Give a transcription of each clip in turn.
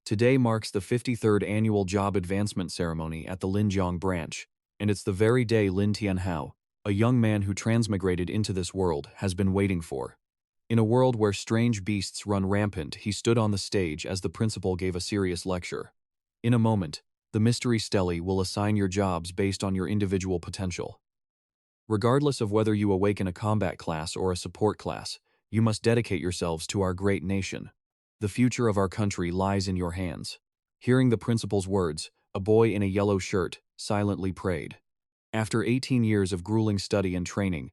Today marks the 53rd annual job advancement ceremony at the Linjiang branch, and it's the very day Lin Tianhao, a young man who transmigrated into this world, has been waiting for. In a world where strange beasts run rampant, he stood on the stage as the principal gave a serious lecture. In a moment, the mystery stele will assign your jobs based on your individual potential. Regardless of whether you awaken a combat class or a support class, you must dedicate yourselves to our great nation. The future of our country lies in your hands. Hearing the principal's words, a boy in a yellow shirt silently prayed. After 18 years of grueling study and training,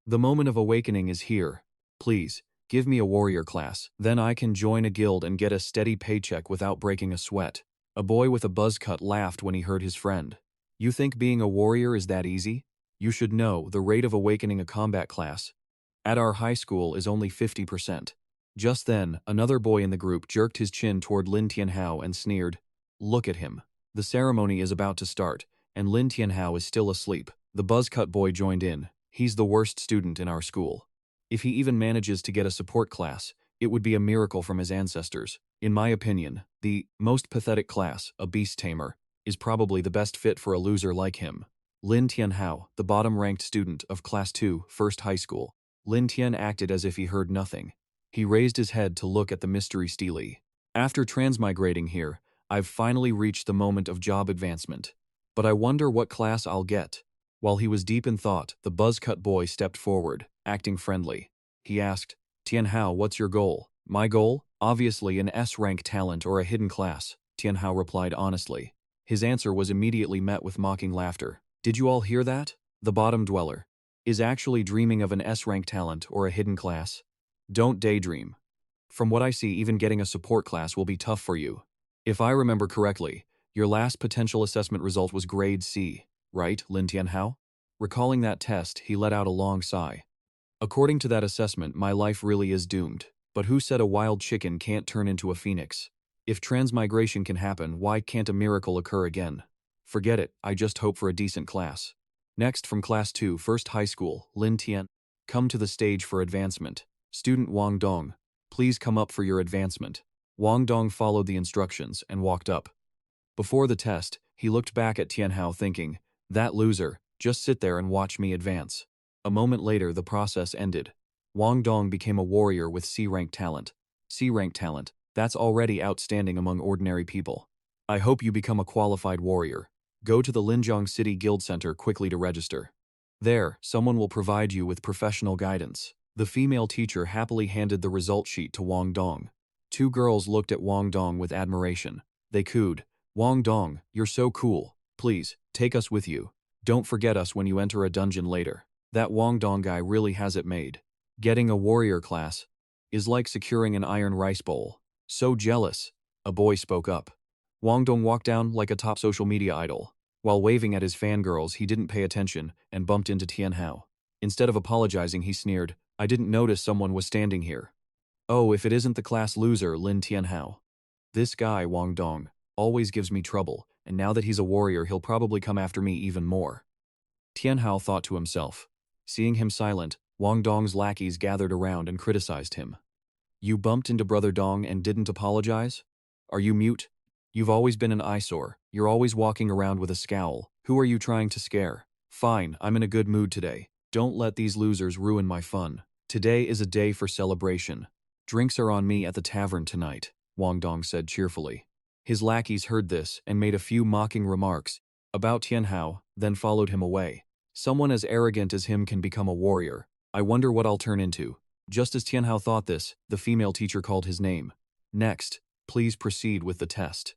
the moment of awakening is here. Please, give me a warrior class, then I can join a guild and get a steady paycheck without breaking a sweat. A boy with a buzz cut laughed when he heard his friend. You think being a warrior is that easy? You should know the rate of awakening a combat class at our high school is only 50%. Just then, another boy in the group jerked his chin toward Lin Tianhao and sneered. Look at him. The ceremony is about to start, and Lin Tianhao is still asleep. The buzz-cut boy joined in. He's the worst student in our school. If he even manages to get a support class, it would be a miracle from his ancestors. In my opinion, the most pathetic class, a beast tamer, is probably the best fit for a loser like him. Lin Tianhao, the bottom-ranked student of Class 2, First High School. Lin Tian acted as if he heard nothing. He raised his head to look at the mystery stele. After transmigrating here, I've finally reached the moment of job advancement. But I wonder what class I'll get. While he was deep in thought, the buzz-cut boy stepped forward, acting friendly. He asked, Tianhao, what's your goal? My goal? Obviously an S-rank talent or a hidden class, Tianhao replied honestly. His answer was immediately met with mocking laughter. Did you all hear that? The bottom dweller is actually dreaming of an S-rank talent or a hidden class. Don't daydream. From what I see, even getting a support class will be tough for you. If I remember correctly, your last potential assessment result was grade C, right, Lin Tianhao? Recalling that test, he let out a long sigh. According to that assessment, my life really is doomed. But who said a wild chicken can't turn into a phoenix? If transmigration can happen, why can't a miracle occur again? Forget it, I just hope for a decent class. Next, from Class 2, First High School, Lin Tian. Come to the stage for advancement. Student Wang Dong, please come up for your advancement. Wang Dong followed the instructions and walked up. Before the test, he looked back at Tianhao thinking, that loser, just sit there and watch me advance. A moment later, the process ended. Wang Dong became a warrior with C-rank talent. C-rank talent, that's already outstanding among ordinary people. I hope you become a qualified warrior. Go to the Linjiang City Guild Center quickly to register. There, someone will provide you with professional guidance. The female teacher happily handed the result sheet to Wang Dong. Two girls looked at Wang Dong with admiration. They cooed, Wang Dong, you're so cool. Please, take us with you. Don't forget us when you enter a dungeon later. That Wang Dong guy really has it made. Getting a warrior class is like securing an iron rice bowl. So jealous, a boy spoke up. Wang Dong walked down like a top social media idol. While waving at his fangirls, he didn't pay attention and bumped into Tianhao. Instead of apologizing, he sneered, I didn't notice someone was standing here. Oh, if it isn't the class loser, Lin Tianhao. This guy, Wang Dong, always gives me trouble, and now that he's a warrior, he'll probably come after me even more. Tianhao thought to himself. Seeing him silent, Wang Dong's lackeys gathered around and criticized him. You bumped into Brother Dong and didn't apologize? Are you mute? You've always been an eyesore. You're always walking around with a scowl. Who are you trying to scare? Fine, I'm in a good mood today. Don't let these losers ruin my fun. Today is a day for celebration. Drinks are on me at the tavern tonight, Wang Dong said cheerfully. His lackeys heard this and made a few mocking remarks about Tianhao, then followed him away. Someone as arrogant as him can become a warrior. I wonder what I'll turn into. Just as Tianhao thought this, the female teacher called his name. Next, please proceed with the test.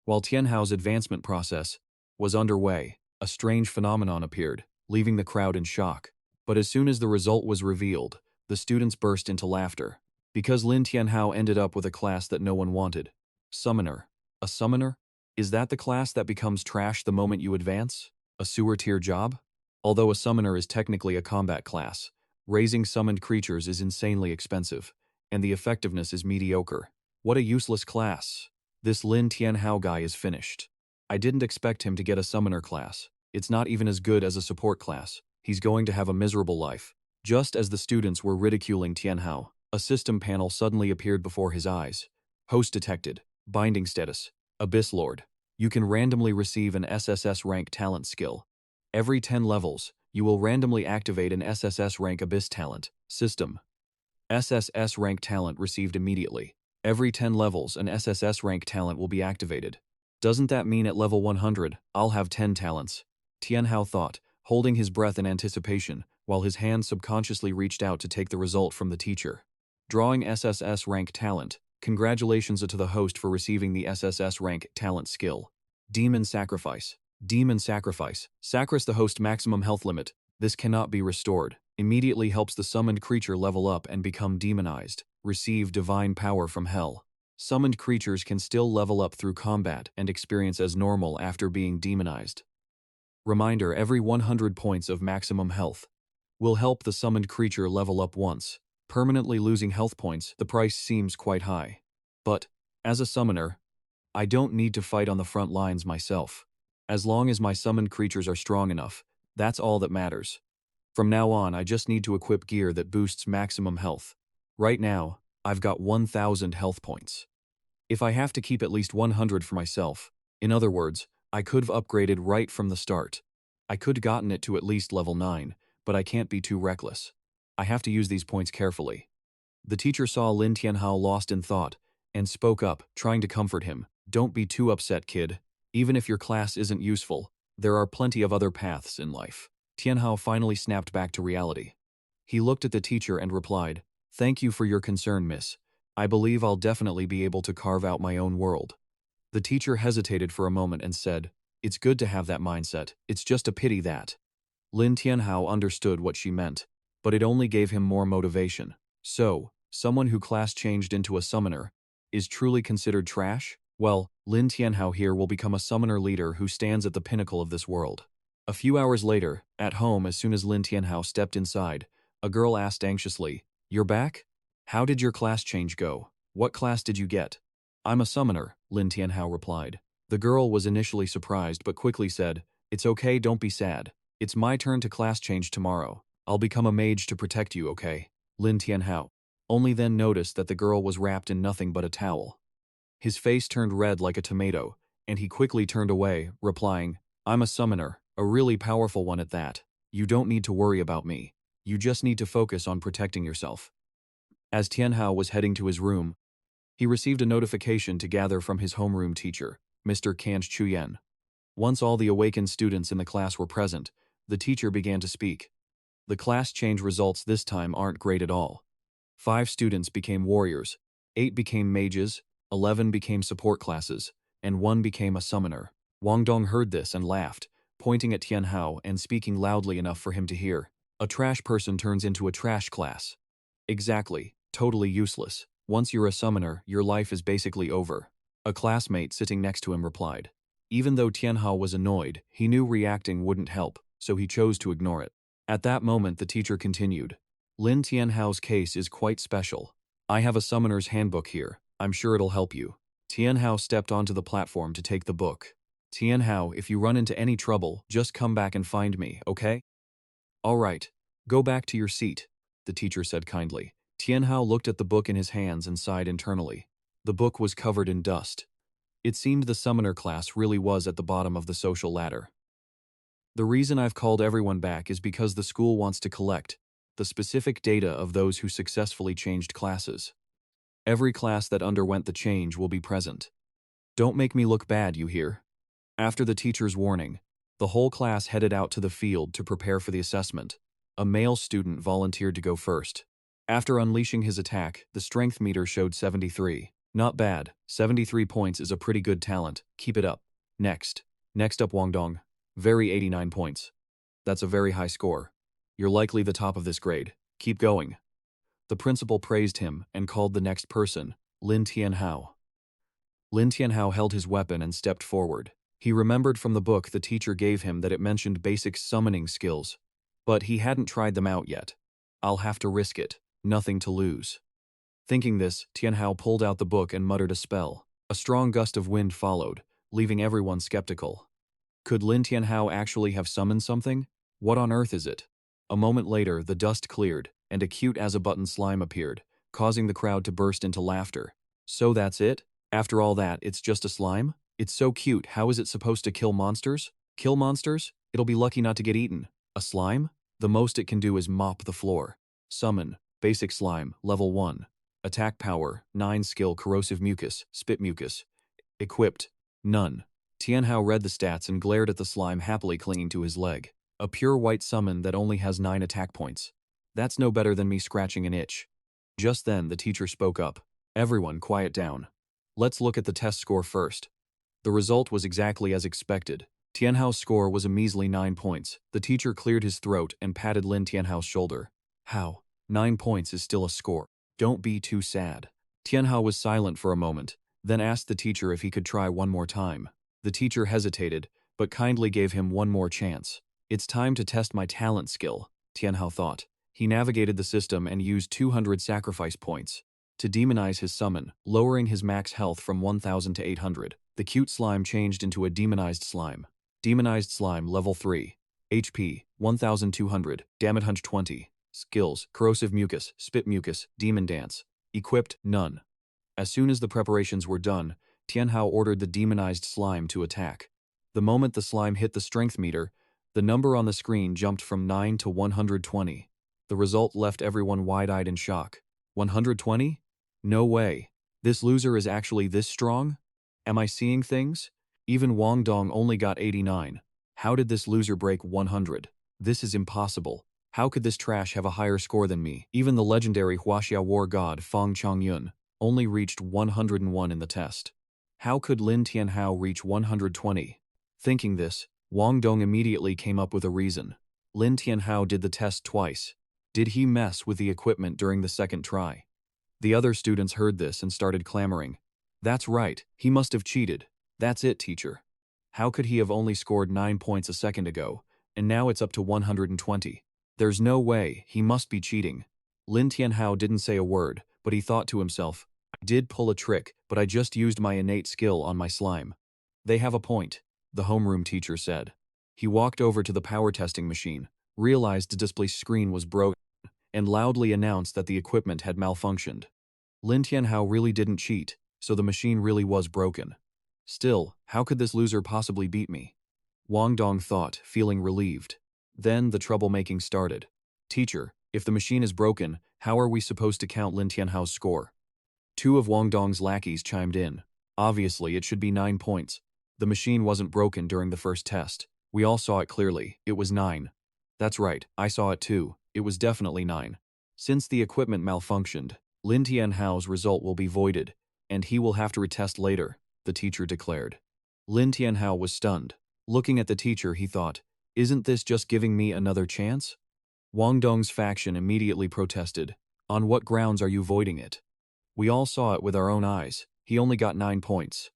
While Tianhao's advancement process was underway, a strange phenomenon appeared, leaving the crowd in shock. But as soon as the result was revealed, the students burst into laughter. Because Lin Tianhao ended up with a class that no one wanted. Summoner. A summoner? Is that the class that becomes trash the moment you advance? A sewer tier job? Although a summoner is technically a combat class, raising summoned creatures is insanely expensive, and the effectiveness is mediocre. What a useless class. This Lin Tianhao guy is finished. I didn't expect him to get a summoner class. It's not even as good as a support class. He's going to have a miserable life. Just as the students were ridiculing Tianhao, a system panel suddenly appeared before his eyes. Host detected. Binding status. Abyss Lord. You can randomly receive an SSS rank talent skill. Every 10 levels, you will randomly activate an SSS rank Abyss talent system. SSS rank talent received immediately. Every 10 levels, an SSS rank talent will be activated. Doesn't that mean at level 100, I'll have 10 talents? Tianhao thought, holding his breath in anticipation, while his hand subconsciously reached out to take the result from the teacher. Drawing SSS rank talent. Congratulations to the host for receiving the SSS rank talent skill. Demon Sacrifice. Demon Sacrifice. Sacrifice the host maximum health limit. This cannot be restored. Immediately helps the summoned creature level up and become demonized. Receive divine power from hell. Summoned creatures can still level up through combat and experience as normal after being demonized. Reminder: every 100 points of maximum health will help the summoned creature level up once. Permanently losing health points, the price seems quite high. But, as a summoner, I don't need to fight on the front lines myself. As long as my summoned creatures are strong enough, that's all that matters. From now on, I just need to equip gear that boosts maximum health. Right now, I've got 1,000 health points. If I have to keep at least 100 for myself, in other words, I could have upgraded right from the start. I could have gotten it to at least level 9, but I can't be too reckless. I have to use these points carefully. The teacher saw Lin Tianhao lost in thought and spoke up, trying to comfort him. Don't be too upset, kid. Even if your class isn't useful, there are plenty of other paths in life. Tianhao finally snapped back to reality. He looked at the teacher and replied, "Thank you for your concern, miss. I believe I'll definitely be able to carve out my own world." The teacher hesitated for a moment and said, "It's good to have that mindset. It's just a pity that." Lin Tianhao understood what she meant, but it only gave him more motivation. So, someone who class changed into a summoner is truly considered trash? Well, Lin Tianhao here will become a summoner leader who stands at the pinnacle of this world. A few hours later, at home, as soon as Lin Tianhao stepped inside, a girl asked anxiously, "You're back? How did your class change go? What class did you get?" "I'm a summoner," Lin Tianhao replied. The girl was initially surprised but quickly said, "It's okay, don't be sad. It's my turn to class change tomorrow. I'll become a mage to protect you, okay?" Lin Tianhao only then noticed that the girl was wrapped in nothing but a towel. His face turned red like a tomato, and he quickly turned away, replying, "I'm a summoner, a really powerful one at that. You don't need to worry about me. You just need to focus on protecting yourself." As Tianhao was heading to his room, he received a notification to gather from his homeroom teacher, Mr. Kanch Chuyen. Once all the Awakens students in the class were present, the teacher began to speak. The class change results this time aren't great at all. 5 students became warriors, 8 became mages, 11 became support classes, and 1 became a summoner. Wang Dong heard this and laughed, pointing at Tianhao and speaking loudly enough for him to hear. "A trash person turns into a trash class." "Exactly, totally useless. Once you're a summoner, your life is basically over," a classmate sitting next to him replied. Even though Tianhao was annoyed, he knew reacting wouldn't help, so he chose to ignore it. At that moment, the teacher continued, "Lin Tianhao's case is quite special. I have a summoner's handbook here. I'm sure it'll help you." Tianhao stepped onto the platform to take the book. "Tianhao, if you run into any trouble, just come back and find me, okay?" "All right. Go back to your seat," the teacher said kindly. Tianhao looked at the book in his hands and sighed internally. The book was covered in dust. It seemed the summoner class really was at the bottom of the social ladder. "The reason I've called everyone back is because the school wants to collect the specific data of those who successfully changed classes. Every class that underwent the change will be present. Don't make me look bad, you hear?" After the teacher's warning, the whole class headed out to the field to prepare for the assessment. A male student volunteered to go first. After unleashing his attack, the strength meter showed 73. Not bad, 73 points is a pretty good talent, keep it up. Next up Wang Dong. Very 89 points. That's a very high score. You're likely the top of this grade. Keep going. The principal praised him and called the next person, Lin Tianhao. Lin Tianhao held his weapon and stepped forward. He remembered from the book the teacher gave him that it mentioned basic summoning skills, but he hadn't tried them out yet. "I'll have to risk it. Nothing to lose." Thinking this, Tianhao pulled out the book and muttered a spell. A strong gust of wind followed, leaving everyone skeptical. Could Lin Tianhao actually have summoned something? What on earth is it? A moment later, the dust cleared, and a cute as-a-button slime appeared, causing the crowd to burst into laughter. "So that's it? After all that, it's just a slime? It's so cute, how is it supposed to kill monsters? Kill monsters? It'll be lucky not to get eaten. A slime? The most it can do is mop the floor. Summon. Basic slime, level 1. Attack power, 9 skill corrosive mucus, spit mucus. Equipped. None. Tianhao read the stats and glared at the slime happily clinging to his leg. A pure white summon that only has 9 attack points. That's no better than me scratching an itch. Just then, the teacher spoke up. Everyone, quiet down. Let's look at the test score first. The result was exactly as expected. Tianhao's score was a measly 9 points. The teacher cleared his throat and patted Lin Tianhao's shoulder. How? 9 points is still a score. Don't be too sad. Tianhao was silent for a moment, then asked the teacher if he could try one more time. The teacher hesitated, but kindly gave him one more chance. It's time to test my talent skill, Tianhao thought. He navigated the system and used 200 sacrifice points to demonize his summon, lowering his max health from 1000 to 800. The cute slime changed into a demonized slime. Demonized slime level 3. HP 1200, damage 120. Skills: corrosive mucus, spit mucus, demon dance. Equipped: none. As soon as the preparations were done, Tianhao ordered the demonized slime to attack. The moment the slime hit the strength meter, the number on the screen jumped from 9 to 120. The result left everyone wide-eyed in shock. 120? No way. This loser is actually this strong? Am I seeing things? Even Wang Dong only got 89. How did this loser break 100? This is impossible. How could this trash have a higher score than me? Even the legendary Huaxia war god Feng Changyun only reached 101 in the test. How could Lin Tianhao reach 120? Thinking this, Wang Dong immediately came up with a reason. Lin Tianhao did the test twice. Did he mess with the equipment during the second try? The other students heard this and started clamoring. That's right, he must have cheated. That's it, teacher. How could he have only scored 9 points a second ago, and now it's up to 120? There's no way, he must be cheating. Lin Tianhao didn't say a word, but he thought to himself, I did pull a trick, but I just used my innate skill on my slime. They have a point, the homeroom teacher said. He walked over to the power testing machine, realized the display screen was broken, and loudly announced that the equipment had malfunctioned. Lin Tianhao really didn't cheat, so the machine really was broken. Still, how could this loser possibly beat me? Wang Dong thought, feeling relieved. Then the troublemaking started. Teacher, if the machine is broken, how are we supposed to count Lin Tianhao's score? 2 of Wang Dong's lackeys chimed in. Obviously, it should be 9 points. The machine wasn't broken during the first test. We all saw it clearly. It was 9. That's right, I saw it too. It was definitely 9. Since the equipment malfunctioned, Lin Tianhao's result will be voided, and he will have to retest later, the teacher declared. Lin Tianhao was stunned. Looking at the teacher, he thought, isn't this just giving me another chance? Wang Dong's faction immediately protested. On what grounds are you voiding it? We all saw it with our own eyes. He only got 9 points.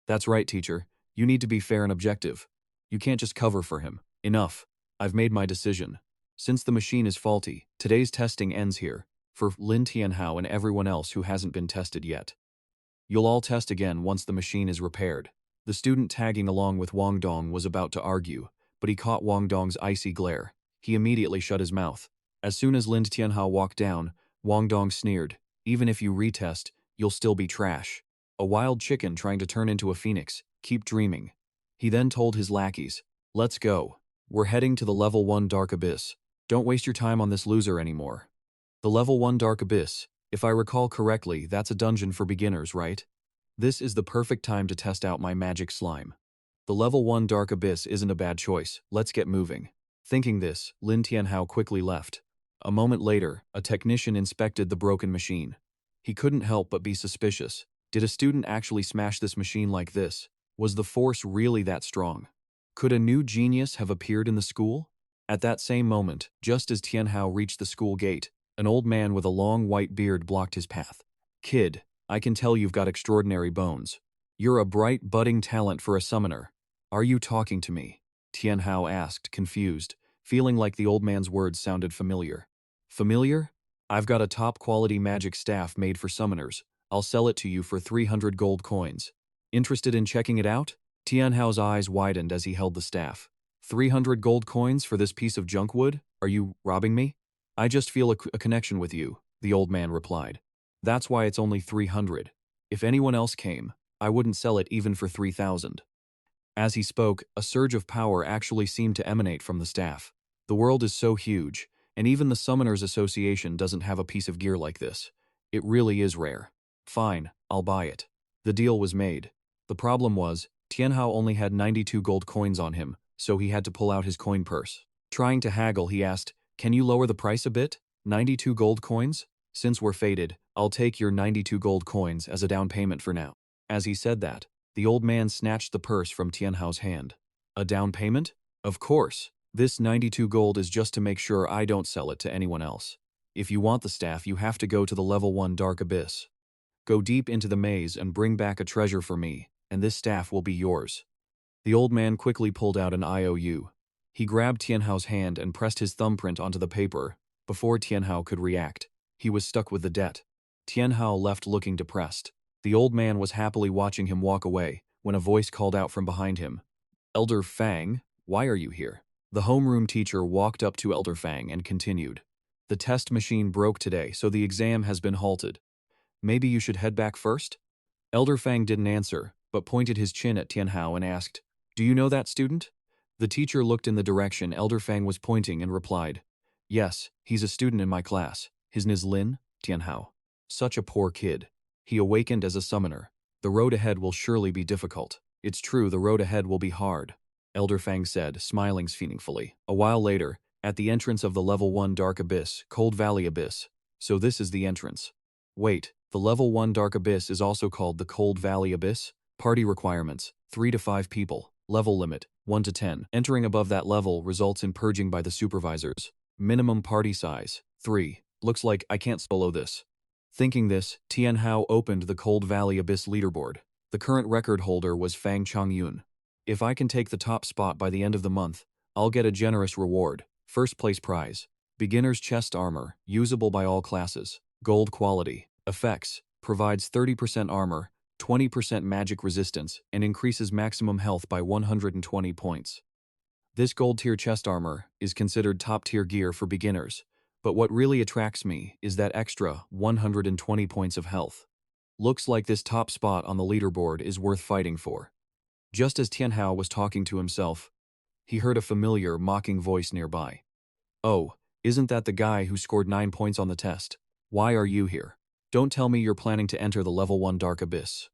That's right, teacher. You need to be fair and objective. You can't just cover for him. Enough. I've made my decision. Since the machine is faulty, today's testing ends here, for Lin Tianhao and everyone else who hasn't been tested yet. You'll all test again once the machine is repaired. The student tagging along with Wang Dong was about to argue, but he caught Wang Dong's icy glare. He immediately shut his mouth. As soon as Lin Tianhao walked down, Wang Dong sneered, even if you retest, you'll still be trash. A wild chicken trying to turn into a phoenix. Keep dreaming. He then told his lackeys, let's go. We're heading to the level 1 Dark Abyss. Don't waste your time on this loser anymore. The level 1 Dark Abyss, if I recall correctly, that's a dungeon for beginners, right? This is the perfect time to test out my magic slime. The level 1 Dark Abyss isn't a bad choice. Let's get moving. Thinking this, Lin Tianhao quickly left. A moment later, a technician inspected the broken machine. He couldn't help but be suspicious. Did a student actually smash this machine like this? Was the force really that strong? Could a new genius have appeared in the school? At that same moment, just as Tianhao reached the school gate, an old man with a long white beard blocked his path. Kid, I can tell you've got extraordinary bones. You're a bright, budding talent for a summoner. Are you talking to me? Tianhao asked, confused, feeling like the old man's words sounded familiar. Familiar? I've got a top-quality magic staff made for summoners. I'll sell it to you for 300 gold coins. Interested in checking it out? Tianhao's eyes widened as he held the staff. 300 gold coins for this piece of junk wood? Are you robbing me? I just feel a connection with you, the old man replied. That's why it's only 300. If anyone else came, I wouldn't sell it even for 3,000. As he spoke, a surge of power actually seemed to emanate from the staff. The world is so huge, and even the Summoners Association doesn't have a piece of gear like this. It really is rare. Fine, I'll buy it. The deal was made. The problem was, Tianhao only had 92 gold coins on him, so he had to pull out his coin purse. Trying to haggle, he asked, "Can you lower the price a bit? 92 gold coins? Since we're faded, I'll take your 92 gold coins as a down payment for now." As he said that, the old man snatched the purse from Tianhao's hand. "A down payment? Of course. This 92 gold is just to make sure I don't sell it to anyone else. If you want the staff, you have to go to the level 1 Dark Abyss. Go deep into the maze and bring back a treasure for me, and this staff will be yours." The old man quickly pulled out an IOU. He grabbed Tianhao's hand and pressed his thumbprint onto the paper. Before Tianhao could react, he was stuck with the debt. Tianhao left looking depressed. The old man was happily watching him walk away when a voice called out from behind him. "Elder Fang, why are you here?" The homeroom teacher walked up to Elder Fang and continued. "The test machine broke today, so the exam has been halted. Maybe you should head back first?" Elder Fang didn't answer, but pointed his chin at Tianhao and asked, "Do you know that student?" The teacher looked in the direction Elder Fang was pointing and replied, "Yes, he's a student in my class. His name is Lin Tianhao. Such a poor kid. He awakened as a summoner. The road ahead will surely be difficult. It's true, the road ahead will be hard," Elder Fang said, smiling meaningfully. A while later, at the entrance of the level 1 Dark Abyss, Cold Valley Abyss. So this is the entrance. Wait, the level 1 Dark Abyss is also called the Cold Valley Abyss? Party requirements, 3 to 5 people. Level limit, 1 to 10. Entering above that level results in purging by the supervisors. Minimum party size, 3. Looks like I can't solo this. Thinking this, Tianhao opened the Cold Valley Abyss leaderboard. The current record holder was Fang Chongyun. If I can take the top spot by the end of the month, I'll get a generous reward. First place prize. Beginner's chest armor, usable by all classes. Gold quality. Effects. Provides 30% armor, 20% magic resistance, and increases maximum health by 120 points. This gold tier chest armor is considered top tier gear for beginners, but what really attracts me is that extra 120 points of health. Looks like this top spot on the leaderboard is worth fighting for. Just as Tianhao was talking to himself, he heard a familiar, mocking voice nearby. "Oh, isn't that the guy who scored 9 points on the test? Why are you here? Don't tell me you're planning to enter the level 1 Dark Abyss.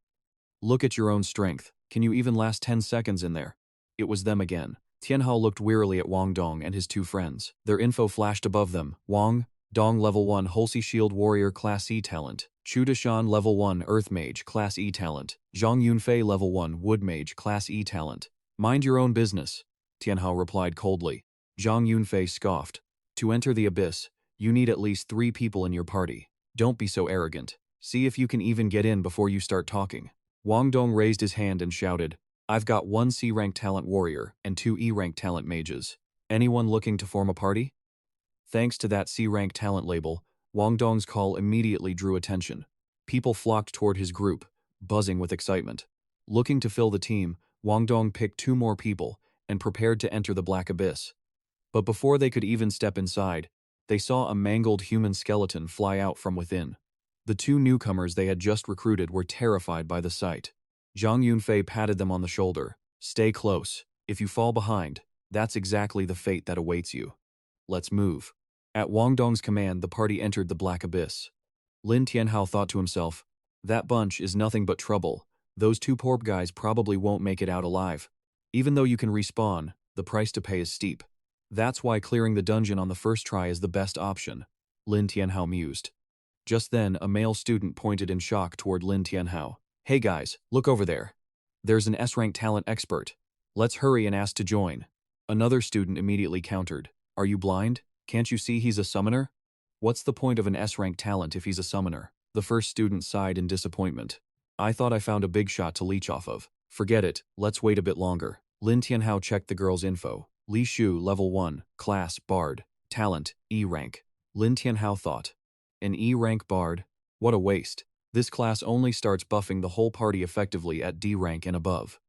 Look at your own strength. Can you even last 10 seconds in there?" It was them again. Tianhao looked wearily at Wang Dong and his two friends. Their info flashed above them. Wang Dong level 1 Hulsi Shield Warrior Class E talent. Chu Deshan level 1 Earth Mage Class E talent. Zhang Yunfei level 1 Wood Mage Class E talent. "Mind your own business," Tianhao replied coldly. Zhang Yunfei scoffed. "To enter the abyss, you need at least 3 people in your party. Don't be so arrogant. See if you can even get in before you start talking." Wang Dong raised his hand and shouted, "I've got 1 C-rank talent warrior and 2 E-rank talent mages. Anyone looking to form a party?" Thanks to that C-rank talent label, Wang Dong's call immediately drew attention. People flocked toward his group, buzzing with excitement. Looking to fill the team, Wang Dong picked 2 more people and prepared to enter the Black Abyss. But before they could even step inside, they saw a mangled human skeleton fly out from within. The 2 newcomers they had just recruited were terrified by the sight. Zhang Yunfei patted them on the shoulder. "Stay close. If you fall behind, that's exactly the fate that awaits you. Let's move." At Wang Dong's command, the party entered the Black Abyss. Lin Tianhao thought to himself, "That bunch is nothing but trouble. Those 2 poor guys probably won't make it out alive. Even though you can respawn, the price to pay is steep. That's why clearing the dungeon on the first try is the best option," Lin Tianhao mused. Just then, a male student pointed in shock toward Lin Tianhao. "Hey guys, look over there. There's an S-rank talent expert. Let's hurry and ask to join." Another student immediately countered, "Are you blind? Can't you see he's a summoner? What's the point of an S-rank talent if he's a summoner?" The first student sighed in disappointment. "I thought I found a big shot to leech off of." "Forget it, let's wait a bit longer." Lin Tianhao checked the girl's info. Li Shu, level 1, class, Bard, talent, E-rank. Lin Tianhao thought, an E-rank Bard? What a waste. This class only starts buffing the whole party effectively at D rank and above.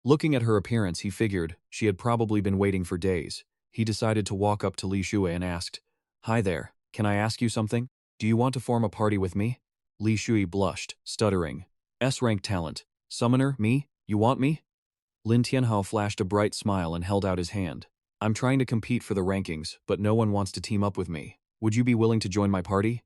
Looking at her appearance, he figured she had probably been waiting for days. He decided to walk up to Li Shui and asked, "Hi there, can I ask you something? Do you want to form a party with me?" Li Shui blushed, stuttering, S-rank talent. Summoner, me? You want me? Lin Tianhao flashed a bright smile and held out his hand. I'm trying to compete for the rankings, but no one wants to team up with me. Would you be willing to join my party?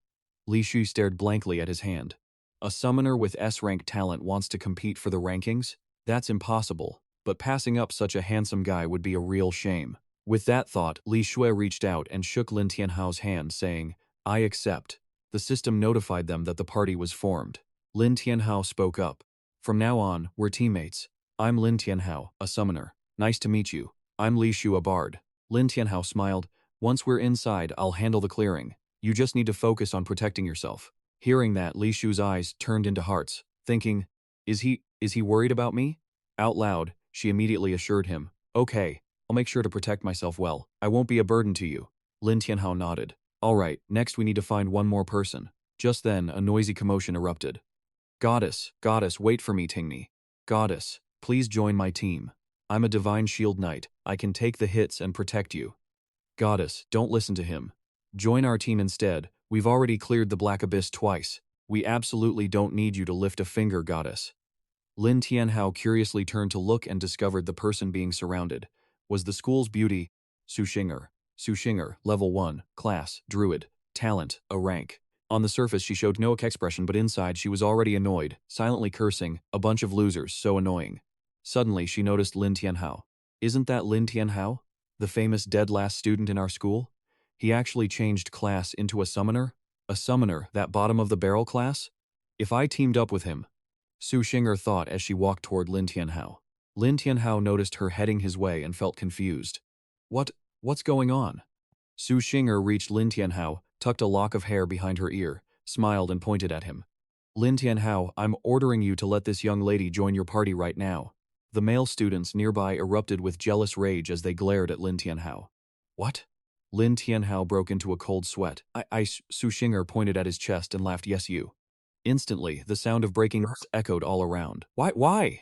Li Shu stared blankly at his hand. A summoner with S-rank talent wants to compete for the rankings? That's impossible, but passing up such a handsome guy would be a real shame. With that thought, Li Shui reached out and shook Lin Tianhao's hand, saying, I accept. The system notified them that the party was formed. Lin Tianhao spoke up. From now on, we're teammates. I'm Lin Tianhao, a summoner. Nice to meet you. I'm Li Shu, a bard. Lin Tianhao smiled. Once we're inside, I'll handle the clearing. You just need to focus on protecting yourself. Hearing that, Li Shu's eyes turned into hearts, thinking, Is he worried about me? Out loud, she immediately assured him, Okay, I'll make sure to protect myself well. I won't be a burden to you. Lin Tianhao nodded. Alright, next we need to find one more person. Just then, a noisy commotion erupted. Goddess, wait for me, Tingni. Goddess, please join my team. I'm a divine shield knight. I can take the hits and protect you. Goddess, don't listen to him. Join our team instead. We've already cleared the Black Abyss twice. We absolutely don't need you to lift a finger, Goddess. Lin Tianhao curiously turned to look and discovered the person being surrounded was the school's beauty, Su Xing'er. Su Xing'er, level 1, class, druid, talent, a rank. On the surface she showed no expression, but inside she was already annoyed, silently cursing, a bunch of losers, so annoying. Suddenly she noticed Lin Tianhao. Isn't that Lin Tianhao? The famous dead last student in our school? He actually changed class into a summoner? A summoner, that bottom of the barrel class? If I teamed up with him. Su Xing'er thought as she walked toward Lin Tianhao. Lin Tianhao noticed her heading his way and felt confused. What's going on? Su Xing'er reached Lin Tianhao, tucked a lock of hair behind her ear, smiled and pointed at him. Lin Tianhao, I'm ordering you to let this young lady join your party right now. The male students nearby erupted with jealous rage as they glared at Lin Tianhao. What? Lin Tianhao broke into a cold sweat. Su Xing'er pointed at his chest and laughed, yes you. Instantly, the sound of breaking earth echoed all around. Why?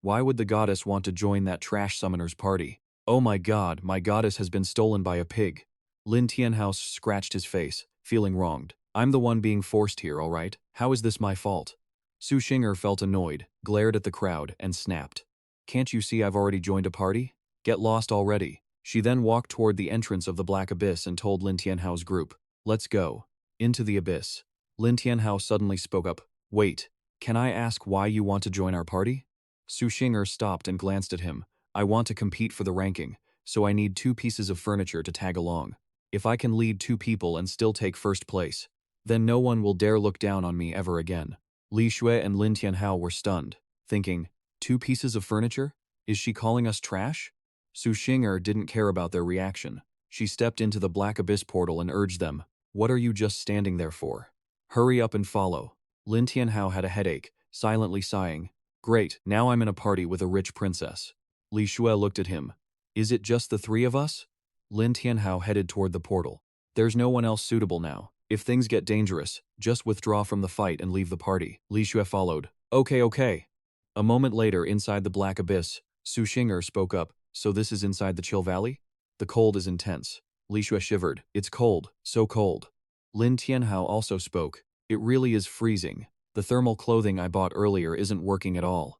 Why would the goddess want to join that trash summoner's party? Oh my god, my goddess has been stolen by a pig. Lin Tianhao scratched his face, feeling wronged. I'm the one being forced here, alright? How is this my fault? Su Xing'er felt annoyed, glared at the crowd, and snapped. Can't you see I've already joined a party? Get lost already. She then walked toward the entrance of the Black Abyss and told Lin Tianhao's group, Let's go. Into the abyss. Lin Tianhao suddenly spoke up. Wait, can I ask why you want to join our party? Su Xing'er stopped and glanced at him. I want to compete for the ranking, so I need 2 pieces of furniture to tag along. If I can lead 2 people and still take first place, then no one will dare look down on me ever again. Li Shui and Lin Tianhao were stunned, thinking, 2 pieces of furniture? Is she calling us trash? Su Xing'er didn't care about their reaction. She stepped into the Black Abyss portal and urged them, What are you just standing there for? Hurry up and follow. Lin Tianhao had a headache, silently sighing. Great, now I'm in a party with a rich princess. Li Shui looked at him. Is it just the 3 of us? Lin Tianhao headed toward the portal. There's no one else suitable now. If things get dangerous, just withdraw from the fight and leave the party. Li Shui followed. Okay. A moment later, inside the Black Abyss, Su Xing'er spoke up. So this is inside the Chill Valley? The cold is intense. Li Shui shivered. It's cold, so cold. Lin Tianhao also spoke. It really is freezing. The thermal clothing I bought earlier isn't working at all.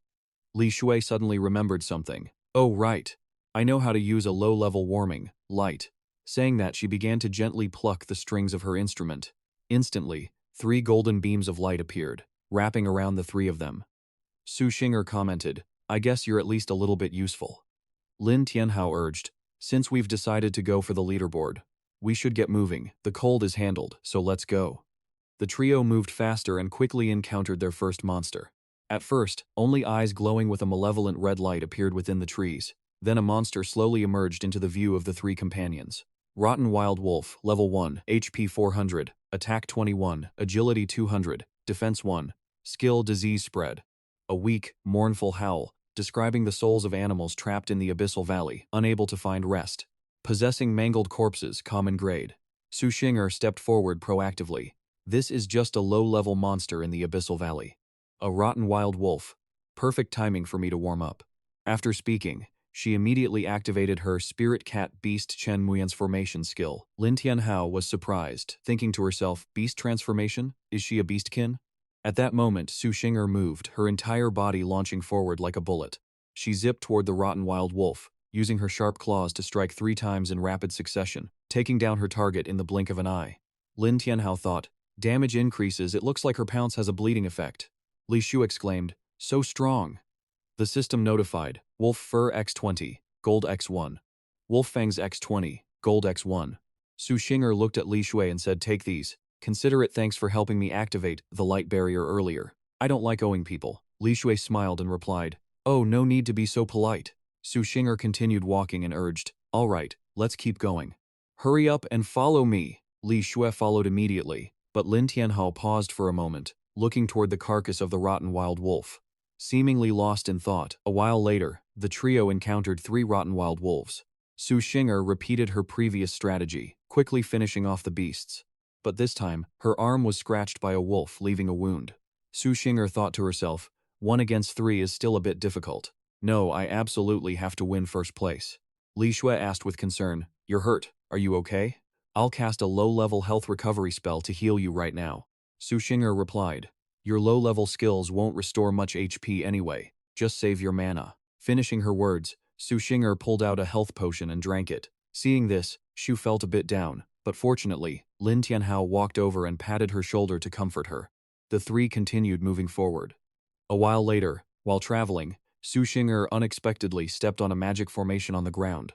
Li Shui suddenly remembered something. Oh right. I know how to use a low-level warming, light. Saying that, she began to gently pluck the strings of her instrument. Instantly, 3 golden beams of light appeared, wrapping around the 3 of them. Su Xing'er commented, I guess you're at least a little bit useful. Lin Tianhao urged, Since we've decided to go for the leaderboard, we should get moving. The cold is handled, so let's go. The trio moved faster and quickly encountered their first monster. At first, only eyes glowing with a malevolent red light appeared within the trees. Then a monster slowly emerged into the view of the 3 companions. Rotten Wild Wolf, level 1, HP 400, attack 21, agility 200, defense 1, skill disease spread. A weak, mournful howl, describing the souls of animals trapped in the abyssal valley, unable to find rest. Possessing mangled corpses, common grade. Su Xing'er stepped forward proactively. This is just a low-level monster in the abyssal valley. A rotten wild wolf. Perfect timing for me to warm up. After speaking, she immediately activated her Spirit Cat Beast Chen Muyan's formation skill. Lin Tianhao was surprised, thinking to herself, Beast transformation? Is she a beastkin? At that moment, Su Xing'er moved, her entire body launching forward like a bullet. She zipped toward the rotten wild wolf, using her sharp claws to strike 3 times in rapid succession, taking down her target in the blink of an eye. Lin Tianhao thought, damage increases, it looks like her pounce has a bleeding effect. Li Shu exclaimed, so strong. The system notified, Wolf Fur X20, Gold X1. Wolf Fangs X20, Gold X1. Su Xing'er looked at Li Shui and said, take these. Consider it thanks for helping me activate the light barrier earlier. I don't like owing people. Li Shui smiled and replied, oh, no need to be so polite. Su Xing'er continued walking and urged, all right, let's keep going. Hurry up and follow me. Li Shui followed immediately, but Lin Tianhao paused for a moment, looking toward the carcass of the rotten wild wolf. Seemingly lost in thought, a while later, the trio encountered 3 rotten wild wolves. Su Xing'er repeated her previous strategy, quickly finishing off the beasts. But this time, her arm was scratched by a wolf, leaving a wound. Su Xing'er thought to herself, 1 against 3 is still a bit difficult. No, I absolutely have to win first place. Li Shui asked with concern, you're hurt, are you okay? I'll cast a low-level health recovery spell to heal you right now. Su Xing'er replied, your low-level skills won't restore much HP anyway, just save your mana. Finishing her words, Su Xing'er pulled out a health potion and drank it. Seeing this, Shu felt a bit down, but fortunately, Lin Tianhao walked over and patted her shoulder to comfort her. The 3 continued moving forward. A while later, while traveling, Su Xing'er unexpectedly stepped on a magic formation on the ground.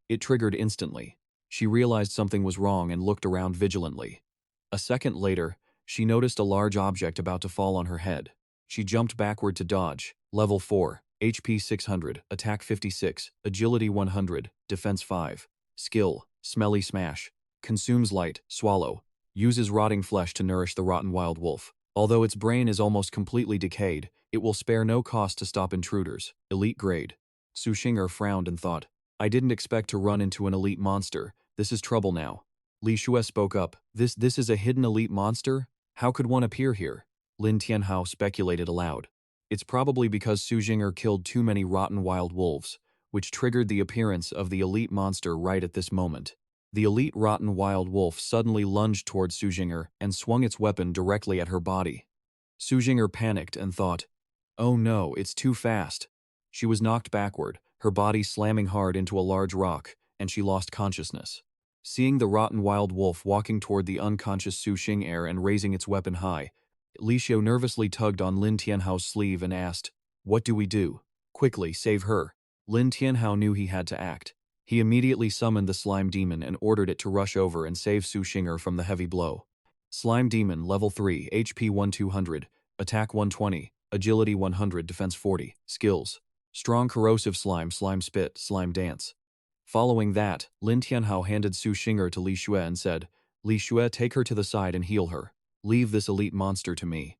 It triggered instantly. She realized something was wrong and looked around vigilantly. A second later, she noticed a large object about to fall on her head. She jumped backward to dodge. Level 4, HP 600, Attack 56, Agility 100, Defense 5. Skill, Smelly Smash. Consumes light, swallow. Uses rotting flesh to nourish the rotten wild wolf. Although its brain is almost completely decayed, it will spare no cost to stop intruders. Elite grade. Su Xing'er frowned and thought, I didn't expect to run into an elite monster. This is trouble now. Li Shui spoke up, This is a hidden elite monster? How could one appear here? Lin Tianhao speculated aloud. It's probably because Su Xing'er killed too many rotten wild wolves, which triggered the appearance of the elite monster right at this moment. The elite rotten wild wolf suddenly lunged towards Su Xing'er and swung its weapon directly at her body. Su Xing'er panicked and thought, oh no, it's too fast. She was knocked backward, her body slamming hard into a large rock, and she lost consciousness. Seeing the rotten wild wolf walking toward the unconscious Su Xing'er and raising its weapon high, Li Shu nervously tugged on Lin Tianhao's sleeve and asked, what do we do? Quickly, save her. Lin Tianhao knew he had to act. He immediately summoned the slime demon and ordered it to rush over and save Su Xing'er from the heavy blow. Slime demon, level 3, HP 1200, Attack 120, Agility 100, Defense 40, Skills. Strong corrosive slime, slime spit, slime dance. Following that, Lin Tianhao handed Su Xing'er to Li Shui and said, Li Shui, take her to the side and heal her. Leave this elite monster to me.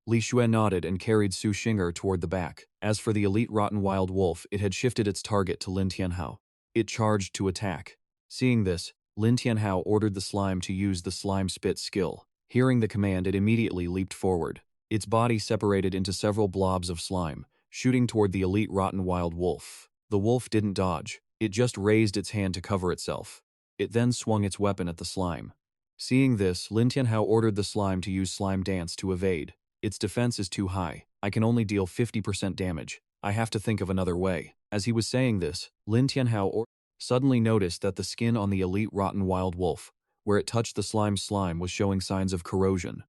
Li Shui nodded and carried Su Xing'er toward the back. As for the elite rotten wild wolf, it had shifted its target to Lin Tianhao. It charged to attack. Seeing this, Lin Tianhao ordered the slime to use the slime spit skill. Hearing the command, it immediately leaped forward. Its body separated into several blobs of slime, shooting toward the elite rotten wild wolf. The wolf didn't dodge. It just raised its hand to cover itself. It then swung its weapon at the slime. Seeing this, Lin Tianhao ordered the slime to use slime dance to evade. Its defense is too high. I can only deal 50% damage. I have to think of another way. As he was saying this, Lin Tianhao suddenly noticed that the skin on the elite rotten wild wolf, where it touched the slime was showing signs of corrosion.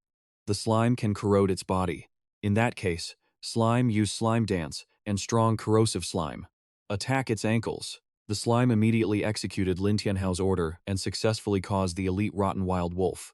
The slime can corrode its body. In that case, slime use slime dance and strong corrosive slime. Attack its ankles. The slime immediately executed Lin Tianhao's order and successfully caused the elite rotten wild wolf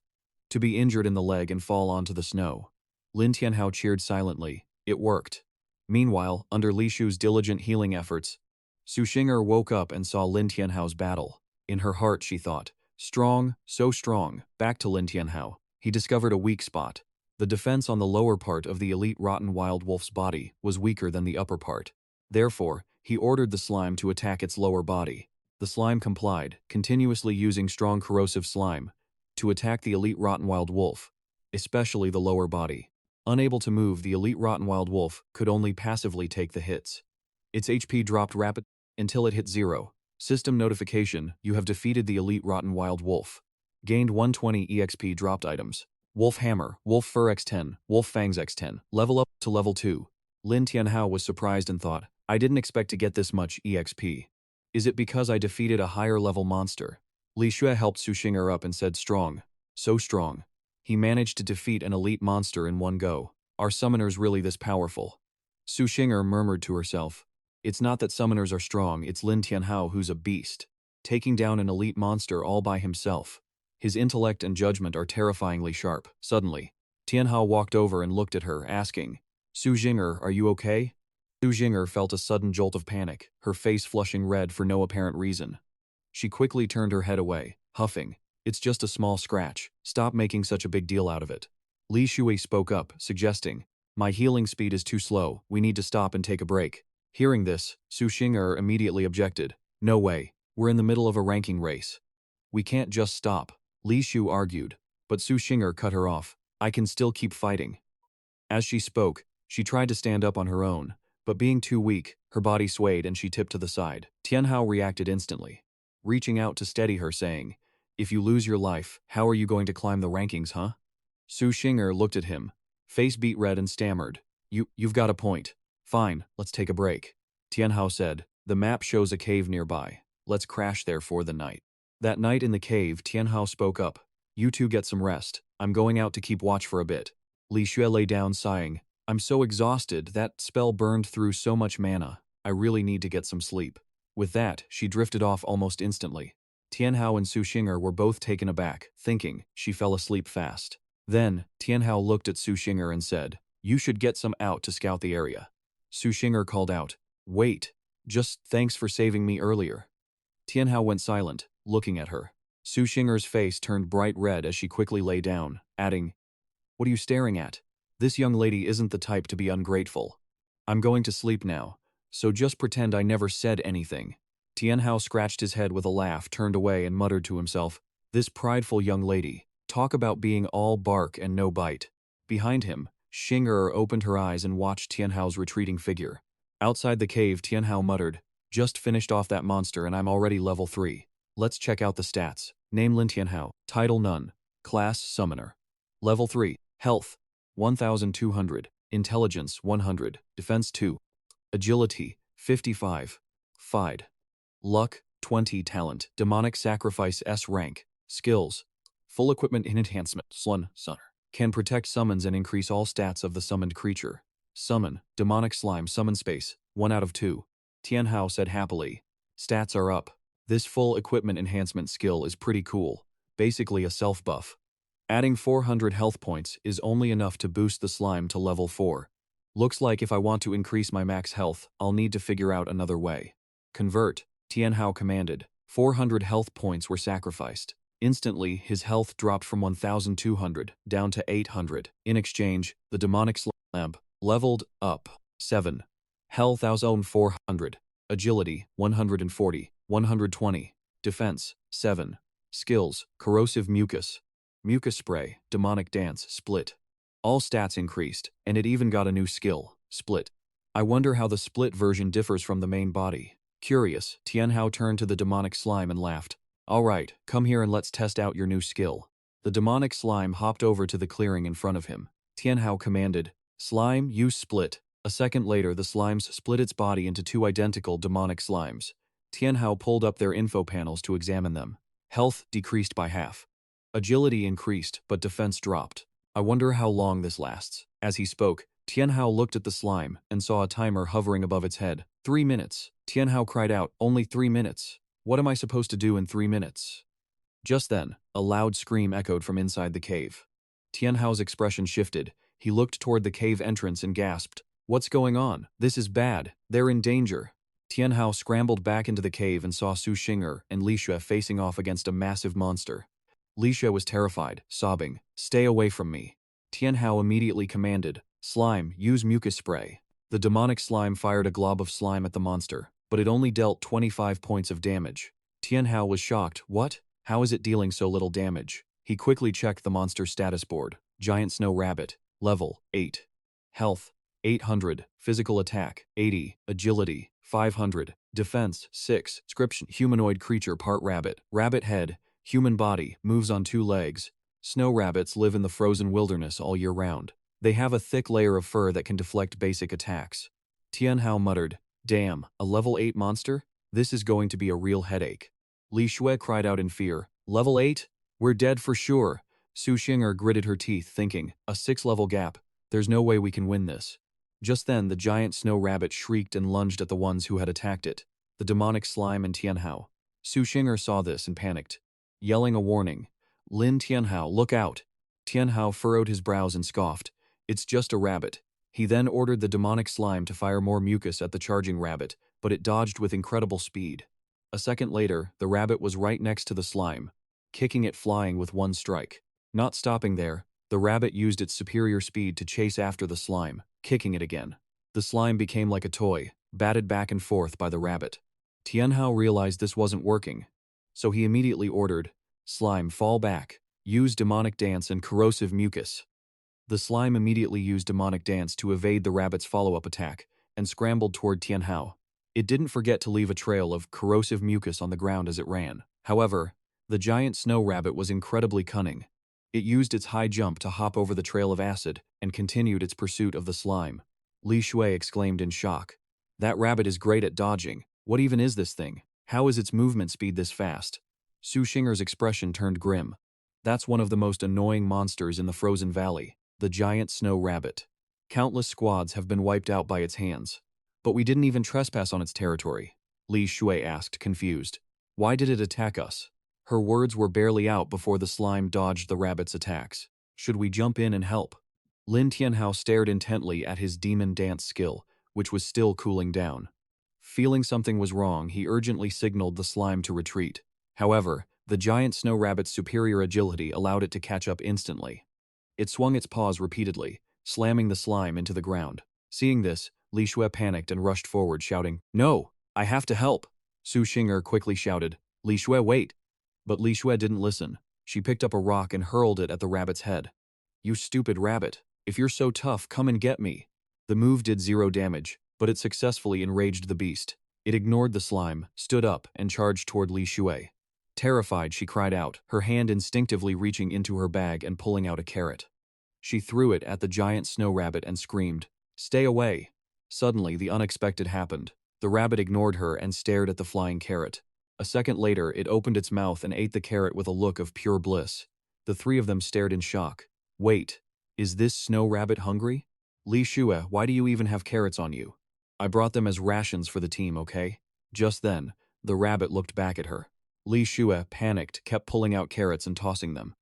to be injured in the leg and fall onto the snow. Lin Tianhao cheered silently. It worked. Meanwhile, under Li Shu's diligent healing efforts, Su Xing'er woke up and saw Lin Tianhao's battle. In her heart, she thought, strong, so strong. Back to Lin Tianhao. He discovered a weak spot. The defense on the lower part of the elite rotten wild wolf's body was weaker than the upper part. Therefore, he ordered the slime to attack its lower body. The slime complied, continuously using strong corrosive slime to attack the elite rotten wild wolf, especially the lower body. Unable to move, the elite rotten wild wolf could only passively take the hits. Its HP dropped rapidly until it hit 0. System notification, you have defeated the elite rotten wild wolf. Gained 120 EXP dropped items. Wolf Hammer, Wolf Fur X10, Wolf Fangs X10, level up to level 2. Lin Tianhao was surprised and thought, I didn't expect to get this much EXP. Is it because I defeated a higher level monster? Li Xue helped Su Xing'er up and said strong. So strong. He managed to defeat an elite monster in one go. Are summoners really this powerful? Su Xing'er murmured to herself. It's not that summoners are strong, it's Lin Tianhao who's a beast. Taking down an elite monster all by himself. His intellect and judgment are terrifyingly sharp. Suddenly, Tianhao walked over and looked at her, asking, Su Xing'er, are you okay? Su Xing'er felt a sudden jolt of panic, her face flushing red for no apparent reason. She quickly turned her head away, huffing, It's just a small scratch, stop making such a big deal out of it. Li Shui spoke up, suggesting, My healing speed is too slow, we need to stop and take a break. Hearing this, Su Xing'er immediately objected, No way, we're in the middle of a ranking race. We can't just stop, Li Shu argued, but Su Xing'er cut her off, I can still keep fighting. As she spoke, she tried to stand up on her own, but being too weak, her body swayed and she tipped to the side. Tianhao reacted instantly, reaching out to steady her, saying, If you lose your life, how are you going to climb the rankings, huh? Su Xing'er looked at him, face beet red and stammered, You've got a point. Fine, let's take a break. Tianhao said, The map shows a cave nearby. Let's crash there for the night. That night in the cave, Tianhao spoke up, You two get some rest. I'm going out to keep watch for a bit. Li Xue lay down sighing, I'm so exhausted, that spell burned through so much mana. I really need to get some sleep. With that, she drifted off almost instantly. Tianhao and Su Xing'er were both taken aback, thinking she fell asleep fast. Then, Tianhao looked at Su Xing'er and said, You should get some out to scout the area. Su Xing'er called out, Wait, just thanks for saving me earlier. Tianhao went silent, looking at her. Su Xing'er's face turned bright red as she quickly lay down, adding, What are you staring at? This young lady isn't the type to be ungrateful. I'm going to sleep now, so just pretend I never said anything. Tianhao scratched his head with a laugh, turned away and muttered to himself, This prideful young lady, talk about being all bark and no bite. Behind him, Xing'er opened her eyes and watched Tianhao's retreating figure. Outside the cave, Tianhao muttered, Just finished off that monster and I'm already level 3. Let's check out the stats. Name Lin Tianhao. Title None. Class Summoner. Level 3. Health 1200. Intelligence 100. Defense 2. Agility 55. Fide. Luck 20. Talent. Demonic Sacrifice S rank. Skills. Full equipment enhancement. Slun Sunner. Can protect summons and increase all stats of the summoned creature. Summon. Demonic Slime. Summon space. 1 out of 2. Tianhao said happily. Stats are up. This full equipment enhancement skill is pretty cool. Basically a self-buff. Adding 400 health points is only enough to boost the slime to level 4. Looks like if I want to increase my max health, I'll need to figure out another way. Convert, Tianhao commanded. 400 health points were sacrificed. Instantly, his health dropped from 1,200 down to 800. In exchange, the demonic slime leveled up 7. Health 1,400. Agility 140. 120. Defense 7. Skills, corrosive mucus. Mucus spray, demonic dance, split. All stats increased, and it even got a new skill, split. I wonder how the split version differs from the main body. Curious, Tianhao turned to the demonic slime and laughed. Alright, come here and let's test out your new skill. The demonic slime hopped over to the clearing in front of him. Tianhao commanded, Slime, use split. A second later, the slimes split its body into 2 identical demonic slimes. Tianhao pulled up their info panels to examine them. Health decreased by half. Agility increased, but defense dropped. I wonder how long this lasts. As he spoke, Tianhao looked at the slime and saw a timer hovering above its head. 3 minutes. Tianhao cried out, Only 3 minutes. What am I supposed to do in 3 minutes? Just then, a loud scream echoed from inside the cave. Tianhao's expression shifted. He looked toward the cave entrance and gasped, What's going on? This is bad. They're in danger. Tianhao scrambled back into the cave and saw Su Xing'er and Li Xue facing off against a massive monster. Li Xue was terrified, sobbing, Stay away from me. Tianhao immediately commanded, Slime, use mucus spray. The demonic slime fired a glob of slime at the monster, but it only dealt 25 points of damage. Tianhao was shocked. What? How is it dealing so little damage? He quickly checked the monster's status board. Giant Snow Rabbit. Level 8. Health 800. Physical attack 80. Agility 500. Defense 6. Description: humanoid creature, part rabbit. Rabbit head. Human body, moves on 2 legs. Snow rabbits live in the frozen wilderness all year round. They have a thick layer of fur that can deflect basic attacks. Tianhao muttered, "Damn, a level 8 monster? This is going to be a real headache." Li Shui cried out in fear, "Level 8? We're dead for sure." Su Xing'er gritted her teeth, thinking, a 6-level gap. There's no way we can win this. Just then, the giant snow rabbit shrieked and lunged at the ones who had attacked it, the demonic slime and Tianhao. Su Xing'er saw this and panicked, yelling a warning. "Lin Tianhao, look out!" Tianhao furrowed his brows and scoffed. "It's just a rabbit." He then ordered the demonic slime to fire more mucus at the charging rabbit, but it dodged with incredible speed. A second later, the rabbit was right next to the slime, kicking it flying with one strike. Not stopping there, the rabbit used its superior speed to chase after the slime, kicking it again. The slime became like a toy, batted back and forth by the rabbit. Tianhao realized this wasn't working, so he immediately ordered, "Slime, fall back. Use demonic dance and corrosive mucus." The slime immediately used demonic dance to evade the rabbit's follow-up attack and scrambled toward Tianhao. It didn't forget to leave a trail of corrosive mucus on the ground as it ran. However, the giant snow rabbit was incredibly cunning. It used its high jump to hop over the trail of acid and continued its pursuit of the slime. Li Shui exclaimed in shock, "That rabbit is great at dodging. What even is this thing? How is its movement speed this fast?" Su Xing'er's expression turned grim. "That's one of the most annoying monsters in the frozen valley, the giant snow rabbit. Countless squads have been wiped out by its hands. But we didn't even trespass on its territory." Li Shui asked, confused. "Why did it attack us?" Her words were barely out before the slime dodged the rabbit's attacks. "Should we jump in and help?" Lin Tianhao stared intently at his demon dance skill, which was still cooling down. Feeling something was wrong, he urgently signaled the slime to retreat. However, the giant snow rabbit's superior agility allowed it to catch up instantly. It swung its paws repeatedly, slamming the slime into the ground. Seeing this, Li Shui panicked and rushed forward, shouting, "No! I have to help!" Su Xing'er quickly shouted, "Li Shui, wait!" But Li Shui didn't listen. She picked up a rock and hurled it at the rabbit's head. "You stupid rabbit! If you're so tough, come and get me!" The move did 0 damage, but it successfully enraged the beast. It ignored the slime, stood up, and charged toward Li Shui. Terrified, she cried out, her hand instinctively reaching into her bag and pulling out a carrot. She threw it at the giant snow rabbit and screamed, "Stay away!" Suddenly, the unexpected happened. The rabbit ignored her and stared at the flying carrot. A second later, it opened its mouth and ate the carrot with a look of pure bliss. The three of them stared in shock. "Wait, is this snow rabbit hungry?" "Li Shui, why do you even have carrots on you?" "I brought them as rations for the team, okay?" Just then, the rabbit looked back at her. Li Shui, panicked, kept pulling out carrots and tossing them.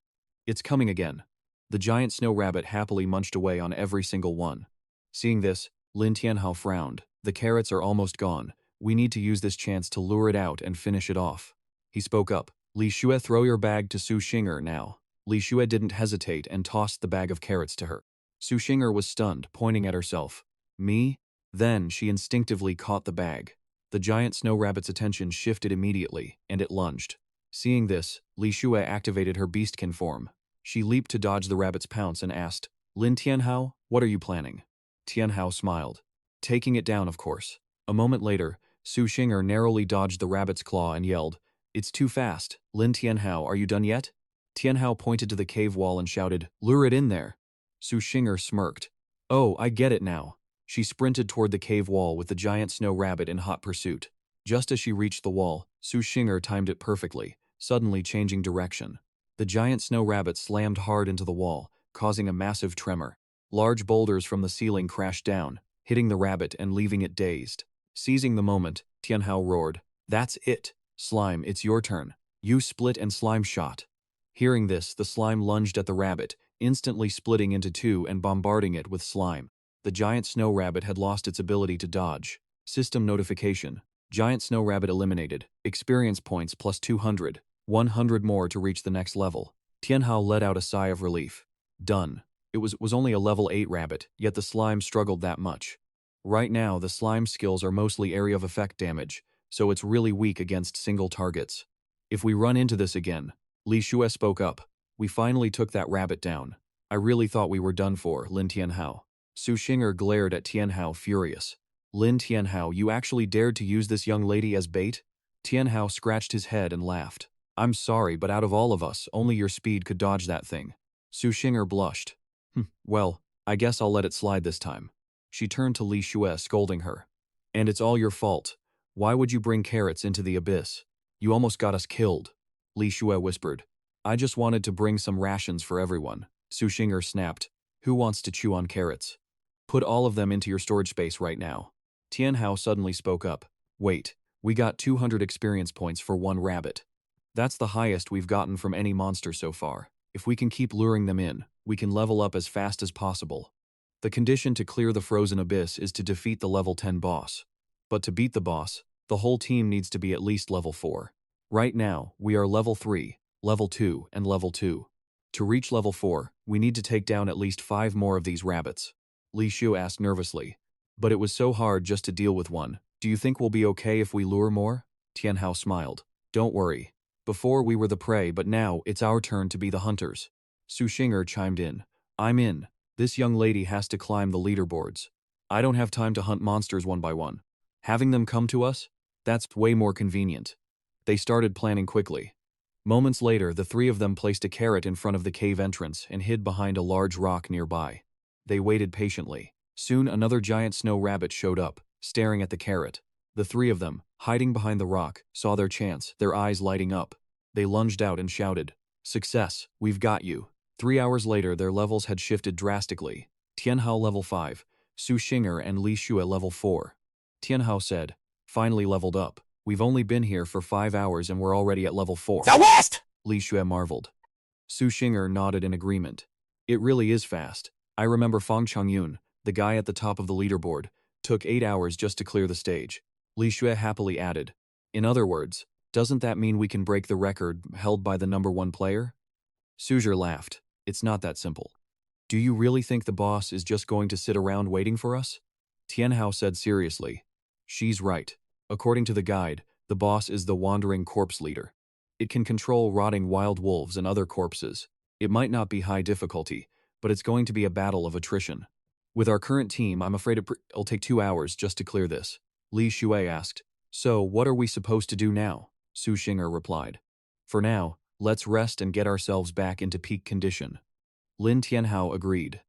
"It's coming again." The giant snow rabbit happily munched away on every single one. Seeing this, Lin Tianhao frowned. "The carrots are almost gone. We need to use this chance to lure it out and finish it off." He spoke up. "Li Shui, throw your bag to Su Xing'er now." Li Shui didn't hesitate and tossed the bag of carrots to her. Su Xing'er was stunned, pointing at herself. "Me?" Then she instinctively caught the bag. The giant snow rabbit's attention shifted immediately, and it lunged. Seeing this, Li Shui activated her beastkin form. She leaped to dodge the rabbit's pounce and asked, "Lin Tianhao, what are you planning?" Tianhao smiled. "Taking it down, of course." A moment later, Su Xing'er narrowly dodged the rabbit's claw and yelled, "It's too fast. Lin Tianhao, are you done yet?" Tianhao pointed to the cave wall and shouted, "Lure it in there." Su Xing'er smirked. "Oh, I get it now." She sprinted toward the cave wall with the giant snow rabbit in hot pursuit. Just as she reached the wall, Su Xing'er timed it perfectly, suddenly changing direction. The giant snow rabbit slammed hard into the wall, causing a massive tremor. Large boulders from the ceiling crashed down, hitting the rabbit and leaving it dazed. Seizing the moment, Tianhao roared, "That's it! Slime, it's your turn. You split and slime shot." Hearing this, the slime lunged at the rabbit, instantly splitting into two and bombarding it with slime. The giant snow rabbit had lost its ability to dodge. System notification. Giant snow rabbit eliminated. Experience points plus 200. 100 more to reach the next level. Tianhao let out a sigh of relief. Done. It was only a level 8 rabbit, yet the slime struggled that much. Right now, the slime skills are mostly area of effect damage, so it's really weak against single targets. "If we run into this again," Li Shui spoke up, "we finally took that rabbit down. I really thought we were done for, Lin Tianhao." Su Xing'er glared at Tianhao, furious. "Lin Tianhao, you actually dared to use this young lady as bait?" Tianhao scratched his head and laughed. I'm sorry, but out of all of us, only your speed could dodge that thing. Su Xing'er blushed. Well, I guess I'll let it slide this time. She turned to Li Xue, scolding her. And it's all your fault. Why would you bring carrots into the abyss? You almost got us killed. Li Xue whispered. I just wanted to bring some rations for everyone. Su Xing'er snapped. Who wants to chew on carrots? Put all of them into your storage space right now. Tianhao suddenly spoke up. Wait, we got 200 experience points for one rabbit. That's the highest we've gotten from any monster so far. If we can keep luring them in, we can level up as fast as possible. The condition to clear the frozen abyss is to defeat the level 10 boss. But to beat the boss, the whole team needs to be at least level 4. Right now, we are level 3, level 2, and level 2. To reach level 4, we need to take down at least 5 more of these rabbits. Li Xue asked nervously. But it was so hard just to deal with one. Do you think we'll be okay if we lure more? Tianhao smiled. Don't worry. Before we were the prey, but now it's our turn to be the hunters. Su Xing'er chimed in. I'm in. This young lady has to climb the leaderboards. I don't have time to hunt monsters one by one. Having them come to us? That's way more convenient. They started planning quickly. Moments later, the three of them placed a carrot in front of the cave entrance and hid behind a large rock nearby. They waited patiently. Soon another giant snow rabbit showed up, staring at the carrot. The three of them, hiding behind the rock, saw their chance, their eyes lighting up. They lunged out and shouted, Success, we've got you. 3 hours later, their levels had shifted drastically. Tianhao level 5, Su Xing'er and Li Xue level 4. Tianhao said, Finally leveled up. We've only been here for 5 hours and we're already at level 4. The West! Li Xue marveled. Su Xing'er nodded in agreement. It really is fast. I remember Fang Changyun, the guy at the top of the leaderboard, took 8 hours just to clear the stage. Li Xue happily added. In other words, doesn't that mean we can break the record held by the #1 player? Suzhou laughed. It's not that simple. Do you really think the boss is just going to sit around waiting for us? Tianhao said seriously. She's right. According to the guide, the boss is the wandering corpse leader. It can control rotting wild wolves and other corpses. It might not be high difficulty, but it's going to be a battle of attrition. With our current team, I'm afraid it'll take 2 hours just to clear this. Li Xue asked. So, what are we supposed to do now? Su Xing'er replied. For now, let's rest and get ourselves back into peak condition. Lin Tianhao agreed.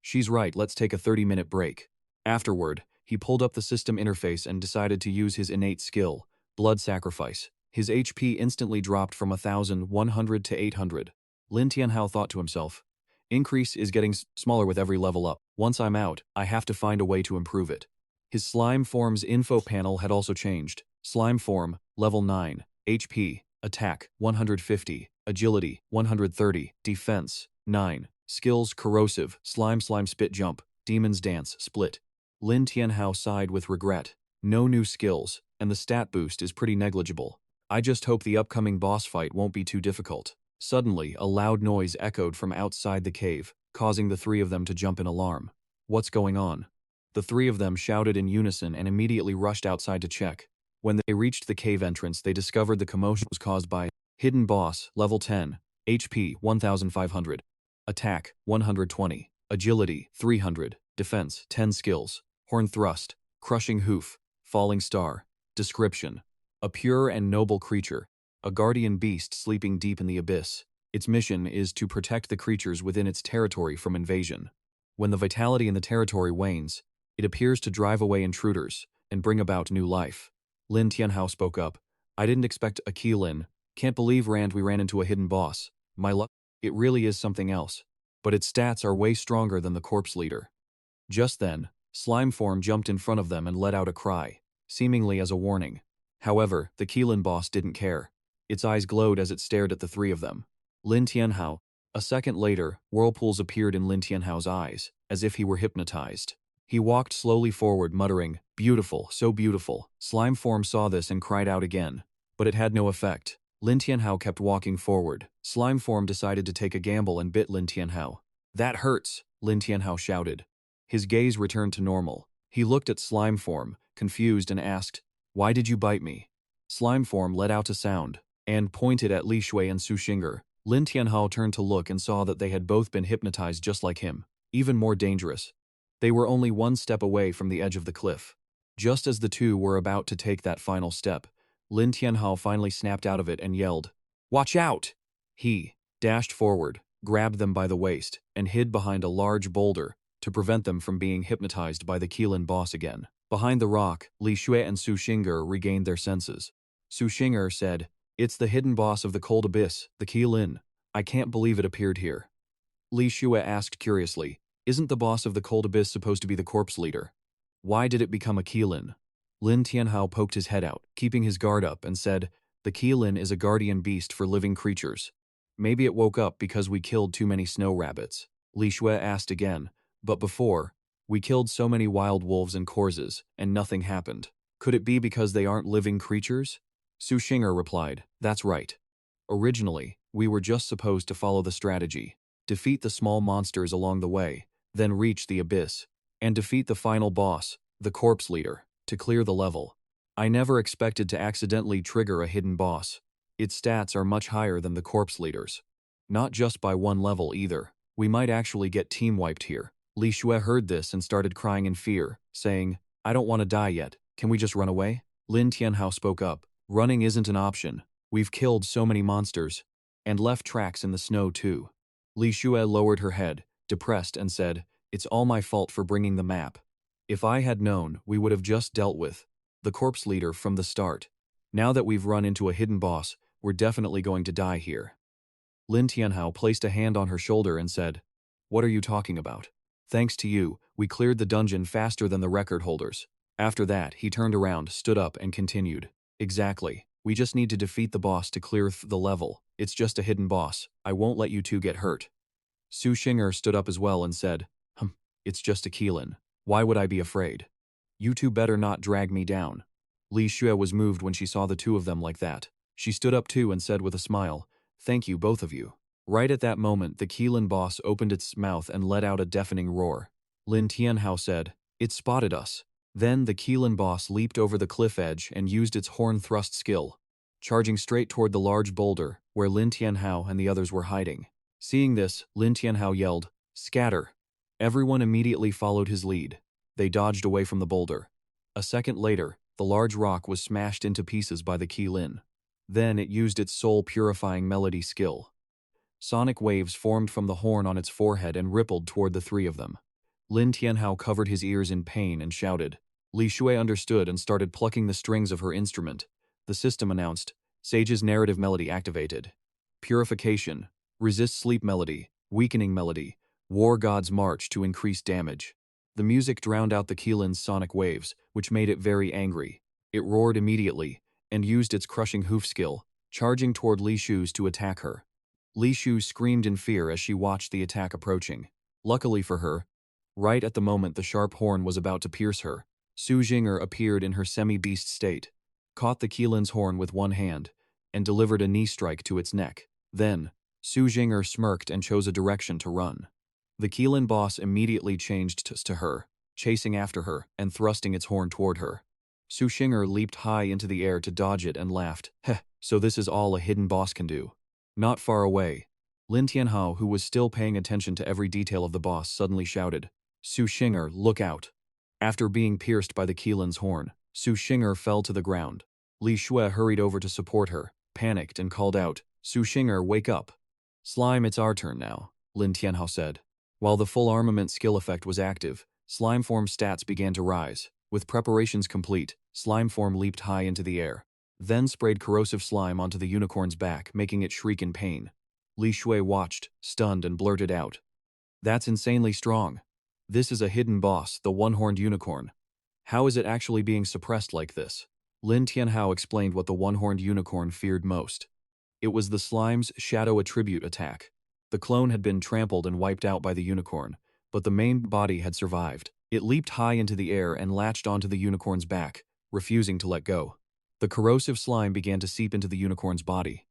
She's right, let's take a 30-minute break. Afterward, he pulled up the system interface and decided to use his innate skill, blood sacrifice. His HP instantly dropped from 1,100 to 800. Lin Tianhao thought to himself, increase is getting smaller with every level up. Once I'm out, I have to find a way to improve it. His slime form's info panel had also changed. Slime form, level 9, HP, attack, 150, agility, 130, defense, 9, skills, corrosive, slime spit jump, demon's dance, split. Lin Tianhao sighed with regret. No new skills, and the stat boost is pretty negligible. I just hope the upcoming boss fight won't be too difficult. Suddenly, a loud noise echoed from outside the cave, causing the three of them to jump in alarm. What's going on? The three of them shouted in unison and immediately rushed outside to check. When they reached the cave entrance, they discovered the commotion was caused by Hidden Boss, level 10, HP 1500, Attack 120, Agility 300, Defense 10 skills, Horn Thrust, Crushing Hoof, Falling Star. Description: a pure and noble creature, a guardian beast sleeping deep in the abyss. Its mission is to protect the creatures within its territory from invasion. When the vitality in the territory wanes, it appears to drive away intruders and bring about new life. Lin Tianhao spoke up. I didn't expect a Lin. Can't believe we ran into a hidden boss. My luck. It really is something else. But its stats are way stronger than the corpse leader. Just then, slime form jumped in front of them and let out a cry, seemingly as a warning. However, the Keelan boss didn't care. Its eyes glowed as it stared at the three of them. Lin Tianhao. A second later, whirlpools appeared in Lin Tianhao's eyes, as if he were hypnotized. He walked slowly forward, muttering, Beautiful, so beautiful. Slime form saw this and cried out again. But it had no effect. Lin Tianhao kept walking forward. Slime form decided to take a gamble and bit Lin Tianhao. That hurts, Lin Tianhao shouted. His gaze returned to normal. He looked at slime form, confused, and asked, Why did you bite me? Slime form let out a sound, and pointed at Li Xue and Su Xing'er. Lin Tianhao turned to look and saw that they had both been hypnotized just like him. Even more dangerous. They were only one step away from the edge of the cliff. Just as the two were about to take that final step, Lin Tianhao finally snapped out of it and yelled, Watch out! He dashed forward, grabbed them by the waist, and hid behind a large boulder to prevent them from being hypnotized by the Qilin boss again. Behind the rock, Li Xue and Su Xing'er regained their senses. Su Xing'er said, "It's the hidden boss of the Cold Abyss, the Qilin. I can't believe it appeared here." Li Xue asked curiously, "Isn't the boss of the Cold Abyss supposed to be the corpse leader? Why did it become a Qilin?" Lin Tianhao poked his head out, keeping his guard up, and said, "The Qilin is a guardian beast for living creatures. Maybe it woke up because we killed too many snow rabbits." Li Xue asked again, "But before, we killed so many wild wolves and corzes, and nothing happened. Could it be because they aren't living creatures?" Su Xing'er replied, "That's right. Originally, we were just supposed to follow the strategy, defeat the small monsters along the way, then reach the abyss, and defeat the final boss, the corpse leader, to clear the level. I never expected to accidentally trigger a hidden boss. Its stats are much higher than the corpse leaders. Not just by one level either. We might actually get team wiped here." Li Xue heard this and started crying in fear, saying, "I don't want to die yet. Can we just run away?" Lin Tianhao spoke up, "Running isn't an option. We've killed so many monsters, and left tracks in the snow too." Li Xue lowered her head, depressed, and said, "It's all my fault for bringing the map. If I had known, we would have just dealt with the corpse leader from the start. Now that we've run into a hidden boss, we're definitely going to die here." Lin Tianhao placed a hand on her shoulder and said, "What are you talking about? Thanks to you, we cleared the dungeon faster than the record holders." After that, he turned around, stood up, and continued, "Exactly. We just need to defeat the boss to clear the level. It's just a hidden boss. I won't let you two get hurt." Su Xing'er stood up as well and said, "It's just a Qilin. Why would I be afraid? You two better not drag me down." Li Xue was moved when she saw the two of them like that. She stood up too and said with a smile, "Thank you, both of you." Right at that moment, the Qilin boss opened its mouth and let out a deafening roar. Lin Tianhao said, "It spotted us." Then the Qilin boss leaped over the cliff edge and used its horn thrust skill, charging straight toward the large boulder where Lin Tianhao and the others were hiding. Seeing this, Lin Tianhao yelled, "Scatter!" Everyone immediately followed his lead. They dodged away from the boulder. A second later, the large rock was smashed into pieces by the Qilin. Then it used its soul-purifying melody skill. Sonic waves formed from the horn on its forehead and rippled toward the three of them. Lin Tianhao covered his ears in pain and shouted. Li Xue understood and started plucking the strings of her instrument. The system announced, "Sage's narrative melody activated. Purification, resist sleep melody, weakening melody, war god's march to increase damage." The music drowned out the Qilin's sonic waves, which made it very angry. It roared immediately, and used its crushing hoof skill, charging toward Li Xu's to attack her. Li Xu screamed in fear as she watched the attack approaching. Luckily for her, right at the moment the sharp horn was about to pierce her, Su Xing'er appeared in her semi-beast state, caught the Qilin's horn with one hand, and delivered a knee strike to its neck. Then, Su Xing'er smirked and chose a direction to run. The Qilin boss immediately changed to her, chasing after her and thrusting its horn toward her. Su Xing'er leaped high into the air to dodge it and laughed. "Heh, so this is all a hidden boss can do." Not far away, Lin Tianhao, who was still paying attention to every detail of the boss, suddenly shouted, "Su Xing'er, look out!" After being pierced by the Qilin's horn, Su Xing'er fell to the ground. Li Xue hurried over to support her, panicked, and called out, "Su Xing'er, wake up!" "Slime, it's our turn now," Lin Tianhao said. While the full armament skill effect was active, slime form stats began to rise. With preparations complete, slime form leaped high into the air, then sprayed corrosive slime onto the unicorn's back, making it shriek in pain. Li Xue watched, stunned, and blurted out, "That's insanely strong. This is a hidden boss, the one-horned unicorn. How is it actually being suppressed like this?" Lin Tianhao explained what the one-horned unicorn feared most. It was the slime's shadow attribute attack. The clone had been trampled and wiped out by the unicorn, but the main body had survived. It leaped high into the air and latched onto the unicorn's back, refusing to let go. The corrosive slime began to seep into the unicorn's body.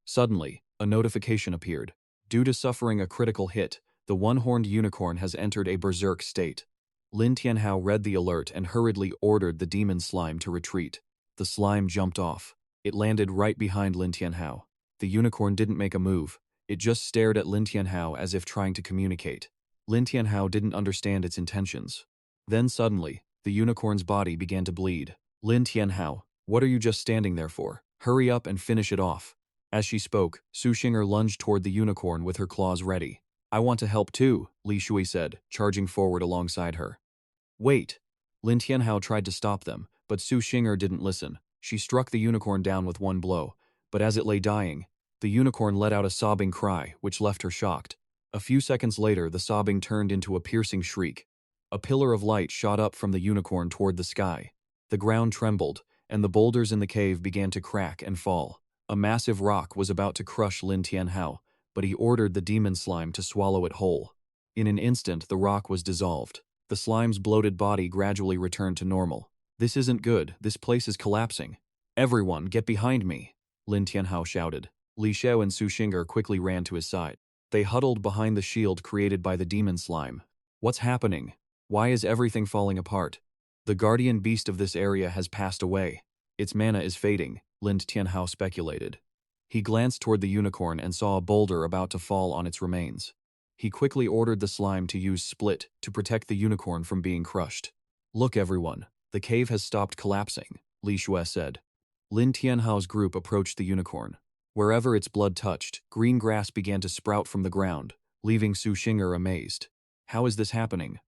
Suddenly, a notification appeared. Due to suffering a critical hit, the one-horned unicorn has entered a berserk state. Lin Tianhao read the alert and hurriedly ordered the demon slime to retreat. The slime jumped off. It landed right behind Lin Tianhao. The unicorn didn't make a move. It just stared at Lin Tianhao as if trying to communicate. Lin Tianhao didn't understand its intentions. Then suddenly, the unicorn's body began to bleed. "Lin Tianhao, what are you just standing there for? Hurry up and finish it off." As she spoke, Su Xing'er lunged toward the unicorn with her claws ready. I want to help too, Li Shui said, charging forward alongside her. Wait! Lin Tianhao tried to stop them, but Su Xing'er didn't listen. She struck the unicorn down with one blow, but as it lay dying, the unicorn let out a sobbing cry, which left her shocked. A few seconds later, the sobbing turned into a piercing shriek. A pillar of light shot up from the unicorn toward the sky. The ground trembled, and the boulders in the cave began to crack and fall. A massive rock was about to crush Lin Tianhao, but he ordered the demon slime to swallow it whole. In an instant, the rock was dissolved. The slime's bloated body gradually returned to normal. This isn't good, this place is collapsing. Everyone, get behind me, Lin Tianhao shouted. Li Xiao and Su Xing'er quickly ran to his side. They huddled behind the shield created by the demon slime. What's happening? Why is everything falling apart? The guardian beast of this area has passed away. Its mana is fading, Lin Tianhao speculated. He glanced toward the unicorn and saw a boulder about to fall on its remains. He quickly ordered the slime to use Split to protect the unicorn from being crushed. Look everyone, the cave has stopped collapsing, Li Shui said. Lin Tianhao's group approached the unicorn. Wherever its blood touched, green grass began to sprout from the ground, leaving Su Xing'er amazed. How is this happening?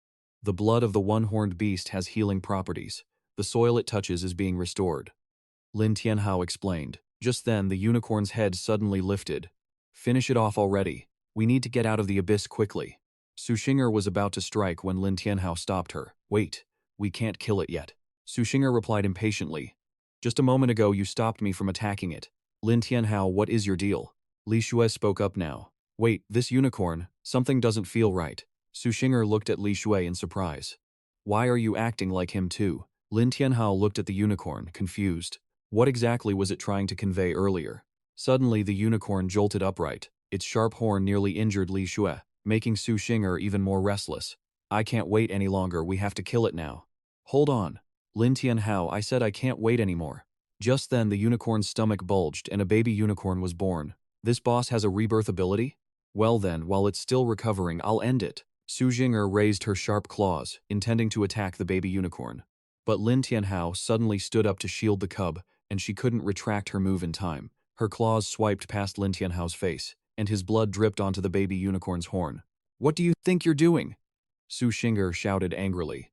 The blood of the one-horned beast has healing properties. The soil it touches is being restored. Lin Tianhao explained. Just then, the unicorn's head suddenly lifted. Finish it off already. We need to get out of the abyss quickly. Su Xing'er was about to strike when Lin Tianhao stopped her. Wait, we can't kill it yet. Su Xing'er replied impatiently. Just a moment ago you stopped me from attacking it. Lin Tianhao, what is your deal? Li Shui spoke up now. Wait, this unicorn, something doesn't feel right. Su Xing'er looked at Li Shui in surprise. Why are you acting like him too? Lin Tianhao looked at the unicorn, confused. What exactly was it trying to convey earlier? Suddenly the unicorn jolted upright. Its sharp horn nearly injured Li Shui, making Su Xing'er even more restless. I can't wait any longer, we have to kill it now. Hold on. Lin Tianhao, I said I can't wait anymore. Just then the unicorn's stomach bulged and a baby unicorn was born. This boss has a rebirth ability? Well then, while it's still recovering, I'll end it. Su Xing'er raised her sharp claws, intending to attack the baby unicorn. But Lin Tianhao suddenly stood up to shield the cub, and she couldn't retract her move in time. Her claws swiped past Lin Tianhao's face, and his blood dripped onto the baby unicorn's horn. What do you think you're doing? Su Xing'er shouted angrily.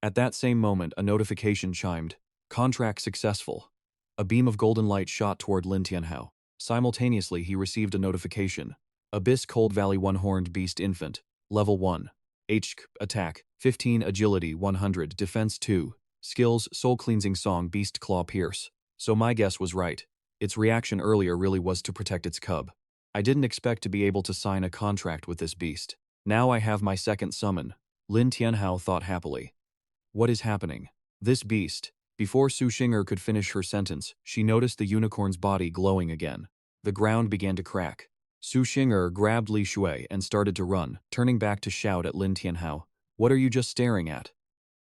At that same moment, a notification chimed. Contract successful. A beam of golden light shot toward Lin Tianhao. Simultaneously, he received a notification. Abyss Cold Valley One-Horned Beast Infant. Level 1. HK, Attack, 15 Agility 100 Defense 2. Skills Soul Cleansing Song Beast Claw Pierce. So my guess was right. Its reaction earlier really was to protect its cub. I didn't expect to be able to sign a contract with this beast. Now I have my second summon. Lin Tianhao thought happily. What is happening? This beast. Before Su Xing'er could finish her sentence, she noticed the unicorn's body glowing again. The ground began to crack. Su Xing'er grabbed Li Shui and started to run, turning back to shout at Lin Tianhao. What are you just staring at?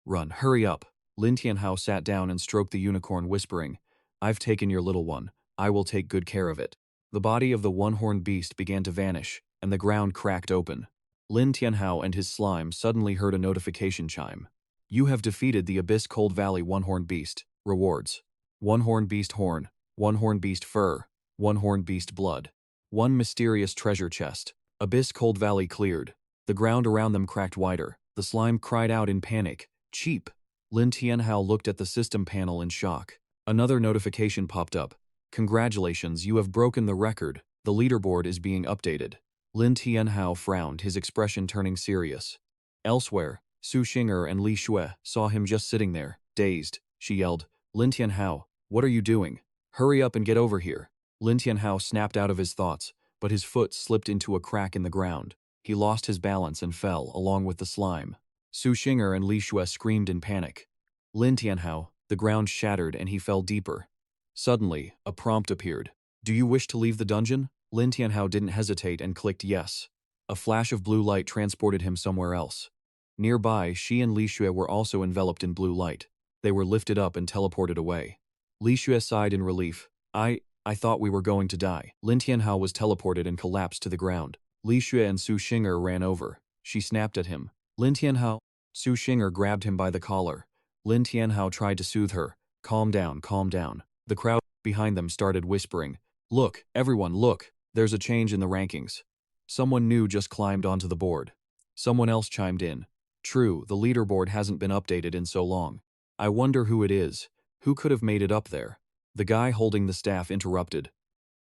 Run, hurry up. Lin Tianhao sat down and stroked the unicorn, whispering, I've taken your little one. I will take good care of it. The body of the one-horned beast began to vanish, and the ground cracked open. Lin Tianhao and his slime suddenly heard a notification chime. You have defeated the Abyss Cold Valley One-Horned Beast. Rewards. One-Horned Beast Horn. One-Horned Beast Fur. One-Horned Beast Blood. One mysterious treasure chest. Abyss Cold Valley cleared. The ground around them cracked wider. The slime cried out in panic. Cheap. Lin Tianhao looked at the system panel in shock. Another notification popped up. Congratulations, you have broken the record. The leaderboard is being updated. Lin Tianhao frowned, his expression turning serious. Elsewhere, Su Xing'er and Li Shui saw him just sitting there, dazed. She yelled, Lin Tianhao, what are you doing? Hurry up and get over here. Lin Tianhao snapped out of his thoughts, but his foot slipped into a crack in the ground. He lost his balance and fell, along with the slime. Su Xing'er and Li Shui screamed in panic. Lin Tianhao, the ground shattered and he fell deeper. Suddenly, a prompt appeared. Do you wish to leave the dungeon? Lin Tianhao didn't hesitate and clicked yes. A flash of blue light transported him somewhere else. Nearby, she and Li Shui were also enveloped in blue light. They were lifted up and teleported away. Li Shui sighed in relief. I thought we were going to die. Lin Tianhao was teleported and collapsed to the ground. Li Shui and Su Xing'er ran over. She snapped at him. Lin Tianhao. Su Xing'er grabbed him by the collar. Lin Tianhao tried to soothe her. Calm down, calm down. The crowd behind them started whispering. Look, everyone, look, there's a change in the rankings. Someone new just climbed onto the board. Someone else chimed in. True, the leaderboard hasn't been updated in so long. I wonder who it is. Who could have made it up there? The guy holding the staff interrupted.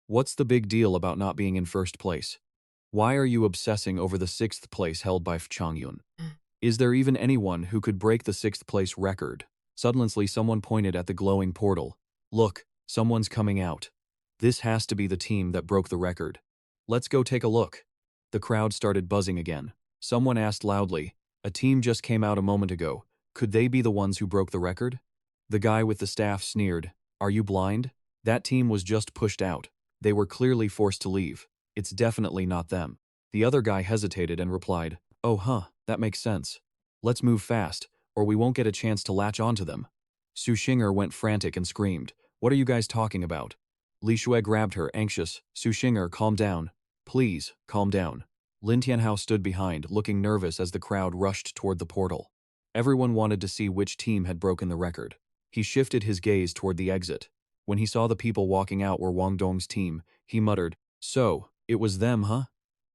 What's the big deal about not being in first place? Why are you obsessing over the 6th place held by Changyun? Is there even anyone who could break the 6th place record? Suddenly someone pointed at the glowing portal. Look, someone's coming out. This has to be the team that broke the record. Let's go take a look. The crowd started buzzing again. Someone asked loudly, a team just came out a moment ago. Could they be the ones who broke the record? The guy with the staff sneered. Are you blind? That team was just pushed out. They were clearly forced to leave. It's definitely not them. The other guy hesitated and replied, oh that makes sense. Let's move fast, or we won't get a chance to latch onto them. Su Xinger went frantic and screamed, what are you guys talking about? Li Shui grabbed her, anxious. Su Xinger, calm down. Please, calm down. Lin Tianhao stood behind, looking nervous as the crowd rushed toward the portal. Everyone wanted to see which team had broken the record. He shifted his gaze toward the exit. When he saw the people walking out were Wang Dong's team, he muttered, so, it was them, huh?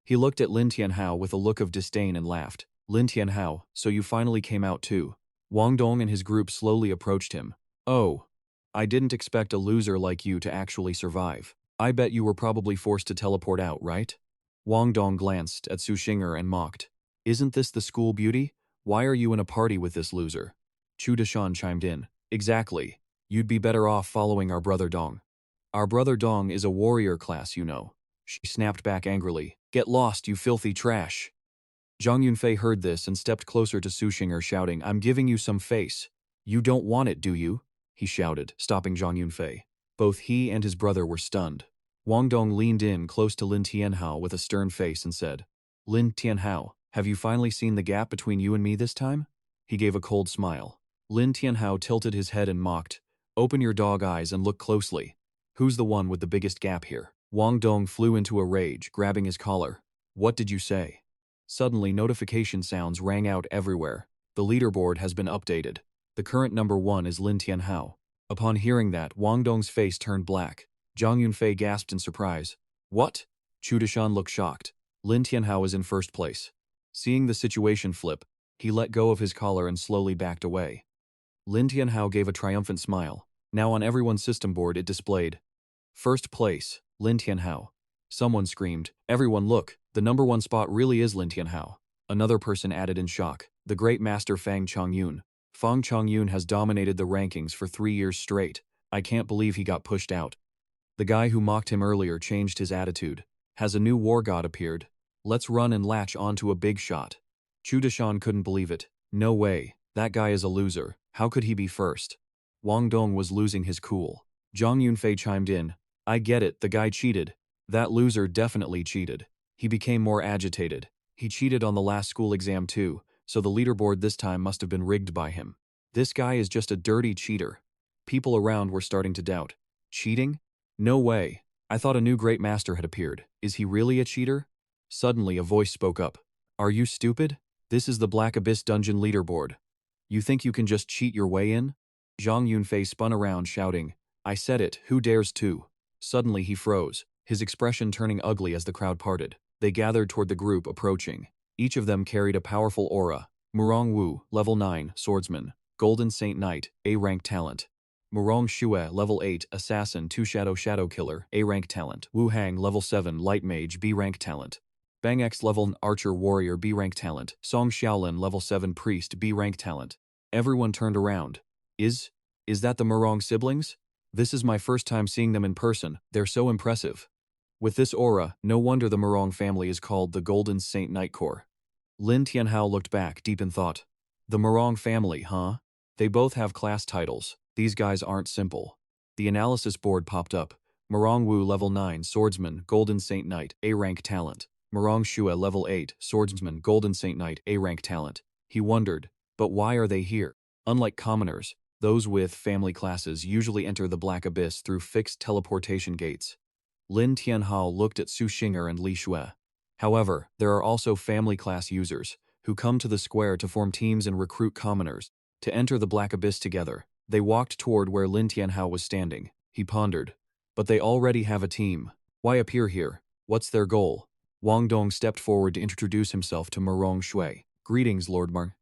He looked at Lin Tianhao with a look of disdain and laughed. Lin Tianhao, so you finally came out too. Wang Dong and his group slowly approached him. Oh, I didn't expect a loser like you to actually survive. I bet you were probably forced to teleport out, right? Wang Dong glanced at Su Xinger and mocked. Isn't this the school beauty? Why are you in a party with this loser? Chu Deshan chimed in. Exactly. You'd be better off following our brother Dong. Our brother Dong is a warrior class, you know. She snapped back angrily. Get lost, you filthy trash. Zhang Yunfei heard this and stepped closer to Su Xinger, shouting, I'm giving you some face. You don't want it, do you? He shouted, stopping Zhang Yunfei. Both he and his brother were stunned. Wang Dong leaned in close to Lin Tianhao with a stern face and said, Lin Tianhao, have you finally seen the gap between you and me this time? He gave a cold smile. Lin Tianhao tilted his head and mocked, open your dog eyes and look closely. Who's the one with the biggest gap here? Wang Dong flew into a rage, grabbing his collar. What did you say? Suddenly, notification sounds rang out everywhere. The leaderboard has been updated. The current number 1 is Lin Tianhao. Upon hearing that, Wang Dong's face turned black. Zhang Yunfei gasped in surprise. What? Chu Deshan looked shocked. Lin Tianhao is in first place. Seeing the situation flip, he let go of his collar and slowly backed away. Lin Tianhao gave a triumphant smile. Now on everyone's system board it displayed. First place, Lin Tianhao. Someone screamed, everyone look, the number 1 spot really is Lin Tianhao. Another person added in shock, the great master Fang Chongyun. Fang Chongyun has dominated the rankings for 3 years straight. I can't believe he got pushed out. The guy who mocked him earlier changed his attitude. Has a new war god appeared? Let's run and latch onto a big shot. Chu Deshan couldn't believe it. No way, that guy is a loser. How could he be first? Wang Dong was losing his cool. Zhang Yunfei chimed in. I get it, the guy cheated. That loser definitely cheated. He became more agitated. He cheated on the last school exam too, so the leaderboard this time must have been rigged by him. This guy is just a dirty cheater. People around were starting to doubt. Cheating? No way. I thought a new great master had appeared. Is he really a cheater? Suddenly a voice spoke up. Are you stupid? This is the Black Abyss Dungeon leaderboard. You think you can just cheat your way in? Zhang Yunfei spun around shouting, I said it, who dares to? Suddenly he froze, his expression turning ugly as the crowd parted. They gathered toward the group approaching. Each of them carried a powerful aura. Murong Wu, level 9, swordsman. Golden Saint Knight, A-rank talent. Murong Xue, level 8, assassin, 2 shadow killer, A-rank talent. Wu Hang, level 7, light mage, B-rank talent. Bang X, level 9, archer warrior, B-rank talent. Song Xiaolin, level 7, priest, B-rank talent. Everyone turned around. Is that the Murong siblings? This is my first time seeing them in person. They're so impressive. With this aura, no wonder the Murong family is called the Golden Saint Knight Corps. Lin Tianhao looked back, deep in thought. The Murong family, huh? They both have class titles. These guys aren't simple. The analysis board popped up. Murong Wu, level 9, swordsman, Golden Saint Knight, A-rank talent. Murong Xue, level 8, swordsman, Golden Saint Knight, A-rank talent. He wondered, but why are they here? Unlike commoners, those with family classes usually enter the Black Abyss through fixed teleportation gates. Lin Tianhao looked at Su Xinger and Li Shui. However, there are also family class users who come to the square to form teams and recruit commoners to enter the Black Abyss together. They walked toward where Lin Tianhao was standing. He pondered, But they already have a team. Why appear here? What's their goal? Wang Dong stepped forward to introduce himself to Murong Shui. Greetings, Lord Mar.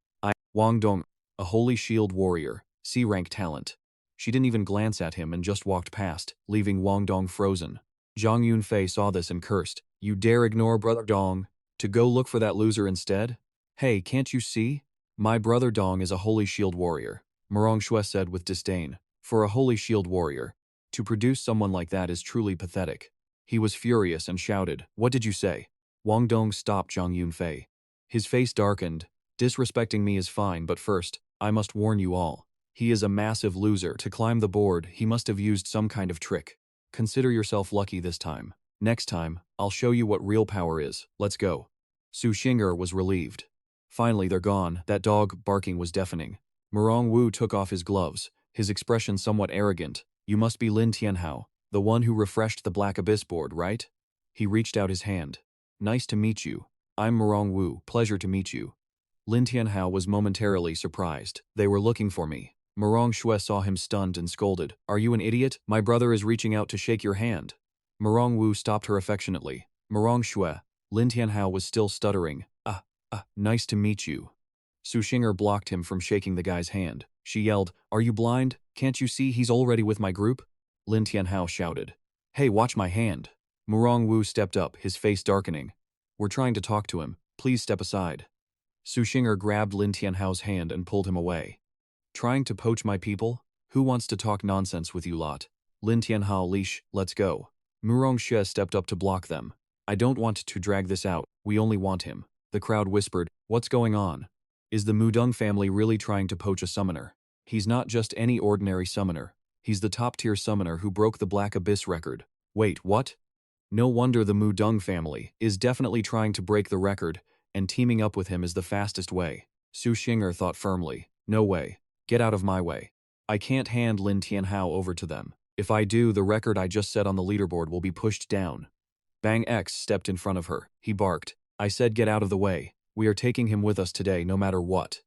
Wang Dong, a holy shield warrior, C-rank talent. She didn't even glance at him and just walked past, leaving Wang Dong frozen. Zhang Yunfei saw this and cursed. You dare ignore Brother Dong to go look for that loser instead? Hey, can't you see? My brother Dong is a holy shield warrior, Murong Shui said with disdain. For a holy shield warrior, to produce someone like that is truly pathetic. He was furious and shouted, What did you say? Wang Dong stopped Zhang Yunfei. His face darkened. Disrespecting me is fine, but first, I must warn you all. He is a massive loser. To climb the board, he must have used some kind of trick. Consider yourself lucky this time. Next time, I'll show you what real power is. Let's go. Su Xing'er was relieved. Finally, they're gone. That dog barking was deafening. Murong Wu took off his gloves, his expression somewhat arrogant. You must be Lin Tianhao, the one who refreshed the Black Abyss board, right? He reached out his hand. Nice to meet you. I'm Murong Wu. Pleasure to meet you. Lin Tianhao was momentarily surprised. They were looking for me. Murong Shui saw him stunned and scolded. Are you an idiot? My brother is reaching out to shake your hand. Murong Wu stopped her affectionately. Murong Shui. Lin Tianhao was still stuttering. Nice to meet you. Su Xing'er blocked him from shaking the guy's hand. She yelled, Are you blind? Can't you see he's already with my group? Lin Tianhao shouted. Hey, watch my hand. Murong Wu stepped up, his face darkening. We're trying to talk to him. Please step aside. Su Xing'er grabbed Lin Tianhao's hand and pulled him away. Trying to poach my people? Who wants to talk nonsense with you lot? Lin Tianhao leash, let's go. Murong Shui stepped up to block them. I don't want to drag this out, we only want him. The crowd whispered, What's going on? Is the Mudong family really trying to poach a summoner? He's not just any ordinary summoner. He's the top-tier summoner who broke the Black Abyss record. Wait, what? No wonder the Mudong family is definitely trying to break the record, and teaming up with him is the fastest way. Su Xing'er thought firmly. No way. Get out of my way. I can't hand Lin Tianhao over to them. If I do, the record I just set on the leaderboard will be pushed down. Bang X stepped in front of her. He barked. I said get out of the way. We are taking him with us today no matter what.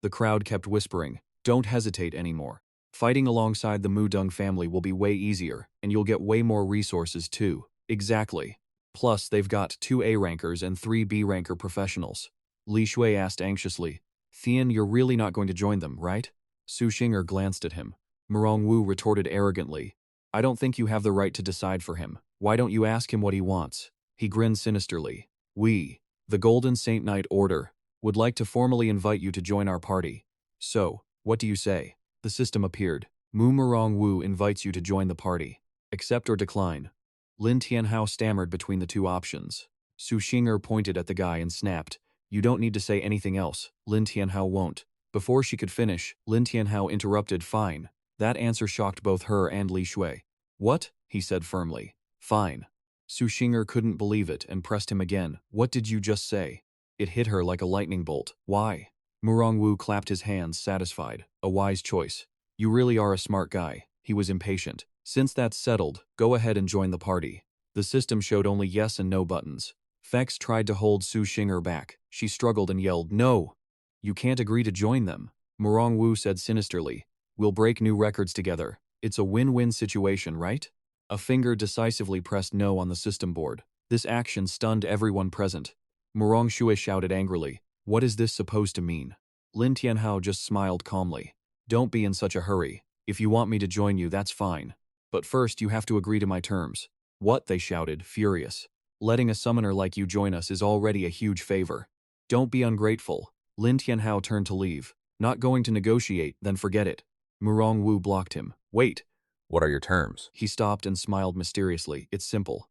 The crowd kept whispering. Don't hesitate anymore. Fighting alongside the Mudong family will be way easier, and you'll get way more resources too. Exactly. Plus, they've got 2 A rankers and 3 B ranker professionals. Li Shui asked anxiously. Thian, you're really not going to join them, right? Su Xing'er glanced at him. Murong Wu retorted arrogantly. I don't think you have the right to decide for him. Why don't you ask him what he wants? He grinned sinisterly. We, the Golden Saint Knight Order, would like to formally invite you to join our party. So, what do you say? The system appeared. Murong Wu invites you to join the party. Accept or decline. Lin Tianhao stammered between the 2 options. Su Xing'er pointed at the guy and snapped. You don't need to say anything else. Lin Tianhao won't. Before she could finish, Lin Tianhao interrupted. Fine. That answer shocked both her and Li Shui. What? He said firmly. Fine. Su Xing'er couldn't believe it and pressed him again. What did you just say? It hit her like a lightning bolt. Why? Murong Wu clapped his hands, satisfied. A wise choice. You really are a smart guy. He was impatient. Since that's settled, go ahead and join the party. The system showed only yes and no buttons. Fex tried to hold Su Xing'er back. She struggled and yelled, No! You can't agree to join them. Murong Wu said sinisterly. We'll break new records together. It's a win-win situation, right? A finger decisively pressed no on the system board. This action stunned everyone present. Murong Shui shouted angrily. What is this supposed to mean? Lin Tianhao just smiled calmly. Don't be in such a hurry. If you want me to join you, that's fine. But first you have to agree to my terms. What? They shouted, furious. Letting a summoner like you join us is already a huge favor. Don't be ungrateful. Lin Tianhao turned to leave. Not going to negotiate, then forget it. Murong Wu blocked him. Wait. What are your terms? He stopped and smiled mysteriously. It's simple.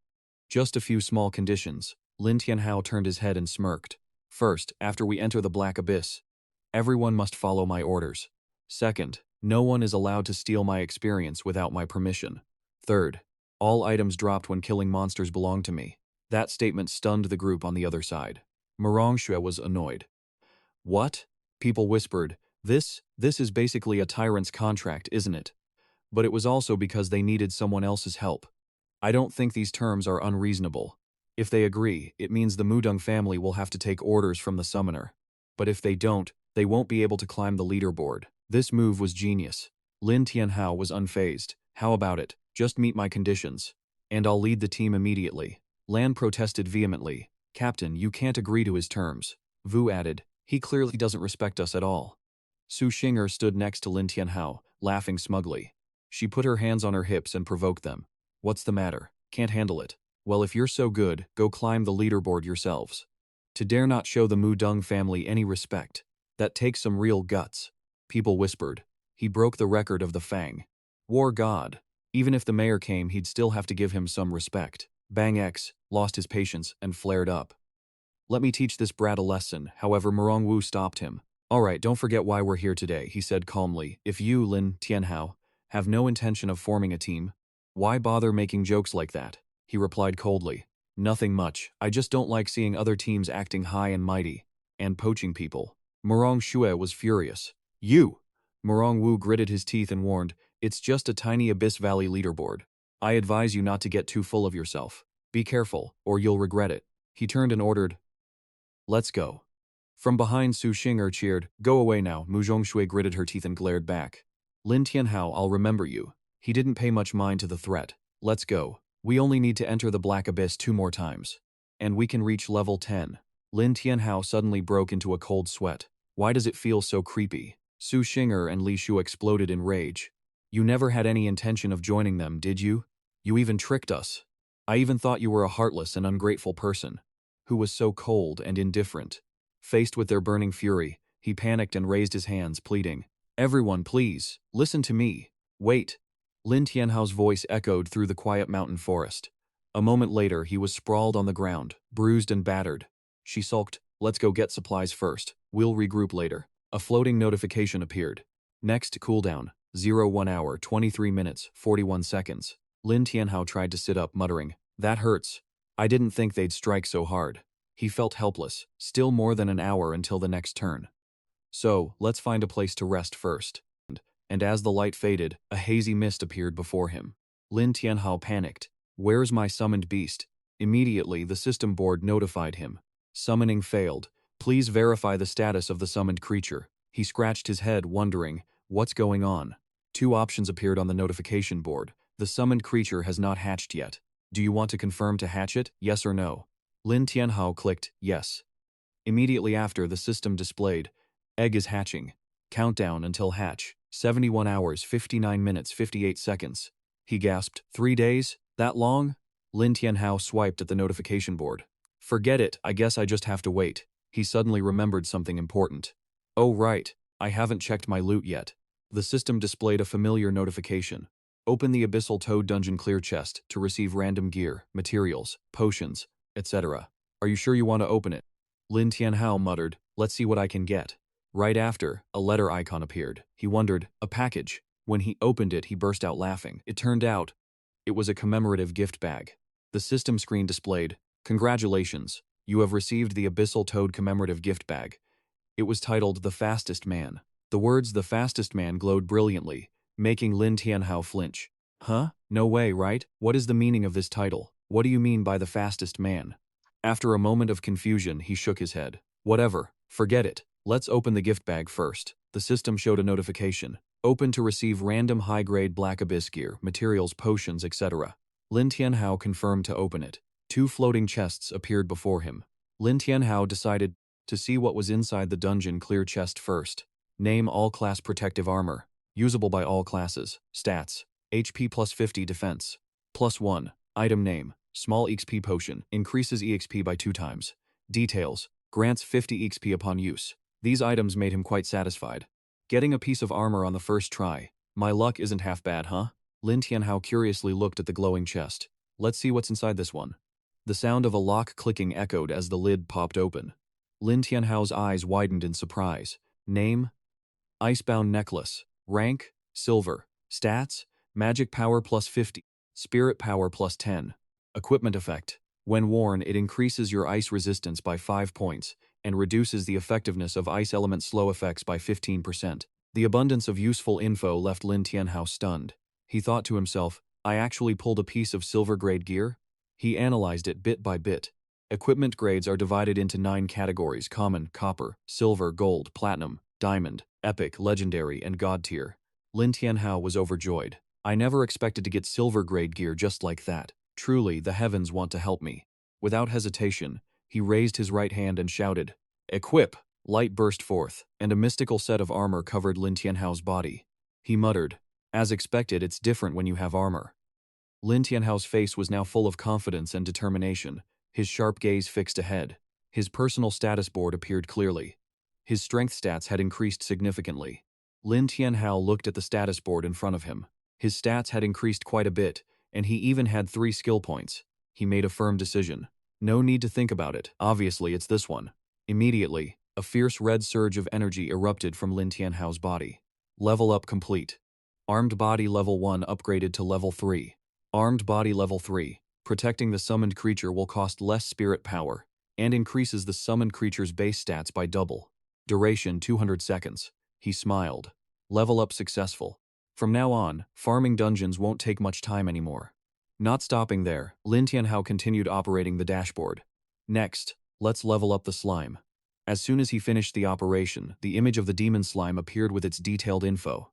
Just a few small conditions. Lin Tianhao turned his head and smirked. First, after we enter the Black Abyss, everyone must follow my orders. Second, no one is allowed to steal my experience without my permission. Third, all items dropped when killing monsters belong to me. That statement stunned the group on the other side. Murong Shui was annoyed. What? People whispered. This is basically a tyrant's contract, isn't it? But it was also because they needed someone else's help. I don't think these terms are unreasonable. If they agree, it means the Mudong family will have to take orders from the summoner. But if they don't, they won't be able to climb the leaderboard. This move was genius. Lin Tianhao was unfazed. How about it? Just meet my conditions. And I'll lead the team immediately. Lan protested vehemently. Captain, you can't agree to his terms. Vu added, he clearly doesn't respect us at all. Su Xing'er stood next to Lin Tianhao, laughing smugly. She put her hands on her hips and provoked them. What's the matter? Can't handle it. Well, if you're so good, go climb the leaderboard yourselves. To dare not show the Mu Dong family any respect. That takes some real guts. People whispered. He broke the record of the Fang. War god. Even if the mayor came, he'd still have to give him some respect. Bang X lost his patience and flared up. Let me teach this brat a lesson, however Murong Wu stopped him. Alright, don't forget why we're here today, he said calmly. If you, Lin Tianhao, have no intention of forming a team, why bother making jokes like that? He replied coldly. Nothing much, I just don't like seeing other teams acting high and mighty, and poaching people. Murong Xue was furious. You! Murong Wu gritted his teeth and warned, it's just a tiny Abyss Valley leaderboard. I advise you not to get too full of yourself. Be careful, or you'll regret it. He turned and ordered, let's go. From behind, Su Xing'er cheered, go away now. Mu Zhongshui gritted her teeth and glared back. Lin Tianhao, I'll remember you. He didn't pay much mind to the threat. Let's go. We only need to enter the Black Abyss 2 more times. And we can reach level 10. Lin Tianhao suddenly broke into a cold sweat. Why does it feel so creepy? Su Xing'er and Li Shu exploded in rage. You never had any intention of joining them, did you? You even tricked us. I even thought you were a heartless and ungrateful person, who was so cold and indifferent. Faced with their burning fury, he panicked and raised his hands, pleading, everyone, please, listen to me. Wait. Lin Tianhao's voice echoed through the quiet mountain forest. A moment later, he was sprawled on the ground, bruised and battered. She sulked, let's go get supplies first. We'll regroup later. A floating notification appeared. Next cooldown, 1 hour, 23 minutes, 41 seconds. Lin Tianhao tried to sit up, muttering, that hurts. I didn't think they'd strike so hard. He felt helpless, still more than an hour until the next turn. So, let's find a place to rest first. And as the light faded, a hazy mist appeared before him. Lin Tianhao panicked. Where's my summoned beast? Immediately, the system board notified him. Summoning failed. Please verify the status of the summoned creature. He scratched his head, wondering, what's going on? 2 options appeared on the notification board. The summoned creature has not hatched yet. Do you want to confirm to hatch it, yes or no? Lin Tianhao clicked, yes. Immediately after, the system displayed, egg is hatching. Countdown until hatch, 71 hours, 59 minutes, 58 seconds. He gasped, 3 days? That long? Lin Tianhao swiped at the notification board. Forget it, I guess I just have to wait. He suddenly remembered something important. Oh right, I haven't checked my loot yet. The system displayed a familiar notification. Open the Abyssal Toad Dungeon Clear Chest to receive random gear, materials, potions, etc. Are you sure you want to open it? Lin Tianhao muttered, let's see what I can get. Right after, a letter icon appeared. He wondered, a package. When he opened it, he burst out laughing. It turned out, it was a commemorative gift bag. The system screen displayed, congratulations, you have received the Abyssal Toad commemorative gift bag. It was titled The Fastest Man. The words The Fastest Man glowed brilliantly, making Lin Tianhao flinch. Huh? No way, right? What is the meaning of this title? What do you mean by the fastest man? After a moment of confusion, he shook his head. Whatever, forget it. Let's open the gift bag first. The system showed a notification. Open to receive random high-grade Black Abyss gear, materials, potions, etc. Lin Tianhao confirmed to open it. 2 floating chests appeared before him. Lin Tianhao decided to see what was inside the dungeon clear chest first. Name all-class protective armor. Usable by all classes. Stats. HP plus 50 defense. Plus 1. Item name. Small EXP potion. Increases EXP by 2 times. Details. Grants 50 EXP upon use. These items made him quite satisfied. Getting a piece of armor on the first try. My luck isn't half bad, huh? Lin Tianhao curiously looked at the glowing chest. Let's see what's inside this one. The sound of a lock clicking echoed as the lid popped open. Lin Tianhao's eyes widened in surprise. Name? Icebound necklace. Rank? Silver. Stats? Magic power plus 50. Spirit power plus 10. Equipment effect. When worn, it increases your ice resistance by 5 points and reduces the effectiveness of ice element slow effects by 15%. The abundance of useful info left Lin Tianhao stunned. He thought to himself, I actually pulled a piece of silver-grade gear? He analyzed it bit by bit. Equipment grades are divided into 9 categories: common, copper, silver, gold, platinum, diamond, epic, legendary, and god tier. Lin Tianhao was overjoyed. I never expected to get silver grade gear just like that. Truly, the heavens want to help me. Without hesitation, he raised his right hand and shouted, "Equip!" Light burst forth, and a mystical set of armor covered Lin Tianhao's body. He muttered, "As expected, it's different when you have armor." Lin Tianhao's face was now full of confidence and determination, his sharp gaze fixed ahead. His personal status board appeared clearly. His strength stats had increased significantly. Lin Tianhao looked at the status board in front of him. His stats had increased quite a bit, and he even had 3 skill points. He made a firm decision. No need to think about it. Obviously, it's this one. Immediately, a fierce red surge of energy erupted from Lin Tianhao's body. Level up complete. Armed body level 1 upgraded to level 3. Armed body level 3. Protecting the summoned creature will cost less spirit power, and increases the summoned creature's base stats by double. Duration 200 seconds. He smiled. Level up successful. From now on, farming dungeons won't take much time anymore. Not stopping there, Lin Tianhao continued operating the dashboard. Next, let's level up the slime. As soon as he finished the operation, the image of the demon slime appeared with its detailed info.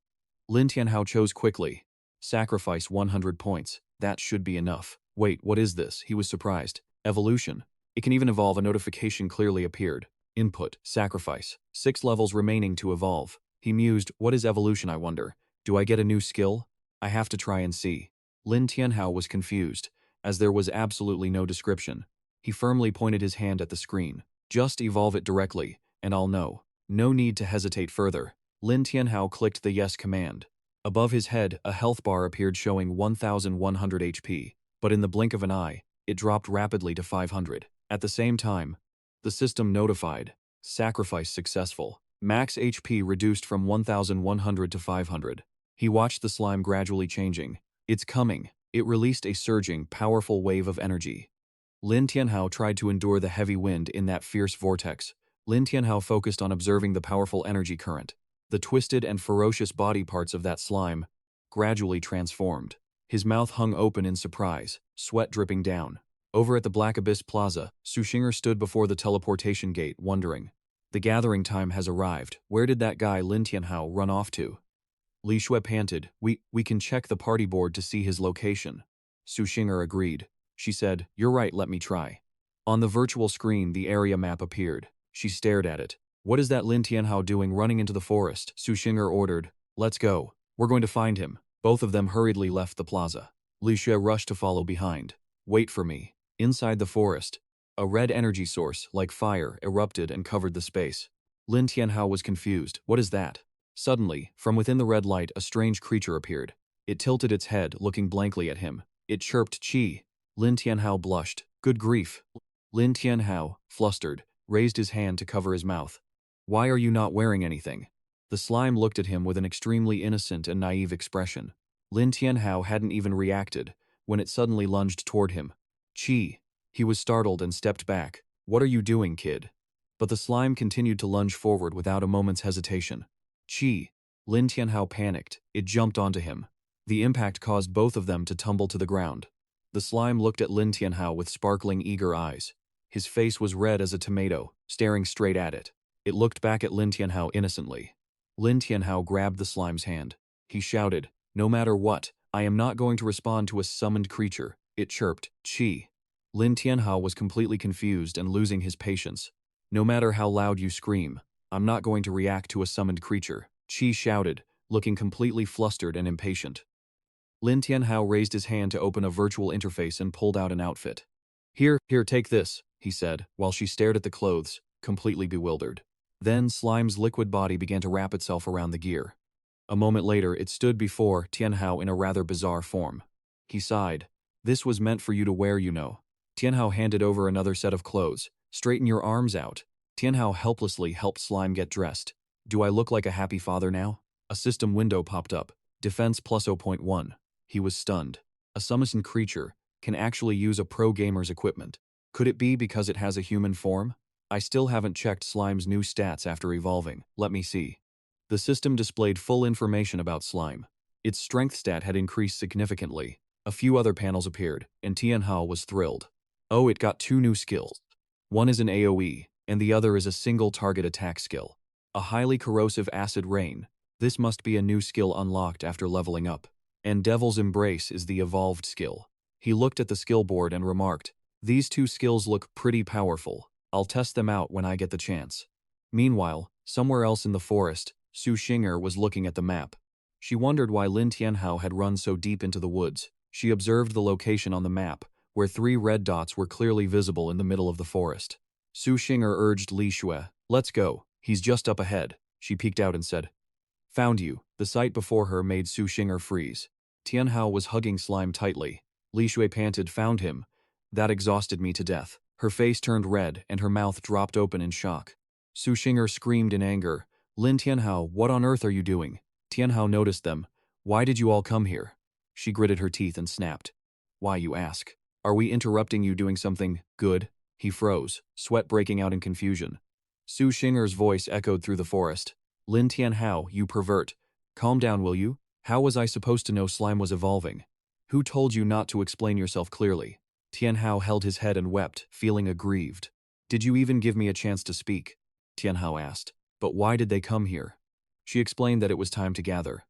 Lin Tianhao chose quickly. Sacrifice 100 points. That should be enough. Wait, what is this? He was surprised. Evolution. It can even evolve. A notification clearly appeared. Input. Sacrifice. 6 levels remaining to evolve. He mused, what is evolution, I wonder? Do I get a new skill? I have to try and see. Lin Tianhao was confused, as there was absolutely no description. He firmly pointed his hand at the screen. Just evolve it directly, and I'll know. No need to hesitate further. Lin Tianhao clicked the yes command. Above his head, a health bar appeared showing 1,100 HP, but in the blink of an eye, it dropped rapidly to 500. At the same time, the system notified, sacrifice successful. Max HP reduced from 1,100 to 500. He watched the slime gradually changing. It's coming. It released a surging, powerful wave of energy. Lin Tianhao tried to endure the heavy wind in that fierce vortex. Lin Tianhao focused on observing the powerful energy current. The twisted and ferocious body parts of that slime gradually transformed. His mouth hung open in surprise, sweat dripping down. Over at the Black Abyss Plaza, Sushinger stood before the teleportation gate, wondering. The gathering time has arrived. Where did that guy Lin Tianhao run off to? Li Shui panted, We can check the party board to see his location. Sushinger agreed. She said, you're right, let me try. On the virtual screen, the area map appeared. She stared at it. What is that Lin Tianhao doing running into the forest? Sushinger ordered. Let's go. We're going to find him. Both of them hurriedly left the plaza. Li Shui rushed to follow behind. Wait for me. Inside the forest, a red energy source, like fire, erupted and covered the space. Lin Tianhao was confused. What is that? Suddenly, from within the red light, a strange creature appeared. It tilted its head, looking blankly at him. It chirped, "Chi." Lin Tianhao blushed. Good grief. Lin Tianhao, flustered, raised his hand to cover his mouth. Why are you not wearing anything? The slime looked at him with an extremely innocent and naive expression. Lin Tianhao hadn't even reacted, when it suddenly lunged toward him. Chi. He was startled and stepped back. What are you doing, kid? But the slime continued to lunge forward without a moment's hesitation. Chi. Lin Tianhao panicked. It jumped onto him. The impact caused both of them to tumble to the ground. The slime looked at Lin Tianhao with sparkling, eager eyes. His face was red as a tomato, staring straight at it. It looked back at Lin Tianhao innocently. Lin Tianhao grabbed the slime's hand. He shouted, no matter what, I am not going to respond to a summoned creature. It chirped, Chi. Lin Tianhao was completely confused and losing his patience. No matter how loud you scream, I'm not going to react to a summoned creature. Chi shouted, looking completely flustered and impatient. Lin Tianhao raised his hand to open a virtual interface and pulled out an outfit. Here, take this, he said, while she stared at the clothes, completely bewildered. Then Slime's liquid body began to wrap itself around the gear. A moment later, it stood before Tianhao in a rather bizarre form. He sighed. This was meant for you to wear, you know. Tianhao handed over another set of clothes. Straighten your arms out. Tianhao helplessly helped Slime get dressed. Do I look like a happy father now? A system window popped up. Defense plus 0.1. He was stunned. A summoned creature can actually use a pro gamer's equipment. Could it be because it has a human form? I still haven't checked Slime's new stats after evolving. Let me see. The system displayed full information about Slime. Its strength stat had increased significantly. A few other panels appeared, and Tianhao was thrilled. Oh, it got 2 new skills. One is an AoE, and the other is a single target attack skill. A highly corrosive acid rain. This must be a new skill unlocked after leveling up. and Devil's Embrace is the evolved skill. He looked at the skill board and remarked, "These two skills look pretty powerful. I'll test them out when I get the chance." Meanwhile, somewhere else in the forest, Su Xinger was looking at the map. She wondered why Lin Tianhao had run so deep into the woods. She observed the location on the map, where 3 red dots were clearly visible in the middle of the forest. Su Xinger urged Li Shui, "Let's go, he's just up ahead." She peeked out and said, "Found you." The sight before her made Su Xinger freeze. Tianhao was hugging Slime tightly. Li Shui panted, "Found him. That exhausted me to death." Her face turned red and her mouth dropped open in shock. Su Xinger screamed in anger, "Lin Tianhao, what on earth are you doing?" Tianhao noticed them. "Why did you all come here?" She gritted her teeth and snapped. "Why, you ask? Are we interrupting you doing something good?" He froze, sweat breaking out in confusion. Su Xinger's voice echoed through the forest. "Lin Tianhao, you pervert. Calm down, will you? How was I supposed to know slime was evolving? Who told you not to explain yourself clearly?" Tianhao held his head and wept, feeling aggrieved. "Did you even give me a chance to speak?" Tianhao asked. "But why did they come here?" She explained that it was time to gather.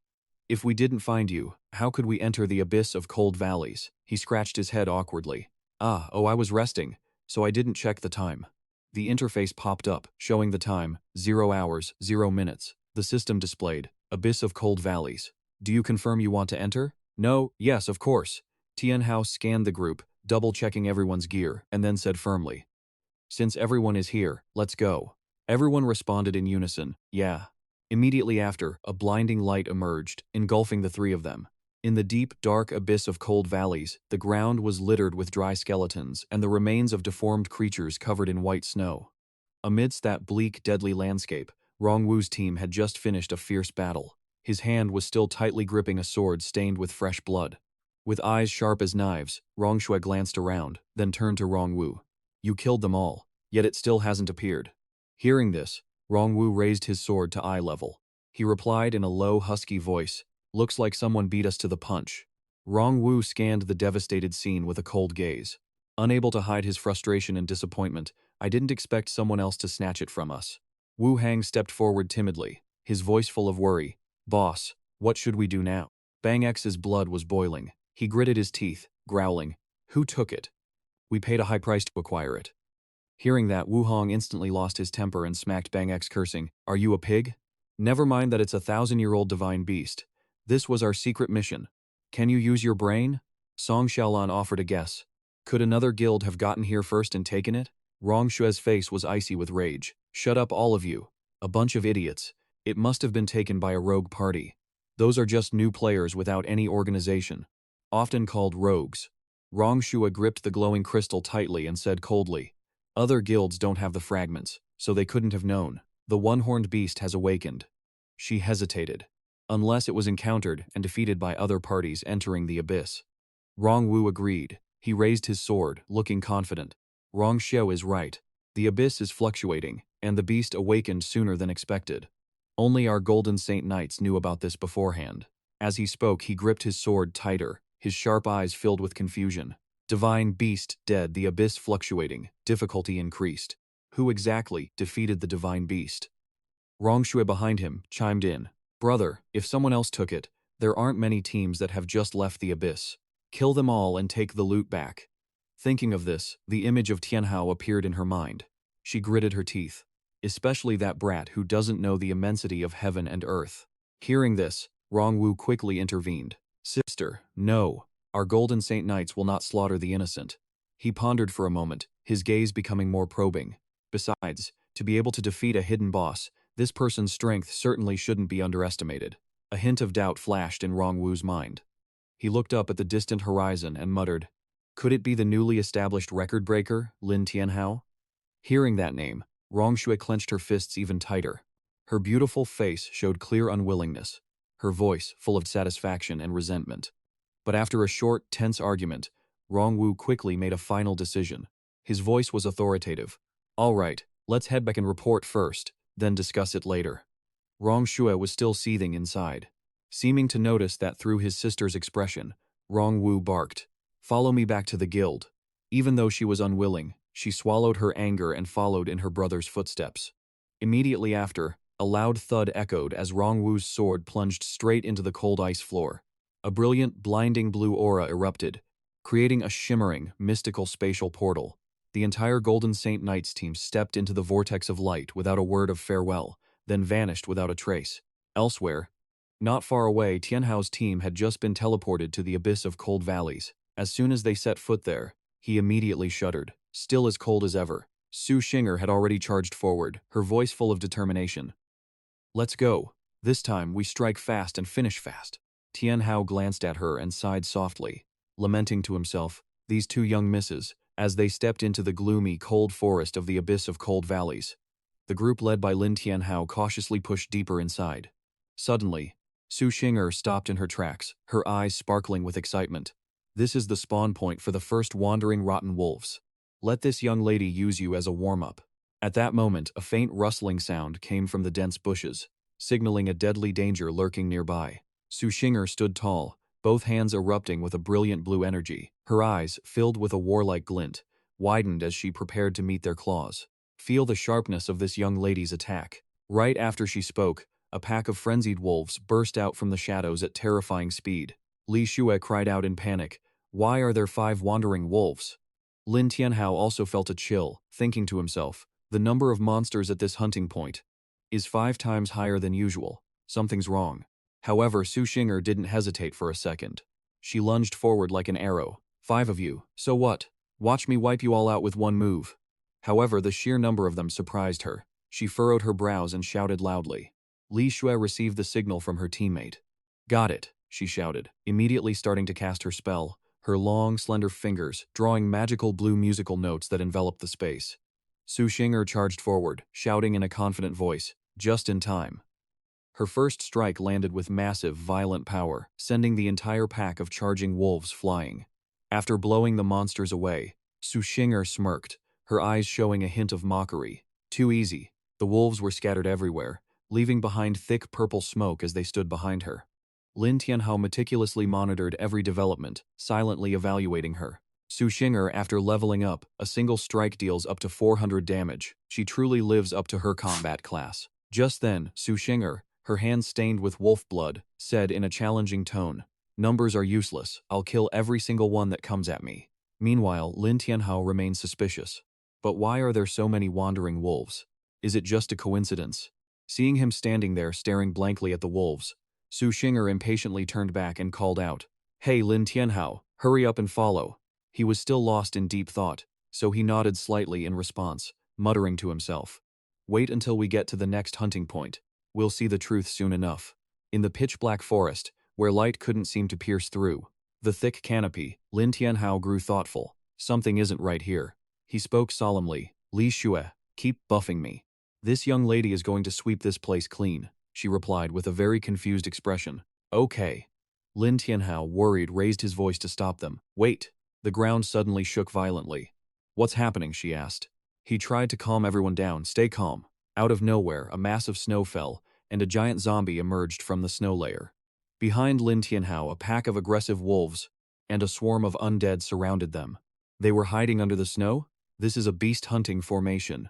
"If we didn't find you, how could we enter the abyss of cold valleys?" He scratched his head awkwardly. I was resting, so I didn't check the time." The interface popped up, showing the time, 0 hours, 0 minutes. The system displayed, "Abyss of Cold Valleys. Do you confirm you want to enter?" "No, yes, of course." Tianhao scanned the group, double-checking everyone's gear, and then said firmly, "Since everyone is here, let's go." Everyone responded in unison, "Yeah." Immediately after, a blinding light emerged, engulfing the 3 of them. In the deep, dark abyss of cold valleys, the ground was littered with dry skeletons and the remains of deformed creatures covered in white snow. Amidst that bleak, deadly landscape, Rongwu's team had just finished a fierce battle. His hand was still tightly gripping a sword stained with fresh blood. With eyes sharp as knives, Rongshui glanced around, then turned to Rongwu. "You killed them all, yet it still hasn't appeared." Hearing this, Rongwu raised his sword to eye level. He replied in a low, husky voice, "Looks like someone beat us to the punch." Rongwu scanned the devastated scene with a cold gaze. Unable to hide his frustration and disappointment, "I didn't expect someone else to snatch it from us." Wu Hang stepped forward timidly, his voice full of worry. "Boss, what should we do now?" Bang X's blood was boiling. He gritted his teeth, growling, "Who took it? We paid a high price to acquire it." Hearing that, Wu Hong instantly lost his temper and smacked Bang X, cursing, "Are you a pig? Never mind that it's a 1,000-year-old divine beast. This was our secret mission. Can you use your brain?" Song Xiaolan offered a guess. "Could another guild have gotten here first and taken it?" Rong Shue's face was icy with rage. "Shut up, all of you. A bunch of idiots. It must have been taken by a rogue party. Those are just new players without any organization. Often called rogues." Rong Shue gripped the glowing crystal tightly and said coldly, "Other guilds don't have the fragments, so they couldn't have known. The one-horned beast has awakened." She hesitated. "Unless it was encountered and defeated by other parties entering the abyss." Rong Wu agreed. He raised his sword, looking confident. "Rong Xiao is right. The abyss is fluctuating, and the beast awakened sooner than expected. Only our Golden Saint Knights knew about this beforehand." As he spoke, he gripped his sword tighter, his sharp eyes filled with confusion. Divine beast dead, the abyss fluctuating, difficulty increased. Who exactly defeated the divine beast? Rong Shui behind him chimed in, "Brother, if someone else took it, there aren't many teams that have just left the abyss. Kill them all and take the loot back." Thinking of this, the image of Tianhao appeared in her mind. She gritted her teeth. Especially that brat who doesn't know the immensity of heaven and earth. Hearing this, Rong Wu quickly intervened. "Sister, no. Our Golden Saint Knights will not slaughter the innocent." He pondered for a moment, his gaze becoming more probing. Besides, to be able to defeat a hidden boss, this person's strength certainly shouldn't be underestimated. A hint of doubt flashed in Rong Wu's mind. He looked up at the distant horizon and muttered, "Could it be the newly established record breaker, Lin Tianhao?" Hearing that name, Rong Shui clenched her fists even tighter. Her beautiful face showed clear unwillingness, her voice full of satisfaction and resentment. But after a short, tense argument, Rong Wu quickly made a final decision. His voice was authoritative. "All right, let's head back and report first, then discuss it later." Rong Shui was still seething inside. Seeming to notice that through his sister's expression, Rong Wu barked, "Follow me back to the guild." Even though she was unwilling, she swallowed her anger and followed in her brother's footsteps. Immediately after, a loud thud echoed as Rong Wu's sword plunged straight into the cold ice floor. A brilliant, blinding blue aura erupted, creating a shimmering, mystical spatial portal. The entire Golden Saint Knights team stepped into the vortex of light without a word of farewell, then vanished without a trace. Elsewhere, not far away, Tianhao's team had just been teleported to the abyss of cold valleys. As soon as they set foot there, he immediately shuddered, still as cold as ever. Su Xinger had already charged forward, her voice full of determination. "Let's go. This time we strike fast and finish fast." Tianhao glanced at her and sighed softly, lamenting to himself, these two young misses, as they stepped into the gloomy, cold forest of the abyss of cold valleys. The group led by Lin Tianhao cautiously pushed deeper inside. Suddenly, Su Xinger stopped in her tracks, her eyes sparkling with excitement. "This is the spawn point for the first wandering rotten wolves. Let this young lady use you as a warm-up." At that moment, a faint rustling sound came from the dense bushes, signaling a deadly danger lurking nearby. Su Xinger stood tall, both hands erupting with a brilliant blue energy. Her eyes, filled with a warlike glint, widened as she prepared to meet their claws. Feel the sharpness of this young lady's attack. Right after she spoke, a pack of frenzied wolves burst out from the shadows at terrifying speed. Li Xue cried out in panic, "Why are there 5 wandering wolves?" Lin Tianhao also felt a chill, thinking to himself, the number of monsters at this hunting point is 5 times higher than usual. Something's wrong. However, Su Xinger didn't hesitate for a second. She lunged forward like an arrow. 5 of you, so what? Watch me wipe you all out with one move." However, the sheer number of them surprised her. She furrowed her brows and shouted loudly. Li Xue received the signal from her teammate. "Got it," she shouted, immediately starting to cast her spell, her long, slender fingers drawing magical blue musical notes that enveloped the space. Su Xinger charged forward, shouting in a confident voice, just in time. Her first strike landed with massive, violent power, sending the entire pack of charging wolves flying. After blowing the monsters away, Su Xinger smirked, her eyes showing a hint of mockery. Too easy. The wolves were scattered everywhere, leaving behind thick purple smoke as they stood behind her. Lin Tianhao meticulously monitored every development, silently evaluating her. Su Xinger, after leveling up, a single strike deals up to 400 damage. She truly lives up to her combat class. Just then, Su Xinger, her hands stained with wolf blood, said in a challenging tone, "Numbers are useless. I'll kill every single one that comes at me." Meanwhile, Lin Tianhao remained suspicious. But why are there so many wandering wolves? Is it just a coincidence? Seeing him standing there staring blankly at the wolves, Su Xinger impatiently turned back and called out, "Hey Lin Tianhao, hurry up and follow." He was still lost in deep thought, so he nodded slightly in response, muttering to himself, "Wait until we get to the next hunting point. We'll see the truth soon enough." In the pitch-black forest, where light couldn't seem to pierce through the thick canopy, Lin Tianhao grew thoughtful. Something isn't right here. He spoke solemnly, "Li Xue, keep buffing me. This young lady is going to sweep this place clean," she replied with a very confused expression. "Okay." Lin Tianhao, worried, raised his voice to stop them. "Wait." The ground suddenly shook violently. "What's happening?" she asked. He tried to calm everyone down. "Stay calm." Out of nowhere, a mass of snow fell, and a giant zombie emerged from the snow layer. Behind Lin Tianhao, a pack of aggressive wolves and a swarm of undead surrounded them. They were hiding under the snow? This is a beast hunting formation.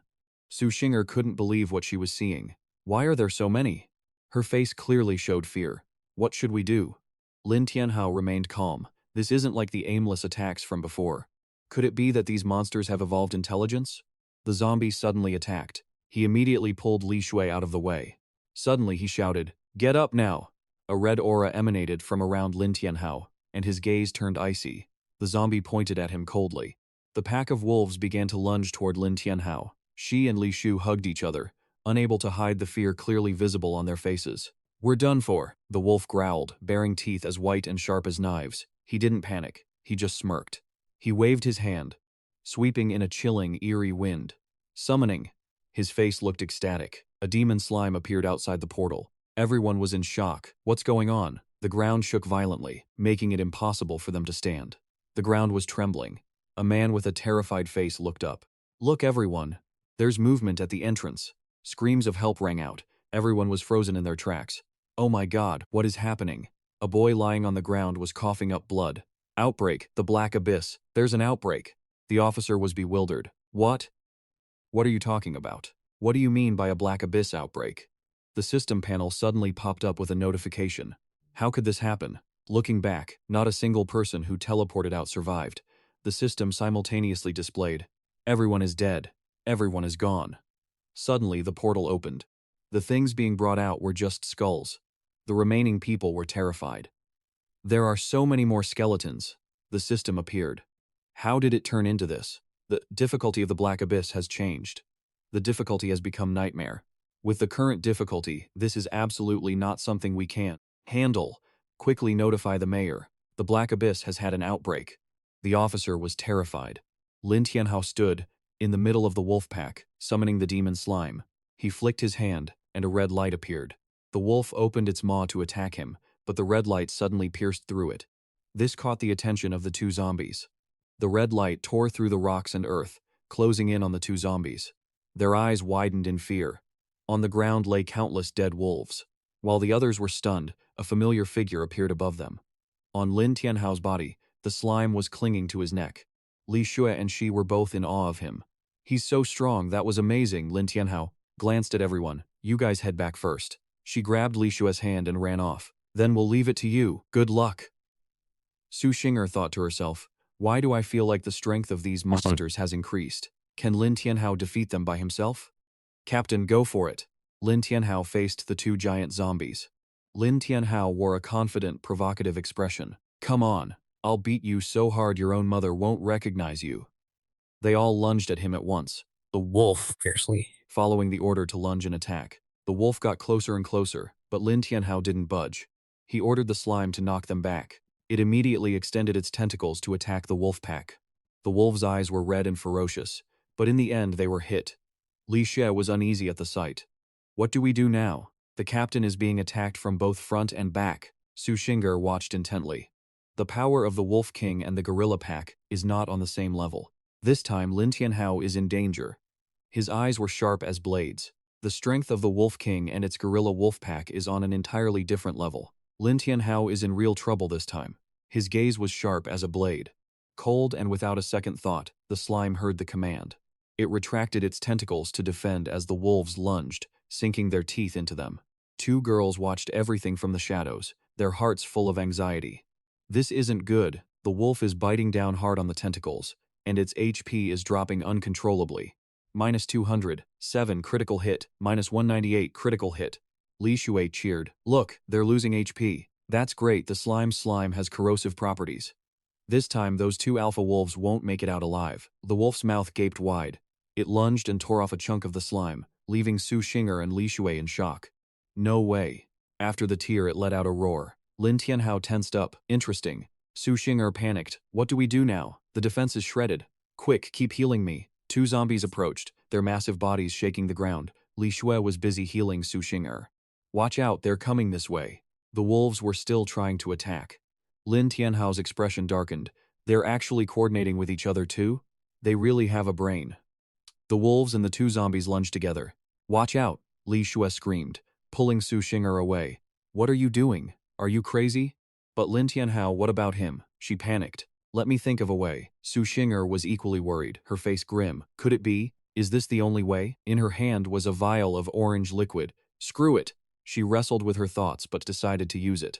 Su Xinger couldn't believe what she was seeing. Why are there so many? Her face clearly showed fear. What should we do? Lin Tianhao remained calm. This isn't like the aimless attacks from before. Could it be that these monsters have evolved intelligence? The zombie suddenly attacked. He immediately pulled Li Xue out of the way. Suddenly he shouted, "Get up now!" A red aura emanated from around Lin Tianhao, and his gaze turned icy. The zombie pointed at him coldly. The pack of wolves began to lunge toward Lin Tianhao. She and Li Shu hugged each other, unable to hide the fear clearly visible on their faces. "We're done for," the wolf growled, baring teeth as white and sharp as knives. He didn't panic, he just smirked. He waved his hand, sweeping in a chilling, eerie wind. Summoning. His face looked ecstatic. A demon slime appeared outside the portal. Everyone was in shock. What's going on? The ground shook violently, making it impossible for them to stand. The ground was trembling. A man with a terrified face looked up. "Look everyone. There's movement at the entrance." Screams of help rang out. Everyone was frozen in their tracks. "Oh my God, what is happening?" A boy lying on the ground was coughing up blood. "Outbreak, the Black Abyss. There's an outbreak." The officer was bewildered. "What? What are you talking about? What do you mean by a Black Abyss outbreak?" The system panel suddenly popped up with a notification. How could this happen? Looking back, not a single person who teleported out survived. The system simultaneously displayed, "Everyone is dead. Everyone is gone." Suddenly, the portal opened. The things being brought out were just skulls. The remaining people were terrified. "There are so many more skeletons." The system appeared. How did it turn into this? The difficulty of the Black Abyss has changed. The difficulty has become nightmare. With the current difficulty, this is absolutely not something we can handle. Quickly notify the mayor. The Black Abyss has had an outbreak. The officer was terrified. Lin Tianhao stood in the middle of the wolf pack, summoning the demon slime. He flicked his hand, and a red light appeared. The wolf opened its maw to attack him, but the red light suddenly pierced through it. This caught the attention of the two zombies. The red light tore through the rocks and earth, closing in on the two zombies. Their eyes widened in fear. On the ground lay countless dead wolves. While the others were stunned, a familiar figure appeared above them. On Lin Tianhao's body, the slime was clinging to his neck. Li Xue and she were both in awe of him. "He's so strong, that was amazing." Lin Tianhao glanced at everyone. "You guys head back first." She grabbed Li Xue's hand and ran off. "Then we'll leave it to you. Good luck." Su Xing'er thought to herself, "Why do I feel like the strength of these monsters has increased? Can Lin Tianhao defeat them by himself?" "Captain, go for it." Lin Tianhao faced the two giant zombies. Lin Tianhao wore a confident, provocative expression. "Come on, I'll beat you so hard your own mother won't recognize you." They all lunged at him at once. The wolf fiercely. Following the order to lunge and attack, the wolf got closer and closer, but Lin Tianhao didn't budge. He ordered the slime to knock them back. It immediately extended its tentacles to attack the wolf pack. The wolf's eyes were red and ferocious, but in the end they were hit. Li Xue was uneasy at the sight. "What do we do now? The captain is being attacked from both front and back." Su Xing'er watched intently. The power of the Wolf King and the Gorilla Pack is not on the same level. This time Lin Tianhao is in danger. His eyes were sharp as blades. The strength of the Wolf King and its Gorilla Wolf Pack is on an entirely different level. Lin Tianhao is in real trouble this time. His gaze was sharp as a blade. Cold and without a second thought, the slime heard the command. It retracted its tentacles to defend as the wolves lunged, sinking their teeth into them. Two girls watched everything from the shadows, their hearts full of anxiety. This isn't good. The wolf is biting down hard on the tentacles, and its HP is dropping uncontrollably. -200, 7 critical hit, -198 critical hit. Li Xue cheered. "Look, they're losing HP. That's great, the slime has corrosive properties." This time those two alpha wolves won't make it out alive. The wolf's mouth gaped wide. It lunged and tore off a chunk of the slime, leaving Su Xing'er and Li Xue in shock. "No way." After the tear it let out a roar. Lin Tianhao tensed up. "Interesting." Su Xing'er panicked. "What do we do now? The defense is shredded. Quick, keep healing me." Two zombies approached, their massive bodies shaking the ground. Li Xue was busy healing Su Xing'er. "Watch out, they're coming this way." The wolves were still trying to attack. Lin Tianhao's expression darkened. "They're actually coordinating with each other too? They really have a brain." The wolves and the two zombies lunged together. "Watch out," Li Xue screamed, pulling Su Xing'er away. "What are you doing? Are you crazy?" "But Lin Tianhao, what about him?" She panicked. "Let me think of a way." Su Xing'er was equally worried, her face grim. "Could it be? Is this the only way?" In her hand was a vial of orange liquid. "Screw it." She wrestled with her thoughts but decided to use it.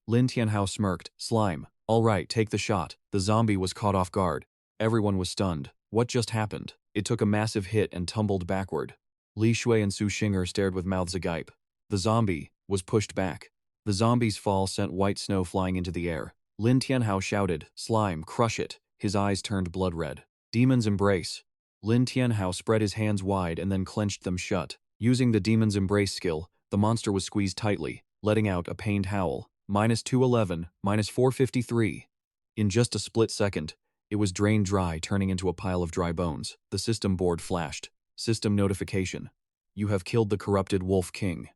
Lin Tianhao smirked. "Slime. All right, take the shot." The zombie was caught off guard. Everyone was stunned. What just happened? It took a massive hit and tumbled backward. Li Xue and Su Xing'er stared with mouths agape. The zombie was pushed back. The zombie's fall sent white snow flying into the air. Lin Tianhao shouted, "Slime, crush it." His eyes turned blood red. "Demon's embrace." Lin Tianhao spread his hands wide and then clenched them shut. Using the demon's embrace skill, the monster was squeezed tightly, letting out a pained howl. -211, -453. In just a split second, it was drained dry, turning into a pile of dry bones. The system board flashed. System notification. You have killed the corrupted Wolf King.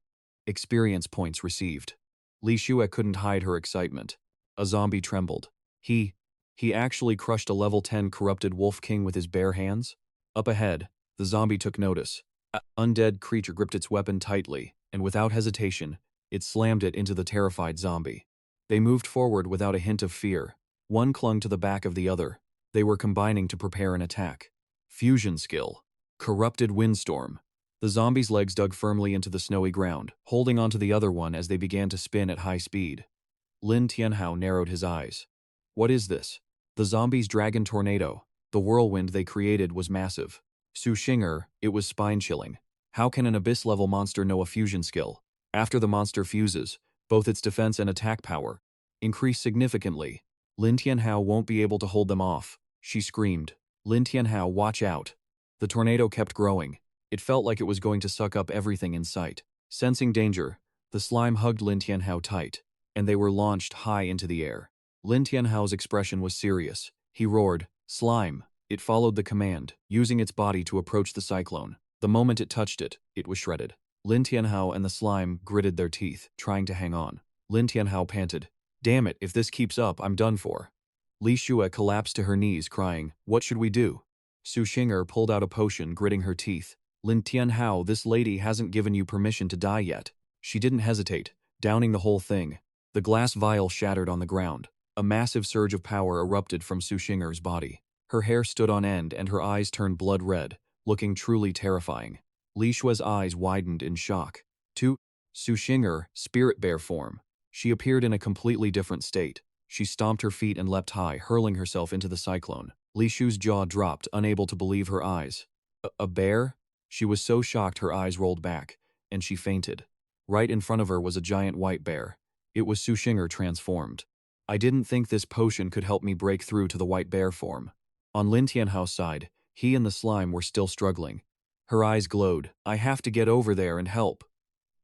Experience points received. Li Xue couldn't hide her excitement. A zombie trembled. He actually crushed a level 10 corrupted Wolf King with his bare hands? Up ahead, the zombie took notice. An undead creature gripped its weapon tightly, and without hesitation, it slammed it into the terrified zombie. They moved forward without a hint of fear. One clung to the back of the other. They were combining to prepare an attack. Fusion skill. Corrupted windstorm. The zombie's legs dug firmly into the snowy ground, holding onto the other one as they began to spin at high speed. Lin Tianhao narrowed his eyes. What is this? The zombies' dragon tornado. The whirlwind they created was massive. Su Xing'er, it was spine-chilling. How can an abyss-level monster know a fusion skill? After the monster fuses, both its defense and attack power increase significantly. Lin Tianhao won't be able to hold them off, she screamed. Lin Tianhao, watch out. The tornado kept growing. It felt like it was going to suck up everything in sight. Sensing danger, the slime hugged Lin Tianhao tight, and they were launched high into the air. Lin Tianhao's expression was serious. He roared, "Slime!" It followed the command, using its body to approach the cyclone. The moment it touched it, it was shredded. Lin Tianhao and the slime gritted their teeth, trying to hang on. Lin Tianhao panted, "Damn it, if this keeps up, I'm done for." Li Xue collapsed to her knees, crying, "What should we do?" Su Xing'er pulled out a potion, gritting her teeth. "Lin Tianhao, this lady hasn't given you permission to die yet." She didn't hesitate, downing the whole thing. The glass vial shattered on the ground. A massive surge of power erupted from Su Xing'er's body. Her hair stood on end and her eyes turned blood red, looking truly terrifying. Li Xue's eyes widened in shock. To Su Xing'er, spirit bear form. She appeared in a completely different state. She stomped her feet and leapt high, hurling herself into the cyclone. Li Xue's jaw dropped, unable to believe her eyes. A bear? She was so shocked her eyes rolled back, and she fainted. Right in front of her was a giant white bear. It was Su Xing'er transformed. I didn't think this potion could help me break through to the white bear form. On Lin Tianhao's side, he and the slime were still struggling. Her eyes glowed. I have to get over there and help.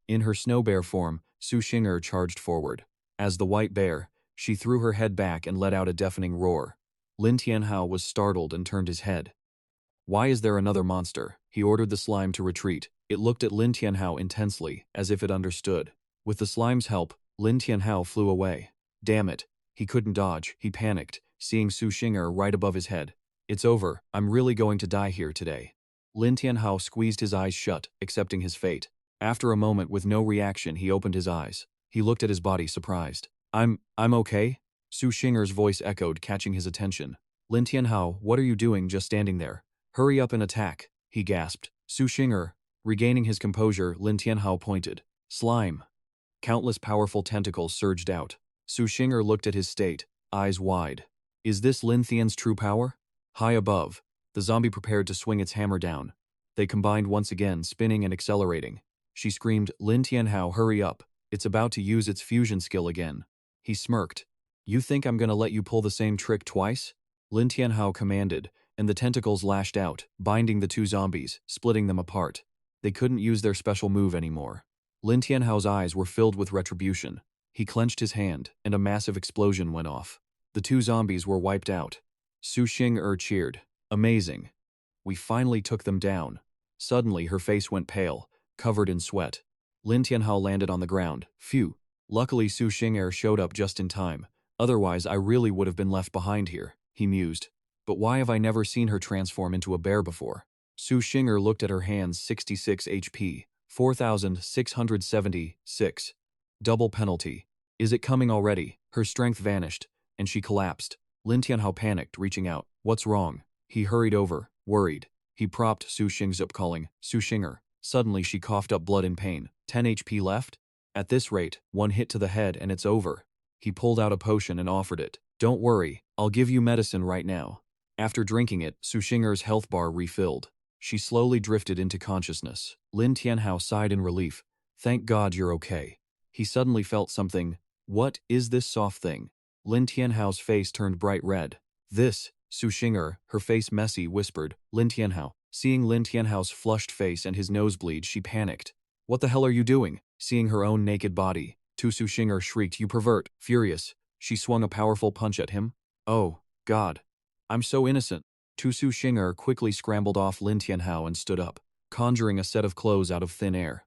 In her snow bear form, Su Xing'er charged forward. As the white bear, she threw her head back and let out a deafening roar. Lin Tianhao was startled and turned his head. Why is there another monster? He ordered the slime to retreat. It looked at Lin Tianhao intensely, as if it understood. With the slime's help, Lin Tianhao flew away. Damn it. He couldn't dodge. He panicked, seeing Su Xing'er right above his head. It's over. I'm really going to die here today. Lin Tianhao squeezed his eyes shut, accepting his fate. After a moment with no reaction, he opened his eyes. He looked at his body, surprised. I'm okay? Su Xing'er's voice echoed, catching his attention. Lin Tianhao, what are you doing just standing there? Hurry up and attack, he gasped. Su Xing'er, regaining his composure, Lin Tianhao pointed. Slime. Countless powerful tentacles surged out. Su Xing'er looked at his state, eyes wide. Is this Lin Tian's true power? High above, the zombie prepared to swing its hammer down. They combined once again, spinning and accelerating. She screamed, Lin Tianhao, hurry up. It's about to use its fusion skill again. He smirked. You think I'm gonna let you pull the same trick twice? Lin Tianhao commanded, and the tentacles lashed out, binding the two zombies, splitting them apart. They couldn't use their special move anymore. Lin Tianhao's eyes were filled with retribution. He clenched his hand, and a massive explosion went off. The two zombies were wiped out. Su Xing'er cheered. Amazing. We finally took them down. Suddenly, her face went pale, covered in sweat. Lin Tianhao landed on the ground. Phew. Luckily, Su Xing'er showed up just in time. Otherwise, I really would have been left behind here, he mused. But why have I never seen her transform into a bear before? Su Xing'er looked at her hands. 66 HP. 4,676. Double penalty. Is it coming already? Her strength vanished, and she collapsed. Lin Tianhao panicked, reaching out. What's wrong? He hurried over, worried. He propped Su Xing's up, calling, Su Xing'er. Suddenly she coughed up blood in pain. 10 HP left? At this rate, one hit to the head and it's over. He pulled out a potion and offered it. Don't worry, I'll give you medicine right now. After drinking it, Su Xing'er's health bar refilled. She slowly drifted into consciousness. Lin Tianhao sighed in relief. Thank God you're okay. He suddenly felt something. What is this soft thing? Lin Tianhao's face turned bright red. This, Su Xing'er, her face messy, whispered, Lin Tianhao. Seeing Lin Tianhao's flushed face and his nosebleed, she panicked. What the hell are you doing? Seeing her own naked body, Su Xing'er shrieked, you pervert. Furious, she swung a powerful punch at him. Oh, God. I'm so innocent. Su Xing'er quickly scrambled off Lin Tianhao and stood up, conjuring a set of clothes out of thin air.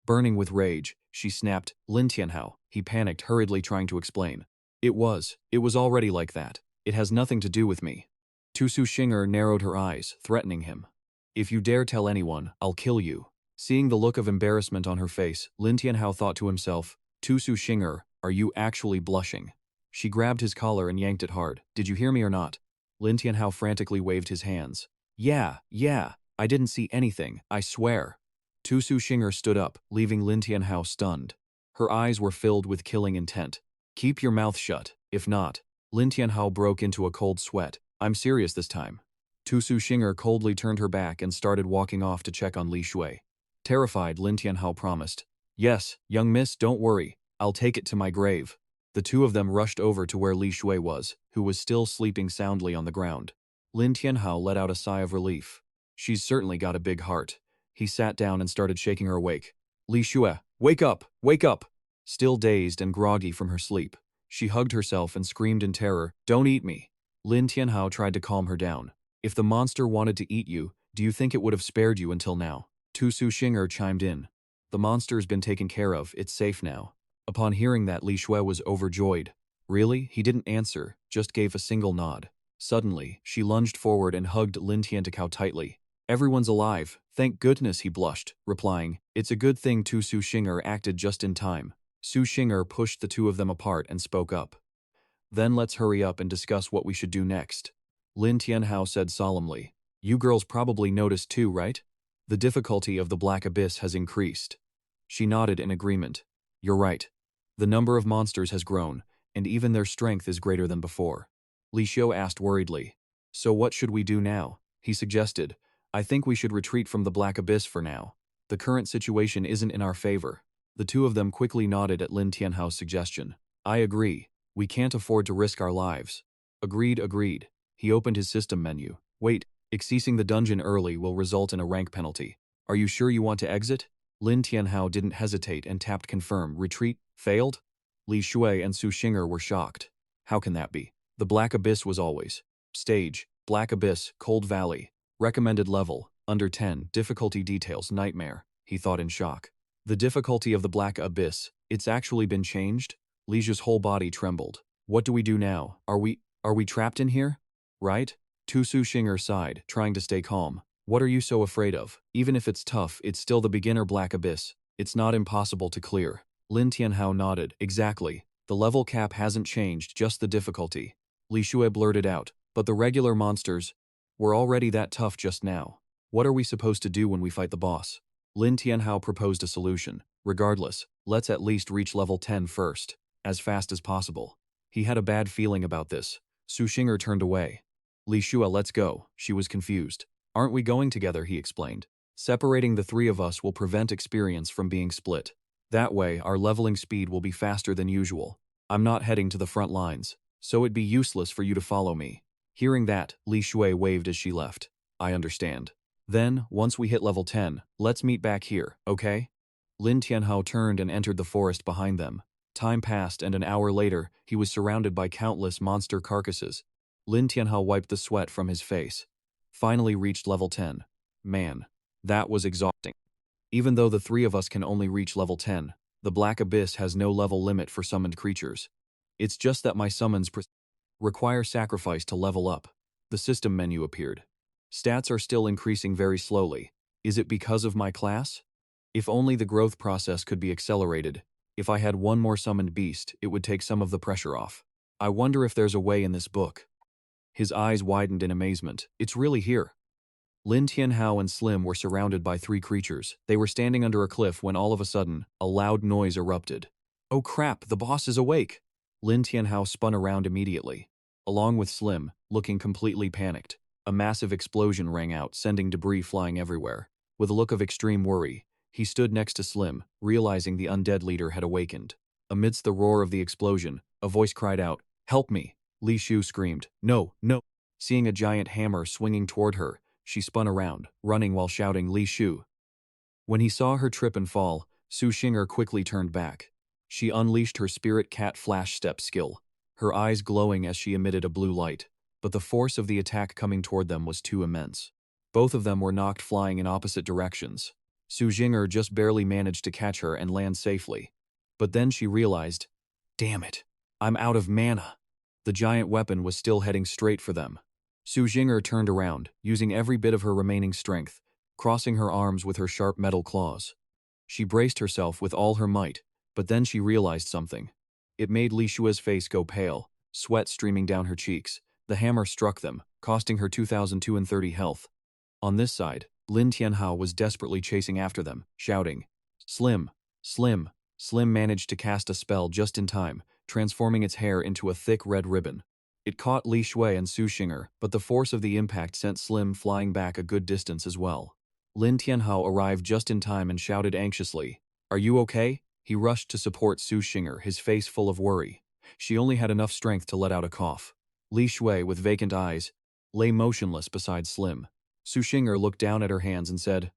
Burning with rage, she snapped, Lin Tianhao. He panicked, hurriedly trying to explain. It was already like that. It has nothing to do with me. Su Xing'er narrowed her eyes, threatening him. If you dare tell anyone, I'll kill you. Seeing the look of embarrassment on her face, Lin Tianhao thought to himself, Su Xing'er, are you actually blushing? She grabbed his collar and yanked it hard. Did you hear me or not? Lin Tianhao frantically waved his hands. Yeah, I didn't see anything, I swear. Su Xing'er stood up, leaving Lin Tianhao stunned. Her eyes were filled with killing intent. Keep your mouth shut. If not, Lin Tianhao broke into a cold sweat. I'm serious this time. Tu Su Xinger coldly turned her back and started walking off to check on Li Shui. Terrified, Lin Tianhao promised, "Yes, young miss, don't worry. I'll take it to my grave." The two of them rushed over to where Li Shui was, who was still sleeping soundly on the ground. Lin Tianhao let out a sigh of relief. She's certainly got a big heart. He sat down and started shaking her awake. Li Shui, wake up! Wake up! Still dazed and groggy from her sleep, she hugged herself and screamed in terror, "Don't eat me!" Lin Tianhao tried to calm her down. "If the monster wanted to eat you, do you think it would have spared you until now?" Tu Su Xinger chimed in. "The monster's been taken care of, it's safe now." Upon hearing that, Li Shui was overjoyed. "Really?" He didn't answer, just gave a single nod. Suddenly, she lunged forward and hugged Lin Tianhao tightly. "Everyone's alive, thank goodness," he blushed, replying, "It's a good thing Tu Su Xinger acted just in time." Su Xinger pushed the two of them apart and spoke up. "Then let's hurry up and discuss what we should do next." Lin Tianhao said solemnly, "You girls probably noticed too, right? The difficulty of the Black Abyss has increased." She nodded in agreement. "You're right. The number of monsters has grown, and even their strength is greater than before." Li Xiu asked worriedly, "So what should we do now?" He suggested, "I think we should retreat from the Black Abyss for now. The current situation isn't in our favor." The two of them quickly nodded at Lin Tianhao's suggestion. "I agree. We can't afford to risk our lives." Agreed, agreed. He opened his system menu. "Wait, accessing the dungeon early will result in a rank penalty. Are you sure you want to exit?" Lin Tianhao didn't hesitate and tapped confirm. "Retreat? Failed?" Li Shui and Su Xinger were shocked. How can that be? The Black Abyss was always. Stage, Black Abyss, Cold Valley. Recommended level, under 10, difficulty details, nightmare, he thought in shock. The difficulty of the Black Abyss, it's actually been changed? Li Shui's whole body trembled. What do we do now? Are we trapped in here? Right? Tu Su Xinger sighed, trying to stay calm. What are you so afraid of? Even if it's tough, it's still the beginner Black Abyss. It's not impossible to clear. Lin Tianhao nodded. Exactly. The level cap hasn't changed, just the difficulty. Li Shui blurted out. But the regular monsters were already that tough just now. What are we supposed to do when we fight the boss? Lin Tianhao proposed a solution. Regardless, let's at least reach level 10 first, as fast as possible. He had a bad feeling about this. Su Xinger turned away. Li Shui, let's go. She was confused. Aren't we going together, he explained. Separating the three of us will prevent experience from being split. That way, our leveling speed will be faster than usual. I'm not heading to the front lines, so it'd be useless for you to follow me. Hearing that, Li Shui waved as she left. I understand. Then, once we hit level 10, let's meet back here, okay? Lin Tianhao turned and entered the forest behind them. Time passed and an hour later, he was surrounded by countless monster carcasses. Lin Tianhao wiped the sweat from his face. Finally reached level 10. Man, that was exhausting. Even though the three of us can only reach level 10, the Black Abyss has no level limit for summoned creatures. It's just that my summons require sacrifice to level up. The system menu appeared. Stats are still increasing very slowly. Is it because of my class? If only the growth process could be accelerated. If I had one more summoned beast, it would take some of the pressure off. I wonder if there's a way in this book. His eyes widened in amazement. It's really here. Lin Tianhao and Slim were surrounded by three creatures. They were standing under a cliff when all of a sudden, a loud noise erupted. Oh crap, the boss is awake! Lin Tianhao spun around immediately. Along with Slim, looking completely panicked. A massive explosion rang out, sending debris flying everywhere. With a look of extreme worry, he stood next to Slim, realizing the undead leader had awakened. Amidst the roar of the explosion, a voice cried out, "Help me!" Li Shu screamed, "No, no!" Seeing a giant hammer swinging toward her, she spun around, running while shouting, "Li Shu!" When he saw her trip and fall, Su Xinger quickly turned back. She unleashed her spirit cat flash step skill, her eyes glowing as she emitted a blue light. But the force of the attack coming toward them was too immense. Both of them were knocked flying in opposite directions. Su Xinger just barely managed to catch her and land safely. But then she realized, damn it, I'm out of mana. The giant weapon was still heading straight for them. Su Xinger turned around, using every bit of her remaining strength, crossing her arms with her sharp metal claws. She braced herself with all her might, but then she realized something. It made Li Shui's face go pale, sweat streaming down her cheeks. The hammer struck them, costing her 2,230 health. On this side, Lin Tianhao was desperately chasing after them, shouting, "Slim! Slim!" Slim managed to cast a spell just in time, transforming its hair into a thick red ribbon. It caught Li Shui and Su Xing'er, but the force of the impact sent Slim flying back a good distance as well. Lin Tianhao arrived just in time and shouted anxiously, "Are you okay?" He rushed to support Su Xing'er, his face full of worry. She only had enough strength to let out a cough. Li Shui, with vacant eyes, lay motionless beside Slim. Su Xing'er looked down at her hands and said,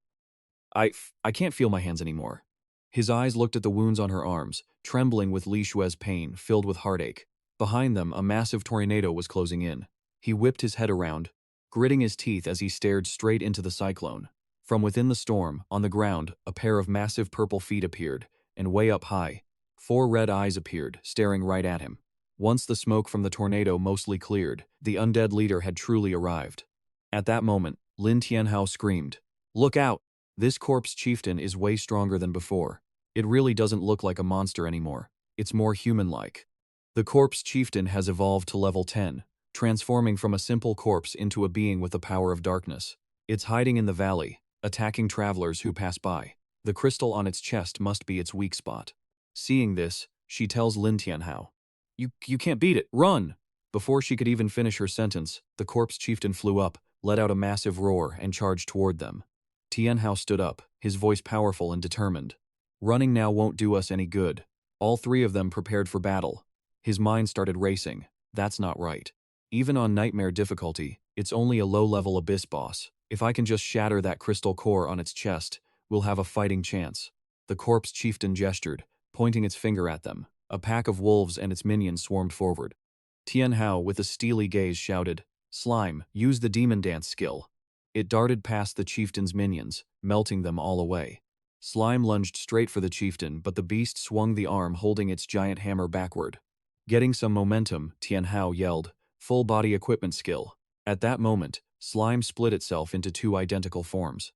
I can't feel my hands anymore." His eyes looked at the wounds on her arms, trembling with Li Shui's pain, filled with heartache. Behind them, a massive tornado was closing in. He whipped his head around, gritting his teeth as he stared straight into the cyclone. From within the storm, on the ground, a pair of massive purple feet appeared, and way up high, 4 red eyes appeared, staring right at him. Once the smoke from the tornado mostly cleared, the undead leader had truly arrived. At that moment, Lin Tianhao screamed, "Look out! This corpse chieftain is way stronger than before. It really doesn't look like a monster anymore. It's more human-like." The corpse chieftain has evolved to level 10, transforming from a simple corpse into a being with the power of darkness. It's hiding in the valley, attacking travelers who pass by. The crystal on its chest must be its weak spot. Seeing this, she tells Lin Tianhao, You can't beat it, run!" Before she could even finish her sentence, the corpse chieftain flew up, let out a massive roar, and charged toward them. Tianhao stood up, his voice powerful and determined. "Running now won't do us any good." All 3 of them prepared for battle. His mind started racing. That's not right. Even on nightmare difficulty, it's only a low-level abyss boss. If I can just shatter that crystal core on its chest, we'll have a fighting chance. The corpse chieftain gestured, pointing its finger at them. A pack of wolves and its minions swarmed forward. Tianhao, with a steely gaze, shouted, "Slime, use the demon dance skill." It darted past the chieftain's minions, melting them all away. Slime lunged straight for the chieftain, but the beast swung the arm holding its giant hammer backward. Getting some momentum, Tianhao yelled, "Full body equipment skill." At that moment, Slime split itself into 2 identical forms.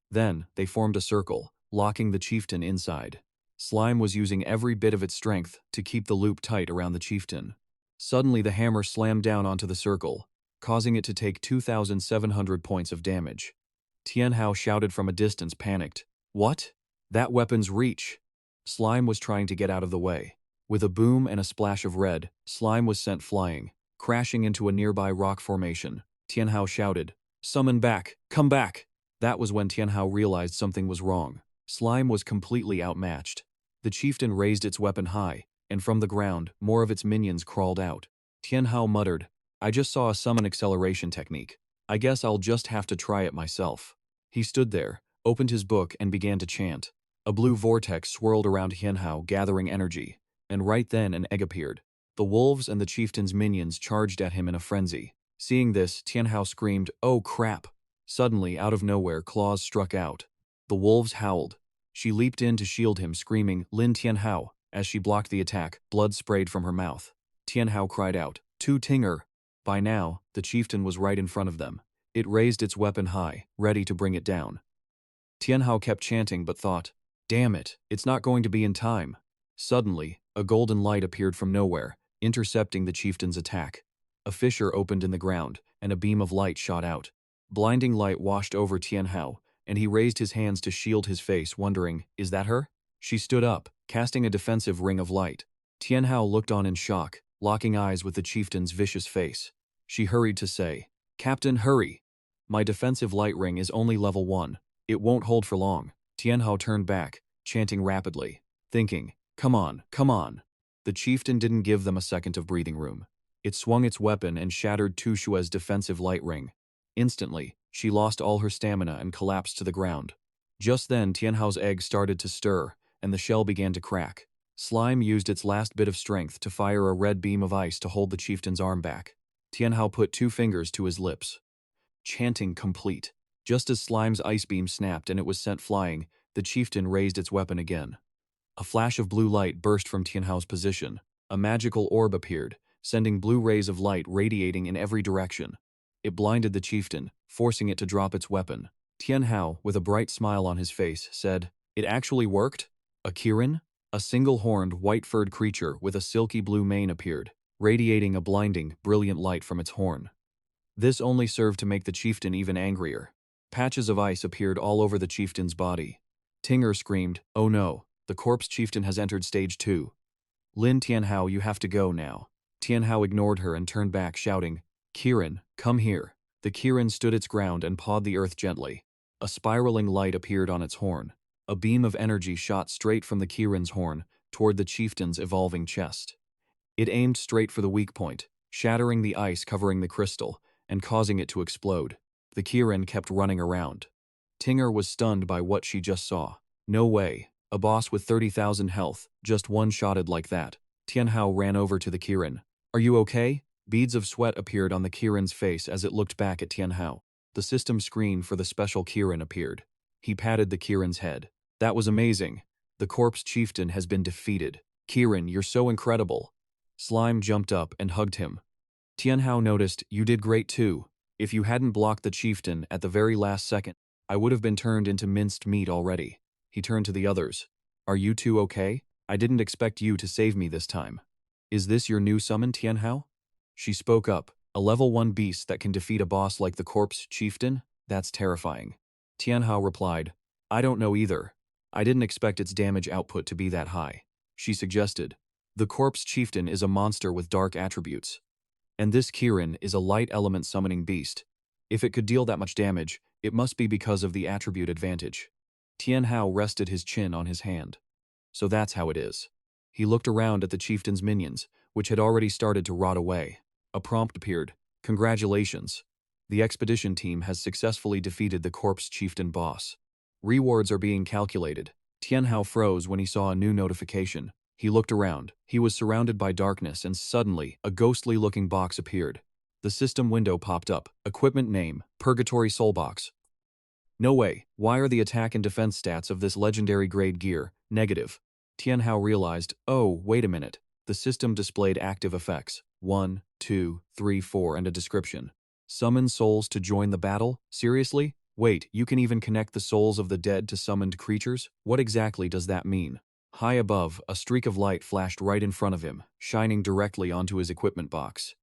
Then, they formed a circle, locking the chieftain inside. Slime was using every bit of its strength to keep the loop tight around the chieftain. Suddenly the hammer slammed down onto the circle, causing it to take 2,700 points of damage. Tianhao shouted from a distance, panicked, "What? That weapon's reach!" Slime was trying to get out of the way. With a boom and a splash of red, Slime was sent flying, crashing into a nearby rock formation. Tianhao shouted, "Summon back! Come back!" That was when Tianhao realized something was wrong. Slime was completely outmatched. The chieftain raised its weapon high, and from the ground, more of its minions crawled out. Tianhao muttered, "I just saw a summon acceleration technique. I guess I'll just have to try it myself." He stood there, opened his book, and began to chant. A blue vortex swirled around Tianhao, gathering energy, and right then an egg appeared. The wolves and the chieftain's minions charged at him in a frenzy. Seeing this, Tianhao screamed, "Oh crap!" Suddenly, out of nowhere, claws struck out. The wolves howled. She leaped in to shield him, screaming, "Lin Tianhao!" As she blocked the attack, blood sprayed from her mouth. Tianhao cried out, "Tu Tinger!" By now, the chieftain was right in front of them. It raised its weapon high, ready to bring it down. Tianhao kept chanting but thought, "Damn it, it's not going to be in time." Suddenly, a golden light appeared from nowhere, intercepting the chieftain's attack. A fissure opened in the ground, and a beam of light shot out. Blinding light washed over Tianhao, and he raised his hands to shield his face, wondering, "Is that her?" She stood up, casting a defensive ring of light. Tianhao looked on in shock, locking eyes with the chieftain's vicious face. She hurried to say, "Captain, hurry! My defensive light ring is only level 1. It won't hold for long." Tianhao turned back, chanting rapidly, thinking, Come on, come on." The chieftain didn't give them a second of breathing room. It swung its weapon and shattered Tu Shue's defensive light ring. Instantly, she lost all her stamina and collapsed to the ground. Just then, Tianhao's egg started to stir, and the shell began to crack. Slime used its last bit of strength to fire a red beam of ice to hold the chieftain's arm back. Tianhao put 2 fingers to his lips. Chanting complete. Just as Slime's ice beam snapped and it was sent flying, the chieftain raised its weapon again. A flash of blue light burst from Tianhao's position. A magical orb appeared, sending blue rays of light radiating in every direction. It blinded the chieftain, forcing it to drop its weapon. Tianhao, with a bright smile on his face, said, "It actually worked?" A Kirin? A single-horned, white-furred creature with a silky blue mane appeared, radiating a blinding, brilliant light from its horn. This only served to make the chieftain even angrier. Patches of ice appeared all over the chieftain's body. Tinger screamed, "Oh no, the corpse chieftain has entered stage 2. Lin Tianhao, you have to go now. Tianhao ignored her and turned back, shouting, Kirin, come here. The Kirin stood its ground and pawed the earth gently. A spiraling light appeared on its horn. A beam of energy shot straight from the Kirin's horn toward the chieftain's evolving chest. It aimed straight for the weak point, shattering the ice covering the crystal and causing it to explode. The Kirin kept running around. Tinger was stunned by what she just saw. No way. A boss with 30,000 health, just one-shotted like that. Tianhao ran over to the Kirin. Are you okay? Beads of sweat appeared on the Kirin's face as it looked back at Tianhao. The system screen for the special Kirin appeared. He patted the Kirin's head. That was amazing. The corpse chieftain has been defeated. Kirin, you're so incredible. Slime jumped up and hugged him. Tianhao noticed, you did great too. If you hadn't blocked the chieftain at the very last second, I would have been turned into minced meat already. He turned to the others. Are you two okay? I didn't expect you to save me this time. Is this your new summon, Tianhao? She spoke up. A level 1 beast that can defeat a boss like the corpse chieftain? That's terrifying. Tianhao replied, I don't know either. I didn't expect its damage output to be that high. She suggested, the corpse chieftain is a monster with dark attributes. And this Kirin is a light element summoning beast. If it could deal that much damage, it must be because of the attribute advantage. Tianhao rested his chin on his hand. So that's how it is. He looked around at the chieftain's minions, which had already started to rot away. A prompt appeared. Congratulations. The expedition team has successfully defeated the corpse chieftain boss. Rewards are being calculated. Tianhao froze when he saw a new notification. He looked around. He was surrounded by darkness and suddenly, a ghostly-looking box appeared. The system window popped up. Equipment name, Purgatory Soul Box. No way. Why are the attack and defense stats of this legendary grade gear negative? Tianhao realized, oh, wait a minute. The system displayed active effects. 1, 2, 3, 4 and a description. Summon souls to join the battle? Seriously? Wait, you can even connect the souls of the dead to summoned creatures? What exactly does that mean? High above, a streak of light flashed right in front of him, shining directly onto his equipment box.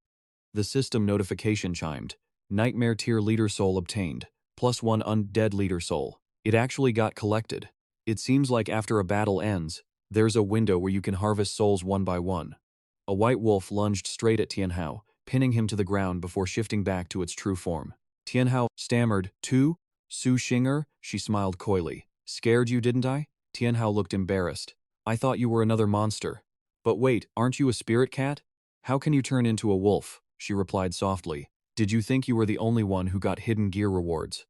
The system notification chimed. Nightmare tier leader soul obtained. +1 undead leader soul. It actually got collected. It seems like after a battle ends, there's a window where you can harvest souls one by one. A white wolf lunged straight at Tianhao, pinning him to the ground before shifting back to its true form. Tianhao stammered, "Two? Su Xinger?" She smiled coyly. "Scared you, didn't I?" Tianhao looked embarrassed. "I thought you were another monster. But wait, aren't you a spirit cat? How can you turn into a wolf?" She replied softly. "Did you think you were the only one who got hidden gear rewards?"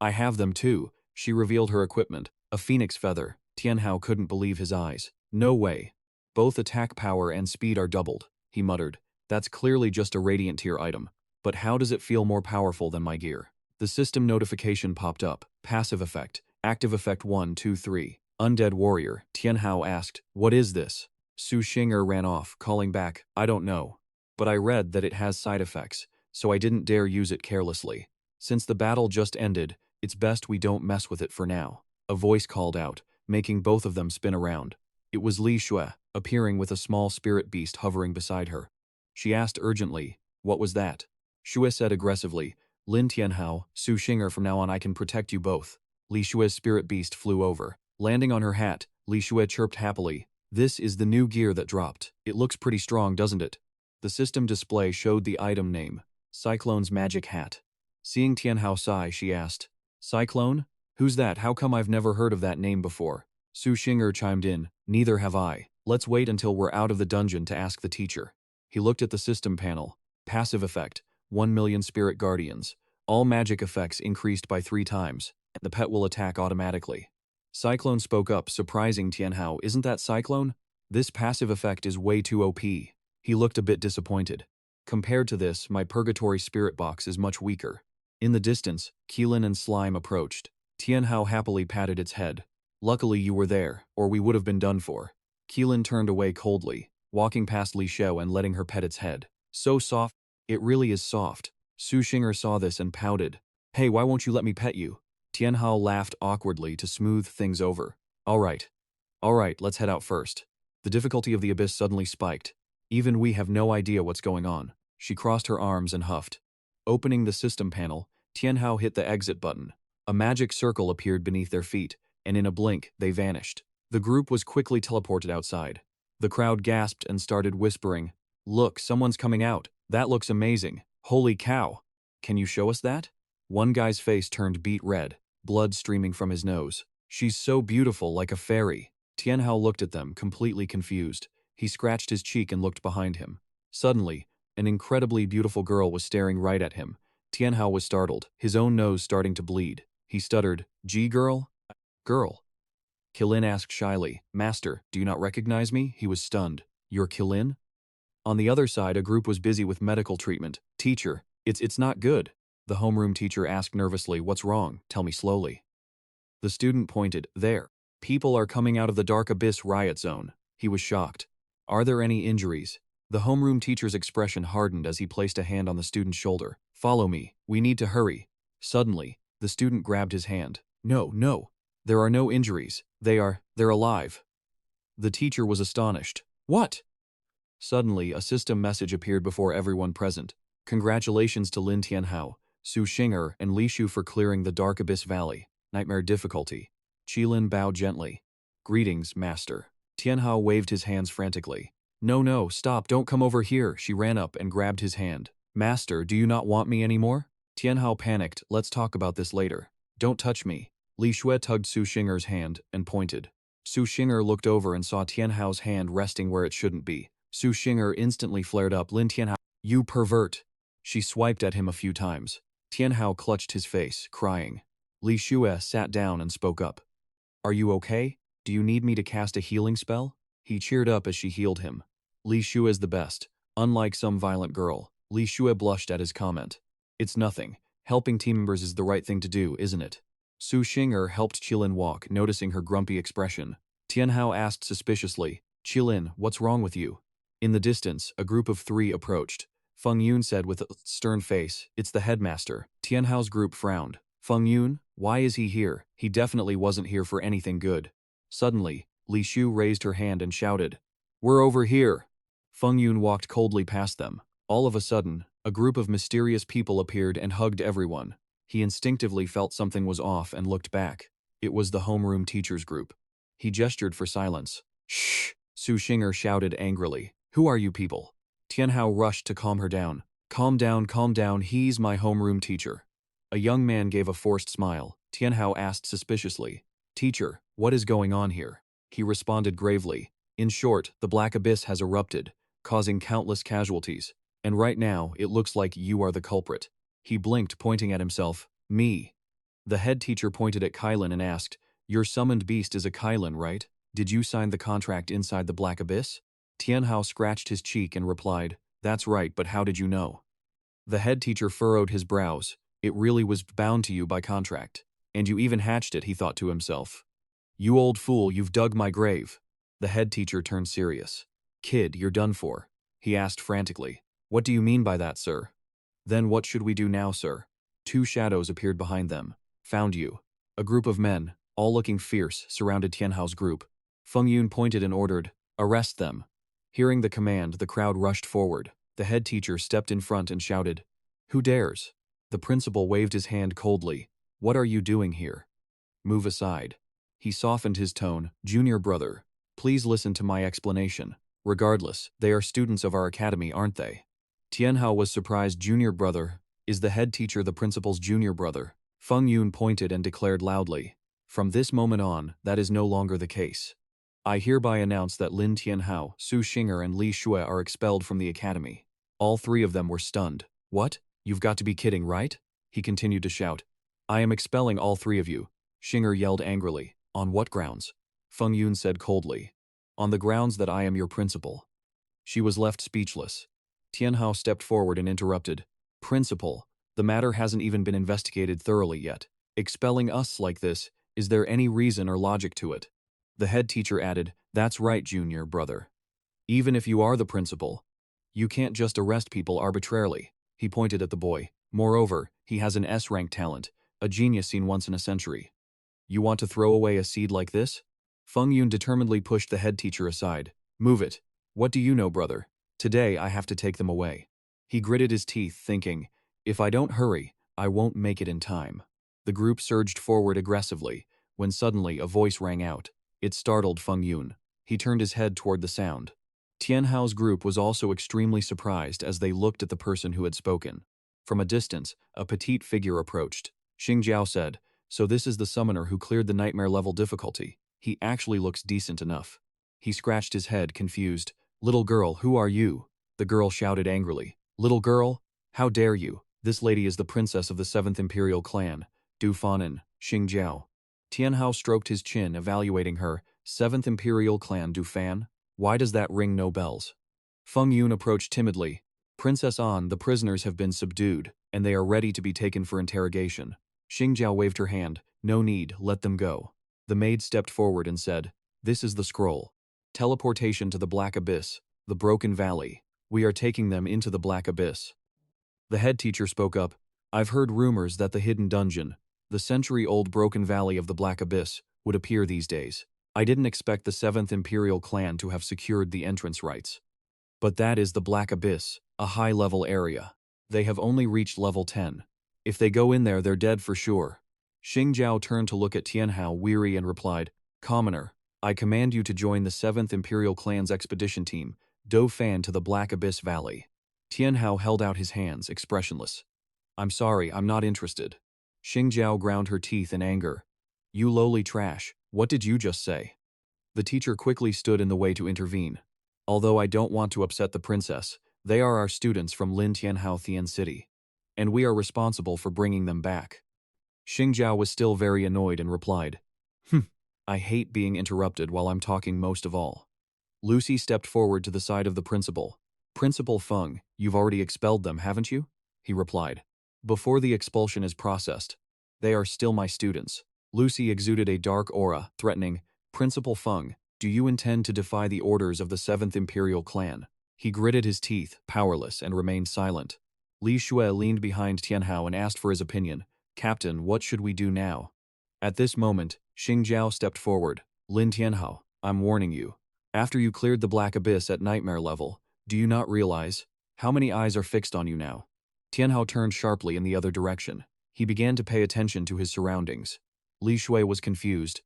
I have them too." She revealed her equipment. A phoenix feather. Tianhao couldn't believe his eyes. "No way. Both attack power and speed are doubled," he muttered. "That's clearly just a radiant tier item. But how does it feel more powerful than my gear?" The system notification popped up. Passive effect. Active effect 1, 2, 3. Undead warrior. Tianhao asked, "What is this?" Su Xinger ran off, calling back, "I don't know. But I read that it has side effects, so I didn't dare use it carelessly. Since the battle just ended, it's best we don't mess with it for now." A voice called out, making both of them spin around. It was Li Shui, appearing with a small spirit beast hovering beside her. She asked urgently, "What was that?" Shui said aggressively, "Lin Tianhao, Su Xinger, from now on I can protect you both." Li Shui's spirit beast flew over. Landing on her hat, Li Shui chirped happily, "This is the new gear that dropped. It looks pretty strong, doesn't it?" The system display showed the item name, Cyclone's Magic Hat. Seeing Tianhao sigh, she asked, "Cyclone? Who's that? How come I've never heard of that name before?" Su Xinger chimed in, "Neither have I. Let's wait until we're out of the dungeon to ask the teacher." He looked at the system panel. Passive effect, 1 million spirit guardians. All magic effects increased by 3 times, and the pet will attack automatically. Cyclone spoke up, surprising Tianhao, "Isn't that Cyclone? This passive effect is way too OP. He looked a bit disappointed. "Compared to this, my Purgatory Spirit Box is much weaker." In the distance, Keelan and Slime approached. Tianhao happily patted its head. "Luckily you were there, or we would have been done for." Keelan turned away coldly, walking past Li Xiao and letting her pet its head. "So soft. It really is soft." Su Xinger saw this and pouted. "Hey, why won't you let me pet you?" Tianhao laughed awkwardly to smooth things over. All right, let's head out first." The difficulty of the abyss suddenly spiked. "Even we have no idea what's going on." She crossed her arms and huffed. Opening the system panel, Tianhao hit the exit button. A magic circle appeared beneath their feet, and in a blink, they vanished. The group was quickly teleported outside. The crowd gasped and started whispering, "Look, someone's coming out. That looks amazing. Holy cow. Can you show us that?" One guy's face turned beet red, blood streaming from his nose. "She's so beautiful, like a fairy." Tianhao looked at them, completely confused. He scratched his cheek and looked behind him. Suddenly, an incredibly beautiful girl was staring right at him. Tianhao was startled, his own nose starting to bleed. He stuttered, "G girl? Girl?" Qilin asked shyly, "Master, do you not recognize me?" He was stunned. "You're Qilin?" On the other side, a group was busy with medical treatment. "Teacher, it's not good." The homeroom teacher asked nervously, "What's wrong? Tell me slowly." The student pointed, "There. People are coming out of the Dark Abyss riot zone." He was shocked. "Are there any injuries?" The homeroom teacher's expression hardened as he placed a hand on the student's shoulder. "Follow me. We need to hurry." Suddenly, the student grabbed his hand. "No, no. There are no injuries. They're alive." The teacher was astonished. "What?" Suddenly, a system message appeared before everyone present. "Congratulations to Lin Tianhao, Su Xing'er, and Li Shu for clearing the Dark Abyss Valley. Nightmare difficulty." Qilin bowed gently. "Greetings, Master." Tianhao waved his hands frantically. "No, no, stop, don't come over here." She ran up and grabbed his hand. "Master, do you not want me anymore?" Tianhao panicked. "Let's talk about this later." "Don't touch me." Li Shui tugged Su Xing'er's hand and pointed. Su Xing'er looked over and saw Tianhao's hand resting where it shouldn't be. Su Xing'er instantly flared up. "Lin Tianhao, you pervert!" She swiped at him a few times. Tianhao clutched his face, crying. Li Shui sat down and spoke up. "Are you okay? Do you need me to cast a healing spell?" He cheered up as she healed him. "Li Shui is the best. Unlike some violent girl." Li Shui blushed at his comment. "It's nothing. Helping team members is the right thing to do, isn't it?" Su Xing'er helped Qilin walk, noticing her grumpy expression. Tianhao asked suspiciously, "Qilin, what's wrong with you?" In the distance, a group of 3 approached. Feng Yun said with a stern face, "It's the headmaster." Tianhao's group frowned. "Feng Yun? Why is he here? He definitely wasn't here for anything good." Suddenly, Li Shu raised her hand and shouted, "We're over here!" Feng Yun walked coldly past them. All of a sudden, a group of mysterious people appeared and hugged everyone. He instinctively felt something was off and looked back. It was the homeroom teachers group. He gestured for silence. "Shh!" Su Xing'er shouted angrily. "Who are you people?" Tianhao rushed to calm her down. Calm down, he's my homeroom teacher." A young man gave a forced smile. Tianhao asked suspiciously, "Teacher, what is going on here?" He responded gravely, "In short, the Black Abyss has erupted, causing countless casualties, and right now it looks like you are the culprit." He blinked, pointing at himself. "Me." The head teacher pointed at Kylin and asked, "Your summoned beast is a Kylin, right? Did you sign the contract inside the Black Abyss?" Tianhao scratched his cheek and replied, "That's right, but how did you know?" The head teacher furrowed his brows. "It really was bound to you by contract. And you even hatched it," he thought to himself. "You old fool, you've dug my grave." The head teacher turned serious. "Kid, you're done for." He asked frantically, "What do you mean by that, sir?" "Then what should we do now, sir?" 2 shadows appeared behind them. "Found you." A group of men, all looking fierce, surrounded Tianhao's group. Feng Yun pointed and ordered, "Arrest them." Hearing the command, the crowd rushed forward. The head teacher stepped in front and shouted, "Who dares?" The principal waved his hand coldly. "What are you doing here?" "Move aside." He softened his tone, "Junior brother, please listen to my explanation. Regardless, they are students of our academy, aren't they?" Tianhao was surprised. "Junior brother? Is the head teacher the principal's junior brother?" Feng Yun pointed and declared loudly, "From this moment on, that is no longer the case. I hereby announce that Lin Tianhao, Su Xing'er, and Li Shui are expelled from the academy." All 3 of them were stunned. "What? You've got to be kidding, right?" He continued to shout. "I am expelling all 3 of you." Xing'er yelled angrily. "On what grounds?" Feng Yun said coldly. "On the grounds that I am your principal." She was left speechless. Tianhao stepped forward and interrupted. "Principal, the matter hasn't even been investigated thoroughly yet. Expelling us like this, is there any reason or logic to it?" The head teacher added, "That's right, junior brother. Even if you are the principal, you can't just arrest people arbitrarily." He pointed at the boy. "Moreover, he has an S-rank talent, a genius seen once in a century. You want to throw away a seed like this?" Feng Yun determinedly pushed the head teacher aside. "Move it. What do you know, brother? Today I have to take them away." He gritted his teeth, thinking, "If I don't hurry, I won't make it in time." The group surged forward aggressively, when suddenly a voice rang out. It startled Feng Yun. He turned his head toward the sound. Tianhao's group was also extremely surprised as they looked at the person who had spoken. From a distance, a petite figure approached. Xingjiao said, "So this is the summoner who cleared the nightmare level difficulty. He actually looks decent enough." He scratched his head, confused. "Little girl, who are you?" The girl shouted angrily. "Little girl? How dare you? This lady is the princess of the 7th Imperial Clan, Du Fanen, Xingjiao." Tianhao stroked his chin, evaluating her. 7th Imperial Clan Du Fan? Why does that ring no bells? Feng Yun approached timidly. "Princess An, the prisoners have been subdued, and they are ready to be taken for interrogation." Xingjiao waved her hand. "No need, let them go." The maid stepped forward and said, "This is the scroll. Teleportation to the Black Abyss, the Broken Valley. We are taking them into the Black Abyss." The head teacher spoke up. "I've heard rumors that the hidden dungeon, the century-old Broken Valley of the Black Abyss, would appear these days. I didn't expect the 7th Imperial Clan to have secured the entrance rights. But that is the Black Abyss, a high-level area. They have only reached level 10. If they go in there, they're dead for sure." Xingjiao turned to look at Tianhao, weary, and replied, "Commoner, I command you to join the 7th Imperial Clan's expedition team, Do Fan, to the Black Abyss Valley." Tianhao held out his hands, expressionless. "I'm sorry, I'm not interested." Xingjiao ground her teeth in anger. "You lowly trash, what did you just say?" The teacher quickly stood in the way to intervene. "Although I don't want to upset the princess, they are our students from Lin Tianhao Thien City, and we are responsible for bringing them back." Xingjiao was still very annoyed and replied, "I hate being interrupted while I'm talking most of all." Lucy stepped forward to the side of the principal. "Principal Feng, you've already expelled them, haven't you?" He replied, "Before the expulsion is processed, they are still my students." Lucy exuded a dark aura, threatening, "Principal Feng, do you intend to defy the orders of the 7th Imperial Clan?" He gritted his teeth, powerless, and remained silent. Li Shui leaned behind Tianhao and asked for his opinion. "Captain, what should we do now?" At this moment, Xingjiao stepped forward. "Lin Tianhao, I'm warning you. After you cleared the Black Abyss at nightmare level, do you not realize how many eyes are fixed on you now?" Tianhao turned sharply in the other direction. He began to pay attention to his surroundings. Li Shui was confused.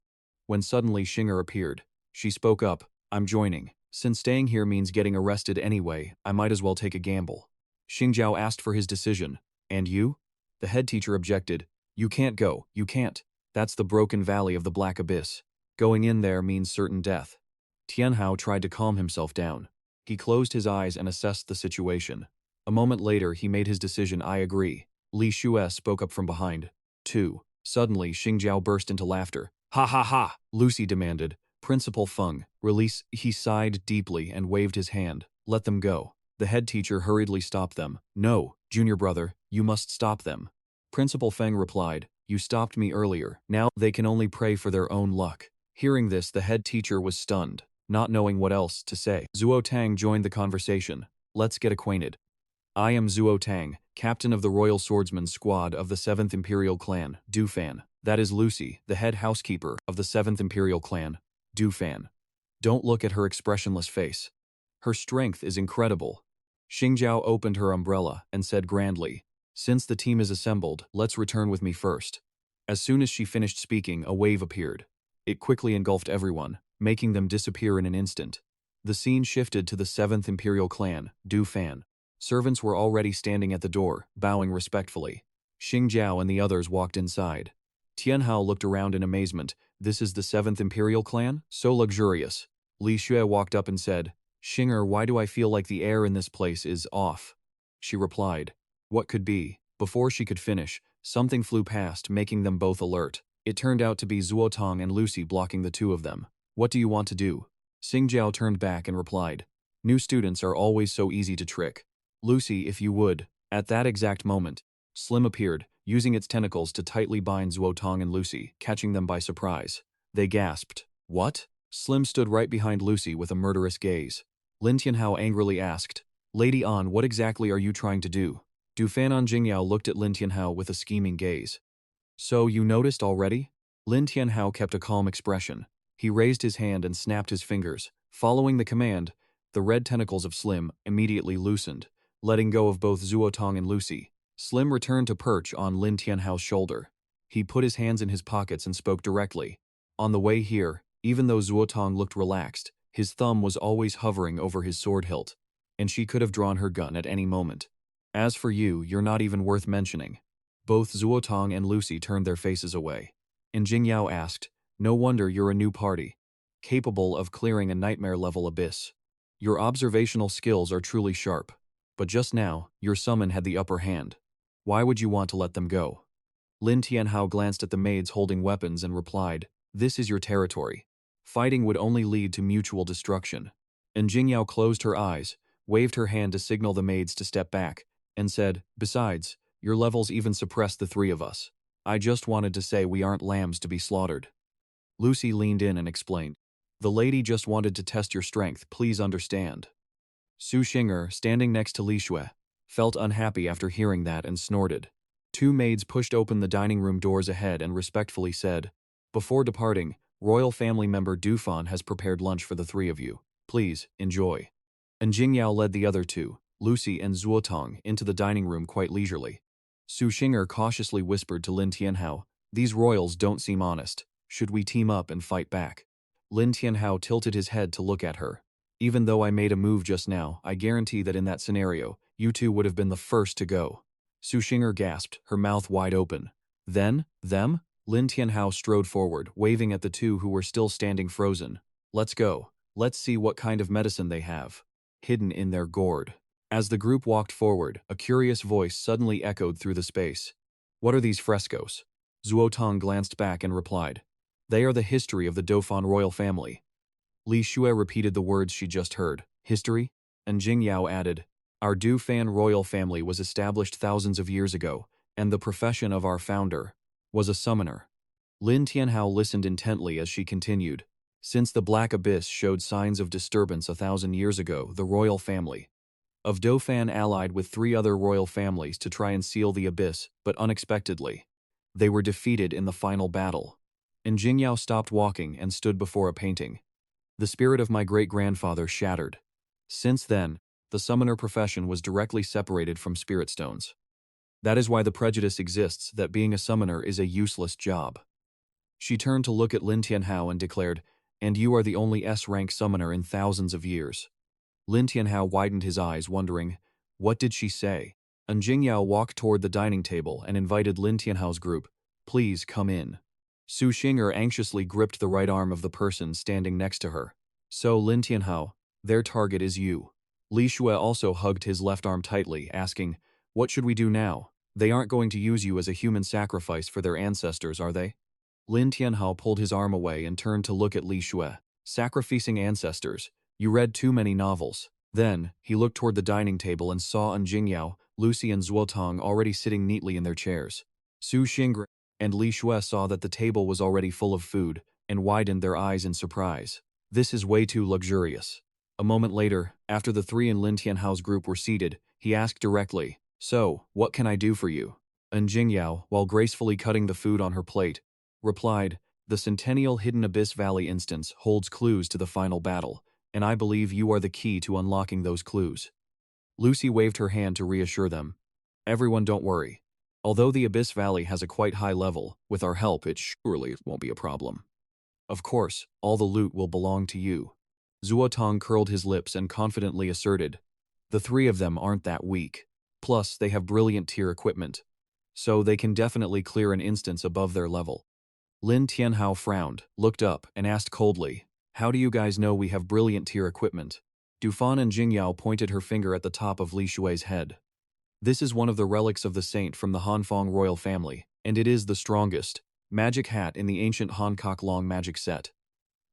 When suddenly Xinger appeared, she spoke up, "I'm joining. Since staying here means getting arrested anyway, I might as well take a gamble." Xingjiao asked for his decision. "And you?" The head teacher objected. "You can't go, you can't. That's the Broken Valley of the Black Abyss. Going in there means certain death." Tianhao tried to calm himself down. He closed his eyes and assessed the situation. A moment later, he made his decision. "I agree." Li Shui spoke up from behind. "Two." Suddenly, Xingjiao burst into laughter. "Ha ha ha!" Lucy demanded. "Principal Feng, release." He sighed deeply and waved his hand. "Let them go." The head teacher hurriedly stopped them. "No, junior brother, you must stop them." Principal Feng replied, "You stopped me earlier. Now they can only pray for their own luck." Hearing this, the head teacher was stunned, not knowing what else to say. Zuo Tang joined the conversation. "Let's get acquainted. I am Zuo Tang, captain of the Royal Swordsman Squad of the 7th Imperial Clan, Du Fan. That is Lucy, the head housekeeper of the 7th Imperial Clan, Du Fan." Don't look at her expressionless face. Her strength is incredible. Xingjiao opened her umbrella and said grandly, "Since the team is assembled, let's return with me first." As soon as she finished speaking, a wave appeared. It quickly engulfed everyone, making them disappear in an instant. The scene shifted to the 7th Imperial Clan, Du Fan. Servants were already standing at the door, bowing respectfully. Xingjiao and the others walked inside. Tianhao looked around in amazement. "This is the 7th Imperial Clan? So luxurious." Li Shui walked up and said, "Xinger, why do I feel like the air in this place is off?" She replied, "What could be?" Before she could finish, something flew past, making them both alert. It turned out to be Zuotong and Lucy blocking the two of them. "What do you want to do?" Xingjiao turned back and replied, "New students are always so easy to trick. Lucy, if you would." At that exact moment, Slim appeared, using its tentacles to tightly bind Zuotong and Lucy, catching them by surprise. They gasped. "What?" Slim stood right behind Lucy with a murderous gaze. Lin Tianhao angrily asked, "Lady An, what exactly are you trying to do?" Du Fan and Jingyao looked at Lin Tianhao with a scheming gaze. "So you noticed already?" Lin Tianhao kept a calm expression. He raised his hand and snapped his fingers. Following the command, the red tentacles of Slim immediately loosened, letting go of both Zuotong and Lucy. Slim returned to perch on Lin Tianhao's shoulder. He put his hands in his pockets and spoke directly. "On the way here, even though Zuotong looked relaxed, His thumb was always hovering over his sword hilt, and she could have drawn her gun at any moment. As for you, you're not even worth mentioning. Both Zuotong and Lucy turned their faces away. And Jingyao asked, no wonder you're a new party, capable of clearing a nightmare-level abyss. Your observational skills are truly sharp, but just now, your summon had the upper hand. Why would you want to let them go? Lin Tianhao glanced at the maids holding weapons and replied, this is your territory. Fighting would only lead to mutual destruction. And Jingyao closed her eyes, waved her hand to signal the maids to step back, and said, besides, your levels even suppress the three of us. I just wanted to say we aren't lambs to be slaughtered. Lucy leaned in and explained, the lady just wanted to test your strength, please understand. Su Xinger, standing next to Li Xue, felt unhappy after hearing that and snorted. Two maids pushed open the dining room doors ahead and respectfully said, before departing, royal family member Dufan has prepared lunch for the three of you. Please, enjoy. And Jingyao led the other two, Lucy and Zuotong, into the dining room quite leisurely. Su Xinger cautiously whispered to Lin Tianhao, these royals don't seem honest. Should we team up and fight back? Lin Tianhao tilted his head to look at her. Even though I made a move just now, I guarantee that in that scenario, you two would have been the first to go. Su Xinger gasped, her mouth wide open. Then? Them? Lin Tianhao strode forward, waving at the two who were still standing frozen. Let's go. Let's see what kind of medicine they have hidden in their gourd. As the group walked forward, a curious voice suddenly echoed through the space. What are these frescoes? Zuotong glanced back and replied, they are the history of the Dauphin royal family. Li Xue repeated the words she just heard. History? And Jingyao added, our Dauphin royal family was established thousands of years ago, and the profession of our founder was a summoner. Lin Tianhao listened intently as she continued. Since the Black Abyss showed signs of disturbance 1,000 years ago, the royal family of Dauphin allied with 3 other royal families to try and seal the abyss, but unexpectedly, they were defeated in the final battle. And Jingyao stopped walking and stood before a painting. The spirit of my great-grandfather shattered. Since then, the summoner profession was directly separated from spirit stones. That is why the prejudice exists that being a summoner is a useless job. She turned to look at Lin Tianhao and declared, and you are the only S-rank summoner in thousands of years. Lin Tianhao widened his eyes, wondering, what did she say? And Jingyao walked toward the dining table and invited Lin Tianhao's group, please come in. Su Xinger anxiously gripped the right arm of the person standing next to her. So, Lin Tianhao, their target is you. Li Xue also hugged his left arm tightly, asking, what should we do now? They aren't going to use you as a human sacrifice for their ancestors, are they? Lin Tianhao pulled his arm away and turned to look at Li Xue. Sacrificing ancestors. You read too many novels. Then, he looked toward the dining table and saw Jingyao, Lucy and Zuotong already sitting neatly in their chairs. Su Xinger and Li Xue saw that the table was already full of food, and widened their eyes in surprise. This is way too luxurious. A moment later, after the 3 in Lin Tianhao's group were seated, he asked directly, so, what can I do for you? And Jingyao, while gracefully cutting the food on her plate, replied, the Centennial Hidden Abyss Valley instance holds clues to the final battle, and I believe you are the key to unlocking those clues. Lucy waved her hand to reassure them. Everyone don't worry. Although the Abyss Valley has a quite high level, with our help it surely won't be a problem. Of course, all the loot will belong to you. Zuotong curled his lips and confidently asserted, the 3 of them aren't that weak. Plus, they have brilliant tier equipment, so they can definitely clear an instance above their level. Lin Tianhao frowned, looked up, and asked coldly, how do you guys know we have brilliant tier equipment? Dufan and Jingyao pointed her finger at the top of Li Xue's head. This is one of the relics of the saint from the Hanfang royal family, and it is the strongest magic hat in the ancient Hancock Long magic set.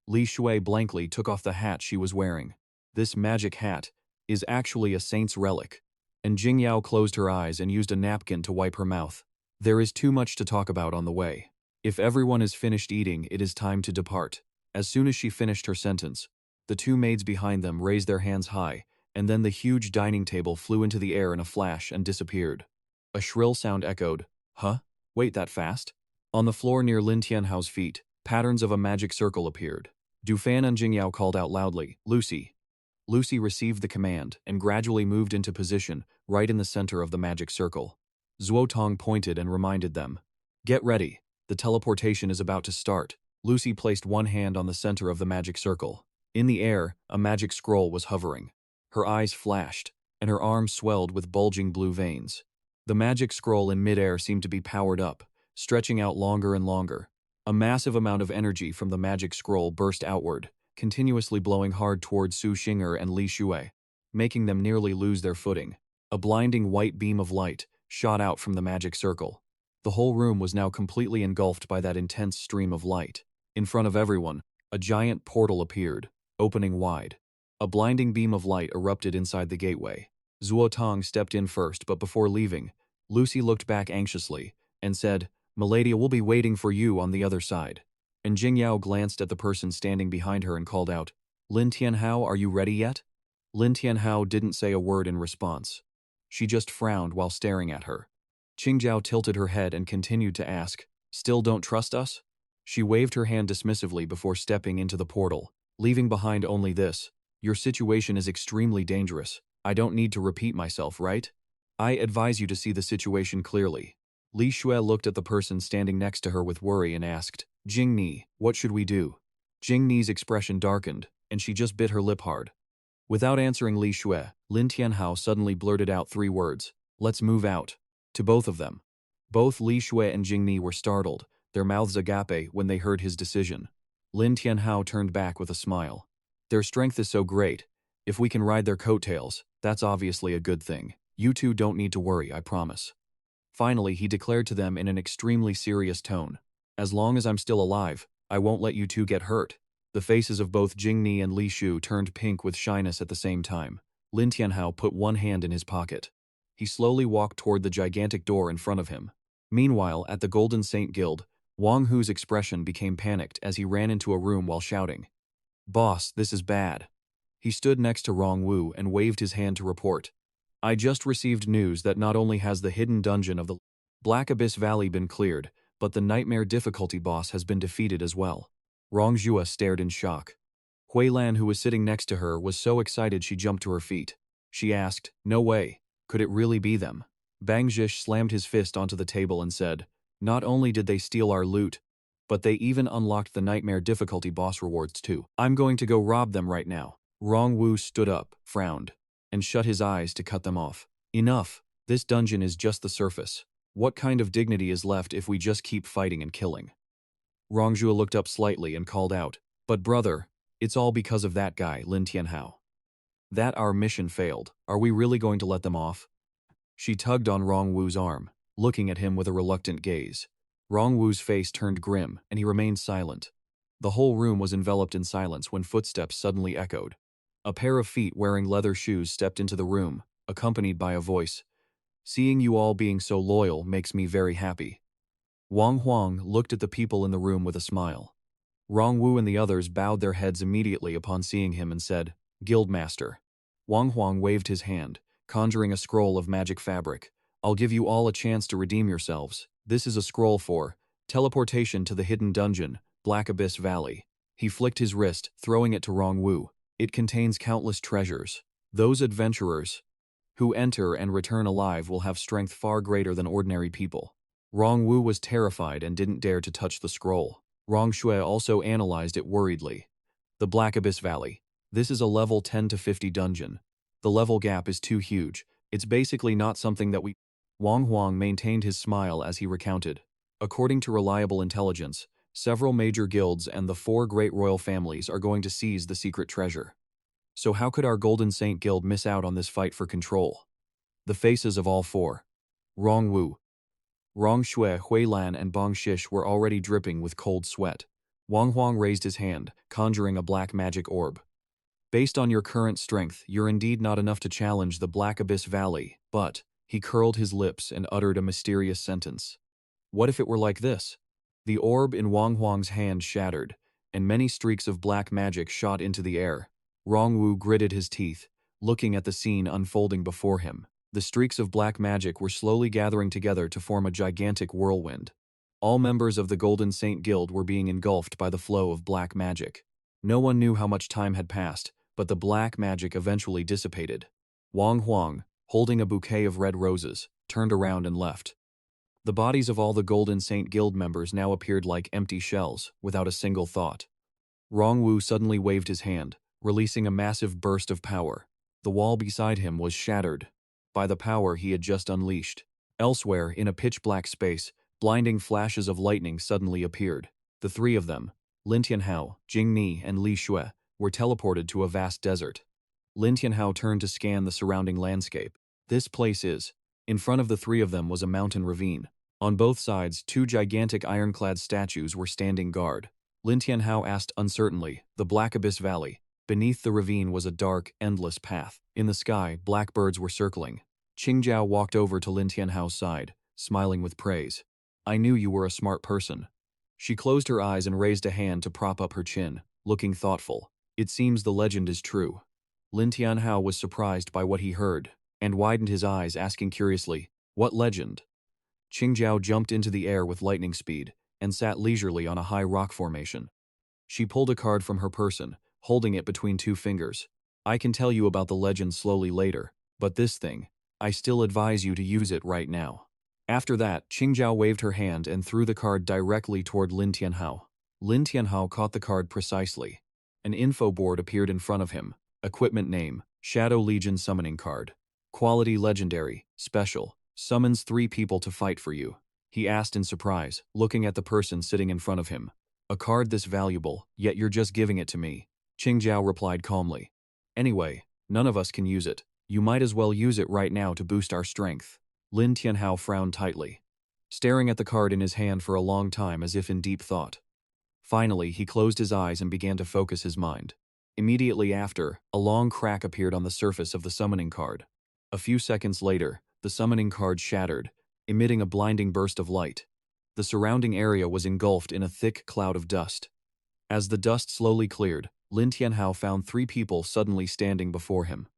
Li Xue blankly took off the hat she was wearing. This magic hat is actually a saint's relic. And Jingyao closed her eyes and used a napkin to wipe her mouth. There is too much to talk about on the way. If everyone is finished eating, it is time to depart. As soon as she finished her sentence, the 2 maids behind them raised their hands high, and then the huge dining table flew into the air in a flash and disappeared. A shrill sound echoed. Huh? Wait, that fast? On the floor near Lin Tianhao's feet, patterns of a magic circle appeared. Dufan and Jingyao called out loudly, Lucy. Lucy received the command and gradually moved into position right in the center of the magic circle. Zuotong pointed and reminded them, get ready, the teleportation is about to start. Lucy placed one hand on the center of the magic circle. In the air, a magic scroll was hovering. Her eyes flashed, and her arms swelled with bulging blue veins. The magic scroll in midair seemed to be powered up, stretching out longer and longer. A massive amount of energy from the magic scroll burst outward, continuously blowing hard toward Su Xing'er and Li Shui, making them nearly lose their footing. A blinding white beam of light shot out from the magic circle. The whole room was now completely engulfed by that intense stream of light. In front of everyone, a giant portal appeared, opening wide. A blinding beam of light erupted inside the gateway. Zuo Tong stepped in first, but before leaving, Lucy looked back anxiously and said, "Milady will be waiting for you on the other side." And Jingyao glanced at the person standing behind her and called out, "Lin Tianhao, are you ready yet?" Lin Tianhao didn't say a word in response. She just frowned while staring at her. Qingjiao tilted her head and continued to ask, "Still don't trust us?" She waved her hand dismissively before stepping into the portal, leaving behind only this: "Your situation is extremely dangerous. I don't need to repeat myself, right? I advise you to see the situation clearly." Li Shui looked at the person standing next to her with worry and asked, "Jingni, what should we do?" Jingni's expression darkened, and she just bit her lip hard. Without answering Li Shui, Lin Tianhao suddenly blurted out 3 words, "Let's move out," to both of them. Both Li Shui and Jingni were startled, their mouths agape when they heard his decision. Lin Tianhao turned back with a smile. "Their strength is so great. If we can ride their coattails, that's obviously a good thing. You two don't need to worry, I promise." Finally, he declared to them in an extremely serious tone, "As long as I'm still alive, I won't let you two get hurt." The faces of both Jingni and Li Shu turned pink with shyness at the same time. Lin Tianhao put one hand in his pocket. He slowly walked toward the gigantic door in front of him. Meanwhile, at the Golden Saint Guild, Wang Hu's expression became panicked as he ran into a room while shouting, "Boss, this is bad." He stood next to Rong Wu and waved his hand to report, "I just received news that not only has the hidden dungeon of the Black Abyss Valley been cleared, but the nightmare difficulty boss has been defeated as well." Rong Zhua stared in shock. Hui Lan, who was sitting next to her, was so excited she jumped to her feet. She asked, "No way. Could it really be them?" Bang Zhish slammed his fist onto the table and said, "Not only did they steal our loot, but they even unlocked the nightmare difficulty boss rewards too. I'm going to go rob them right now." Rong Wu stood up, frowned, and shut his eyes to cut them off. "Enough. This dungeon is just the surface. What kind of dignity is left if we just keep fighting and killing?" Rongzhua looked up slightly and called out, "But brother, it's all because of that guy, Lin Tianhao. That our mission failed. Are we really going to let them off?" She tugged on Rong Wu's arm, looking at him with a reluctant gaze. Rong Wu's face turned grim, and he remained silent. The whole room was enveloped in silence when footsteps suddenly echoed. A pair of feet wearing leather shoes stepped into the room, accompanied by a voice. "Seeing you all being so loyal makes me very happy." Wang Huang looked at the people in the room with a smile. Rong Wu and the others bowed their heads immediately upon seeing him and said, "Guildmaster." Wang Huang waved his hand, conjuring a scroll of magic fabric. "I'll give you all a chance to redeem yourselves. This is a scroll for teleportation to the hidden dungeon, Black Abyss Valley." He flicked his wrist, throwing it to Rong Wu. "It contains countless treasures. Those adventurers who enter and return alive will have strength far greater than ordinary people." Rong Wu was terrified and didn't dare to touch the scroll. Rong Shui also analyzed it worriedly. "The Black Abyss Valley. This is a level 10 to 50 dungeon. The level gap is too huge. It's basically not something that we—" Wang Huang maintained his smile as he recounted. "According to reliable intelligence, several major guilds and the 4 great royal families are going to seize the secret treasure. So how could our Golden Saint Guild miss out on this fight for control?" The faces of all 4, Rong Wu, Rong Shui, Hui Lan, and Bang Shish, were already dripping with cold sweat. Wang Huang raised his hand, conjuring a black magic orb. "Based on your current strength, you're indeed not enough to challenge the Black Abyss Valley, but—" He curled his lips and uttered a mysterious sentence. "What if it were like this?" The orb in Wang Huang's hand shattered, and many streaks of black magic shot into the air. Rong Wu gritted his teeth, looking at the scene unfolding before him. The streaks of black magic were slowly gathering together to form a gigantic whirlwind. All members of the Golden Saint Guild were being engulfed by the flow of black magic. No one knew how much time had passed, but the black magic eventually dissipated. Wang Huang, holding a bouquet of red roses, turned around and left. The bodies of all the Golden Saint Guild members now appeared like empty shells, without a single thought. Rong Wu suddenly waved his hand, releasing a massive burst of power. The wall beside him was shattered by the power he had just unleashed. Elsewhere, in a pitch-black space, blinding flashes of lightning suddenly appeared. The three of them, Lin Tianhao, Jing Ni, and Li Xue, were teleported to a vast desert. Lin Tianhao turned to scan the surrounding landscape. This place is. In front of the three of them was a mountain ravine. On both sides, two gigantic ironclad statues were standing guard. Lin Tianhao asked uncertainly, the Black Abyss Valley. Beneath the ravine was a dark, endless path. In the sky, blackbirds were circling. Qingjiao walked over to Lin Tianhao's side, smiling with praise. I knew you were a smart person. She closed her eyes and raised a hand to prop up her chin, looking thoughtful. It seems the legend is true. Lin Tianhao was surprised by what he heard, and widened his eyes, asking curiously, what legend? Qingjiao jumped into the air with lightning speed, and sat leisurely on a high rock formation. She pulled a card from her person, holding it between two fingers. I can tell you about the legend slowly later, but this thing, I still advise you to use it right now. After that, Qingjiao waved her hand and threw the card directly toward Lin Tianhao. Lin Tianhao caught the card precisely. An info board appeared in front of him. Equipment name, Shadow Legion Summoning Card. Quality Legendary, Special, summons 3 people to fight for you. He asked in surprise, looking at the person sitting in front of him. A card this valuable, yet you're just giving it to me. Qingjiao replied calmly. Anyway, none of us can use it. You might as well use it right now to boost our strength. Lin Tianhao frowned tightly, staring at the card in his hand for a long time as if in deep thought. Finally, he closed his eyes and began to focus his mind. Immediately after, a long crack appeared on the surface of the summoning card. A few seconds later, the summoning card shattered, emitting a blinding burst of light. The surrounding area was engulfed in a thick cloud of dust. As the dust slowly cleared, Lin Tianhao found 3 people suddenly standing before him.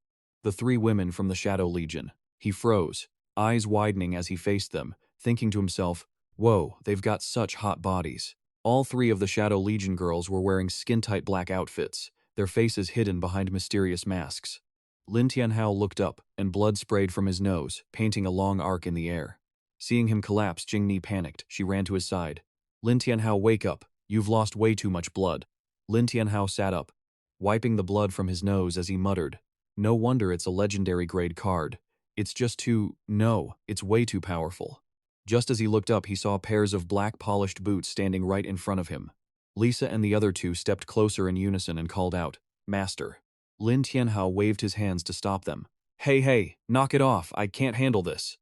The 3 women from the Shadow Legion. He froze, eyes widening as he faced them, thinking to himself, whoa, they've got such hot bodies. All 3 of the Shadow Legion girls were wearing skin-tight black outfits, their faces hidden behind mysterious masks. Lin Tianhao looked up, and blood sprayed from his nose, painting a long arc in the air. Seeing him collapse, Jing Ni panicked. She ran to his side. Lin Tianhao, wake up. You've lost way too much blood. Lin Tianhao sat up, wiping the blood from his nose as he muttered, no wonder it's a legendary grade card. It's just it's way too powerful. Just as he looked up, he saw pairs of black polished boots standing right in front of him. Lisa and the other 2 stepped closer in unison and called out, Master. Lin Tianhao waved his hands to stop them. Hey, knock it off, I can't handle this.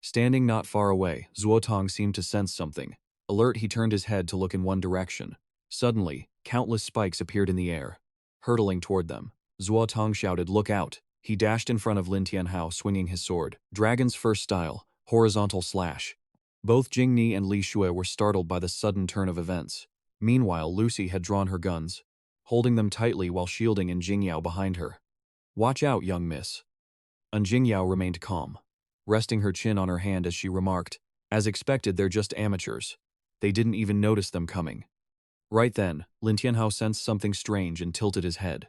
Standing not far away, Zuotong seemed to sense something. Alert, he turned his head to look in one direction. Suddenly, countless spikes appeared in the air. Hurtling toward them, Zuotong shouted, look out. He dashed in front of Lin Tianhao, swinging his sword. Dragon's first style, horizontal slash. Both Jing Ni and Li Xue were startled by the sudden turn of events. Meanwhile, Lucy had drawn her guns, holding them tightly while shielding and Jingyao behind her. Watch out, young miss. And Jingyao remained calm, resting her chin on her hand as she remarked, as expected, they're just amateurs. They didn't even notice them coming. Right then, Lin Tianhao sensed something strange and tilted his head.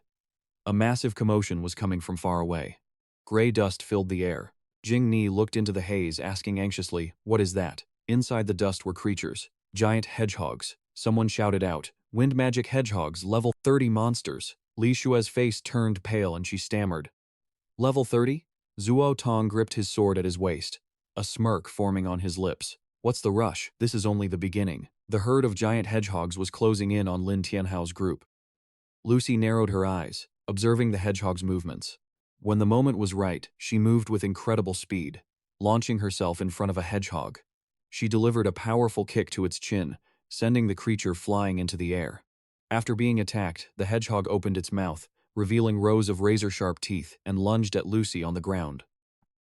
A massive commotion was coming from far away. Gray dust filled the air. Jing Ni looked into the haze, asking anxiously, what is that? Inside the dust were creatures, giant hedgehogs. Someone shouted out, wind magic hedgehogs, level 30 monsters. Li Xue's face turned pale and she stammered. Level 30? Zuo Tong gripped his sword at his waist, a smirk forming on his lips. What's the rush? This is only the beginning. The herd of giant hedgehogs was closing in on Lin Tianhao's group. Lucy narrowed her eyes, observing the hedgehog's movements. When the moment was right, she moved with incredible speed, launching herself in front of a hedgehog. She delivered a powerful kick to its chin, sending the creature flying into the air. After being attacked, the hedgehog opened its mouth, revealing rows of razor-sharp teeth, and lunged at Lucy on the ground.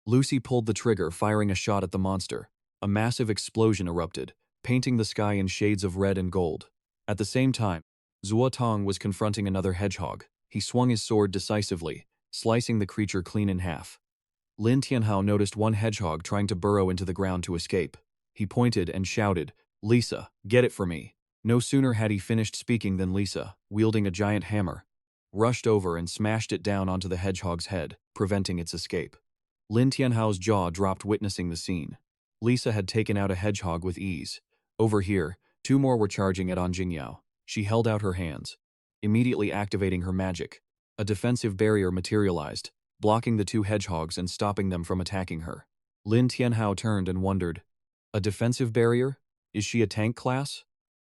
Lucy pulled the trigger, firing a shot at the monster. A massive explosion erupted, painting the sky in shades of red and gold. At the same time, Zuo Tong was confronting another hedgehog. He swung his sword decisively, slicing the creature clean in half. Lin Tianhao noticed one hedgehog trying to burrow into the ground to escape. He pointed and shouted, Lisa, get it for me. No sooner had he finished speaking than Lisa, wielding a giant hammer, rushed over and smashed it down onto the hedgehog's head, preventing its escape. Lin Tianhao's jaw dropped witnessing the scene. Lisa had taken out a hedgehog with ease. Over here, 2 more were charging at Jingyao. She held out her hands, immediately activating her magic. A defensive barrier materialized, blocking the two hedgehogs and stopping them from attacking her. Lin Tianhao turned and wondered, a defensive barrier? Is she a tank class?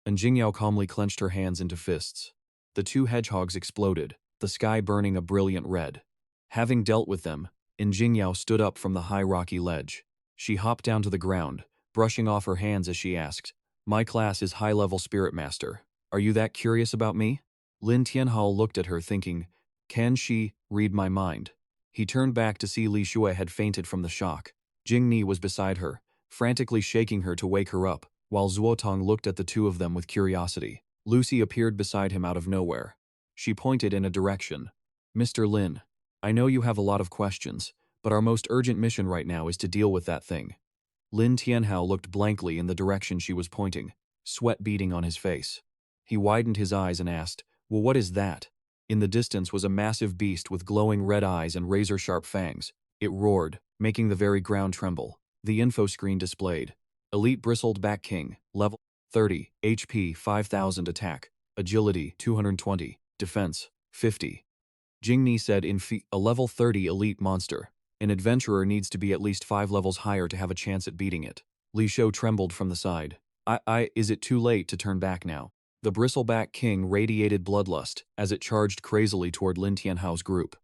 And Jingyao calmly clenched her hands into fists. The two hedgehogs exploded, the sky burning a brilliant red. Having dealt with them, Jingyao stood up from the high rocky ledge. She hopped down to the ground, brushing off her hands as she asked, "My class is high-level spirit master. Are you that curious about me?" Lin Tianhao looked at her thinking, can she read my mind? He turned back to see Li Shui had fainted from the shock. Jing Ni was beside her, frantically shaking her to wake her up, while Zuotong looked at the two of them with curiosity. Lucy appeared beside him out of nowhere. She pointed in a direction. "Mr. Lin, I know you have a lot of questions, but our most urgent mission right now is to deal with that thing." Lin Tianhao looked blankly in the direction she was pointing, sweat beading on his face. He widened his eyes and asked, "Well, what is that?" In the distance was a massive beast with glowing red eyes and razor-sharp fangs. It roared, making the very ground tremble. The info screen displayed, Elite Bristled Back King, level 30, HP 5000 attack, agility 220, defense 50. Jingni said a level 30 elite monster. An adventurer needs to be at least 5 levels higher to have a chance at beating it. Li Shou trembled from the side. Is it too late to turn back now?" The Bristleback King radiated bloodlust as it charged crazily toward Lin Tianhao's group.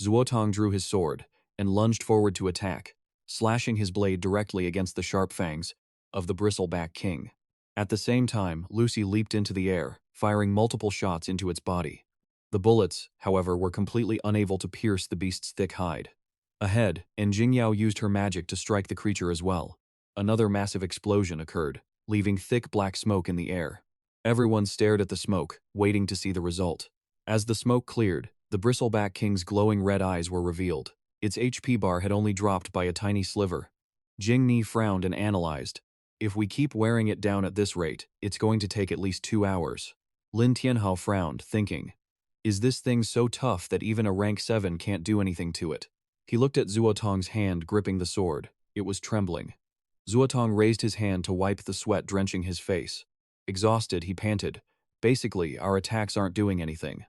Zuotong drew his sword and lunged forward to attack, slashing his blade directly against the sharp fangs of the Bristleback King. At the same time, Lucy leaped into the air, firing multiple shots into its body. The bullets, however, were completely unable to pierce the beast's thick hide. Ahead, Jingyao used her magic to strike the creature as well. Another massive explosion occurred, leaving thick black smoke in the air. Everyone stared at the smoke, waiting to see the result. As the smoke cleared, the Bristleback King's glowing red eyes were revealed. Its HP bar had only dropped by a tiny sliver. Jing Ni frowned and analyzed. "If we keep wearing it down at this rate, it's going to take at least 2 hours." Lin Tianhao frowned, thinking, is this thing so tough that even a rank 7 can't do anything to it? He looked at Zuotong's hand gripping the sword. It was trembling. Zuotong raised his hand to wipe the sweat drenching his face. Exhausted, he panted, "Basically, our attacks aren't doing anything."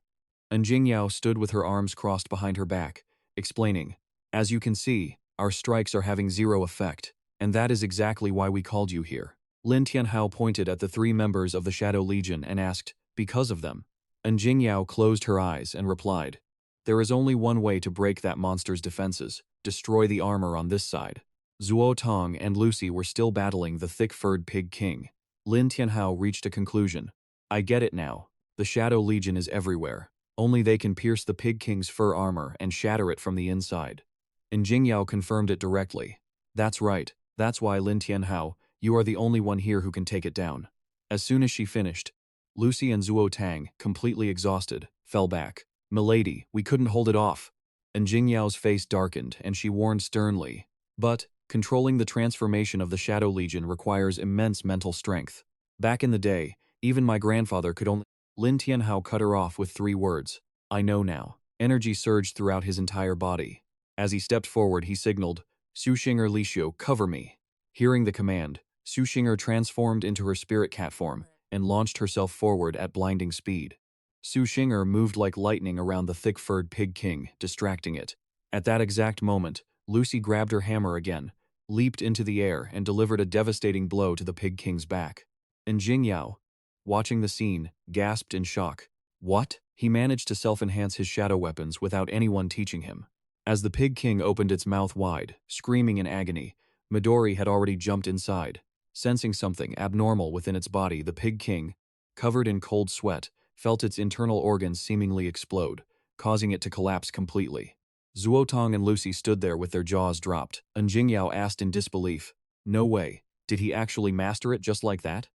And Jingyao stood with her arms crossed behind her back, explaining, "As you can see, our strikes are having 0 effect, and that is exactly why we called you here." Lin Tianhao pointed at the 3 members of the Shadow Legion and asked, "Because of them?" And Jingyao closed her eyes and replied, "There is only one way to break that monster's defenses, destroy the armor on this side." Zuotong and Lucy were still battling the thick-furred Pig King. Lin Tianhao reached a conclusion. "I get it now. The Shadow Legion is everywhere. Only they can pierce the Pig King's fur armor and shatter it from the inside." And Jingyao confirmed it directly. "That's right. That's why, Lin Tianhao, you are the only one here who can take it down." As soon as she finished, Lucy and Zuotang, completely exhausted, fell back. "Milady, we couldn't hold it off." And Jingyao's face darkened and she warned sternly, "But controlling the transformation of the Shadow Legion requires immense mental strength. Back in the day, even my grandfather could only—" Lin Tianhao cut her off with 3 words. "I know now." Energy surged throughout his entire body. As he stepped forward, he signaled, "Su Xing'er Li Xiu, cover me." Hearing the command, Su Xing'er transformed into her spirit cat form and launched herself forward at blinding speed. Su Xing'er moved like lightning around the thick-furred Pig King, distracting it. At that exact moment, Lucy grabbed her hammer again, leaped into the air and delivered a devastating blow to the Pig King's back. And Jingyao, watching the scene, gasped in shock. What? He managed to self-enhance his shadow weapons without anyone teaching him. As the Pig King opened its mouth wide, screaming in agony, Midori had already jumped inside. Sensing something abnormal within its body, the Pig King, covered in cold sweat, felt its internal organs seemingly explode, causing it to collapse completely. Zuotong and Lucy stood there with their jaws dropped, and Jingyao asked in disbelief, "No way, did he actually master it just like that?"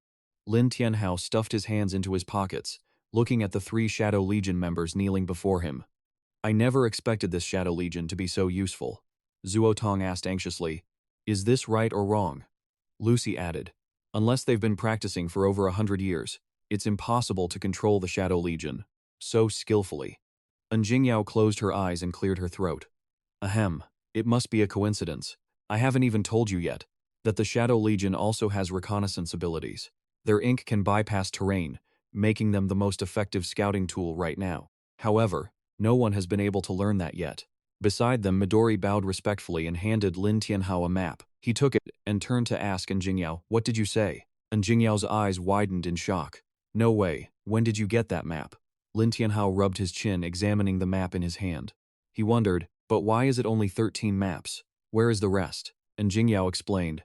Lin Tianhao stuffed his hands into his pockets, looking at the 3 Shadow Legion members kneeling before him. "I never expected this Shadow Legion to be so useful." Zuotong asked anxiously, "Is this right or wrong?" Lucy added, "Unless they've been practicing for over 100 years, it's impossible to control the Shadow Legion so skillfully." And Jingyao closed her eyes and cleared her throat. "Ahem, it must be a coincidence. I haven't even told you yet that the Shadow Legion also has reconnaissance abilities. Their ink can bypass terrain, making them the most effective scouting tool right now. However, No one has been able to learn that yet. Beside them, Midori bowed respectfully and handed Lin Tianhao a map. He took it and turned to ask Jingyao, "What did you say?" Jingyao's eyes widened in shock. "No way, when did you get that map?" Lin Tianhao rubbed his chin, examining the map in his hand. He wondered, "But why is it only 13 maps? Where is the rest?" Jingyao explained,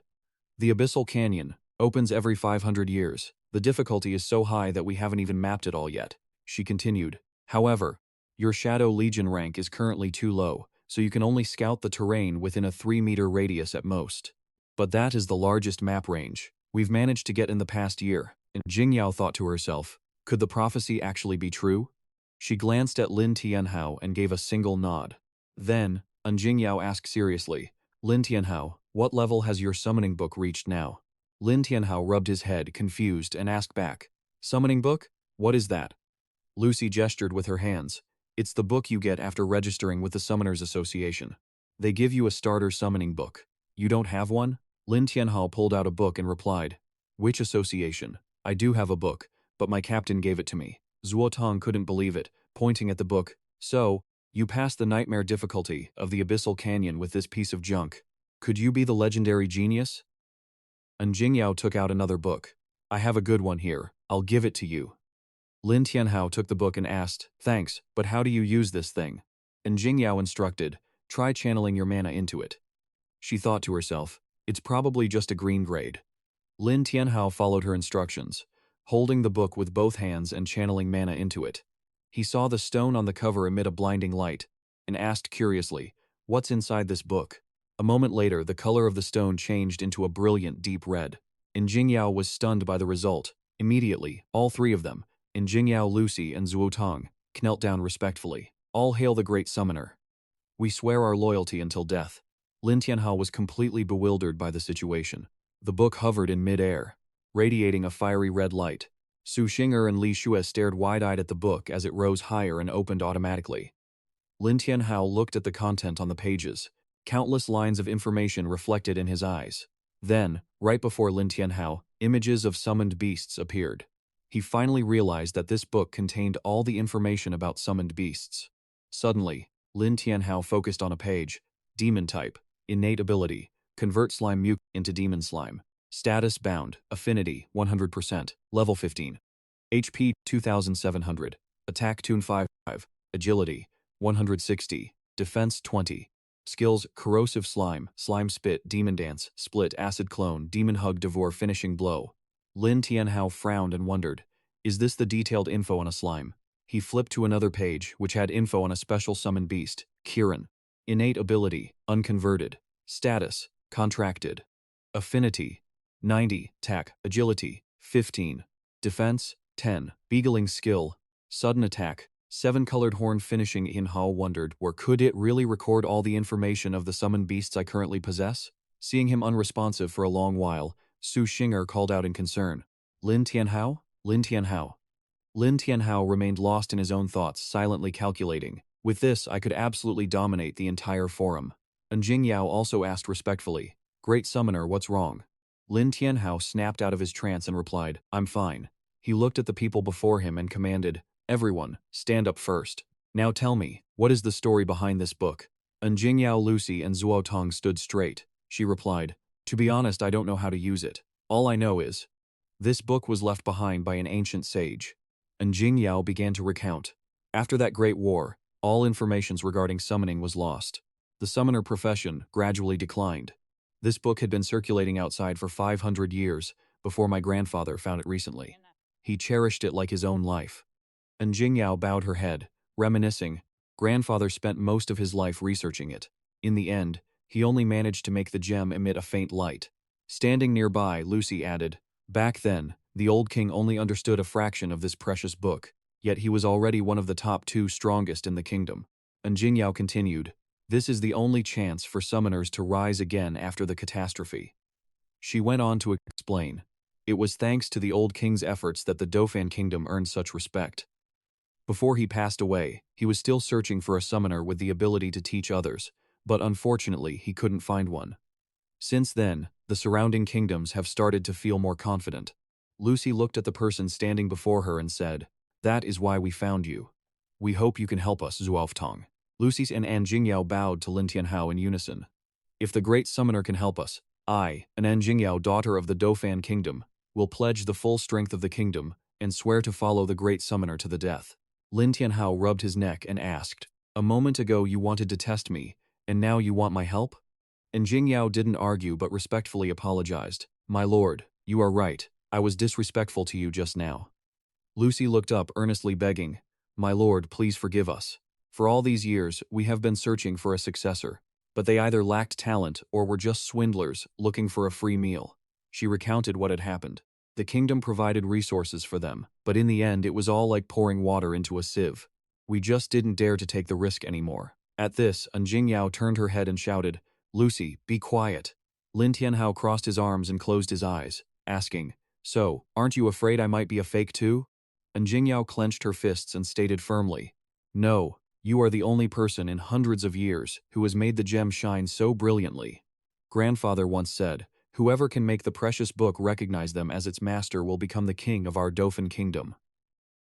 "The Abyssal Canyon opens every 500 years. The difficulty is so high that we haven't even mapped it all yet." She continued, "However, your Shadow Legion rank is currently too low, so you can only scout the terrain within a 3-meter radius at most. But that is the largest map range we've managed to get in the past year." And Jingyao thought to herself, could the prophecy actually be true? She glanced at Lin Tianhao and gave a single nod. Then, Jingyao asked seriously, "Lin Tianhao, what level has your summoning book reached now?" Lin Tianhao rubbed his head, confused, and asked back, "Summoning book? What is that?" Lucy gestured with her hands. "It's the book you get after registering with the Summoners Association. They give you a starter summoning book. You don't have one?" Lin Tianhao pulled out a book and replied, "Which association? I do have a book, but my captain gave it to me." Zuotong couldn't believe it, pointing at the book. "So, you passed the nightmare difficulty of the Abyssal Canyon with this piece of junk. Could you be the legendary genius?" And Jingyao took out another book. "I have a good one here. I'll give it to you." Lin Tianhao took the book and asked, "Thanks, but how do you use this thing?" And Jingyao instructed, "Try channeling your mana into it." She thought to herself, "It's probably just a green grade." Lin Tianhao followed her instructions, holding the book with both hands and channeling mana into it. He saw the stone on the cover emit a blinding light, and asked curiously, "What's inside this book?" A moment later, the color of the stone changed into a brilliant deep red. Jingyao was stunned by the result. Immediately, all three of them, Jingyao, Lucy, and Zuotong, knelt down respectfully. "All hail the great summoner. We swear our loyalty until death." Lin Tianhao was completely bewildered by the situation. The book hovered in mid-air, radiating a fiery red light. Su Xing'er and Li Shue stared wide-eyed at the book as it rose higher and opened automatically. Lin Tianhao looked at the content on the pages, countless lines of information reflected in his eyes. Then, right before Lin Tianhao, images of summoned beasts appeared. He finally realized that this book contained all the information about summoned beasts. Suddenly, Lin Tianhao focused on a page. Demon type, innate ability, convert slime mucus into demon slime. Status bound, affinity 100%, level 15. HP 2700, attack tune 5, agility 160, defense 20. Skills: corrosive slime, slime spit, demon dance, split, acid clone, demon hug, devour, finishing blow. Lin Tianhao frowned and wondered, is this the detailed info on a slime? He flipped to another page, which had info on a special summon beast, Kirin. Innate ability, unconverted. Status, contracted. Affinity, 90, attack, agility, 15. Defense, 10. Beagling skill, sudden attack, 7. Colored horn. Finishing. Tianhao wondered, where could it really record all the information of the summoned beasts I currently possess? Seeing him unresponsive for a long while, Su Xing'er called out in concern, "Lin Tianhao? Lin Tianhao." Lin Tianhao remained lost in his own thoughts, silently calculating, "With this, I could absolutely dominate the entire forum." And Jingyao also asked respectfully, "Great Summoner, what's wrong?" Lin Tianhao snapped out of his trance and replied, "I'm fine." He looked at the people before him and commanded, "Everyone, stand up first. Now tell me, what is the story behind this book?" And Jingyao, Lucy, and Zuotong stood straight. She replied, "To be honest, I don't know how to use it. All I know is, this book was left behind by an ancient sage." And Jingyao began to recount. After that great war, all information regarding summoning was lost. The summoner profession gradually declined. This book had been circulating outside for 500 years before my grandfather found it recently. He cherished it like his own life. And Jingyao bowed her head, reminiscing, grandfather spent most of his life researching it. In the end, he only managed to make the gem emit a faint light. Standing nearby, Lucy added, "Back then, the old king only understood a fraction of this precious book, yet he was already one of the top 2 strongest in the kingdom." And Jingyao continued, "This is the only chance for summoners to rise again after the catastrophe." She went on to explain, "It was thanks to the old king's efforts that the Dauphin kingdom earned such respect. Before he passed away, he was still searching for a summoner with the ability to teach others, but unfortunately he couldn't find one. Since then, the surrounding kingdoms have started to feel more confident." Lucy looked at the person standing before her and said, "That is why we found you." We hope you can help us, Zuoftong. Lucy and An Jingyao bowed to Lin Tianhao in unison. If the great summoner can help us, I, an An Jingyao daughter of the Dauphin kingdom, will pledge the full strength of the kingdom and swear to follow the great summoner to the death. Lin Tianhao rubbed his neck and asked, a moment ago you wanted to test me, and now you want my help? And Jingyao didn't argue but respectfully apologized. My lord, you are right. I was disrespectful to you just now. Lucy looked up earnestly begging, my lord, please forgive us. For all these years, we have been searching for a successor, but they either lacked talent or were just swindlers looking for a free meal. She recounted what had happened. The kingdom provided resources for them, but in the end it was all like pouring water into a sieve. We just didn't dare to take the risk anymore. At this, An Jingyao turned her head and shouted, Lucy, be quiet. Lin Tianhao crossed his arms and closed his eyes, asking, so, aren't you afraid I might be a fake too? An Jingyao clenched her fists and stated firmly, no, you are the only person in hundreds of years who has made the gem shine so brilliantly. Grandfather once said, whoever can make the precious book recognize them as its master will become the king of our Dauphin kingdom.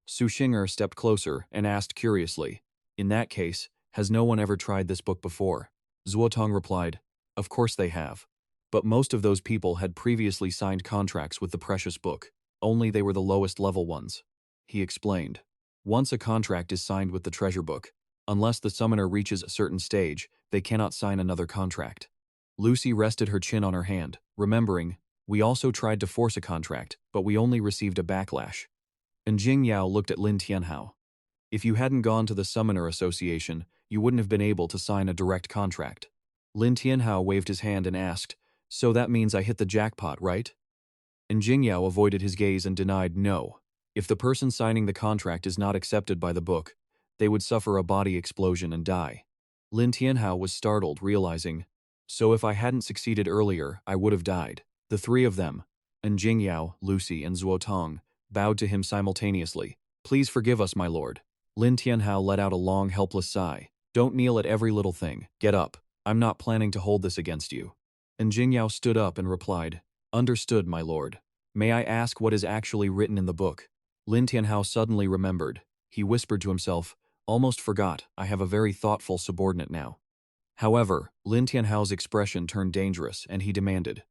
Su Xinger stepped closer and asked curiously, in that case, has no one ever tried this book before? Zuotong replied, of course they have. But most of those people had previously signed contracts with the precious book, only they were the lowest level ones. He explained, once a contract is signed with the treasure book, unless the summoner reaches a certain stage, they cannot sign another contract. Lucy rested her chin on her hand, remembering, we also tried to force a contract, but we only received a backlash. And Jingyao looked at Lin Tianhao. If you hadn't gone to the Summoner Association, you wouldn't have been able to sign a direct contract. Lin Tianhao waved his hand and asked, so that means I hit the jackpot, right? And Jingyao avoided his gaze and denied no. If the person signing the contract is not accepted by the book, they would suffer a body explosion and die. Lin Tianhao was startled, realizing, so if I hadn't succeeded earlier, I would have died. The three of them, An Jingyao, Lucy, and Zuotong, bowed to him simultaneously. Please forgive us, my lord. Lin Tianhao let out a long, helpless sigh. Don't kneel at every little thing. Get up. I'm not planning to hold this against you. And Jingyao stood up and replied, understood, my lord. May I ask what is actually written in the book? Lin Tianhao suddenly remembered. He whispered to himself, almost forgot, I have a very thoughtful subordinate now. However, Lin Tianhao's expression turned dangerous and he demanded,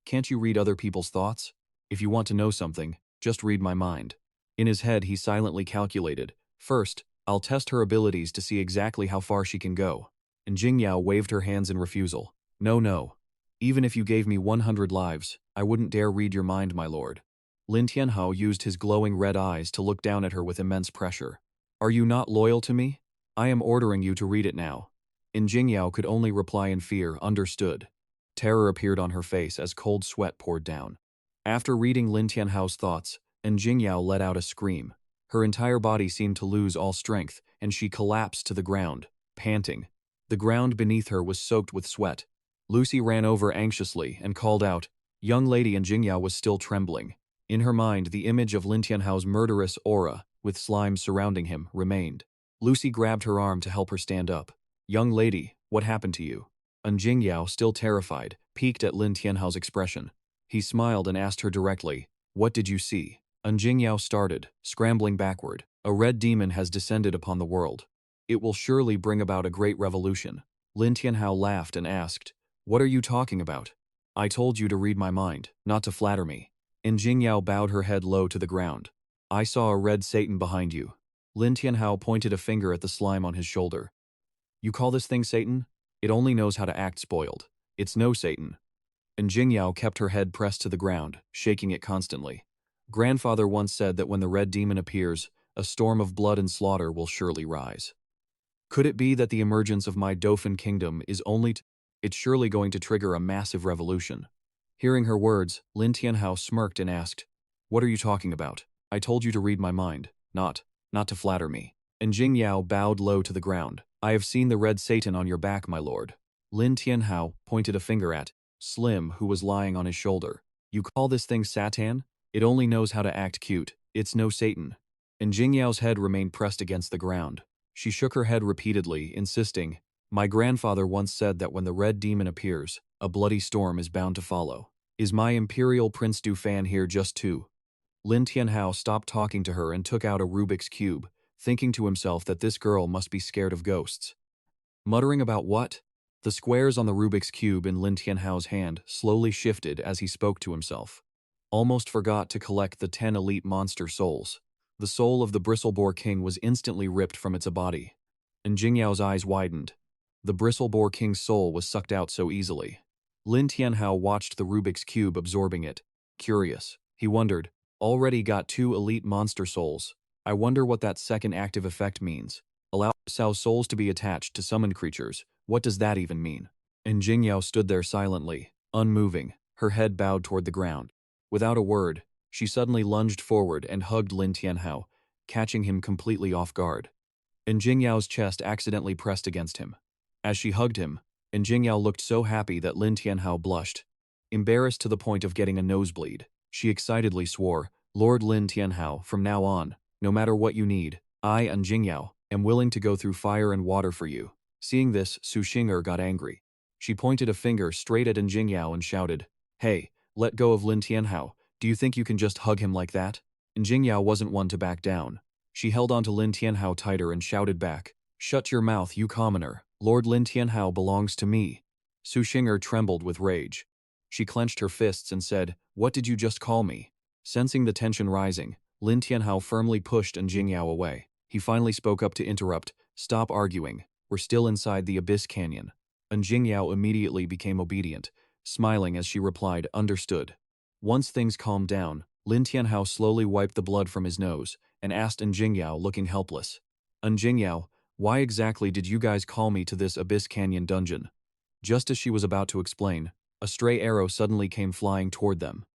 can't you read other people's thoughts? If you want to know something, just read my mind. In his head he silently calculated, first, I'll test her abilities to see exactly how far she can go. And Jingyao waved her hands in refusal. No. Even if you gave me 100 lives, I wouldn't dare read your mind, my lord. Lin Tianhao used his glowing red eyes to look down at her with immense pressure. Are you not loyal to me? I am ordering you to read it now. And Jingyao could only reply in fear, understood. Terror appeared on her face as cold sweat poured down. After reading Lin Tianhao's thoughts, and Jingyao let out a scream. Her entire body seemed to lose all strength, and she collapsed to the ground, panting. The ground beneath her was soaked with sweat. Lucy ran over anxiously and called out, young lady, and Jingyao was still trembling. In her mind, the image of Lin Tianhao's murderous aura, with slime surrounding him, remained. Lucy grabbed her arm to help her stand up. Young lady, what happened to you? And Jingyao, still terrified, peeked at Lin Tianhao's expression. He smiled and asked her directly, what did you see? And Jingyao started, scrambling backward. A red demon has descended upon the world. It will surely bring about a great revolution. Lin Tianhao laughed and asked, what are you talking about? I told you to read my mind, not to flatter me. And Jingyao bowed her head low to the ground. I saw a red Satan behind you. Lin Tianhao pointed a finger at the slime on his shoulder. You call this thing Satan? It only knows how to act spoiled. It's no Satan. And Jingyao kept her head pressed to the ground, shaking it constantly. Grandfather once said that when the red demon appears, a storm of blood and slaughter will surely rise. Could it be that the emergence of my Dauphin kingdom is it's surely going to trigger a massive revolution? Hearing her words, Lin Tianhao smirked and asked, what are you talking about? I told you to read my mind, not to flatter me. And Jingyao bowed low to the ground. I have seen the red Satan on your back, my lord. Lin Tianhao pointed a finger at Slim, who was lying on his shoulder. You call this thing Satan? It only knows how to act cute. It's no Satan. And Jingyao's head remained pressed against the ground. She shook her head repeatedly, insisting, my grandfather once said that when the red demon appears, a bloody storm is bound to follow. Is my Imperial Prince Dufan here just too? Lin Tianhao stopped talking to her and took out a Rubik's Cube, thinking to himself that this girl must be scared of ghosts. Muttering about what? The squares on the Rubik's Cube in Lin Tianhao's hand slowly shifted as he spoke to himself. Almost forgot to collect the 10 elite monster souls. The soul of the Bristleboar King was instantly ripped from its body. And Jingyao's eyes widened. The Bristleboar King's soul was sucked out so easily. Lin Tianhao watched the Rubik's Cube absorbing it. Curious, he wondered, already got 2 elite monster souls. I wonder what that second active effect means. Allow Cao's souls to be attached to summoned creatures. What does that even mean? And Jingyao stood there silently, unmoving, her head bowed toward the ground. Without a word, she suddenly lunged forward and hugged Lin Tianhao, catching him completely off guard. And Jingyao's chest accidentally pressed against him. As she hugged him, and Jingyao looked so happy that Lin Tianhao blushed. Embarrassed to the point of getting a nosebleed, she excitedly swore, Lord Lin Tianhao, from now on, no matter what you need, I and Jingyao am willing to go through fire and water for you. Seeing this, Su Xing'er got angry. She pointed a finger straight at Jingyao and shouted, Hey, let go of Lin Tianhao. Do you think you can just hug him like that? And Jingyao wasn't one to back down. She held onto Lin Tianhao tighter and shouted back, Shut your mouth, you commoner. Lord Lin Tianhao belongs to me. Su Xing'er trembled with rage. She clenched her fists and said, What did you just call me? Sensing the tension rising, Lin Tianhao firmly pushed Jingyao away. He finally spoke up to interrupt, Stop arguing. We're still inside the Abyss Canyon. Jingyao immediately became obedient, smiling as she replied, Understood. Once things calmed down, Lin Tianhao slowly wiped the blood from his nose and asked Jingyao, looking helpless, Jingyao, why exactly did you guys call me to this Abyss Canyon dungeon? Just as she was about to explain, a stray arrow suddenly came flying toward them.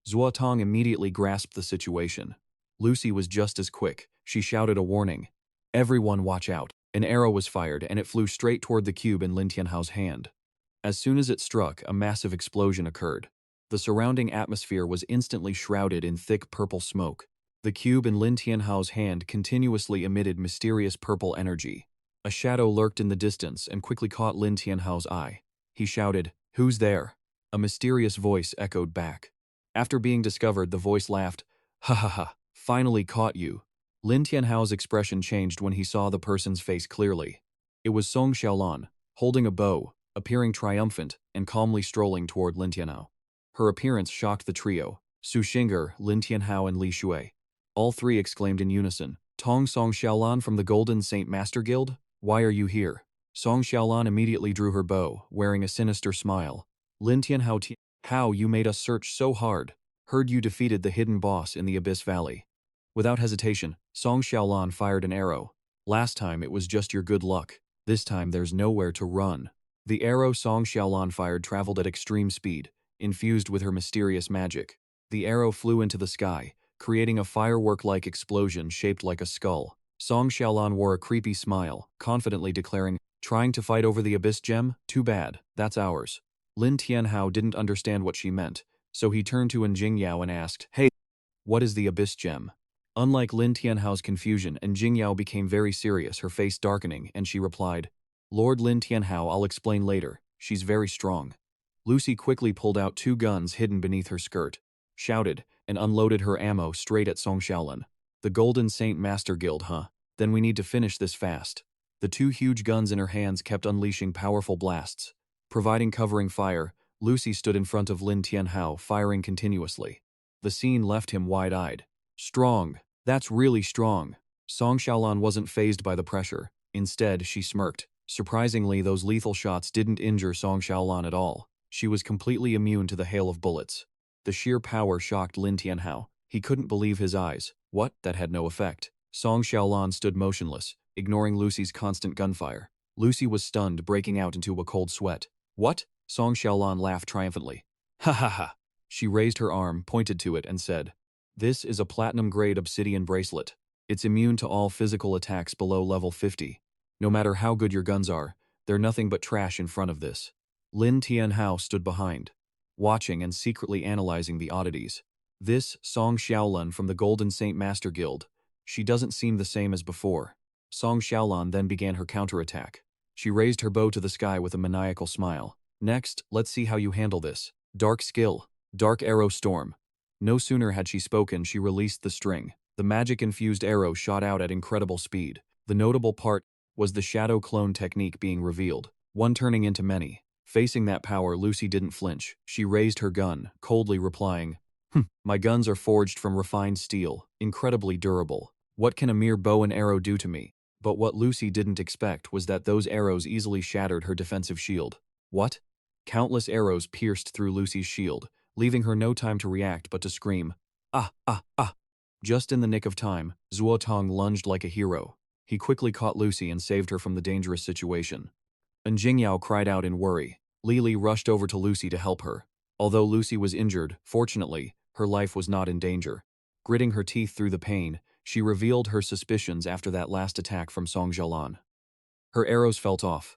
Zuotong immediately grasped the situation. Lucy was just as quick. She shouted a warning. Everyone watch out. An arrow was fired and it flew straight toward the cube in Lin Tianhao's hand. As soon as it struck, a massive explosion occurred. The surrounding atmosphere was instantly shrouded in thick purple smoke. The cube in Lin Tianhao's hand continuously emitted mysterious purple energy. A shadow lurked in the distance and quickly caught Lin Tianhao's eye. He shouted, Who's there? A mysterious voice echoed back. After being discovered, the voice laughed, Ha ha ha, finally caught you. Lin Tianhao's expression changed when he saw the person's face clearly. It was Song Xiaolan, holding a bow, appearing triumphant and calmly strolling toward Lin Tianhao. Her appearance shocked the trio, Su Xing'er, Lin Tianhao and Li Shui. All three exclaimed in unison, Tong Song Xiaolan from the Golden Saint Master Guild? Why are you here? Song Xiaolan immediately drew her bow, wearing a sinister smile. Lin Tianhao, how you made us search so hard. Heard you defeated the hidden boss in the Abyss Valley. Without hesitation, Song Xiaolan fired an arrow. Last time it was just your good luck. This time there's nowhere to run. The arrow Song Xiaolan fired traveled at extreme speed, infused with her mysterious magic. The arrow flew into the sky, creating a firework-like explosion shaped like a skull. Song Xiaolan wore a creepy smile, confidently declaring, Trying to fight over the Abyss Gem? Too bad, that's ours. Lin Tianhao didn't understand what she meant, so he turned to Jingyao and asked, Hey, what is the Abyss Gem? Unlike Lin Tianhao's confusion, Jingyao became very serious, her face darkening, and she replied, Lord Lin Tianhao, I'll explain later. She's very strong. Lucy quickly pulled out 2 guns hidden beneath her skirt, shouted, and unloaded her ammo straight at Song Xiaolan. The Golden Saint Master Guild, huh? Then we need to finish this fast. The 2 huge guns in her hands kept unleashing powerful blasts. Providing covering fire, Lucy stood in front of Lin Tianhao, firing continuously. The scene left him wide-eyed. Strong. That's really strong. Song Xiaolan wasn't fazed by the pressure. Instead, she smirked. Surprisingly, those lethal shots didn't injure Song Xiaolan at all. She was completely immune to the hail of bullets. The sheer power shocked Lin Tianhao. He couldn't believe his eyes. What? That had no effect. Song Xiaolan stood motionless, ignoring Lucy's constant gunfire. Lucy was stunned, breaking out into a cold sweat. What? Song Xiaolan laughed triumphantly. Ha ha ha. She raised her arm, pointed to it, and said, This is a platinum-grade obsidian bracelet. It's immune to all physical attacks below level 50. No matter how good your guns are, they're nothing but trash in front of this. Lin Tianhao stood behind, watching and secretly analyzing the oddities. This Song Xiaolan from the Golden Saint Master Guild. She doesn't seem the same as before. Song Xiaolan then began her counterattack. She raised her bow to the sky with a maniacal smile. Next, let's see how you handle this. Dark skill. Dark arrow storm. No sooner had she spoken, she released the string. The magic-infused arrow shot out at incredible speed. The notable part was the shadow clone technique being revealed, one turning into many. Facing that power, Lucy didn't flinch. She raised her gun, coldly replying, "My guns are forged from refined steel, incredibly durable. What can a mere bow and arrow do to me?" But what Lucy didn't expect was that those arrows easily shattered her defensive shield. What? Countless arrows pierced through Lucy's shield, leaving her no time to react but to scream, "Ah, ah, ah." Just in the nick of time, Zuo Tong lunged like a hero. He quickly caught Lucy and saved her from the dangerous situation. And Jingyao cried out in worry. Lili rushed over to Lucy to help her. Although Lucy was injured, fortunately, her life was not in danger. Gritting her teeth through the pain, she revealed her suspicions after that last attack from Song Jialan. Her arrows felt off.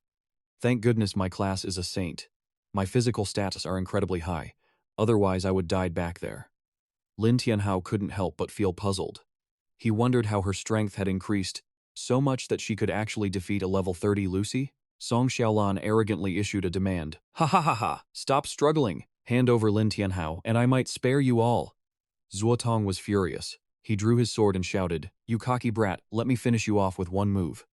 "Thank goodness my class is a saint. My physical stats are incredibly high, otherwise I would died back there." Lin Tianhao couldn't help but feel puzzled. He wondered how her strength had increased so much that she could actually defeat a level 30 Lucy? Song Xiaolan arrogantly issued a demand. "Ha ha ha ha! Stop struggling! Hand over Lin Tianhao, and I might spare you all." Zuo Tong was furious. He drew his sword and shouted, "You cocky brat, let me finish you off with one move."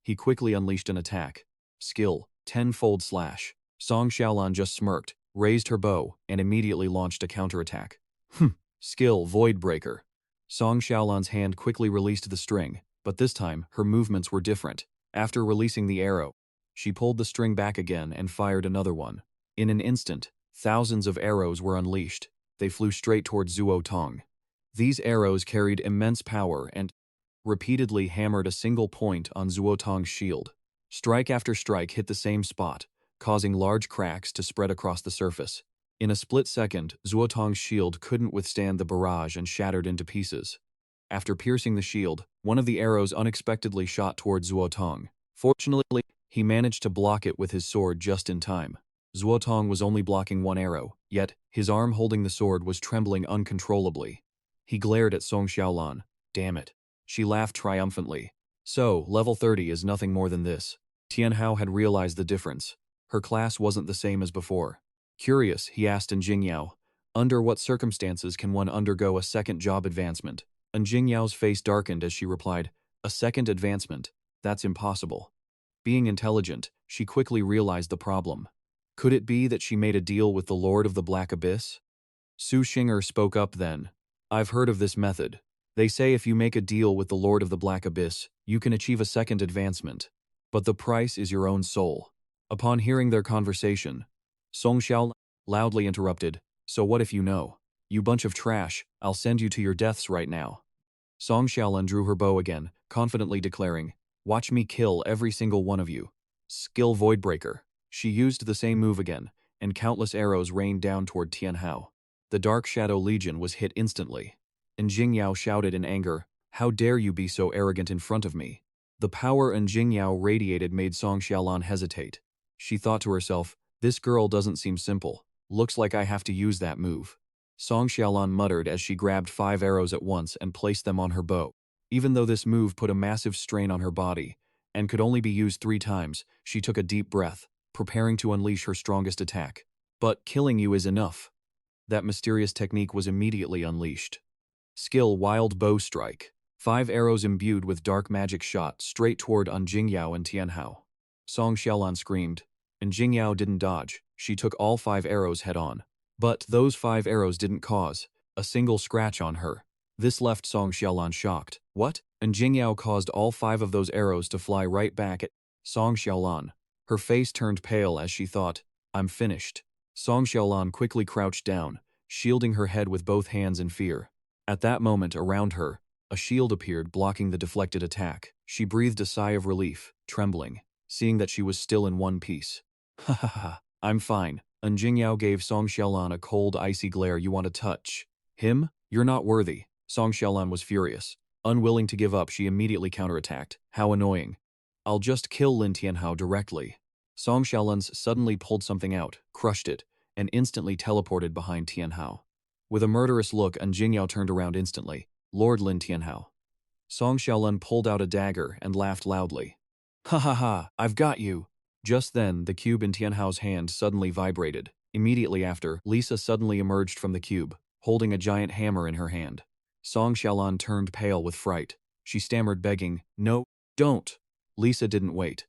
He quickly unleashed an attack. Skill, tenfold slash. Song Xiaolan just smirked, raised her bow, and immediately launched a counterattack. Skill, Void Breaker. Song Xiaolan's hand quickly released the string, but this time, her movements were different. After releasing the arrow, she pulled the string back again and fired another one. In an instant, thousands of arrows were unleashed. They flew straight toward Zuo Tong. These arrows carried immense power and repeatedly hammered a single point on Zuo Tong's shield. Strike after strike hit the same spot, causing large cracks to spread across the surface. In a split second, Zuo Tong's shield couldn't withstand the barrage and shattered into pieces. After piercing the shield, one of the arrows unexpectedly shot toward Zuo Tong. Fortunately, he managed to block it with his sword just in time. Zuo Tong was only blocking one arrow, yet his arm holding the sword was trembling uncontrollably. He glared at Song Xiaolan. "Damn it." She laughed triumphantly. "So, level 30 is nothing more than this." Tianhao had realized the difference. Her class wasn't the same as before. Curious, he asked in Jingyao, "Under what circumstances can one undergo a second job advancement?" And Jingyao's face darkened as she replied, "A second advancement? That's impossible." Being intelligent, she quickly realized the problem. Could it be that she made a deal with the Lord of the Black Abyss? Su Xinger spoke up then. "I've heard of this method. They say if you make a deal with the Lord of the Black Abyss, you can achieve a second advancement. But the price is your own soul." Upon hearing their conversation, Song Xiao loudly interrupted, "So what if you know? You bunch of trash, I'll send you to your deaths right now." Song Xiaolan drew her bow again, confidently declaring, "Watch me kill every single one of you." Skill Voidbreaker. She used the same move again, and countless arrows rained down toward Tianhao. The Dark Shadow Legion was hit instantly. And Jingyao shouted in anger, "How dare you be so arrogant in front of me?" The power Jingyao radiated made Song Xiaolan hesitate. She thought to herself, "This girl doesn't seem simple. Looks like I have to use that move." Song Xiaolan muttered as she grabbed 5 arrows at once and placed them on her bow. Even though this move put a massive strain on her body, and could only be used 3 times, she took a deep breath, preparing to unleash her strongest attack. But killing you is enough. That mysterious technique was immediately unleashed. Skill Wild Bow Strike. 5 arrows imbued with dark magic shot straight toward Jingyao and Tianhao. Song Xiaolan screamed, and Jingyao didn't dodge. She took all 5 arrows head-on. But those 5 arrows didn't cause a single scratch on her. This left Song Xiaolan shocked. What? And Jingyao caused all 5 of those arrows to fly right back at Song Xiaolan. Her face turned pale as she thought, "I'm finished." Song Xiaolan quickly crouched down, shielding her head with both hands in fear. At that moment, around her, a shield appeared blocking the deflected attack. She breathed a sigh of relief, trembling, seeing that she was still in one piece. "Ha ha ha, I'm fine." And Jingyao gave Song Xiaolan a cold, icy glare. "You want to touch him? You're not worthy." Song Xiaolan was furious. Unwilling to give up, she immediately counterattacked. "How annoying. I'll just kill Lin Tianhao directly." Song Xiaolan suddenly pulled something out, crushed it, and instantly teleported behind Tianhao. With a murderous look, Jingyao turned around instantly. "Lord Lin Tianhao." Song Xiaolan pulled out a dagger and laughed loudly. "Ha ha ha, I've got you." Just then, the cube in Tianhao's hand suddenly vibrated. Immediately after, Lisa suddenly emerged from the cube, holding a giant hammer in her hand. Song Xiaolan turned pale with fright. She stammered, begging, "No, don't." Lisa didn't wait.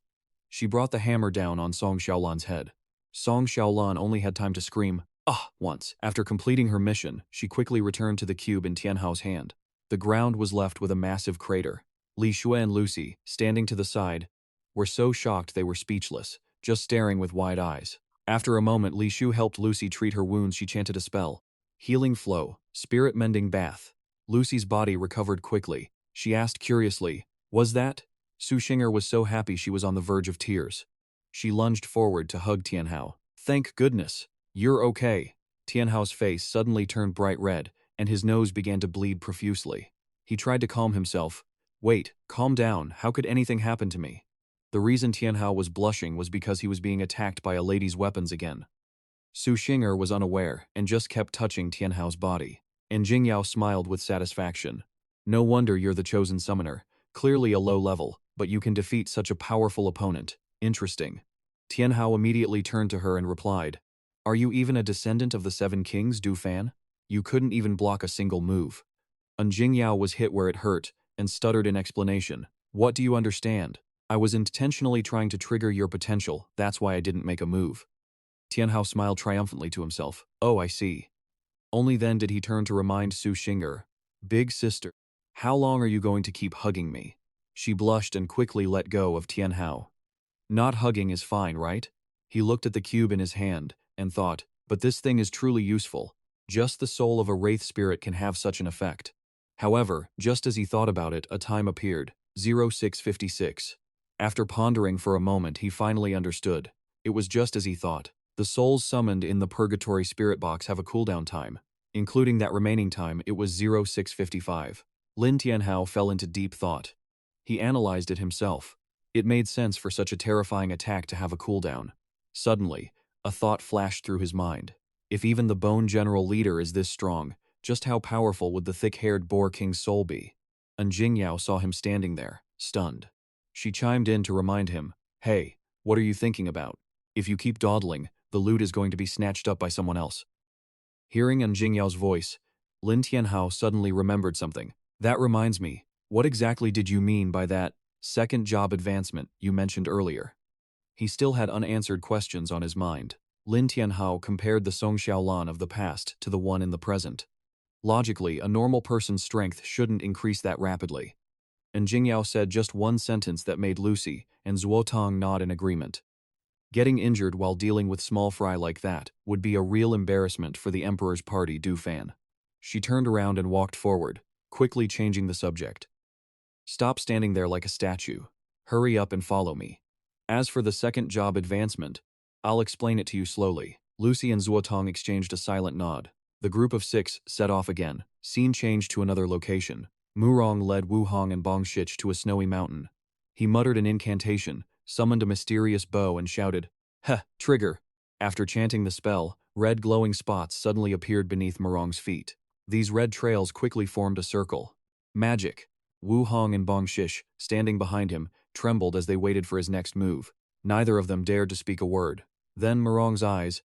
She brought the hammer down on Song Xiaolan's head. Song Xiaolan only had time to scream, "Ah!" once. After completing her mission, she quickly returned to the cube in Tianhao's hand. The ground was left with a massive crater. Li Xue and Lucy, standing to the side, were so shocked they were speechless, just staring with wide eyes. After a moment, Li Xue helped Lucy treat her wounds. She chanted a spell. Healing flow, spirit mending bath. Lucy's body recovered quickly. She asked curiously, "Was that?" Su Xinger was so happy she was on the verge of tears. She lunged forward to hug Tianhao. "Thank goodness. You're okay." Tianhao's face suddenly turned bright red, and his nose began to bleed profusely. He tried to calm himself. "Wait, calm down. How could anything happen to me?" The reason Tianhao was blushing was because he was being attacked by a lady's weapons again. Su Xinger was unaware and just kept touching Tianhao's body. And Jingyao smiled with satisfaction. "No wonder you're the chosen summoner. Clearly a low level, but you can defeat such a powerful opponent. Interesting." Tianhao immediately turned to her and replied, "Are you even a descendant of the Seven Kings, Du Fan? You couldn't even block a single move." Jingyao was hit where it hurt and stuttered in explanation. "What do you understand? I was intentionally trying to trigger your potential, that's why I didn't make a move." Tianhao smiled triumphantly to himself. "Oh, I see." Only then did he turn to remind Su Xinger, "Big sister, how long are you going to keep hugging me?" She blushed and quickly let go of Tianhao. "Not hugging is fine, right?" He looked at the cube in his hand and thought, "But this thing is truly useful. Just the soul of a wraith spirit can have such an effect." However, just as he thought about it, a time appeared, 0656. After pondering for a moment, he finally understood. It was just as he thought. The souls summoned in the Purgatory Spirit Box have a cooldown time. Including that remaining time, it was 0655. Lin Tianhao fell into deep thought. He analyzed it himself. It made sense for such a terrifying attack to have a cooldown. Suddenly, a thought flashed through his mind. If even the Bone General leader is this strong, just how powerful would the thick-haired Boar King's soul be? And Jingyao saw him standing there, stunned. She chimed in to remind him, "Hey, what are you thinking about? If you keep dawdling, the loot is going to be snatched up by someone else." Hearing Jingyao's voice, Lin Tianhao suddenly remembered something. "That reminds me, what exactly did you mean by that second job advancement you mentioned earlier?" He still had unanswered questions on his mind. Lin Tianhao compared the Song Xiaolan of the past to the one in the present. Logically, a normal person's strength shouldn't increase that rapidly. And Jingyao said just one sentence that made Lucy and Zuotong nod in agreement. Getting injured while dealing with small fry like that would be a real embarrassment for the Emperor's party, Du Fan. She turned around and walked forward, quickly changing the subject. "Stop standing there like a statue. Hurry up and follow me. As for the second job advancement, I'll explain it to you slowly." Lucy and Zuotong exchanged a silent nod. The group of 6 set off again. Scene changed to another location. Murong led Wu Hong and Bong Shich to a snowy mountain. He muttered an incantation, summoned a mysterious bow and shouted, "Heh, trigger." After chanting the spell, red glowing spots suddenly appeared beneath Murong's feet. These red trails quickly formed a circle. Magic. Wu Hong and Bong Shish, standing behind him, trembled as they waited for his next move. Neither of them dared to speak a word. Then Murong's eyes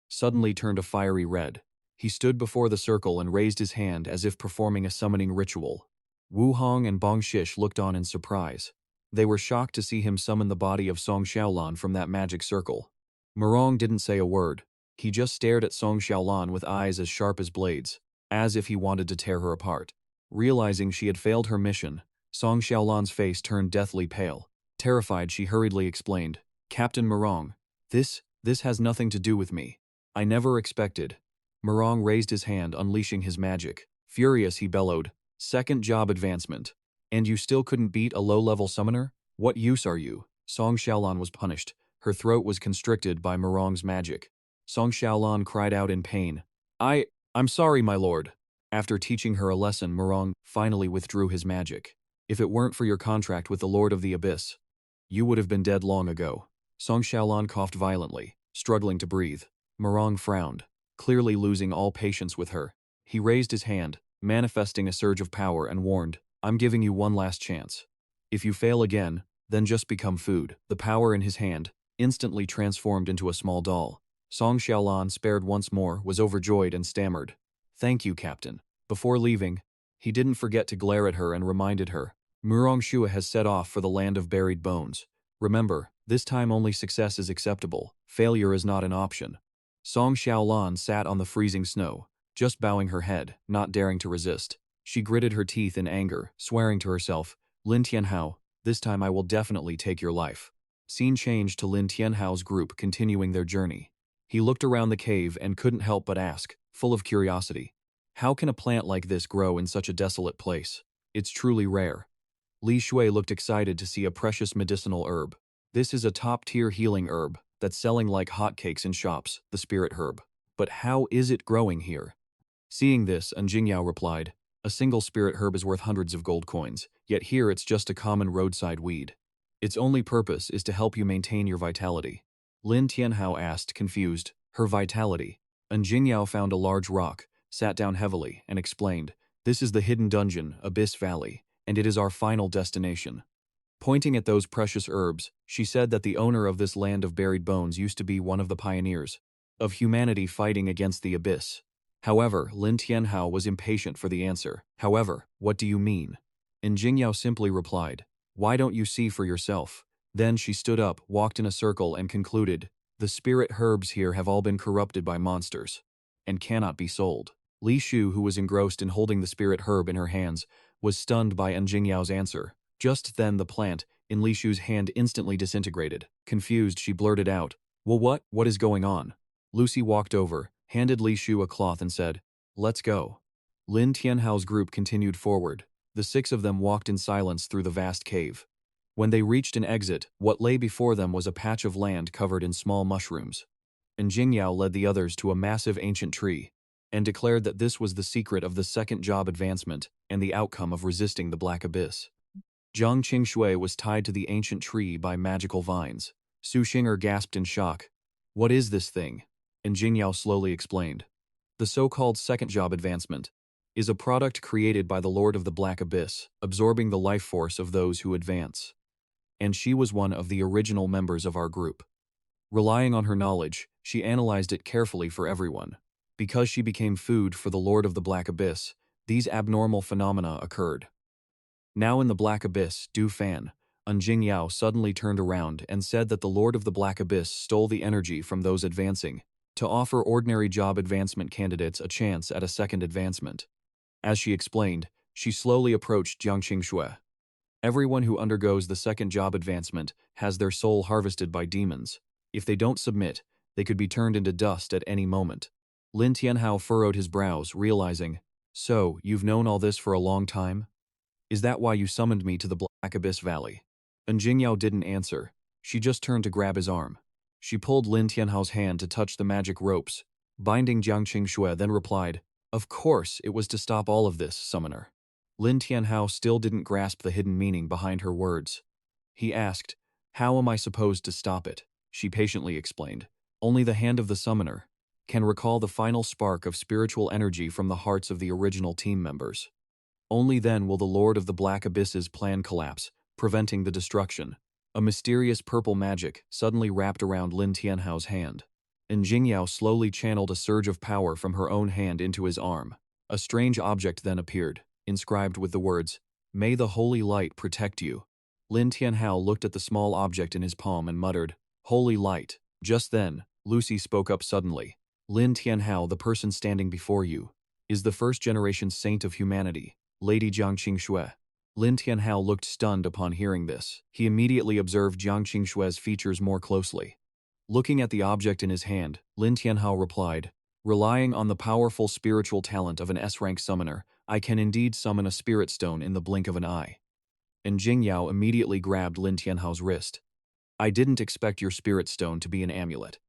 suddenly turned a fiery red. He stood before the circle and raised his hand as if performing a summoning ritual. Wu Hong and Bong Shish looked on in surprise. They were shocked to see him summon the body of Song Xiaolan from that magic circle. Murong didn't say a word. He just stared at Song Xiaolan with eyes as sharp as blades, as if he wanted to tear her apart. Realizing she had failed her mission, Song Xiaolan's face turned deathly pale. Terrified, she hurriedly explained, "Captain Murong, this has nothing to do with me. I never expected." Murong raised his hand, unleashing his magic. Furious, he bellowed, "Second job advancement. And you still couldn't beat a low-level summoner? What use are you?" Song Xiaolan was punished. Her throat was constricted by Murong's magic. Song Xiaolan cried out in pain. I'm sorry, my lord." After teaching her a lesson, Murong finally withdrew his magic. "If it weren't for your contract with the Lord of the Abyss, you would have been dead long ago." Song Xiaolan coughed violently, struggling to breathe. Murong frowned, clearly losing all patience with her. He raised his hand, manifesting a surge of power, and warned, "I'm giving you one last chance. If you fail again, then just become food." The power in his hand instantly transformed into a small doll. Song Xiaolan, spared once more, was overjoyed and stammered, "Thank you, Captain." Before leaving, He didn't forget to glare at her and reminded her, Murong Shua has set off for the land of buried bones. Remember, this time only success is acceptable, failure is not an option. Song Xiaolan sat on the freezing snow, just bowing her head, not daring to resist. She gritted her teeth in anger, swearing to herself, Lin Tianhao, this time I will definitely take your life. Scene changed to Lin Tianhao's group continuing their journey. He looked around the cave and couldn't help but ask, full of curiosity, how can a plant like this grow in such a desolate place? It's truly rare. Li Shui looked excited to see a precious medicinal herb. This is a top-tier healing herb that's selling like hotcakes in shops, the spirit herb. But how is it growing here? Seeing this, Jingyao replied, a single spirit herb is worth hundreds of gold coins, yet here it's just a common roadside weed. Its only purpose is to help you maintain your vitality. Lin Tianhao asked, confused, her vitality. Jingyao found a large rock, sat down heavily, and explained, this is the hidden dungeon, Abyss Valley, and it is our final destination. Pointing at those precious herbs, she said that the owner of this land of buried bones used to be one of the pioneers of humanity fighting against the abyss. However, Lin Tianhao was impatient for the answer. However, what do you mean? Jingyao simply replied, why don't you see for yourself? Then she stood up, walked in a circle and concluded, the spirit herbs here have all been corrupted by monsters and cannot be sold. Li Shu, who was engrossed in holding the spirit herb in her hands, was stunned by Jingyao's answer. Just then the plant in Li Shu's hand instantly disintegrated. Confused, she blurted out, well, what is going on? Lucy walked over, handed Li Shu a cloth and said, let's go. Lin Tianhao's group continued forward. The 6 of them walked in silence through the vast cave. When they reached an exit, what lay before them was a patch of land covered in small mushrooms. Jingyao led the others to a massive ancient tree and declared that this was the secret of the second job advancement and the outcome of resisting the Black Abyss. Jiang Qingshui was tied to the ancient tree by magical vines. Su Xinger gasped in shock. What is this thing? And Jingyao slowly explained. The so-called second job advancement is a product created by the Lord of the Black Abyss, absorbing the life force of those who advance. And she was one of the original members of our group. Relying on her knowledge, she analyzed it carefully for everyone. Because she became food for the Lord of the Black Abyss, these abnormal phenomena occurred. Now in the Black Abyss, Du Fan, Jingyao suddenly turned around and said that the Lord of the Black Abyss stole the energy from those advancing to offer ordinary job advancement candidates a chance at a second advancement. As she explained, she slowly approached Jiang Qingshui. Everyone who undergoes the second job advancement has their soul harvested by demons. If they don't submit, they could be turned into dust at any moment. Lin Tianhao furrowed his brows, realizing, so, you've known all this for a long time? Is that why you summoned me to the Black Abyss Valley? Jingyao didn't answer. She just turned to grab his arm. She pulled Lin Tianhao's hand to touch the magic ropes, binding Jiang Qingshui, then replied, of course, it was to stop all of this, summoner. Lin Tianhao still didn't grasp the hidden meaning behind her words. He asked, how am I supposed to stop it? She patiently explained, only the hand of the summoner can recall the final spark of spiritual energy from the hearts of the original team members. Only then will the Lord of the Black Abyss's plan collapse, preventing the destruction. A mysterious purple magic suddenly wrapped around Lin Tianhao's hand. Jingyao slowly channeled a surge of power from her own hand into his arm. A strange object then appeared, inscribed with the words, may the holy light protect you. Lin Tianhao looked at the small object in his palm and muttered, holy light. Just then, Lucy spoke up suddenly. Lin Tianhao, the person standing before you, is the first-generation saint of humanity, Lady Jiang Qingshui. Lin Tianhao looked stunned upon hearing this. He immediately observed Jiang Qingshui's features more closely. Looking at the object in his hand, Lin Tianhao replied, relying on the powerful spiritual talent of an S-rank summoner, I can indeed summon a spirit stone in the blink of an eye. And Jingyao immediately grabbed Lin Tianhao's wrist. I didn't expect your spirit stone to be an amulet.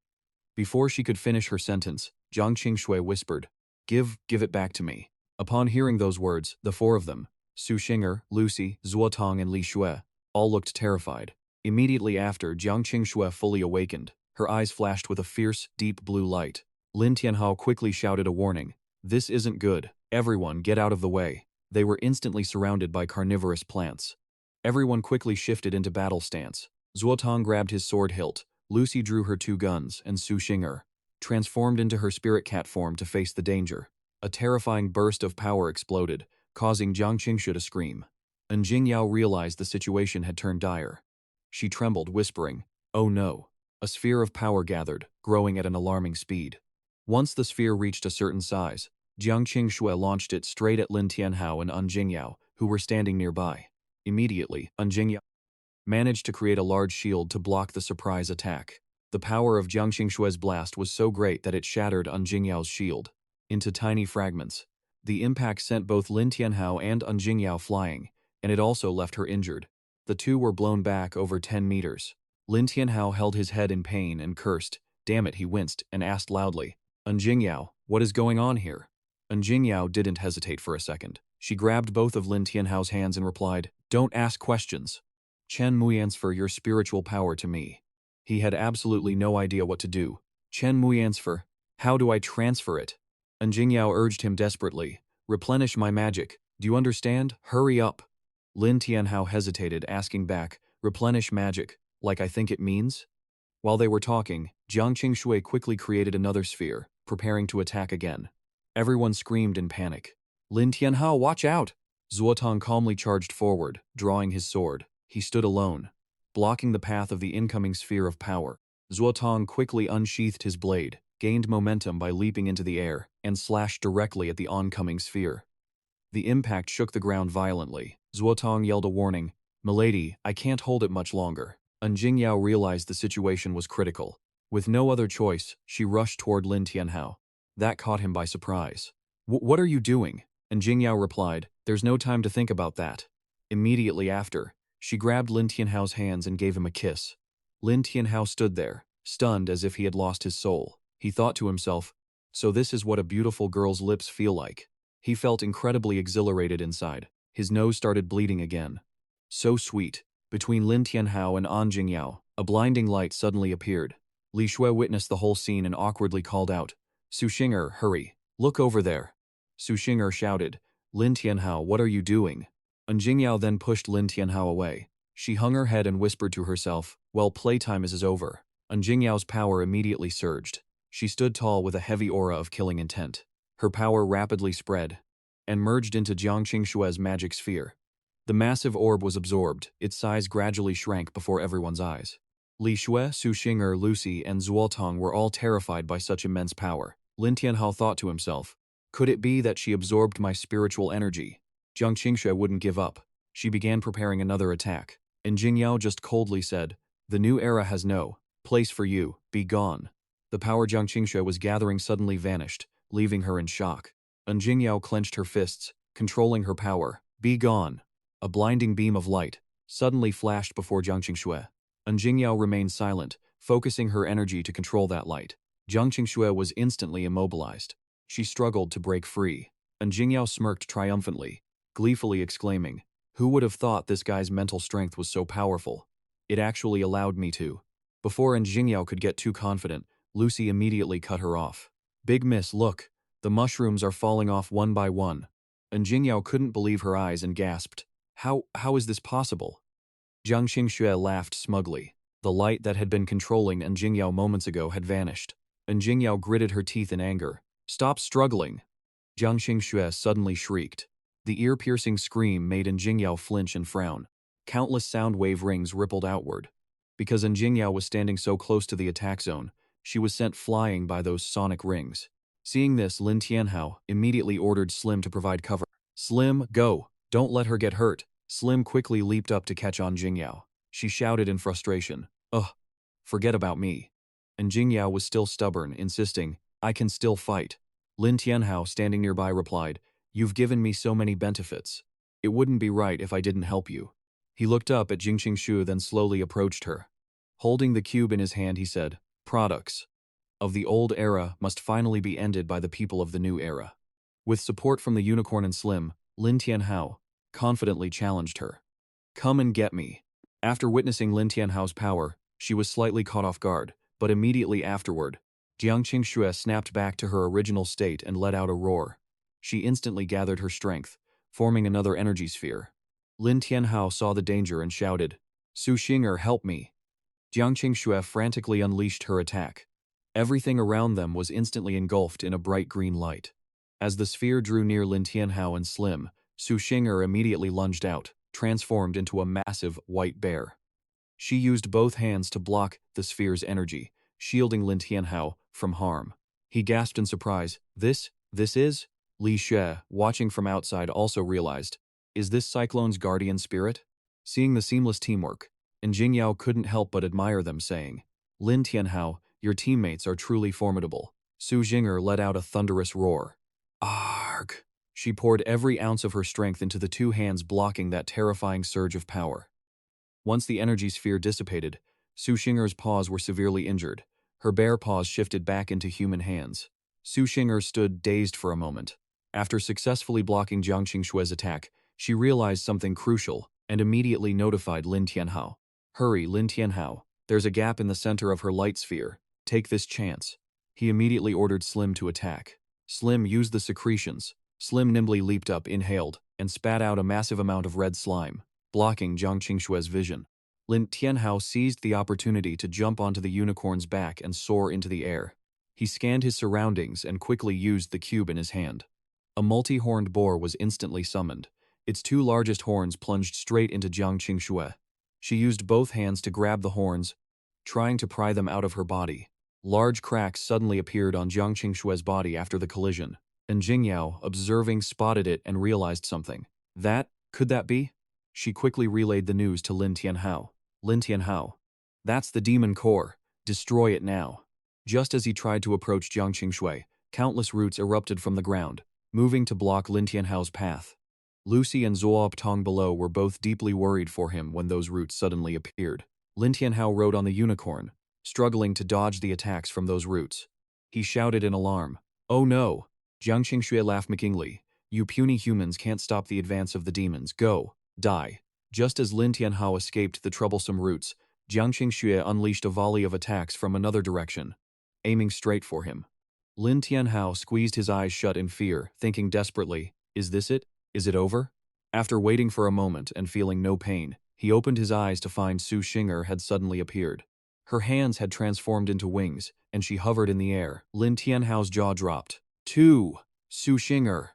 Before she could finish her sentence, Jiang Qingshui whispered, give it back to me. Upon hearing those words, the 4 of them, Su Xinger, Lucy, Zuotong and Li Shui, all looked terrified. Immediately after, Jiang Qingshui fully awakened. Her eyes flashed with a fierce, deep blue light. Lin Tianhao quickly shouted a warning. This isn't good. Everyone, get out of the way. They were instantly surrounded by carnivorous plants. Everyone quickly shifted into battle stance. Zuotong grabbed his sword hilt. Lucy drew her 2 guns, and Su Xinger transformed into her spirit cat form to face the danger. A terrifying burst of power exploded, causing Jiang Qingshu to scream. And Jingyao realized the situation had turned dire. She trembled, whispering, "Oh no." A sphere of power gathered, growing at an alarming speed. Once the sphere reached a certain size, Jiang Qingshu launched it straight at Lin Tianhao and Jingyao, who were standing nearby. Immediately, Jingyao managed to create a large shield to block the surprise attack. The power of Jiang Qingshue's blast was so great that it shattered Jingyao's shield into tiny fragments. The impact sent both Lin Tianhao and Jingyao flying, and it also left her injured. The two were blown back over 10 meters. Lin Tianhao held his head in pain and cursed. Damn it, he winced and asked loudly, "Jingyao, what is going on here?" Jingyao didn't hesitate for a second. She grabbed both of Lin Tianhao's hands and replied, "Don't ask questions. Chen Mui, transfer your spiritual power to me." He had absolutely no idea what to do. "Chen Mui, transfer? How do I transfer it?" Jingyao urged him desperately, "Replenish my magic. Do you understand? Hurry up." Lin Tianhao hesitated, asking back, "Replenish magic, like I think it means?" While they were talking, Jiang Qingshui quickly created another sphere, preparing to attack again. Everyone screamed in panic. "Lin Tianhao, watch out!" Zuotong calmly charged forward, drawing his sword. He stood alone, blocking the path of the incoming sphere of power. Zuotong quickly unsheathed his blade, gained momentum by leaping into the air, and slashed directly at the oncoming sphere. The impact shook the ground violently. Zuotong yelled a warning, "Milady, I can't hold it much longer." Jingyao realized the situation was critical. With no other choice, she rushed toward Lin Tianhao. That caught him by surprise. What are you doing?" Jingyao replied, "There's no time to think about that." Immediately after, she grabbed Lin Tianhao's hands and gave him a kiss. Lin Tianhao stood there, stunned as if he had lost his soul. He thought to himself, "So this is what a beautiful girl's lips feel like." He felt incredibly exhilarated inside. His nose started bleeding again. So sweet. Between Lin Tianhao and Jingyao, a blinding light suddenly appeared. Li Shui witnessed the whole scene and awkwardly called out, "Su Xing'er, hurry. Look over there." Su Xing'er shouted, "Lin Tianhao, what are you doing?" Jingyao then pushed Lin Tianhao away. She hung her head and whispered to herself, "Well, playtime is over." Jingyao's power immediately surged. She stood tall with a heavy aura of killing intent. Her power rapidly spread and merged into Jiang Qingshue's magic sphere. The massive orb was absorbed, its size gradually shrank before everyone's eyes. Li Shui, Su Xing'er, Lucy, and Zuotong were all terrified by such immense power. Lin Tianhao thought to himself, "Could it be that she absorbed my spiritual energy?" Jiang Qingshu wouldn't give up. She began preparing another attack, and Jingyao just coldly said, "The new era has no place for you, be gone." The power Jiang Qingshu was gathering suddenly vanished, leaving her in shock. Jingyao clenched her fists, controlling her power. "Be gone." A blinding beam of light suddenly flashed before Jiang Qingshu. Jingyao remained silent, focusing her energy to control that light. Jiang Qingshu was instantly immobilized. She struggled to break free. Jingyao smirked triumphantly, gleefully exclaiming, "Who would have thought this guy's mental strength was so powerful? It actually allowed me to." Before Jingyao could get too confident, Lucy immediately cut her off. "Big miss, look. The mushrooms are falling off one by one." Jingyao couldn't believe her eyes and gasped, How is this possible?" Jiang Qingshu laughed smugly. The light that had been controlling Jingyao moments ago had vanished. Jingyao gritted her teeth in anger. "Stop struggling!" Jiang Qingshu suddenly shrieked. The ear-piercing scream made Jingyao flinch and frown. Countless sound wave rings rippled outward. Because Jingyao was standing so close to the attack zone, she was sent flying by those sonic rings. Seeing this, Lin Tianhao immediately ordered Slim to provide cover. "Slim, go! Don't let her get hurt." Slim quickly leaped up to catch on Jingyao. She shouted in frustration, "Ugh, forget about me." Jingyao was still stubborn, insisting, "I can still fight." Lin Tianhao, standing nearby, replied, "You've given me so many benefits. It wouldn't be right if I didn't help you." He looked up at Jiang Qingshu, then slowly approached her. Holding the cube in his hand, he said, "Products of the old era must finally be ended by the people of the new era." With support from the unicorn and Slim, Lin Tianhao confidently challenged her. "Come and get me." After witnessing Lin Tianhao's power, she was slightly caught off guard, but immediately afterward, Jiang Qingshu snapped back to her original state and let out a roar. She instantly gathered her strength, forming another energy sphere. Lin Tianhao saw the danger and shouted, "Su Xing'er, help me." Jiang Qingshu frantically unleashed her attack. Everything around them was instantly engulfed in a bright green light. As the sphere drew near Lin Tianhao and Slim, Su Xing'er immediately lunged out, transformed into a massive white bear. She used both hands to block the sphere's energy, shielding Lin Tianhao from harm. He gasped in surprise. This is? Li Xue, watching from outside, also realized. Is this Cyclone's guardian spirit? Seeing the seamless teamwork, and Jingyao couldn't help but admire them, saying, Lin Tianhao, your teammates are truly formidable. Su Xing'er let out a thunderous roar. Arg! She poured every ounce of her strength into the two hands blocking that terrifying surge of power. Once the energy sphere dissipated, Su Xing'er's paws were severely injured. Her bare paws shifted back into human hands. Su Xing'er stood dazed for a moment. After successfully blocking Jiang Qingshue's attack, she realized something crucial and immediately notified Lin Tianhao. Hurry, Lin Tianhao. There's a gap in the center of her light sphere. Take this chance. He immediately ordered Slim to attack. Slim used the secretions. Slim nimbly leaped up, inhaled, and spat out a massive amount of red slime, blocking Jiang Qingshue's vision. Lin Tianhao seized the opportunity to jump onto the unicorn's back and soar into the air. He scanned his surroundings and quickly used the cube in his hand. A multi-horned boar was instantly summoned. Its two largest horns plunged straight into Jiang Qingshue. She used both hands to grab the horns, trying to pry them out of her body. Large cracks suddenly appeared on Jiang Qingshue's body after the collision, and Jingyao, observing, spotted it and realized something. Could that be? She quickly relayed the news to Lin Tianhao. Lin Tianhao. That's the demon core. Destroy it now. Just as he tried to approach Jiang Qingshui, countless roots erupted from the ground, moving to block Lin Tianhao's path. Lucy and Zuo Tong below were both deeply worried for him when those roots suddenly appeared. Lin Tianhao rode on the unicorn, struggling to dodge the attacks from those roots. He shouted in alarm. Oh no! Jiang Qingshui laughed mockingly. You puny humans can't stop the advance of the demons. Go. Die. Just as Lin Tianhao escaped the troublesome roots, Jiang Qingshui unleashed a volley of attacks from another direction, aiming straight for him. Lin Tianhao squeezed his eyes shut in fear, thinking desperately, is this it? Is it over? After waiting for a moment and feeling no pain, he opened his eyes to find Su Xing'er had suddenly appeared. Her hands had transformed into wings, and she hovered in the air. Lin Tianhao's jaw dropped. Su Xing'er.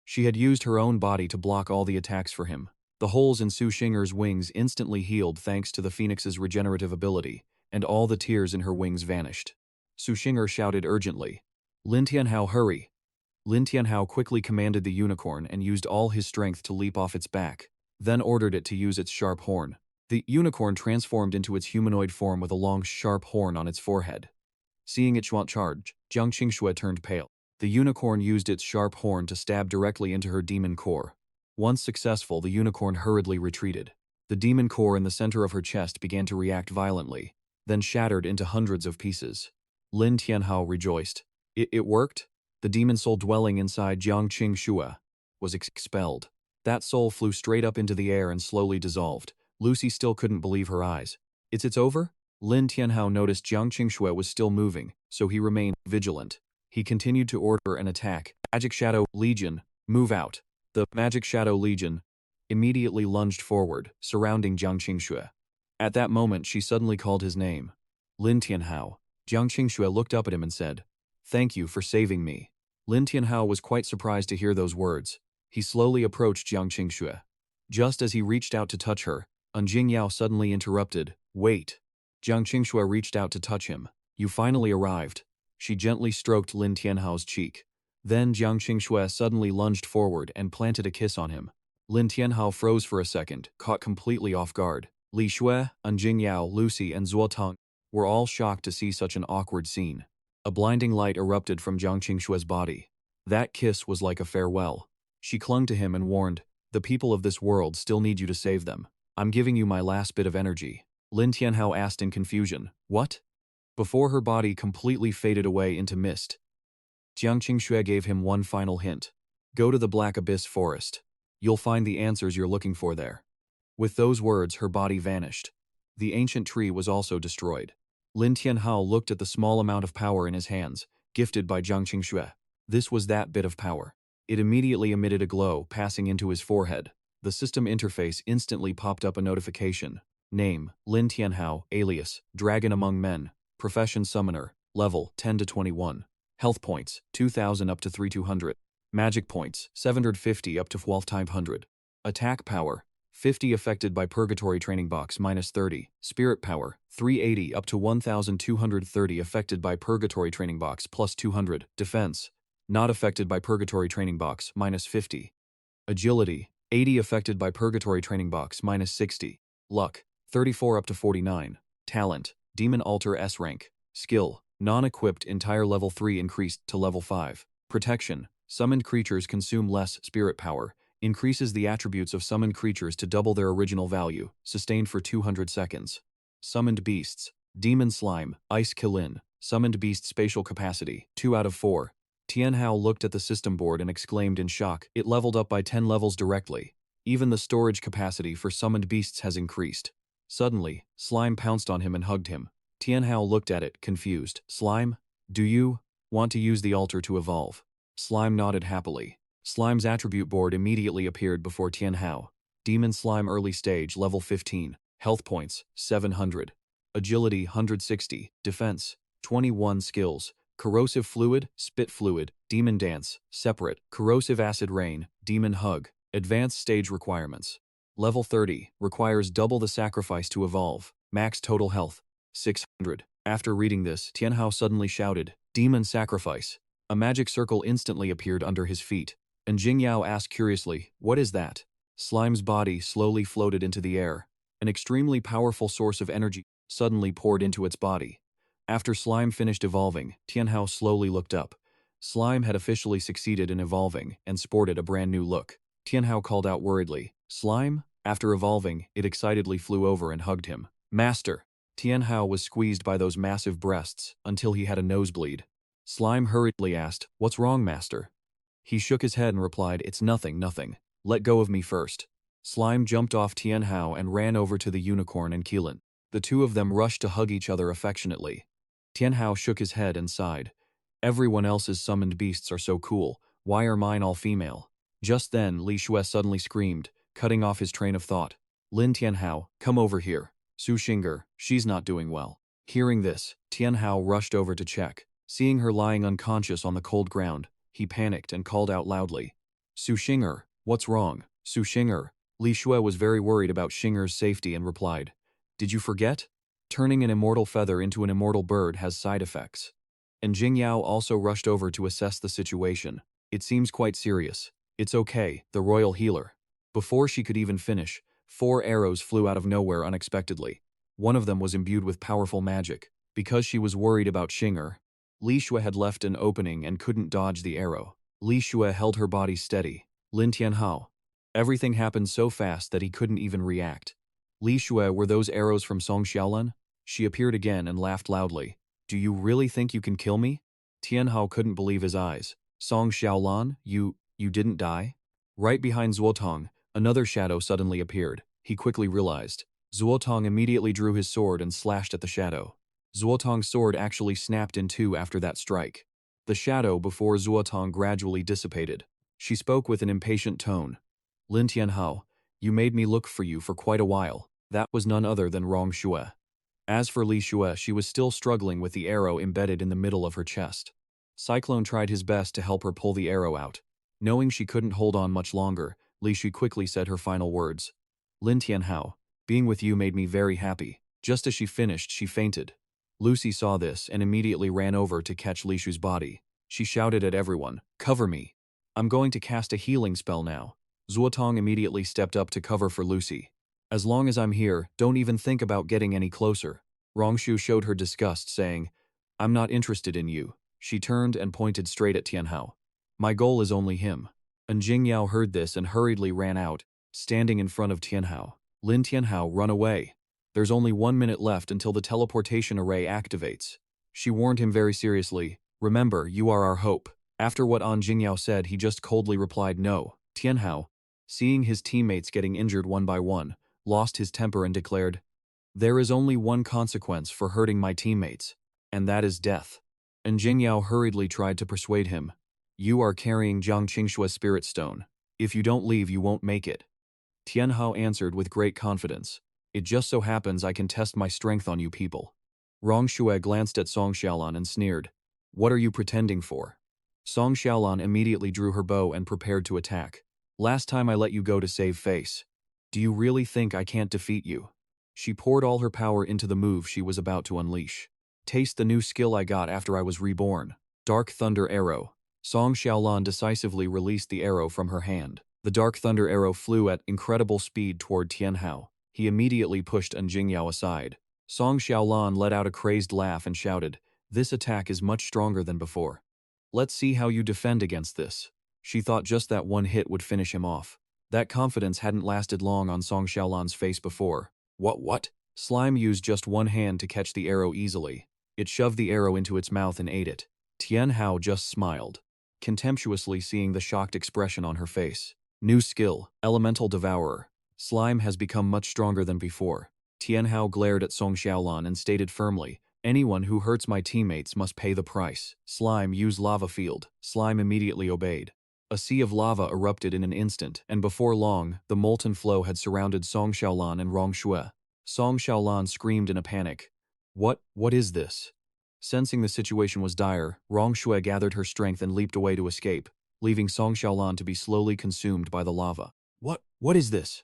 She had used her own body to block all the attacks for him. The holes in Su Xing'er's wings instantly healed thanks to the phoenix's regenerative ability, and all the tears in her wings vanished. Su Xing'er shouted urgently. Lin Tianhao, hurry! Lin Tianhao quickly commanded the unicorn and used all his strength to leap off its back, then ordered it to use its sharp horn. The unicorn transformed into its humanoid form with a long, sharp horn on its forehead. Seeing it charge, Jiang Qingshue turned pale. The unicorn used its sharp horn to stab directly into her demon core. Once successful, the unicorn hurriedly retreated. The demon core in the center of her chest began to react violently, then shattered into hundreds of pieces. Lin Tianhao rejoiced. It worked? The demon soul dwelling inside Jiang Qingshue was expelled. That soul flew straight up into the air and slowly dissolved. Lucy still couldn't believe her eyes. It's over? Lin Tianhao noticed Jiang Qingshue was still moving, so he remained vigilant. He continued to order an attack. Magic Shadow Legion, move out. The Magic Shadow Legion immediately lunged forward, surrounding Jiang Qingshue. At that moment, she suddenly called his name. Lin Tianhao. Jiang Qingshue looked up at him and said, Thank you for saving me. Lin Tianhao was quite surprised to hear those words. He slowly approached Jiang Qingshue. Just as he reached out to touch her, Jingyao suddenly interrupted. Wait. Jiang Qingshue reached out to touch him. You finally arrived. She gently stroked Lin Tianhao's cheek. Then Jiang Qingshue suddenly lunged forward and planted a kiss on him. Lin Tianhao froze for a second, caught completely off guard. Li Xue, Jingyao, Lucy, and Zuo Tong were all shocked to see such an awkward scene. A blinding light erupted from Jiang Qingshue's body. That kiss was like a farewell. She clung to him and warned, The people of this world still need you to save them. I'm giving you my last bit of energy. Lin Tianhao asked in confusion, What? Before her body completely faded away into mist, Jiang Qingshue gave him one final hint. Go to the Black Abyss Forest. You'll find the answers you're looking for there. With those words, her body vanished. The ancient tree was also destroyed. Lin Tianhao looked at the small amount of power in his hands, gifted by Jiang Qingshue. This was that bit of power. It immediately emitted a glow, passing into his forehead. The system interface instantly popped up a notification. Name, Lin Tianhao, alias, Dragon Among Men, Profession Summoner, level 10 to 21. Health points, 2,000 up to 3,200. Magic points, 750 up to 1200. Attack power, 50 affected by Purgatory Training Box minus 30. Spirit power, 380 up to 1230 affected by Purgatory Training Box plus 200. Defense, not affected by Purgatory Training Box minus 50. Agility, 80 affected by Purgatory Training Box minus 60. Luck, 34 up to 49. Talent, Demon Altar S rank. Skill, non-equipped entire level 3 increased to level 5. Protection, summoned creatures consume less spirit power, increases the attributes of summoned creatures to double their original value, sustained for 200 seconds. Summoned beasts, Demon Slime, Ice Killin, summoned beast spatial capacity, 2 out of 4. Tianhao looked at the system board and exclaimed in shock, it leveled up by 10 levels directly. Even the storage capacity for summoned beasts has increased. Suddenly, Slime pounced on him and hugged him. Tianhao looked at it, confused. Slime? Do you want to use the altar to evolve? Slime nodded happily. Slime's attribute board immediately appeared before Tianhao. Demon Slime early stage, level 15. Health points, 700. Agility, 160. Defense, 21 skills. Corrosive Fluid, Spit Fluid, Demon Dance, Separate, Corrosive Acid Rain, Demon Hug. Advanced stage requirements. Level 30, requires double the sacrifice to evolve. Max total health, 600. After reading this, Tianhao suddenly shouted, Demon Sacrifice. A magic circle instantly appeared under his feet, and Jingyao asked curiously, what is that? Slime's body slowly floated into the air. An extremely powerful source of energy suddenly poured into its body. After Slime finished evolving, Tianhao slowly looked up. Slime had officially succeeded in evolving and sported a brand new look. Tianhao called out worriedly, Slime? After evolving, it excitedly flew over and hugged him. Master! Tianhao was squeezed by those massive breasts until he had a nosebleed. Slime hurriedly asked, what's wrong, Master? He shook his head and replied, it's nothing, nothing. Let go of me first. Slime jumped off Tianhao and ran over to the unicorn and Keelan. The two of them rushed to hug each other affectionately. Tianhao shook his head and sighed. Everyone else's summoned beasts are so cool, why are mine all female? Just then, Li Shue suddenly screamed, cutting off his train of thought. Lin Tianhao, come over here. Su Xing'er, she's not doing well. Hearing this, Tianhao rushed over to check. Seeing her lying unconscious on the cold ground, he panicked and called out loudly. Su Xing'er, what's wrong? Su Xing'er. Li Shue was very worried about Xing'er's safety and replied, did you forget? Turning an immortal feather into an immortal bird has side effects. And Jingyao also rushed over to assess the situation. It seems quite serious. It's okay, the royal healer. Before she could even finish, 4 arrows flew out of nowhere unexpectedly. One of them was imbued with powerful magic. Because she was worried about Xing'er, Li Shue had left an opening and couldn't dodge the arrow. Li Shue held her body steady. Lin Tianhao. Everything happened so fast that he couldn't even react. Li Shue, were those arrows from Song Xiaolan? She appeared again and laughed loudly. Do you really think you can kill me? Tianhao couldn't believe his eyes. Song Xiaolan, you didn't die? Right behind Zuotong, another shadow suddenly appeared. He quickly realized. Zuotong immediately drew his sword and slashed at the shadow. Zuotong's sword actually snapped in two after that strike. The shadow before Zuotong gradually dissipated. She spoke with an impatient tone. Lin Tianhao, you made me look for you for quite a while. That was none other than Rong Shue. As for Li Shue, she was still struggling with the arrow embedded in the middle of her chest. Cyclone tried his best to help her pull the arrow out. Knowing she couldn't hold on much longer, Li Shi quickly said her final words. Lin Tianhao, being with you made me very happy. Just as she finished, she fainted. Lucy saw this and immediately ran over to catch Li Shu's body. She shouted at everyone, cover me. I'm going to cast a healing spell now. Zuotong immediately stepped up to cover for Lucy. As long as I'm here, don't even think about getting any closer. Rongshu showed her disgust, saying, I'm not interested in you. She turned and pointed straight at Tianhao. My goal is only him. And Jingyao heard this and hurriedly ran out, standing in front of Tianhao. Lin Tianhao, run away. There's only 1 minute left until the teleportation array activates. She warned him very seriously, remember, you are our hope. After what An Jingyao said, he just coldly replied no. Tianhao, seeing his teammates getting injured one by one, lost his temper and declared, there is only one consequence for hurting my teammates, and that is death. And Jingyao hurriedly tried to persuade him. You are carrying Jiang Qingshua's spirit stone. If you don't leave, you won't make it. Tianhao answered with great confidence. It just so happens I can test my strength on you people. Rong Shue glanced at Song Xiaolan and sneered. What are you pretending for? Song Xiaolan immediately drew her bow and prepared to attack. Last time I let you go to save face. Do you really think I can't defeat you? She poured all her power into the move she was about to unleash. Taste the new skill I got after I was reborn. Dark Thunder Arrow. Song Xiaolan decisively released the arrow from her hand. The Dark Thunder Arrow flew at incredible speed toward Tianhao. He immediately pushed An Jingyao aside. Song Xiaolan let out a crazed laugh and shouted, "This attack is much stronger than before. Let's see how you defend against this." She thought just that one hit would finish him off. That confidence hadn't lasted long on Song Xiaolan's face before. What? Slime used just one hand to catch the arrow easily. It shoved the arrow into its mouth and ate it. Tianhao just smiled, contemptuously seeing the shocked expression on her face. New skill, Elemental Devourer. Slime has become much stronger than before. Tianhao glared at Song Xiaolan and stated firmly, "Anyone who hurts my teammates must pay the price." Slime, use lava field. Slime immediately obeyed. A sea of lava erupted in an instant, and before long, the molten flow had surrounded Song Xiaolan and Rong Shui. Song Xiaolan screamed in a panic. What is this?" Sensing the situation was dire, Rong Shui gathered her strength and leaped away to escape, leaving Song Xiaolan to be slowly consumed by the lava. What is this?"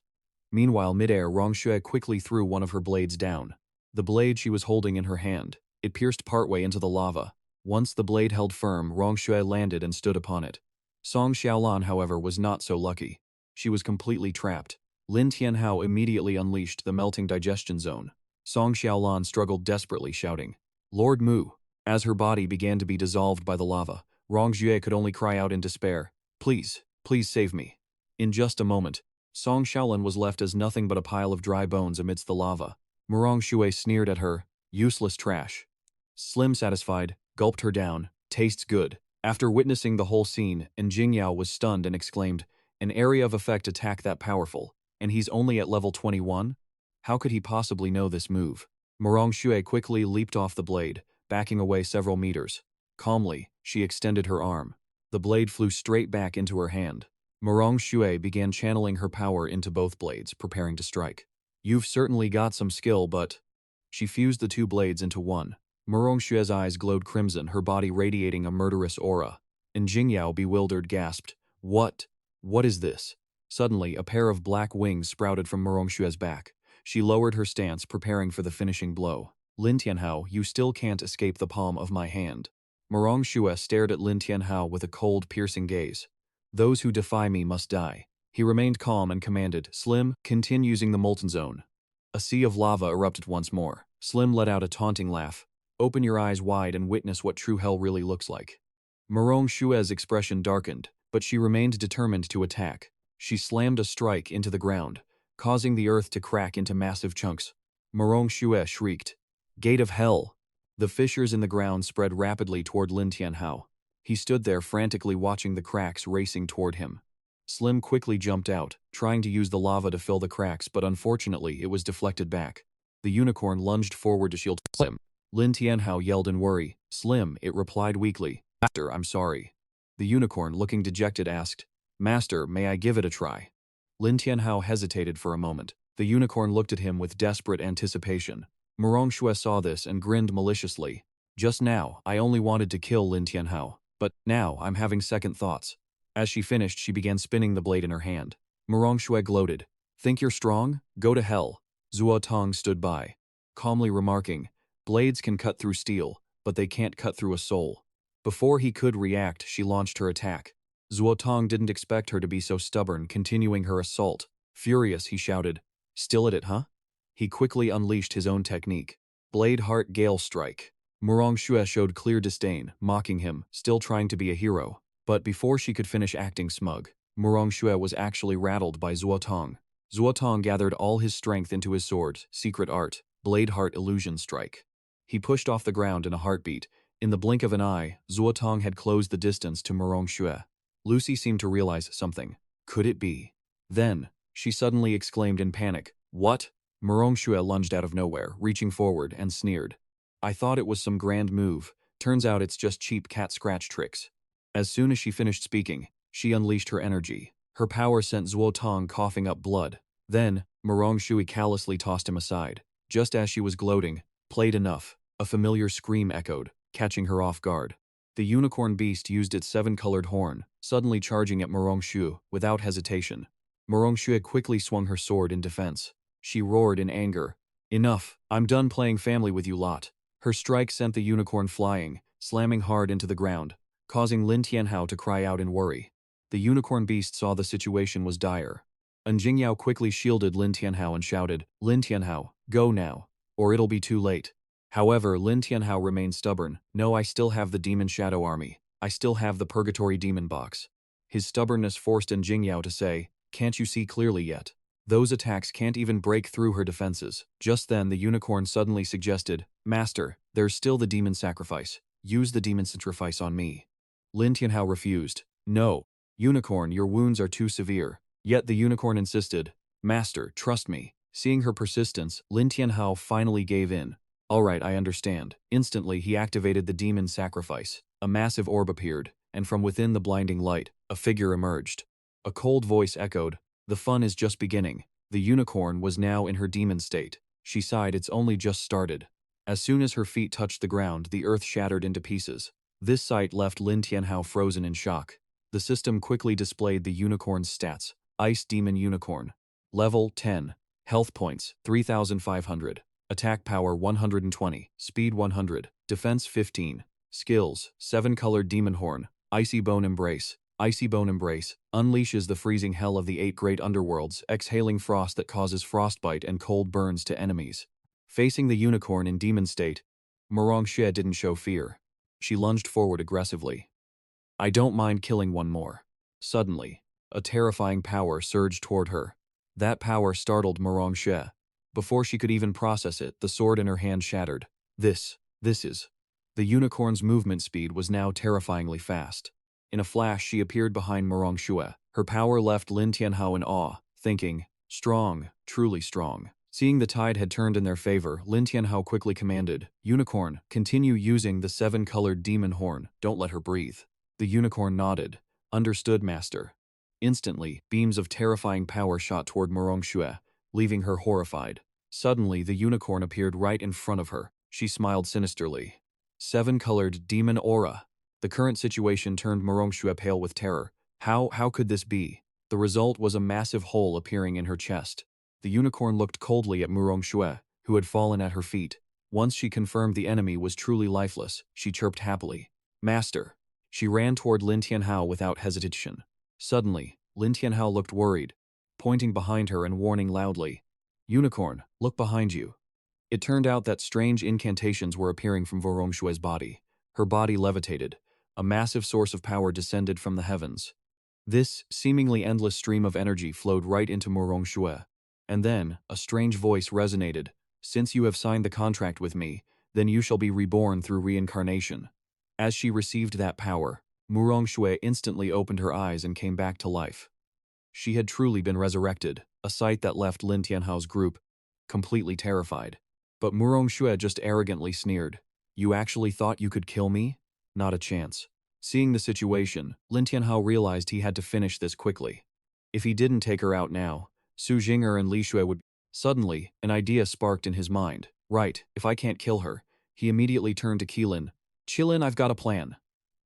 Meanwhile, midair, Rong Shui quickly threw one of her blades down. The blade she was holding in her hand. It pierced partway into the lava. Once the blade held firm, Rong Shui landed and stood upon it. Song Xiaolan, however, was not so lucky. She was completely trapped. Lin Tianhao immediately unleashed the melting digestion zone. Song Xiaolan struggled desperately, shouting, "Lord Mu." As her body began to be dissolved by the lava, Rong Shui could only cry out in despair, please save me." In just a moment, Song Xiaolan was left as nothing but a pile of dry bones amidst the lava. Rong Shui sneered at her, "Useless trash." Slim, satisfied, gulped her down, "Tastes good." After witnessing the whole scene, An Jingyao was stunned and exclaimed, "An area of effect attack that powerful, and he's only at level 21? How could he possibly know this move?" Rong Shui quickly leaped off the blade, backing away several meters. Calmly, she extended her arm. The blade flew straight back into her hand. Rong Shui began channeling her power into both blades, preparing to strike. "You've certainly got some skill, but..." She fused the two blades into one. Rong Shui's eyes glowed crimson, her body radiating a murderous aura. And Jingyao, bewildered, gasped, What is this?" Suddenly, a pair of black wings sprouted from Rong Shui's back. She lowered her stance, preparing for the finishing blow. "Lin Tianhao, you still can't escape the palm of my hand." Rong Shui stared at Lin Tianhao with a cold, piercing gaze. "Those who defy me must die." He remained calm and commanded, "Slim, continue using the molten zone." A sea of lava erupted once more. Slim let out a taunting laugh. "Open your eyes wide and witness what true hell really looks like." Rong Shui's expression darkened, but she remained determined to attack. She slammed a strike into the ground, causing the earth to crack into massive chunks. Rong Shui shrieked, "Gate of hell!" The fissures in the ground spread rapidly toward Lin Tianhao. He stood there frantically watching the cracks racing toward him. Slim quickly jumped out, trying to use the lava to fill the cracks, but unfortunately it was deflected back. The unicorn lunged forward to shield Slim. Lin Tianhao yelled in worry. "Slim," it replied weakly. "Master, I'm sorry." The unicorn, looking dejected, asked, "Master, may I give it a try?" Lin Tianhao hesitated for a moment. The unicorn looked at him with desperate anticipation. Rong Shui saw this and grinned maliciously. "Just now, I only wanted to kill Lin Tianhao, but now I'm having second thoughts." As she finished, she began spinning the blade in her hand. Rong Shui gloated. "Think you're strong? Go to hell." Zuo Tong stood by, calmly remarking, "Blades can cut through steel, but they can't cut through a soul." Before he could react, she launched her attack. Zuo Tong didn't expect her to be so stubborn, continuing her assault. Furious, he shouted, "Still at it, huh?" He quickly unleashed his own technique. Blade Heart Gale Strike. Rong Shui showed clear disdain, mocking him, still trying to be a hero. But before she could finish acting smug, Rong Shui was actually rattled by Zuo Tong. Zuo Tong gathered all his strength into his sword, secret art, Blade Heart Illusion Strike. He pushed off the ground in a heartbeat. In the blink of an eye, Zuo Tong had closed the distance to Rong Shui. Lucy seemed to realize something. Could it be? Then, she suddenly exclaimed in panic, "What?" Rong Shui lunged out of nowhere, reaching forward, and sneered. "I thought it was some grand move. Turns out it's just cheap cat scratch tricks." As soon as she finished speaking, she unleashed her energy. Her power sent Zuo Tong coughing up blood. Then, Rong Shui callously tossed him aside. Just as she was gloating, "Played enough," a familiar scream echoed, catching her off guard. The unicorn beast used its seven-colored horn, suddenly charging at Murong-Shu without hesitation. Murong-Shu quickly swung her sword in defense. She roared in anger. "Enough, I'm done playing family with you lot." Her strike sent the unicorn flying, slamming hard into the ground, causing Lin Tianhao to cry out in worry. The unicorn beast saw the situation was dire. Jingyao quickly shielded Lin Tianhao and shouted, "Lin Tianhao, go now, or it'll be too late." However, Lin Tianhao remained stubborn. "No, I still have the demon shadow army. I still have the purgatory demon box." His stubbornness forced Jingyao to say, "Can't you see clearly yet? Those attacks can't even break through her defenses." Just then the unicorn suddenly suggested, "Master, there's still the demon sacrifice. Use the demon sacrifice on me." Lin Tianhao refused. "No, unicorn, your wounds are too severe." Yet the unicorn insisted, "Master, trust me." Seeing her persistence, Lin Tianhao finally gave in. "All right, I understand." Instantly he activated the demon sacrifice. A massive orb appeared, and from within the blinding light, a figure emerged. A cold voice echoed, "The fun is just beginning." The unicorn was now in her demon state. She sighed, "It's only just started." As soon as her feet touched the ground, the earth shattered into pieces. This sight left Lin Tianhao frozen in shock. The system quickly displayed the unicorn's stats. Ice Demon Unicorn. Level 10. Health points 3,500. Attack power 120. Speed 100. Defense 15. Skills: 7-colored Demon Horn. Icy Bone Embrace. Icy Bone Embrace unleashes the freezing hell of the 8 great underworlds, exhaling frost that causes frostbite and cold burns to enemies. Facing the unicorn in demon state, Murong-Shu didn't show fear. She lunged forward aggressively. "I don't mind killing one more." Suddenly, a terrifying power surged toward her. That power startled Murong-Shu. Before she could even process it, the sword in her hand shattered. This is... The unicorn's movement speed was now terrifyingly fast. In a flash, she appeared behind Murong-Shu. Her power left Lin Tianhao in awe, thinking, "Strong, truly strong." Seeing the tide had turned in their favor, Lin Tianhao quickly commanded, "Unicorn, continue using the 7-colored demon horn. Don't let her breathe." The unicorn nodded. "Understood, master." Instantly, beams of terrifying power shot toward Murong-Shu, leaving her horrified. Suddenly, the unicorn appeared right in front of her. She smiled sinisterly. 7-colored demon aura. The current situation turned Murong-Shu pale with terror. How could this be? The result was a massive hole appearing in her chest. The unicorn looked coldly at Murong-Shu, who had fallen at her feet. Once she confirmed the enemy was truly lifeless, she chirped happily, "Master." She ran toward Lin Tianhao without hesitation. Suddenly, Lin Tianhao looked worried, pointing behind her and warning loudly, "Unicorn, look behind you." It turned out that strange incantations were appearing from Murong-Shu's body. Her body levitated. A massive source of power descended from the heavens. This seemingly endless stream of energy flowed right into Murong-Shu. And then, a strange voice resonated, "Since you have signed the contract with me, then you shall be reborn through reincarnation." As she received that power, Murong-Shu instantly opened her eyes and came back to life. She had truly been resurrected, a sight that left Lin Tianhao's group completely terrified. But Murong-Shu just arrogantly sneered, "You actually thought you could kill me? Not a chance." Seeing the situation, Lin Tianhao realized he had to finish this quickly. If he didn't take her out now, Su Jing'er and Li Shui would... Suddenly, an idea sparked in his mind. "Right, if I can't kill her." He immediately turned to Qilin. "Qilin, I've got a plan."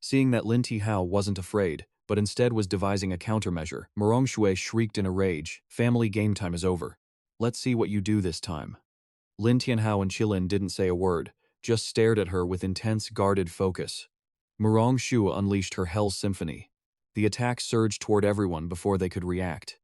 Seeing that Lin Tianhao wasn't afraid, but instead was devising a countermeasure, Murong-Shu shrieked in a rage, "Family game time is over. Let's see what you do this time." Lin Tianhao and Qilin didn't say a word, just stared at her with intense, guarded focus. Murong-Shu unleashed her Hell Symphony. The attack surged toward everyone before they could react.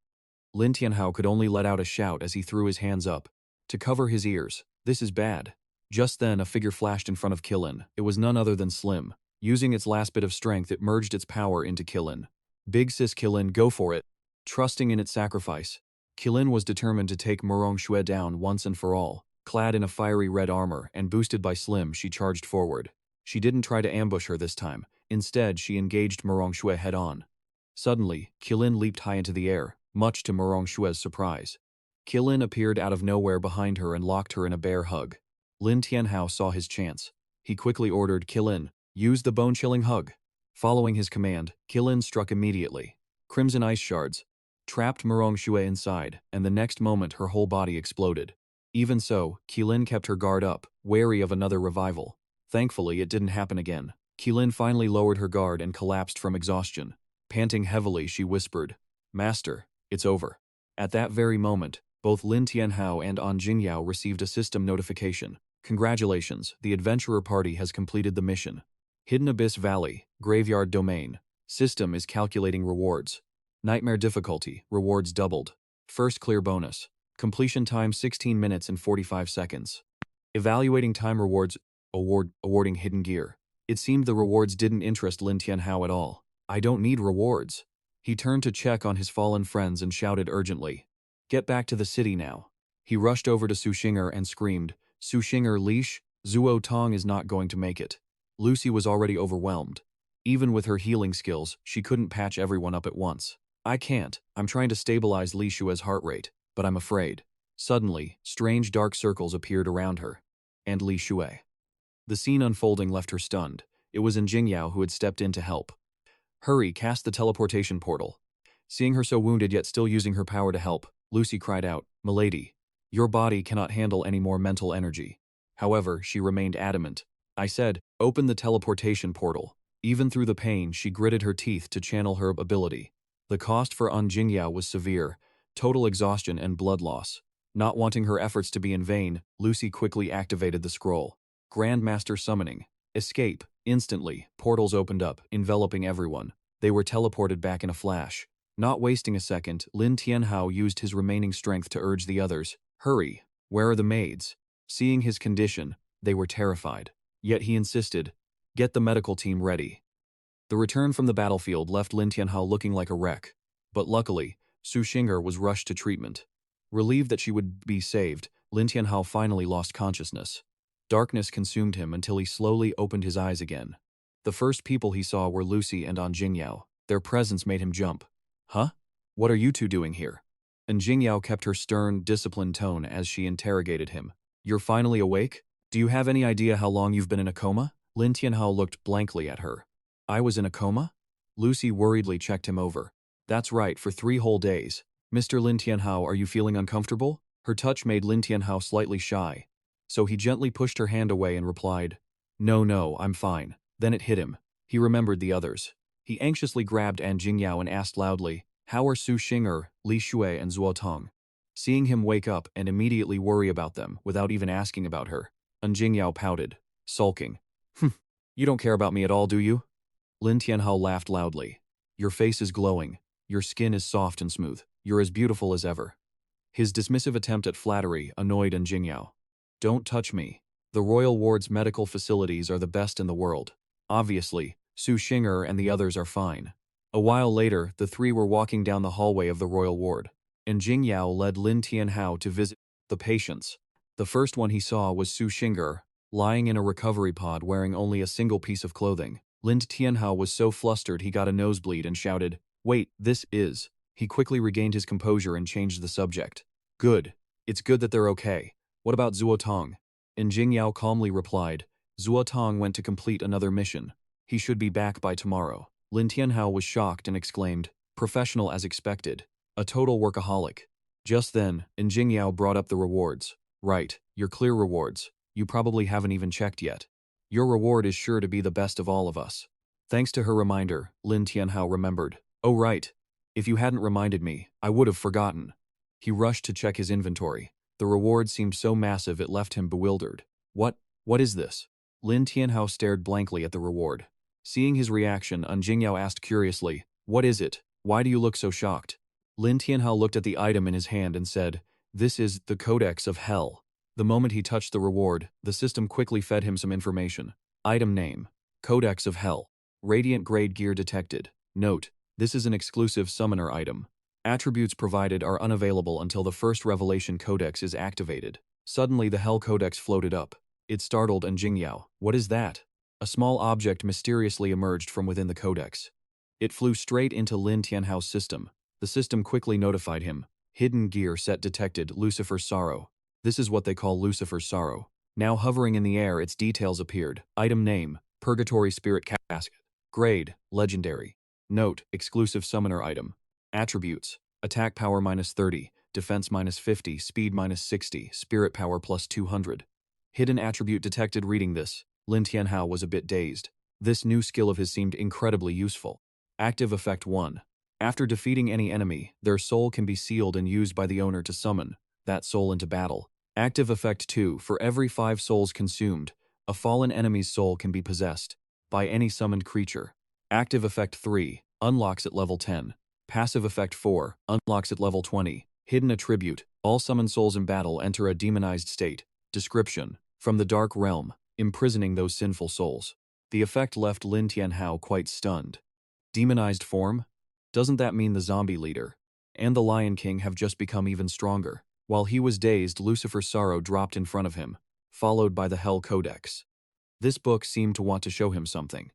Lin Tianhao could only let out a shout as he threw his hands up to cover his ears. "This is bad." Just then, a figure flashed in front of Qilin. It was none other than Slim. Using its last bit of strength, it merged its power into Qilin. "Big sis Qilin, go for it." Trusting in its sacrifice, Qilin was determined to take Murong-Shu down once and for all. Clad in a fiery red armor and boosted by Slim, she charged forward. She didn't try to ambush her this time. Instead, she engaged Murong-Shu head-on. Suddenly, Qilin leaped high into the air, much to Murong-Shu's surprise. Qilin appeared out of nowhere behind her and locked her in a bear hug. Lin Tianhao saw his chance. He quickly ordered, "Qilin, use the bone-chilling hug." Following his command, Qilin struck immediately. Crimson ice shards trapped Murong-Shu inside, and the next moment her whole body exploded. Even so, Qilin kept her guard up, wary of another revival. Thankfully, it didn't happen again. Qilin finally lowered her guard and collapsed from exhaustion. Panting heavily, she whispered, "Master, it's over." At that very moment, both Lin Tianhao and An Jingyao received a system notification. "Congratulations, the adventurer party has completed the mission. Hidden Abyss Valley, Graveyard Domain. System is calculating rewards. Nightmare difficulty, rewards doubled. First clear bonus. Completion time 16 minutes and 45 seconds. Evaluating time rewards, awarding hidden gear." It seemed the rewards didn't interest Lin Tianhao at all. "I don't need rewards." He turned to check on his fallen friends and shouted urgently, "Get back to the city now." He rushed over to Su Xing'er and screamed, "Su Xing'er, leash, Zuo Tong is not going to make it." Lucy was already overwhelmed. Even with her healing skills, she couldn't patch everyone up at once. "I can't. I'm trying to stabilize Li Shue's heart rate, but I'm afraid." Suddenly, strange dark circles appeared around her. And Li Shue. The scene unfolding left her stunned. It was Jingyao who had stepped in to help. "Hurry, cast the teleportation portal." Seeing her so wounded yet still using her power to help, Lucy cried out, "Milady, your body cannot handle any more mental energy." However, she remained adamant. "I said, open the teleportation portal." Even through the pain, she gritted her teeth to channel her ability. The cost for An Jingyao was severe, total exhaustion and blood loss. Not wanting her efforts to be in vain, Lucy quickly activated the scroll. Grandmaster summoning. Escape. Instantly, portals opened up, enveloping everyone. They were teleported back in a flash. Not wasting a second, Lin Tianhao used his remaining strength to urge the others, "Hurry, where are the maids?" Seeing his condition, they were terrified. Yet he insisted, "Get the medical team ready." The return from the battlefield left Lin Tianhao looking like a wreck. But luckily, Su Xing'er was rushed to treatment. Relieved that she would be saved, Lin Tianhao finally lost consciousness. Darkness consumed him until he slowly opened his eyes again. The first people he saw were Lucy and An Jingyao. Their presence made him jump. "Huh? What are you two doing here?" An Jingyao kept her stern, disciplined tone as she interrogated him. "You're finally awake? Do you have any idea how long you've been in a coma?" Lin Tianhao looked blankly at her. "I was in a coma?" Lucy worriedly checked him over. "That's right, for 3 whole days. Mr. Lin Tianhao, are you feeling uncomfortable?" Her touch made Lin Tianhao slightly shy. So he gently pushed her hand away and replied, No, I'm fine." Then it hit him. He remembered the others. He anxiously grabbed An Jingyao and asked loudly, "How are Su Xing'er, Li Shue and Zuo Tong?" Seeing him wake up and immediately worry about them without even asking about her, An Jingyao pouted, sulking. You don't care about me at all, do you?" Lin Tianhao laughed loudly. "Your face is glowing. Your skin is soft and smooth. You're as beautiful as ever." His dismissive attempt at flattery annoyed An Jingyao. "Don't touch me. The Royal Ward's medical facilities are the best in the world. Obviously, Su Xing'er and the others are fine." A while later, the three were walking down the hallway of the Royal Ward, and Jingyao led Lin Tianhao to visit the patients. The first one he saw was Su Xing'er, lying in a recovery pod wearing only a single piece of clothing. Lin Tianhao was so flustered he got a nosebleed and shouted, "Wait, this is..." He quickly regained his composure and changed the subject. "Good. It's good that they're okay. What about Zuo Tong?" And Jingyao calmly replied, "Zuo Tong went to complete another mission. He should be back by tomorrow." Lin Tianhao was shocked and exclaimed, "Professional as expected. A total workaholic." Just then, Jingyao brought up the rewards. "Right, your clear rewards. You probably haven't even checked yet. Your reward is sure to be the best of all of us." Thanks to her reminder, Lin Tianhao remembered. "Oh right. If you hadn't reminded me, I would have forgotten." He rushed to check his inventory. The reward seemed so massive it left him bewildered. What is this?" Lin Tianhao stared blankly at the reward. Seeing his reaction, An Jingyao asked curiously, "What is it? Why do you look so shocked?" Lin Tianhao looked at the item in his hand and said, "This is the Codex of Hell." The moment he touched the reward, the system quickly fed him some information. Item name: Codex of Hell. Radiant grade gear detected. Note: this is an exclusive summoner item. Attributes provided are unavailable until the first Revelation Codex is activated. Suddenly the Hell Codex floated up. It startled An Jingyao. "What is that?" A small object mysteriously emerged from within the Codex. It flew straight into Lin Tianhao's system. The system quickly notified him. Hidden gear set detected, Lucifer's Sorrow. This is what they call Lucifer's Sorrow. Now hovering in the air, its details appeared. Item name: Purgatory Spirit Casket. Grade: Legendary. Note: exclusive summoner item. Attributes: attack power -30, defense -50, speed -60, spirit power +200. Hidden attribute detected. Reading this, Lin Tianhao was a bit dazed. This new skill of his seemed incredibly useful. Active Effect 1. After defeating any enemy, their soul can be sealed and used by the owner to summon that soul into battle. Active Effect 2. For every 5 souls consumed, a fallen enemy's soul can be possessed by any summoned creature. Active Effect 3. Unlocks at level 10. Passive Effect 4. Unlocks at level 20. Hidden Attribute. All summoned souls in battle enter a demonized state. Description. From the Dark Realm, imprisoning those sinful souls. The effect left Lin Tianhao quite stunned. Demonized form? Doesn't that mean the zombie leader and the Lion King have just become even stronger? While he was dazed, Lucifer's sorrow dropped in front of him, followed by the Hell Codex. This book seemed to want to show him something.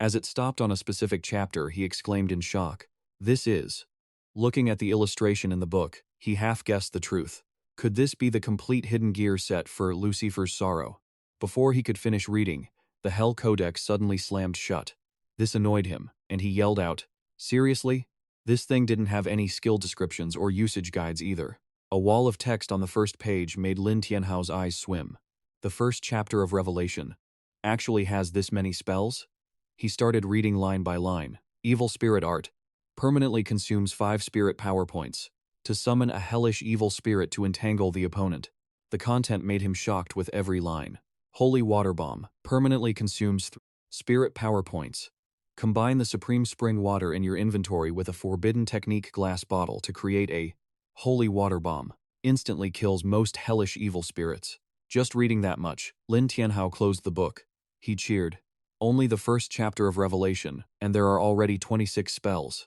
As it stopped on a specific chapter, he exclaimed in shock, "This is..." Looking at the illustration in the book, he half-guessed the truth. Could this be the complete hidden gear set for Lucifer's sorrow? Before he could finish reading, the Hell Codex suddenly slammed shut. This annoyed him, and he yelled out, "Seriously? This thing didn't have any skill descriptions or usage guides either." A wall of text on the first page made Lin Tianhao's eyes swim. The first chapter of Revelation actually has this many spells? He started reading line by line. Evil Spirit Art. Permanently consumes 5 spirit power points. To summon a hellish evil spirit to entangle the opponent. The content made him shocked with every line. Holy Water Bomb. Permanently consumes spirit power points. Combine the Supreme Spring Water in your inventory with a Forbidden Technique glass bottle to create a Holy Water Bomb. Instantly kills most hellish evil spirits. Just reading that much, Lin Tianhao closed the book. He cheered. Only the first chapter of Revelation, and there are already 26 spells.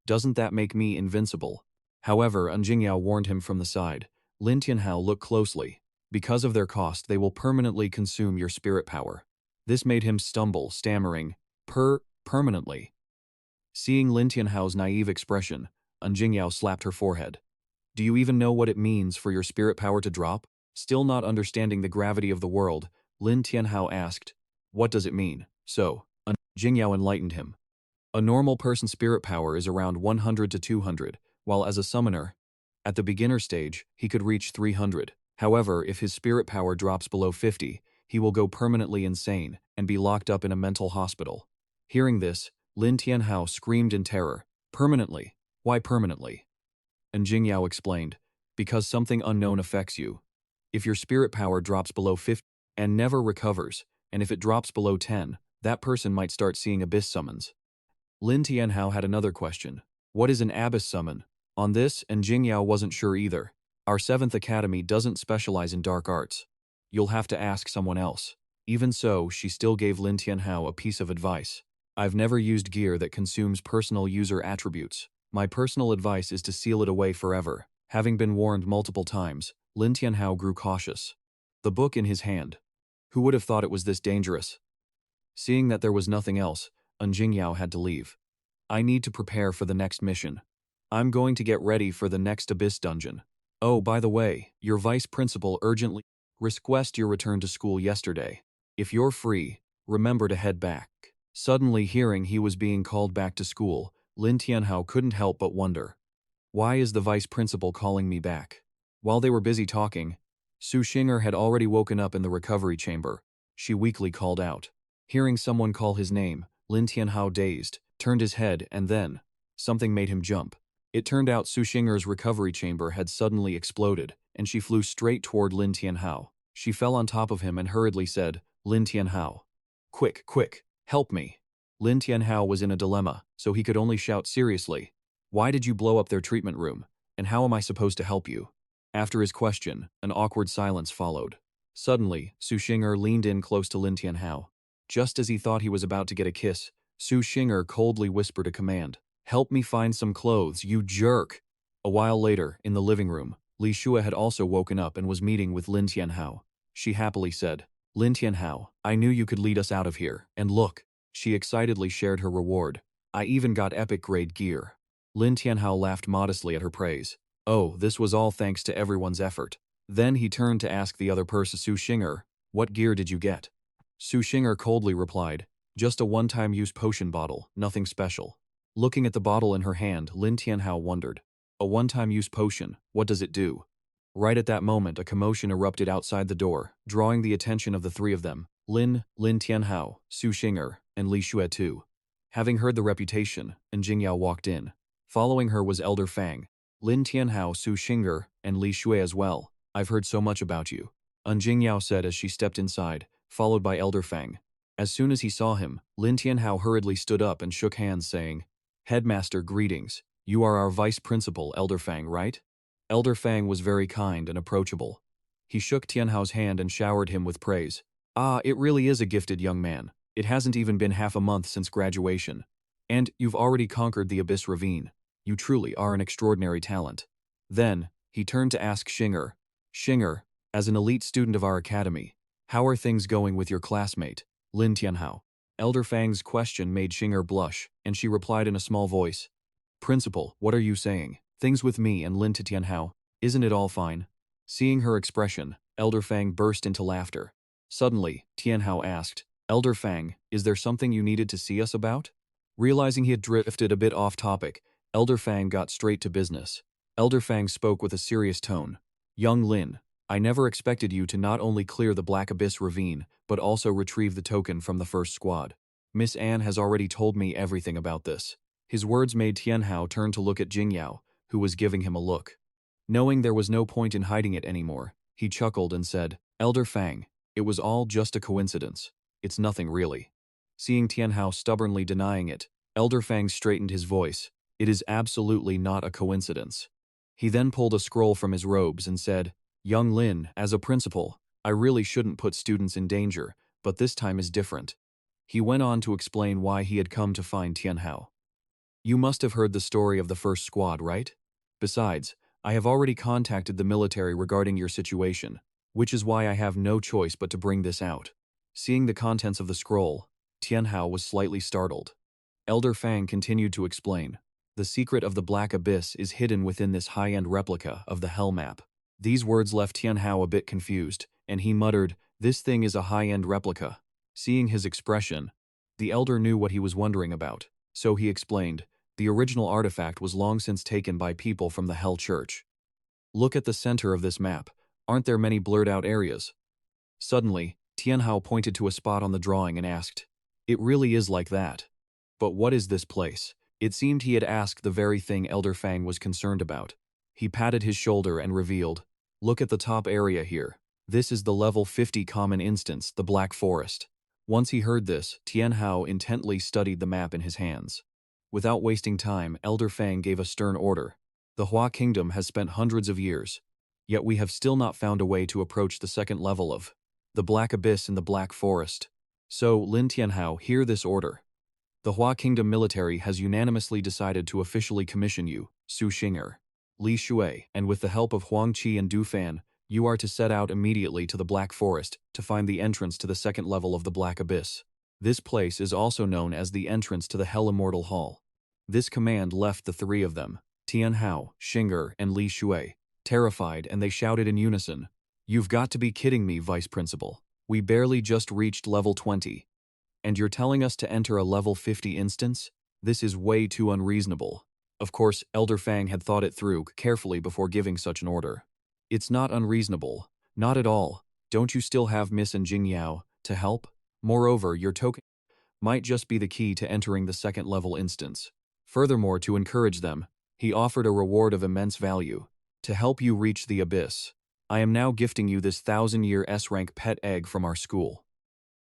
Doesn't that make me invincible? However, Jingyao warned him from the side. Lin Tianhao, look closely. Because of their cost, they will permanently consume your spirit power. This made him stumble, stammering, permanently. Seeing Lin Tianhao's naive expression, Jingyao slapped her forehead. Do you even know what it means for your spirit power to drop? Still not understanding the gravity of the world, Lin Tianhao asked, what does it mean? So, Jingyao enlightened him. A normal person's spirit power is around 100 to 200, while as a summoner, at the beginner stage, he could reach 300. However, if his spirit power drops below 50, he will go permanently insane and be locked up in a mental hospital. Hearing this, Lin Tianhao screamed in terror. Permanently? Why permanently? And Jingyao explained, because something unknown affects you. If your spirit power drops below 50 and never recovers, and if it drops below 10, that person might start seeing abyss summons. Lin Tianhao had another question. What is an abyss summon? On this, and Jingyao wasn't sure either. Our 7th Academy doesn't specialize in dark arts. You'll have to ask someone else. Even so, she still gave Lin Tianhao a piece of advice. I've never used gear that consumes personal user attributes. My personal advice is to seal it away forever. Having been warned multiple times, Lin Tianhao grew cautious. The book in his hand. Who would have thought it was this dangerous? Seeing that there was nothing else, Jingyao had to leave. I need to prepare for the next mission. I'm going to get ready for the next abyss dungeon. Oh, by the way, your vice principal urgently requested your return to school yesterday. If you're free, remember to head back. Suddenly hearing he was being called back to school, Lin Tianhao couldn't help but wonder. Why is the vice principal calling me back? While they were busy talking, Su Xinger had already woken up in the recovery chamber. She weakly called out. Hearing someone call his name, Lin Tianhao, dazed, turned his head and then, something made him jump. It turned out Su Xinger's recovery chamber had suddenly exploded, and she flew straight toward Lin Tianhao. She fell on top of him and hurriedly said, Lin Tianhao. Quick, quick, help me. Lin Tianhao was in a dilemma, so he could only shout seriously. Why did you blow up their treatment room, and how am I supposed to help you? After his question, an awkward silence followed. Suddenly, Su Xinger leaned in close to Lin Tianhao. Just as he thought he was about to get a kiss, Su Xinger coldly whispered a command. Help me find some clothes, you jerk! A while later, in the living room, Li Shua had also woken up and was meeting with Lin Tianhao. She happily said, Lin Tianhao, I knew you could lead us out of here, and look. She excitedly shared her reward. I even got epic grade gear. Lin Tianhao laughed modestly at her praise. Oh, this was all thanks to everyone's effort. Then he turned to ask the other person, Su Xinger, what gear did you get? Su Xinger coldly replied, just a one-time use potion bottle, nothing special. Looking at the bottle in her hand, Lin Tianhao wondered. A one-time use potion, what does it do? Right at that moment, a commotion erupted outside the door, drawing the attention of the three of them, Lin Tianhao, Su Xing'er, and Li Xue too. Having heard the reputation, and Jingyao walked in. Following her was Elder Fang, Lin Tianhao, Su Xing'er, and Li Xue as well. I've heard so much about you. Jingyao said as she stepped inside, followed by Elder Fang. As soon as he saw him, Lin Tianhao hurriedly stood up and shook hands saying, Headmaster, greetings. You are our vice principal, Elder Fang, right? Elder Fang was very kind and approachable. He shook Tianhao's hand and showered him with praise. Ah, it really is a gifted young man. It hasn't even been half a month since graduation. And you've already conquered the Abyss Ravine. You truly are an extraordinary talent. Then, he turned to ask Xing'er. Xing'er, as an elite student of our academy, how are things going with your classmate, Lin Tianhao? Elder Fang's question made Xing'er blush, and she replied in a small voice. Principal, what are you saying? Things with me and Lin Tianhao, isn't it all fine? Seeing her expression, Elder Fang burst into laughter. Suddenly, Tianhao asked, Elder Fang, is there something you needed to see us about? Realizing he had drifted a bit off topic, Elder Fang got straight to business. Elder Fang spoke with a serious tone. Young Lin, I never expected you to not only clear the Black Abyss Ravine, but also retrieve the token from the first squad. Miss Anne has already told me everything about this. His words made Tianhao turn to look at Jingyao, who was giving him a look. Knowing there was no point in hiding it anymore, he chuckled and said, Elder Fang, it was all just a coincidence. It's nothing really. Seeing Tianhao stubbornly denying it, Elder Fang straightened his voice. It is absolutely not a coincidence. He then pulled a scroll from his robes and said, Young Lin, as a principal, I really shouldn't put students in danger, but this time is different. He went on to explain why he had come to find Tianhao. You must have heard the story of the first squad, right? Besides, I have already contacted the military regarding your situation, which is why I have no choice but to bring this out. Seeing the contents of the scroll, Tianhao was slightly startled. Elder Fang continued to explain. The secret of the Black Abyss is hidden within this high-end replica of the Hell Map. These words left Tianhao a bit confused, and he muttered, This thing is a high-end replica. Seeing his expression, the elder knew what he was wondering about, so he explained, the original artifact was long since taken by people from the Hell Church. Look at the center of this map. Aren't there many blurred-out areas? Suddenly, Tianhao pointed to a spot on the drawing and asked, It really is like that. But what is this place? It seemed he had asked the very thing Elder Fang was concerned about. He patted his shoulder and revealed, Look at the top area here. This is the level 50 common instance, the Black Forest. Once he heard this, Tianhao intently studied the map in his hands. Without wasting time, Elder Fang gave a stern order. The Hua Kingdom has spent hundreds of years, yet we have still not found a way to approach the second level of the Black Abyss in the Black Forest. So, Lin Tianhao, hear this order. The Hua Kingdom military has unanimously decided to officially commission you, Su Xing'er, Li Xue, and with the help of Huang Qi and Du Fan, you are to set out immediately to the Black Forest to find the entrance to the second level of the Black Abyss. This place is also known as the entrance to the Hell Immortal Hall. This command left the three of them, Tianhao, Xing'er, and Li Xue, terrified, and they shouted in unison, You've got to be kidding me, Vice Principal. We barely just reached level 20. And you're telling us to enter a level 50 instance? This is way too unreasonable. Of course, Elder Fang had thought it through carefully before giving such an order. It's not unreasonable. Not at all. Don't you still have Miss and Jingyao to help? Moreover, your token might just be the key to entering the second level instance. Furthermore, to encourage them, he offered a reward of immense value. To help you reach the abyss, I am now gifting you this 1000-year S-rank pet egg from our school.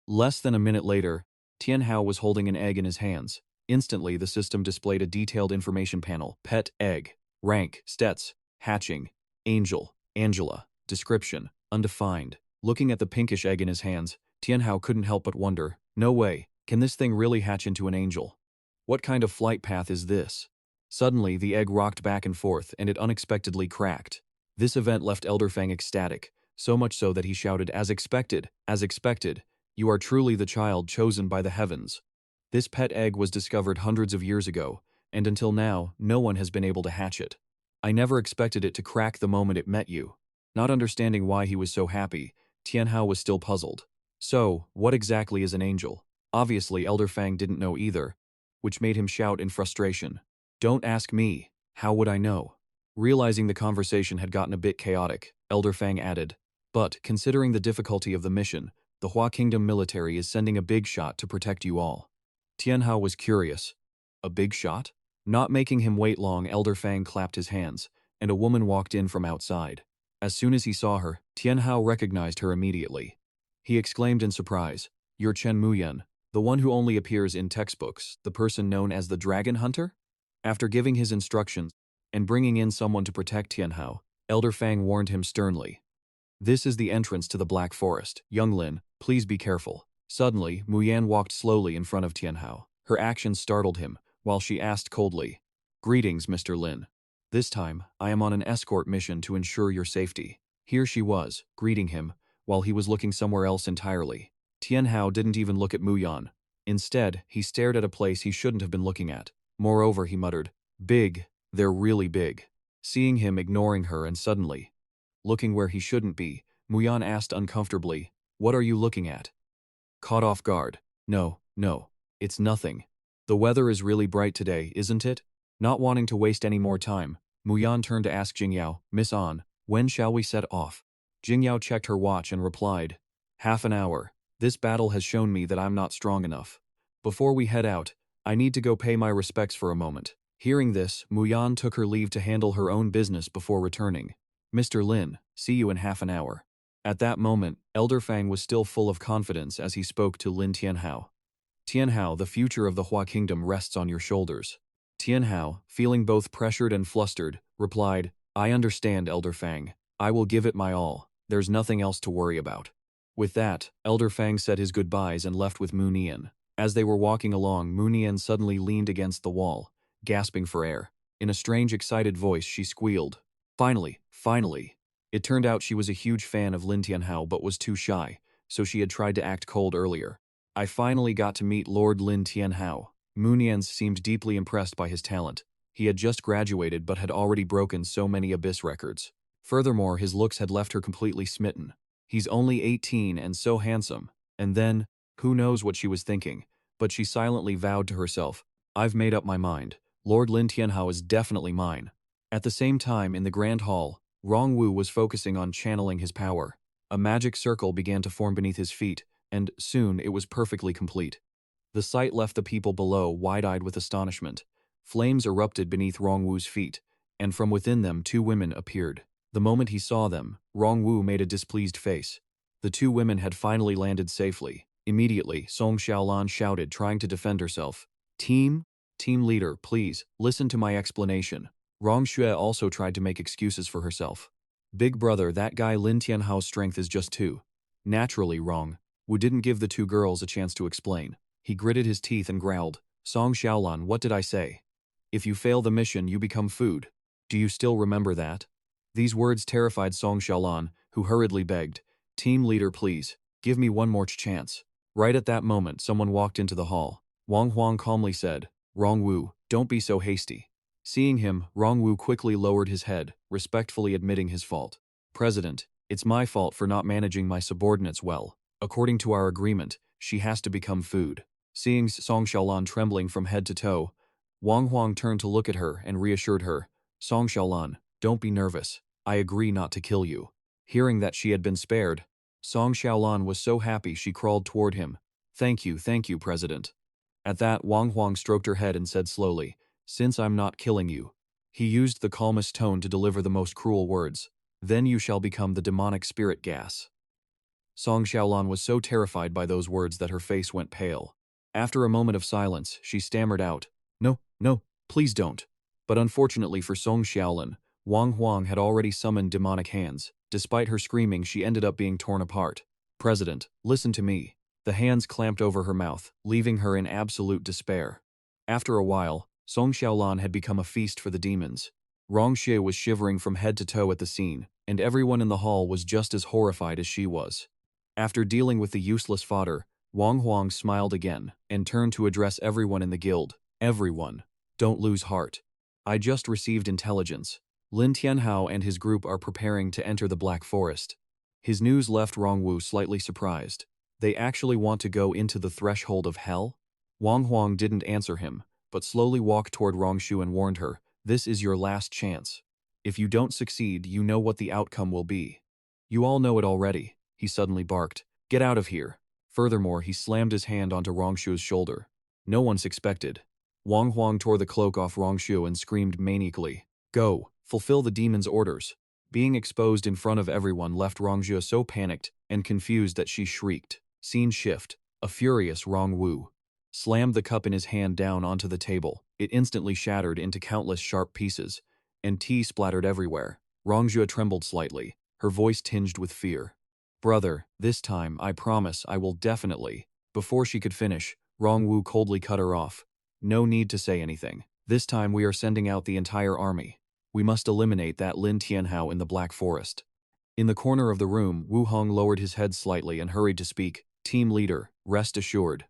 Less than a minute later, Tianhao was holding an egg in his hands. Instantly, the system displayed a detailed information panel. Pet egg. Rank. Stats. Hatching. Angel. Angela. Description. Undefined. Looking at the pinkish egg in his hands, Tianhao couldn't help but wonder, no way, can this thing really hatch into an angel? What kind of flight path is this? Suddenly, the egg rocked back and forth, and it unexpectedly cracked. This event left Elder Fang ecstatic, so much so that he shouted, As expected, you are truly the child chosen by the heavens. This pet egg was discovered hundreds of years ago, and until now, no one has been able to hatch it. I never expected it to crack the moment it met you. Not understanding why he was so happy, Tianhao was still puzzled. So, what exactly is an angel? Obviously, Elder Fang didn't know either, which made him shout in frustration. Don't ask me. How would I know? Realizing the conversation had gotten a bit chaotic, Elder Fang added. But, considering the difficulty of the mission, the Hua Kingdom military is sending a big shot to protect you all. Tianhao was curious. A big shot? Not making him wait long, Elder Fang clapped his hands, and a woman walked in from outside. As soon as he saw her, Tianhao recognized her immediately. He exclaimed in surprise, "You're Chen Muyan, the one who only appears in textbooks, the person known as the Dragon Hunter?" After giving his instructions and bringing in someone to protect Tianhao, Elder Fang warned him sternly. "This is the entrance to the Black Forest. Young Lin, please be careful." Suddenly, Muyan walked slowly in front of Tianhao. Her actions startled him, while she asked coldly, "Greetings, Mr. Lin. This time, I am on an escort mission to ensure your safety." Here she was, greeting him, while he was looking somewhere else entirely. Tianhao didn't even look at Muyan. Instead, he stared at a place he shouldn't have been looking at. Moreover, he muttered, "Big, they're really big." Seeing him ignoring her and suddenly looking where he shouldn't be, Muyan asked uncomfortably, "What are you looking at?" Caught off guard. No, it's nothing. The weather is really bright today, isn't it?" Not wanting to waste any more time, Muyan turned to ask Jingyao, "Miss An, when shall we set off?" Jingyao checked her watch and replied, "Half an hour. This battle has shown me that I'm not strong enough. Before we head out, I need to go pay my respects for a moment." Hearing this, Muyan took her leave to handle her own business before returning. "Mr. Lin, see you in half an hour." At that moment, Elder Fang was still full of confidence as he spoke to Lin Tianhao. "Tianhao, the future of the Hua Kingdom rests on your shoulders." Tianhao, feeling both pressured and flustered, replied, "I understand, Elder Fang. I will give it my all. There's nothing else to worry about." With that, Elder Fang said his goodbyes and left with Mu Nian. As they were walking along, Mu Nian suddenly leaned against the wall, gasping for air. In a strange, excited voice, she squealed, Finally! It turned out she was a huge fan of Lin Tianhao but was too shy, so she had tried to act cold earlier. "I finally got to meet Lord Lin Tianhao." Mu Nian seemed deeply impressed by his talent. He had just graduated but had already broken so many Abyss records. Furthermore, his looks had left her completely smitten. He's only 18 and so handsome. And then, who knows what she was thinking, but she silently vowed to herself, "I've made up my mind. Lord Lin Tianhao is definitely mine." At the same time, in the Grand Hall, Rongwu was focusing on channeling his power. A magic circle began to form beneath his feet, and soon it was perfectly complete. The sight left the people below wide-eyed with astonishment. Flames erupted beneath Rongwu's feet, and from within them 2 women appeared. The moment he saw them, Rongwu made a displeased face. The 2 women had finally landed safely. Immediately, Song Xiaolan shouted, trying to defend herself, Team leader, please, listen to my explanation." Rong Xue also tried to make excuses for herself. "Big brother, that guy Lin Tianhao's strength is just 2. Naturally, Rong Wu didn't give the 2 girls a chance to explain. He gritted his teeth and growled, "Song Xiaolan, what did I say? If you fail the mission, you become food. Do you still remember that?" These words terrified Song Xiaolan, who hurriedly begged, "Team leader, please, give me one more chance." Right at that moment, someone walked into the hall. Wang Huang calmly said, "Rong Wu, don't be so hasty." Seeing him, Rongwu quickly lowered his head, respectfully admitting his fault. "President, it's my fault for not managing my subordinates well. According to our agreement, she has to become food." Seeing Song Xiaolan trembling from head to toe, Wang Huang turned to look at her and reassured her, "Song Xiaolan, don't be nervous. I agree not to kill you." Hearing that she had been spared, Song Xiaolan was so happy she crawled toward him. Thank you, President." At that, Wang Huang stroked her head and said slowly, "Since I'm not killing you." He used the calmest tone to deliver the most cruel words. "Then you shall become the demonic spirit gas." Song Xiaolan was so terrified by those words that her face went pale. After a moment of silence, she stammered out, No, please don't." But unfortunately for Song Xiaolan, Wang Huang had already summoned demonic hands. Despite her screaming, she ended up being torn apart. "President, listen to me." The hands clamped over her mouth, leaving her in absolute despair. After a while, Song Xiaolan had become a feast for the demons. Rong Xie was shivering from head to toe at the scene, and everyone in the hall was just as horrified as she was. After dealing with the useless fodder, Wang Huang smiled again and turned to address everyone in the guild. "Everyone, don't lose heart. I just received intelligence. Lin Tianhao and his group are preparing to enter the Black Forest." His news left Rongwu slightly surprised. They actually want to go into the threshold of hell? Wang Huang didn't answer him, but slowly walked toward Rongshu and warned her, "This is your last chance. If you don't succeed, you know what the outcome will be. You all know it already, he suddenly barked. Get out of here. Furthermore, he slammed his hand onto Rongshu's shoulder. No one's expected. Wang Huang tore the cloak off Rongshu and screamed maniacally. Go, fulfill the demon's orders. Being exposed in front of everyone left Rongshu so panicked and confused that she shrieked. Scene shift. A furious Rongwu slammed the cup in his hand down onto the table. It instantly shattered into countless sharp pieces, and tea splattered everywhere. Rongju trembled slightly, her voice tinged with fear. Brother, this time, I promise I will definitely. Before she could finish, Rongwu coldly cut her off. No need to say anything. This time we are sending out the entire army. We must eliminate that Lin Tianhao in the Black Forest. In the corner of the room, Wu Hong lowered his head slightly and hurried to speak. Team leader, rest assured.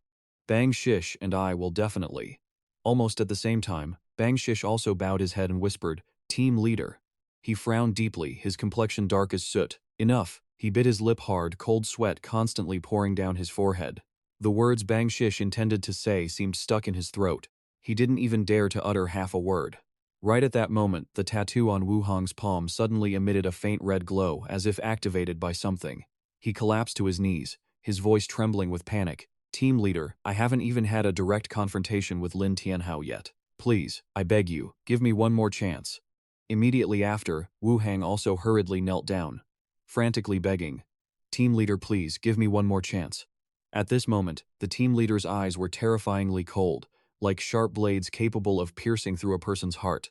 Bang Shish and I will definitely. Almost at the same time, Bang Shish also bowed his head and whispered, Team leader. He frowned deeply, his complexion dark as soot. Enough. He bit his lip hard, cold sweat constantly pouring down his forehead. The words Bang Shish intended to say seemed stuck in his throat. He didn't even dare to utter half a word. Right at that moment, the tattoo on Wu Hong's palm suddenly emitted a faint red glow, as if activated by something. He collapsed to his knees, his voice trembling with panic. Team leader, I haven't even had a direct confrontation with Lin Tianhao yet. Please, I beg you, give me one more chance. Immediately after, Wu Hang also hurriedly knelt down, frantically begging, Team leader, please, give me one more chance. At this moment, the team leader's eyes were terrifyingly cold, like sharp blades capable of piercing through a person's heart.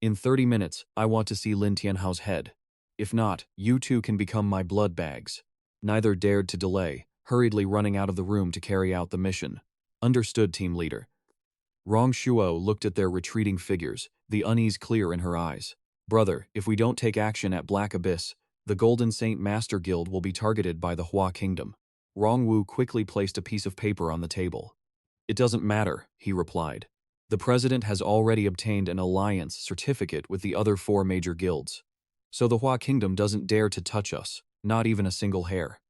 In 30 minutes, I want to see Lin Tianhao's head. If not, you two can become my blood bags. Neither dared to delay, hurriedly running out of the room to carry out the mission. Understood, team leader. Rong Shuo looked at their retreating figures, the unease clear in her eyes. Brother, if we don't take action at Black Abyss, the Golden Saint Master Guild will be targeted by the Hua Kingdom. Rongwu quickly placed a piece of paper on the table. It doesn't matter, he replied. The president has already obtained an alliance certificate with the other 4 major guilds. So the Hua Kingdom doesn't dare to touch us, not even a single hair.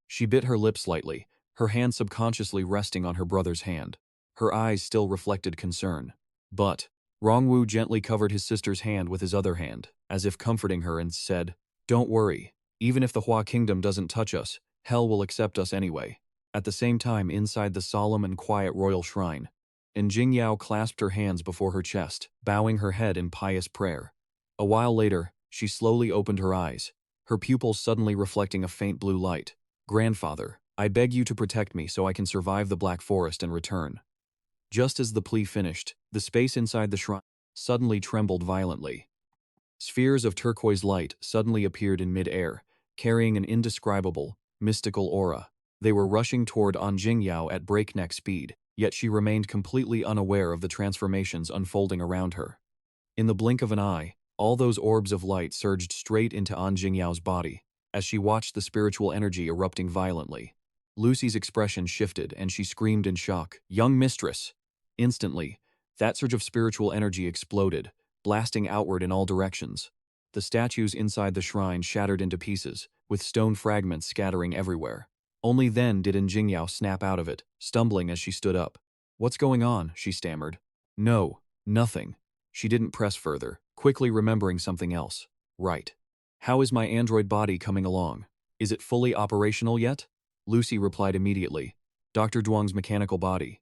She bit her lip slightly, her hand subconsciously resting on her brother's hand. Her eyes still reflected concern. But Rongwu gently covered his sister's hand with his other hand, as if comforting her, and said, Don't worry, even if the Hua Kingdom doesn't touch us, hell will accept us anyway. At the same time, inside the solemn and quiet royal shrine, Jingyao clasped her hands before her chest, bowing her head in pious prayer. A while later, she slowly opened her eyes, her pupils suddenly reflecting a faint blue light. Grandfather, I beg you to protect me so I can survive the Black Forest and return. Just as the plea finished, the space inside the shrine suddenly trembled violently. Spheres of turquoise light suddenly appeared in mid-air, carrying an indescribable, mystical aura. They were rushing toward Jingyao at breakneck speed, yet she remained completely unaware of the transformations unfolding around her. In the blink of an eye, all those orbs of light surged straight into Jingyao's body, as she watched the spiritual energy erupting violently. Lucy's expression shifted and she screamed in shock, Young mistress! Instantly, that surge of spiritual energy exploded, blasting outward in all directions. The statues inside the shrine shattered into pieces, with stone fragments scattering everywhere. Only then did Jingyao snap out of it, stumbling as she stood up. What's going on? She stammered. No, nothing. She didn't press further, quickly remembering something else. Right. How is my android body coming along? Is it fully operational yet? Lucy replied immediately. Dr. Duang's mechanical body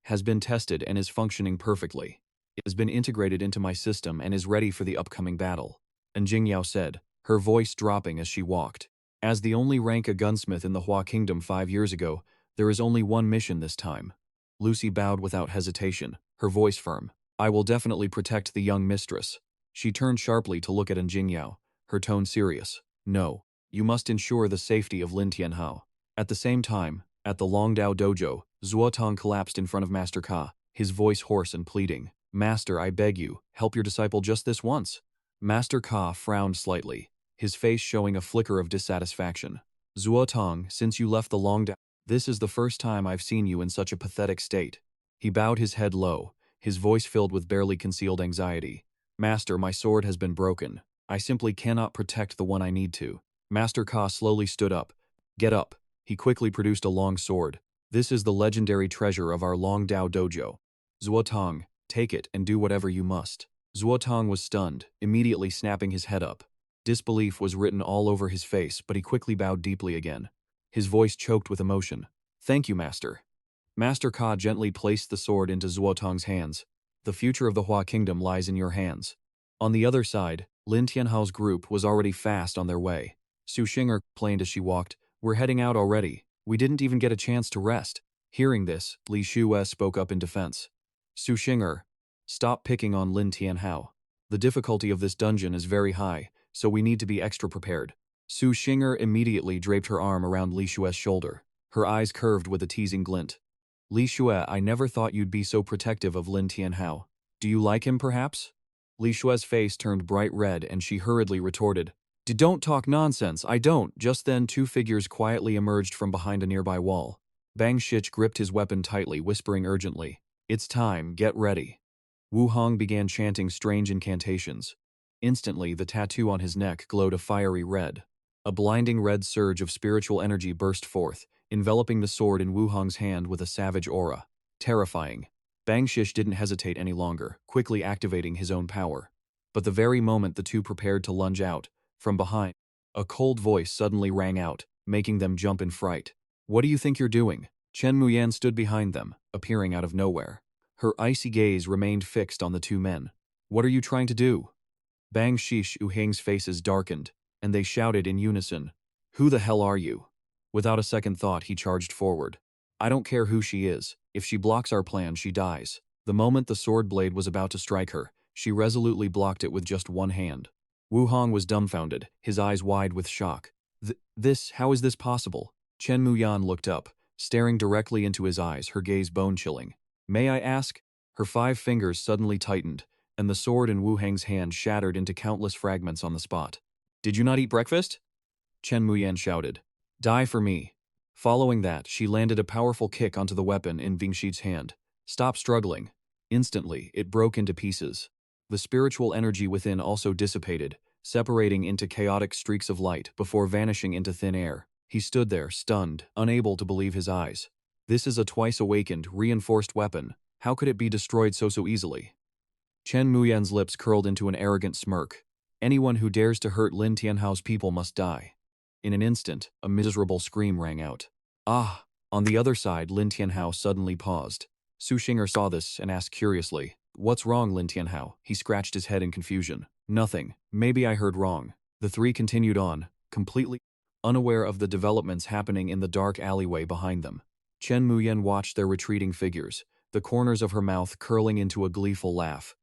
has been tested and is functioning perfectly. It has been integrated into my system and is ready for the upcoming battle. And Jingyao said, her voice dropping as she walked. As the only rank a gunsmith in the Hua Kingdom 5 years ago, there is only one mission this time. Lucy bowed without hesitation, her voice firm. I will definitely protect the young mistress. She turned sharply to look at Jingyao, her tone serious. No, you must ensure the safety of Lin Tianhao. At the same time, at the Longdao dojo, Zuotong collapsed in front of Master Ka, his voice hoarse and pleading. Master, I beg you, help your disciple just this once. Master Ka frowned slightly, his face showing a flicker of dissatisfaction. Zuotong, since you left the Longdao, this is the first time I've seen you in such a pathetic state. He bowed his head low, his voice filled with barely concealed anxiety. Master, my sword has been broken. I simply cannot protect the one I need to. Master Ka slowly stood up. Get up. He quickly produced a long sword. This is the legendary treasure of our Longdao dojo. Zuotong, take it and do whatever you must. Zuotong was stunned, immediately snapping his head up. Disbelief was written all over his face, but he quickly bowed deeply again. His voice choked with emotion. "Thank you, Master." Master Ka gently placed the sword into Zuotong's hands. "The future of the Hua Kingdom lies in your hands." On the other side, Lin Tianhao's group was already fast on their way. Su Xinger complained as she walked, "We're heading out already. We didn't even get a chance to rest." Hearing this, Li Shue spoke up in defense. "Su Xinger, stop picking on Lin Tianhao. The difficulty of this dungeon is very high, so we need to be extra prepared." Su Xinger immediately draped her arm around Li Shue's shoulder. Her eyes curved with a teasing glint. "Li Shue, I never thought you'd be so protective of Lin Tianhao. Do you like him, perhaps?" Li Shue's face turned bright red and she hurriedly retorted, "Don't talk nonsense, I don't." Just then 2 figures quietly emerged from behind a nearby wall. Bang Shich gripped his weapon tightly, whispering urgently, "It's time, get ready." Wu Hong began chanting strange incantations. Instantly, the tattoo on his neck glowed a fiery red. A blinding red surge of spiritual energy burst forth, enveloping the sword in Wu Hong's hand with a savage aura. Terrifying. Bang Shish didn't hesitate any longer, quickly activating his own power. But the very moment the two prepared to lunge out, from behind, a cold voice suddenly rang out, making them jump in fright. "What do you think you're doing?" Chen Muyan stood behind them, appearing out of nowhere. Her icy gaze remained fixed on the 2 men. "What are you trying to do?" Bang Shish Uhang's faces darkened, and they shouted in unison, "Who the hell are you?" Without a second thought, he charged forward. "I don't care who she is. If she blocks our plan, she dies." The moment the sword blade was about to strike her, she resolutely blocked it with just one hand. Wu Hong was dumbfounded, his eyes wide with shock. How is this possible?" Chen Muyan looked up, staring directly into his eyes, her gaze bone-chilling. "May I ask?" Her 5 fingers suddenly tightened, and the sword in Wu Heng's hand shattered into countless fragments on the spot. "Did you not eat breakfast?" Chen Muyan shouted. "Die for me." Following that, she landed a powerful kick onto the weapon in Vingshit's hand. "Stop struggling." Instantly, it broke into pieces. The spiritual energy within also dissipated, separating into chaotic streaks of light before vanishing into thin air. He stood there, stunned, unable to believe his eyes. This is a twice-awakened, reinforced weapon. How could it be destroyed so easily? Chen Muyan's lips curled into an arrogant smirk. "Anyone who dares to hurt Lin Tianhao's people must die." In an instant, a miserable scream rang out. "Ah!" On the other side, Lin Tianhao suddenly paused. Su Xinger saw this and asked curiously, "What's wrong, Lin Tianhao?" He scratched his head in confusion. "Nothing. Maybe I heard wrong." The 3 continued on, completely unaware of the developments happening in the dark alleyway behind them. Chen Muyan watched their retreating figures, the corners of her mouth curling into a gleeful laugh.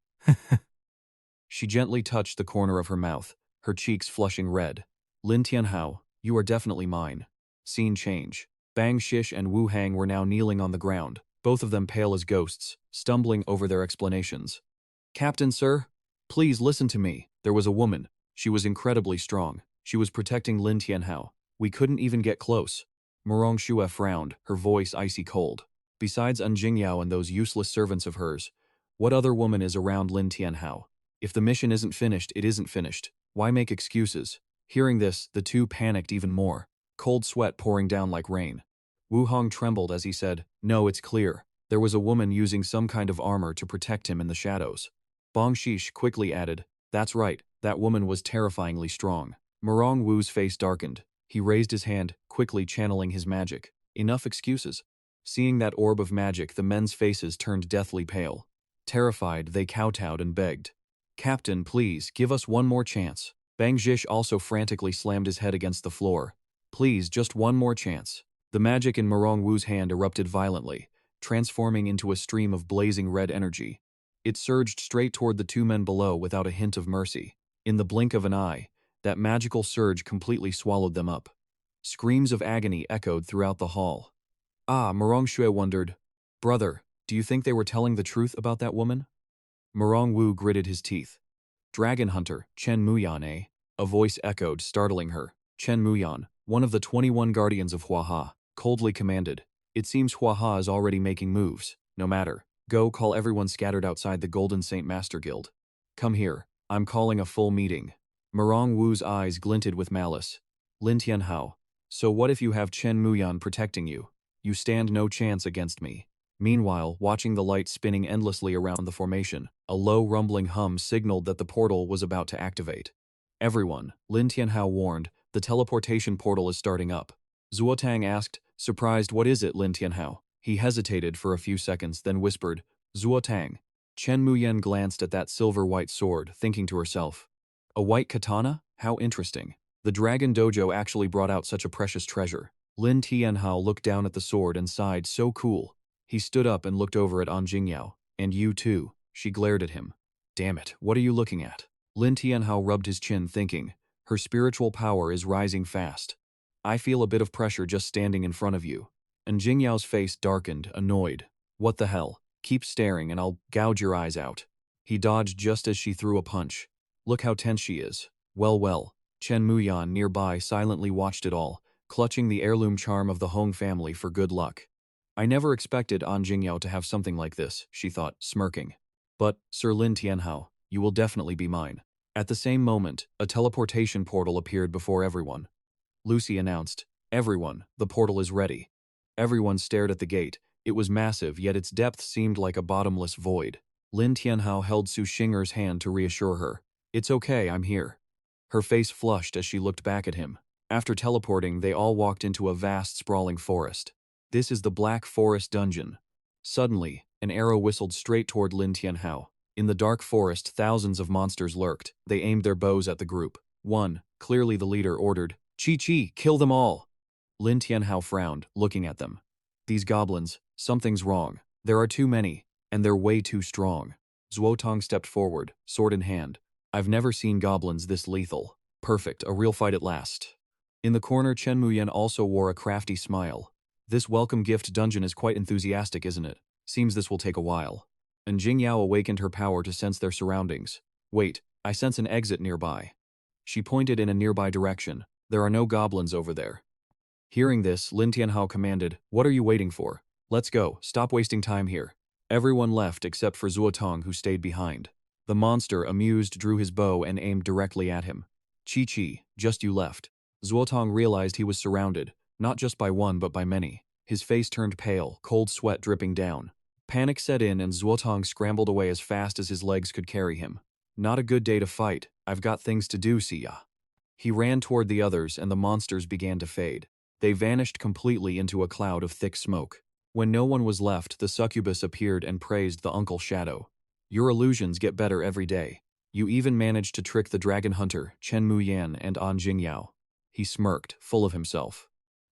She gently touched the corner of her mouth, her cheeks flushing red. "Lin Tianhao, you are definitely mine." Scene change. Bang Shish and Wu Hang were now kneeling on the ground, both of them pale as ghosts, stumbling over their explanations. "Captain, sir? Please listen to me." There was a woman. She was incredibly strong. She was protecting Lin Tianhao. "We couldn't even get close." Morong Shue frowned, her voice icy cold. "Besides Jingyao and those useless servants of hers, what other woman is around Lin Tianhao? If the mission isn't finished, it isn't finished. Why make excuses?" Hearing this, the 2 panicked even more, cold sweat pouring down like rain. Wu Hong trembled as he said, "No, it's clear. There was a woman using some kind of armor to protect him in the shadows." Bong Shish quickly added, "That's right, that woman was terrifyingly strong." Morong Wu's face darkened. He raised his hand, quickly channeling his magic. Enough excuses. Seeing that orb of magic, the men's faces turned deathly pale. Terrified, they kowtowed and begged, "Captain, please, give us one more chance." Bang Jish also frantically slammed his head against the floor. "Please, just one more chance." The magic in Morong Wu's hand erupted violently, transforming into a stream of blazing red energy. It surged straight toward the 2 men below without a hint of mercy. In the blink of an eye, that magical surge completely swallowed them up. Screams of agony echoed throughout the hall. Morong Shue wondered, "Brother, do you think they were telling the truth about that woman?" Morong Wu gritted his teeth. "Dragon Hunter, Chen Muyan, eh?" A voice echoed, startling her. Chen Muyan, one of the 21 guardians of Huaha, coldly commanded, "It seems Huaha is already making moves. No matter. Go call everyone scattered outside the Golden Saint Master Guild. Come here. I'm calling a full meeting." Morong Wu's eyes glinted with malice. "Lin Tianhao, so what if you have Chen Muyan protecting you? You stand no chance against me." Meanwhile, watching the light spinning endlessly around the formation, a low rumbling hum signaled that the portal was about to activate. Everyone, Lin Tianhao warned, the teleportation portal is starting up. Zuotang asked, surprised, what is it, Lin Tianhao? He hesitated for a few seconds, then whispered, Zuotang. Chen Muyen glanced at that silver-white sword, thinking to herself, a white katana? How interesting. The Dragon Dojo actually brought out such a precious treasure. Lin Tianhao looked down at the sword and sighed, so cool. He stood up and looked over at An Jingyao. And you too. She glared at him. Damn it, what are you looking at? Lin Tianhao rubbed his chin, thinking, her spiritual power is rising fast. I feel a bit of pressure just standing in front of you. And Jingyao's face darkened, annoyed. What the hell? Keep staring and I'll gouge your eyes out. He dodged just as she threw a punch. Look how tense she is. Well. Chen Muyan nearby silently watched it all, clutching the heirloom charm of the Hong family for good luck. I never expected An Jingyao to have something like this, she thought, smirking. But, Sir Lin Tianhao, you will definitely be mine. At the same moment, a teleportation portal appeared before everyone. Lucy announced, everyone, the portal is ready. Everyone stared at the gate. It was massive, yet its depth seemed like a bottomless void. Lin Tianhao held Su Xinger's hand to reassure her. It's okay, I'm here. Her face flushed as she looked back at him. After teleporting, they all walked into a vast, sprawling forest. This is the Black Forest Dungeon. Suddenly, an arrow whistled straight toward Lin Tianhao. In the dark forest, thousands of monsters lurked. They aimed their bows at the group. One, clearly the leader, ordered, Chi, kill them all! Lin Tianhao frowned, looking at them. These goblins, something's wrong. There are too many, and they're way too strong. Zuotong stepped forward, sword in hand. I've never seen goblins this lethal. Perfect, a real fight at last. In the corner, Chen Muyen also wore a crafty smile. This welcome gift dungeon is quite enthusiastic, isn't it? Seems this will take a while. And Jingyao awakened her power to sense their surroundings. Wait, I sense an exit nearby. She pointed in a nearby direction. There are no goblins over there. Hearing this, Lin Tianhao commanded, what are you waiting for? Let's go, stop wasting time here. Everyone left except for Zuotong, who stayed behind. The monster, amused, drew his bow and aimed directly at him. Chi, just you left. Zuotong realized he was surrounded, not just by one but by many. His face turned pale, cold sweat dripping down. Panic set in and Zuotong scrambled away as fast as his legs could carry him. Not a good day to fight, I've got things to do, see ya. He ran toward the others and the monsters began to fade. They vanished completely into a cloud of thick smoke. When no one was left, the succubus appeared and praised the Uncle Shadow. Your illusions get better every day. You even managed to trick the dragon hunter, Chen Muyan and An Jingyao. He smirked, full of himself.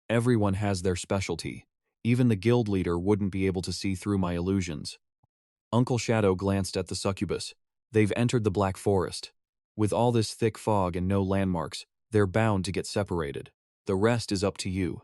Everyone has their specialty. Even the guild leader wouldn't be able to see through my illusions. Uncle Shadow glanced at the succubus. They've entered the Black Forest. With all this thick fog and no landmarks, they're bound to get separated. The rest is up to you.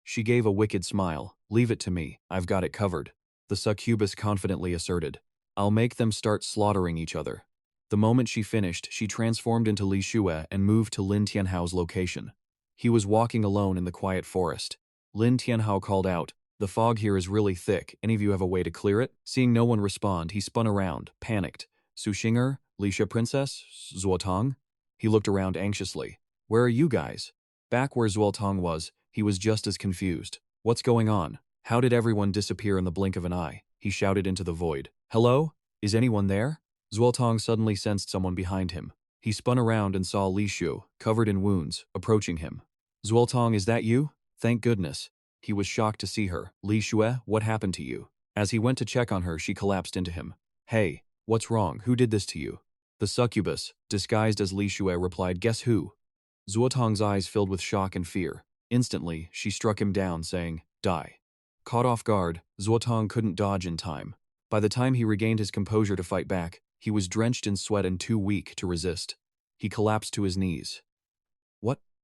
She gave a wicked smile. Leave it to me, I've got it covered. The succubus confidently asserted. I'll make them start slaughtering each other. The moment she finished, she transformed into Li Shue and moved to Lin Tianhao's location. He was walking alone in the quiet forest. Lin Tianhao called out, the fog here is really thick, any of you have a way to clear it? Seeing no one respond, he spun around, panicked. Su Xinger, Lisha Princess, Zuotong? He looked around anxiously. Where are you guys? Back where Zuotong was, he was just as confused. What's going on? How did everyone disappear in the blink of an eye? He shouted into the void. Hello? Is anyone there? Zuotong suddenly sensed someone behind him. He spun around and saw Li Shu, covered in wounds, approaching him. Zuotong, is that you? Thank goodness. He was shocked to see her. Li Shue, what happened to you? As he went to check on her, she collapsed into him. Hey, what's wrong? Who did this to you? The succubus, disguised as Li Shue, replied, guess who? Zuotong's eyes filled with shock and fear. Instantly, she struck him down, saying, die. Caught off guard, Zuotong couldn't dodge in time. By the time he regained his composure to fight back, he was drenched in sweat and too weak to resist. He collapsed to his knees.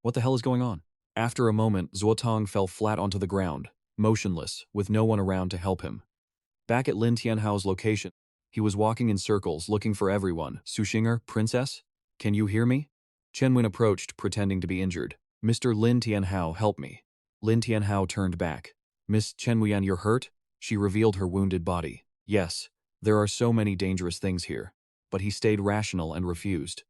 What the hell is going on? After a moment, Zuotong fell flat onto the ground, motionless, with no one around to help him. Back at Lin Tianhao's location, he was walking in circles, looking for everyone. Su Xinger, princess? Can you hear me? Chen Wen approached, pretending to be injured. Mr. Lin Tianhao, help me. Lin Tianhao turned back. Miss Chen Wen, you're hurt? She revealed her wounded body. Yes, there are so many dangerous things here. But he stayed rational and refused.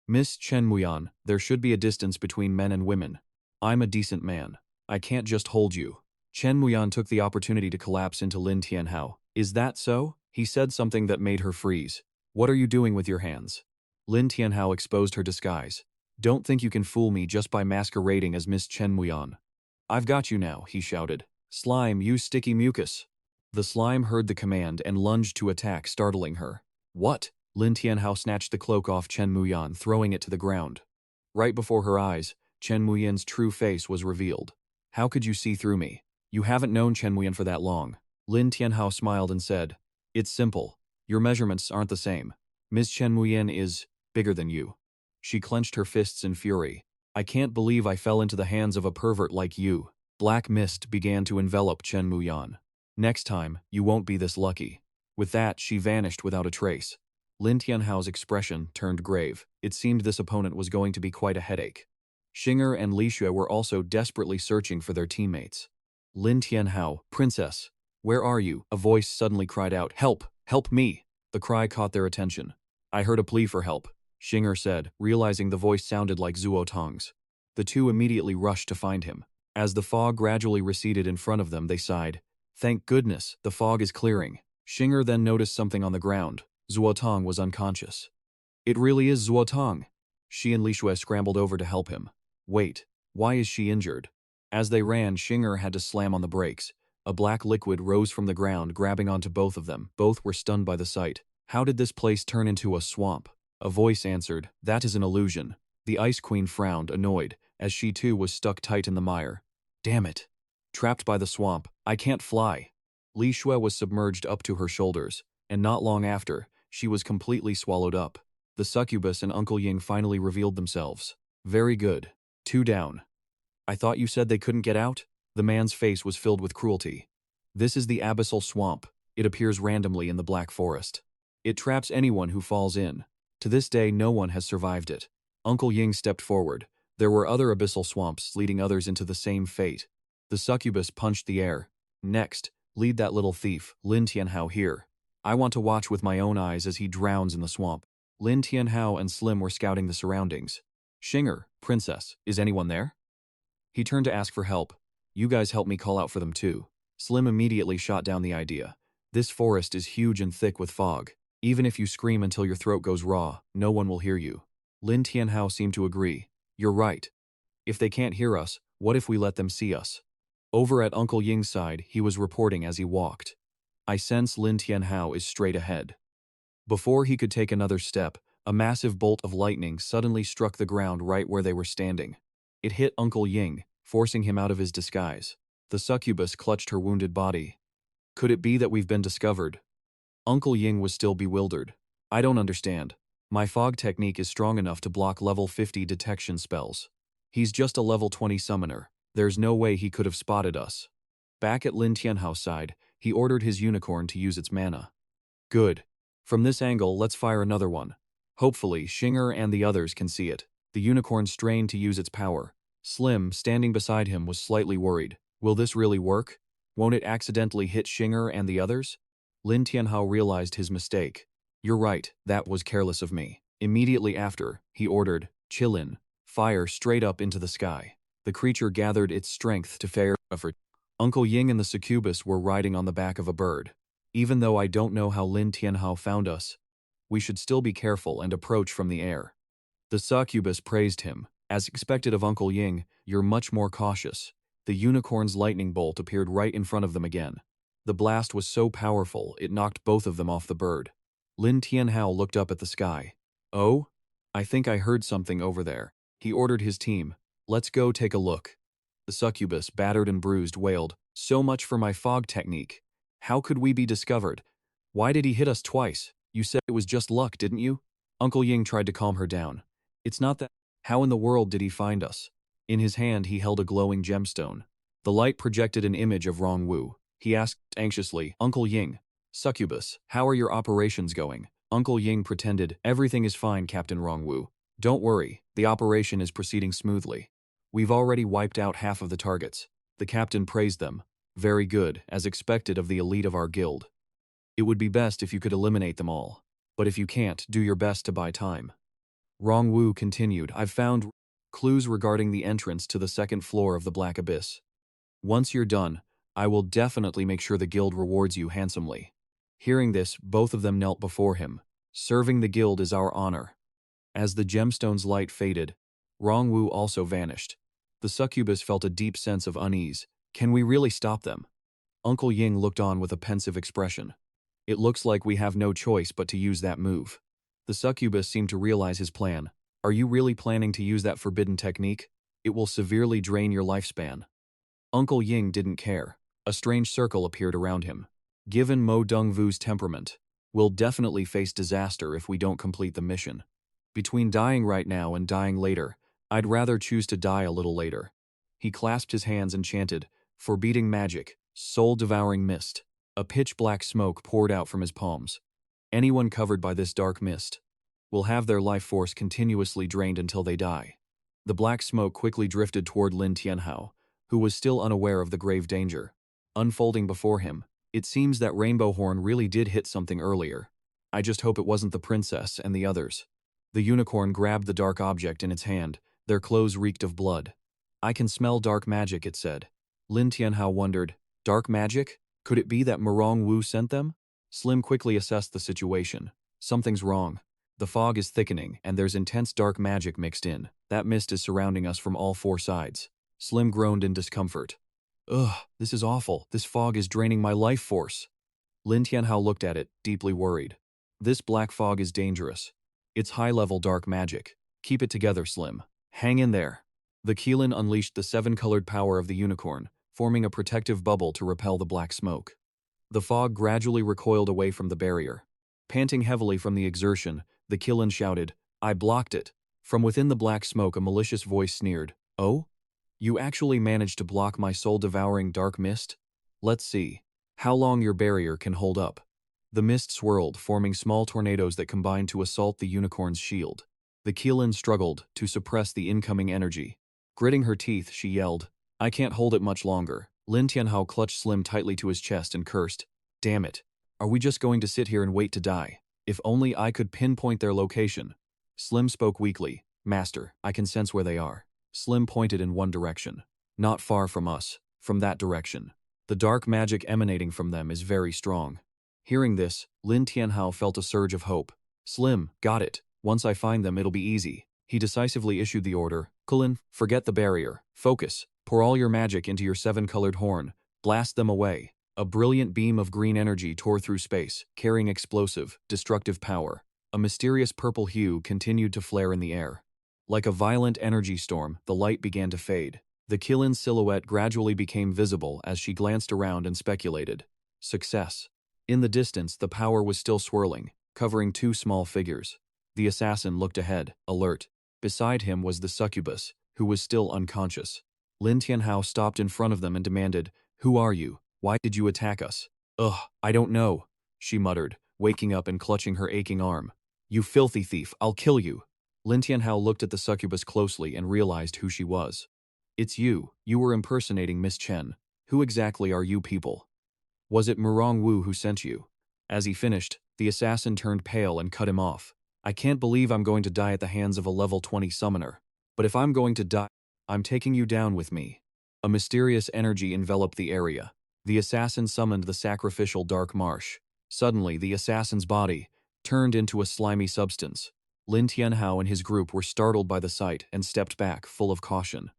Miss Chen Muyan, there should be a distance between men and women. I'm a decent man. I can't just hold you. Chen Muyan took the opportunity to collapse into Lin Tianhao. Is that so? He said something that made her freeze. What are you doing with your hands? Lin Tianhao exposed her disguise. Don't think you can fool me just by masquerading as Miss Chen Muyan. I've got you now, he shouted. Slime, use sticky mucus. The slime heard the command and lunged to attack, startling her. What? Lin Tianhao snatched the cloak off Chen Muyan, throwing it to the ground. Right before her eyes, Chen Muyan's true face was revealed. How could you see through me? You haven't known Chen Muyan for that long. Lin Tianhao smiled and said, It's simple. Your measurements aren't the same. Ms. Chen Muyan is bigger than you. She clenched her fists in fury. I can't believe I fell into the hands of a pervert like you. Black mist began to envelop Chen Muyan. Next time, you won't be this lucky. With that, she vanished without a trace. Lin Tianhao's expression turned grave. It seemed this opponent was going to be quite a headache. Xinger and Li Xue were also desperately searching for their teammates. Lin Tianhao, princess, where are you? A voice suddenly cried out, Help! Help me! The cry caught their attention. I heard a plea for help, Xinger said, realizing the voice sounded like Zuo Tong's. The two immediately rushed to find him. As the fog gradually receded in front of them, they sighed. Thank goodness, the fog is clearing. Xinger then noticed something on the ground. Zuo Tong was unconscious. It really is Zuo Tong. She and Li Xue scrambled over to help him. Wait, why is she injured? As they ran, Xinger had to slam on the brakes. A black liquid rose from the ground, grabbing onto both of them. Both were stunned by the sight. How did this place turn into a swamp? A voice answered, That is an illusion. The Ice Queen frowned, annoyed, as she too was stuck tight in the mire. Damn it. Trapped by the swamp, I can't fly. Li Xue was submerged up to her shoulders, and not long after, she was completely swallowed up. The succubus and Uncle Ying finally revealed themselves. Very good. 2 down. I thought you said they couldn't get out? The man's face was filled with cruelty. This is the abyssal swamp. It appears randomly in the Black Forest. It traps anyone who falls in. To this day, no one has survived it. Uncle Ying stepped forward. There were other abyssal swamps leading others into the same fate. The succubus punched the air. Next, lead that little thief, Lin Tianhao, here. I want to watch with my own eyes as he drowns in the swamp. Lin Tianhao and Slim were scouting the surroundings. Xinger, princess, is anyone there? He turned to ask for help. You guys help me call out for them too. Slim immediately shot down the idea. This forest is huge and thick with fog. Even if you scream until your throat goes raw, no one will hear you. Lin Tianhao seemed to agree. You're right. If they can't hear us, what if we let them see us? Over at Uncle Ying's side, he was reporting as he walked. I sense Lin Tianhao is straight ahead. Before he could take another step, a massive bolt of lightning suddenly struck the ground right where they were standing. It hit Uncle Ying, forcing him out of his disguise. The succubus clutched her wounded body. Could it be that we've been discovered? Uncle Ying was still bewildered. I don't understand. My fog technique is strong enough to block level 50 detection spells. He's just a level 20 summoner. There's no way he could have spotted us. Back at Lin Tianhao's side, he ordered his unicorn to use its mana. Good. From this angle, let's fire another one. Hopefully, Xinger and the others can see it. The unicorn strained to use its power. Slim, standing beside him, was slightly worried. Will this really work? Won't it accidentally hit Xinger and the others? Lin Tianhao realized his mistake. You're right, that was careless of me. Immediately after, he ordered, Chillin, fire straight up into the sky. The creature gathered its strength to fare for. Uncle Ying and the succubus were riding on the back of a bird. Even though I don't know how Lin Tianhao found us, we should still be careful and approach from the air. The succubus praised him. As expected of Uncle Ying, you're much more cautious. The unicorn's lightning bolt appeared right in front of them again. The blast was so powerful, it knocked both of them off the bird. Lin Tianhao looked up at the sky. Oh? I think I heard something over there. He ordered his team. Let's go take a look. The succubus, battered and bruised, wailed, So much for my fog technique. How could we be discovered? Why did he hit us twice? You said it was just luck, didn't you? Uncle Ying tried to calm her down. It's not that. How in the world did he find us? In his hand he held a glowing gemstone. The light projected an image of Rongwu. He asked anxiously, Uncle Ying, succubus, how are your operations going? Uncle Ying pretended, Everything is fine, Captain Rongwu. Don't worry, the operation is proceeding smoothly. We've already wiped out half of the targets. The captain praised them. Very good, as expected of the elite of our guild. It would be best if you could eliminate them all. But if you can't, do your best to buy time. Rongwu continued, I've found clues regarding the entrance to the second floor of the Black Abyss. Once you're done, I will definitely make sure the guild rewards you handsomely. Hearing this, both of them knelt before him. Serving the guild is our honor. As the gemstone's light faded, Rongwu also vanished. The succubus felt a deep sense of unease. Can we really stop them? Uncle Ying looked on with a pensive expression. It looks like we have no choice but to use that move. The succubus seemed to realize his plan. Are you really planning to use that forbidden technique? It will severely drain your lifespan. Uncle Ying didn't care. A strange circle appeared around him. Given Mo Dongvu's temperament, we'll definitely face disaster if we don't complete the mission. Between dying right now and dying later, I'd rather choose to die a little later. He clasped his hands and chanted, "Forbidding magic, soul-devouring mist." A pitch-black smoke poured out from his palms. Anyone covered by this dark mist will have their life force continuously drained until they die. The black smoke quickly drifted toward Lin Tianhao, who was still unaware of the grave danger. Unfolding before him, it seems that Rainbow Horn really did hit something earlier. I just hope it wasn't the princess and the others. The unicorn grabbed the dark object in its hand. Their clothes reeked of blood. I can smell dark magic, it said. Lin Tianhao wondered, dark magic? Could it be that Murong Wu sent them? Slim quickly assessed the situation. Something's wrong. The fog is thickening, and there's intense dark magic mixed in. That mist is surrounding us from all four sides. Slim groaned in discomfort. Ugh, this is awful. This fog is draining my life force. Lin Tianhao looked at it, deeply worried. This black fog is dangerous. It's high-level dark magic. Keep it together, Slim. Hang in there. The Keelan unleashed the seven-colored power of the unicorn, forming a protective bubble to repel the black smoke. The fog gradually recoiled away from the barrier. Panting heavily from the exertion, the Keelan shouted, "I blocked it." From within the black smoke a malicious voice sneered, "Oh? You actually managed to block my soul-devouring dark mist? Let's see how long your barrier can hold up." The mist swirled, forming small tornadoes that combined to assault the unicorn's shield. The Keelan struggled to suppress the incoming energy. Gritting her teeth, she yelled, "I can't hold it much longer." Lin Tianhao clutched Slim tightly to his chest and cursed, "Damn it. Are we just going to sit here and wait to die? If only I could pinpoint their location." Slim spoke weakly, "Master, I can sense where they are." Slim pointed in one direction. "Not far from us, from that direction. The dark magic emanating from them is very strong." Hearing this, Lin Tianhao felt a surge of hope. "Slim, got it. Once I find them, it'll be easy." He decisively issued the order, "Kulin, forget the barrier. Focus. Pour all your magic into your seven-colored horn. Blast them away." A brilliant beam of green energy tore through space, carrying explosive, destructive power. A mysterious purple hue continued to flare in the air. Like a violent energy storm, the light began to fade. The Keelan's silhouette gradually became visible as she glanced around and speculated. Success. In the distance, the power was still swirling, covering two small figures. The assassin looked ahead, alert. Beside him was the succubus, who was still unconscious. Lin Tianhao stopped in front of them and demanded, "Who are you? Why did you attack us?" "Ugh, I don't know," she muttered, waking up and clutching her aching arm. "You filthy thief, I'll kill you." Lin Tianhao looked at the succubus closely and realized who she was. "It's you. You were impersonating Miss Chen. Who exactly are you people? Was it Murong Wu who sent you?" As he finished, the assassin turned pale and cut him off. "I can't believe I'm going to die at the hands of a level 20 summoner. But if I'm going to die, I'm taking you down with me." A mysterious energy enveloped the area. The assassin summoned the sacrificial dark marsh. Suddenly, the assassin's body turned into a slimy substance. Lin Tianhao and his group were startled by the sight and stepped back, full of caution.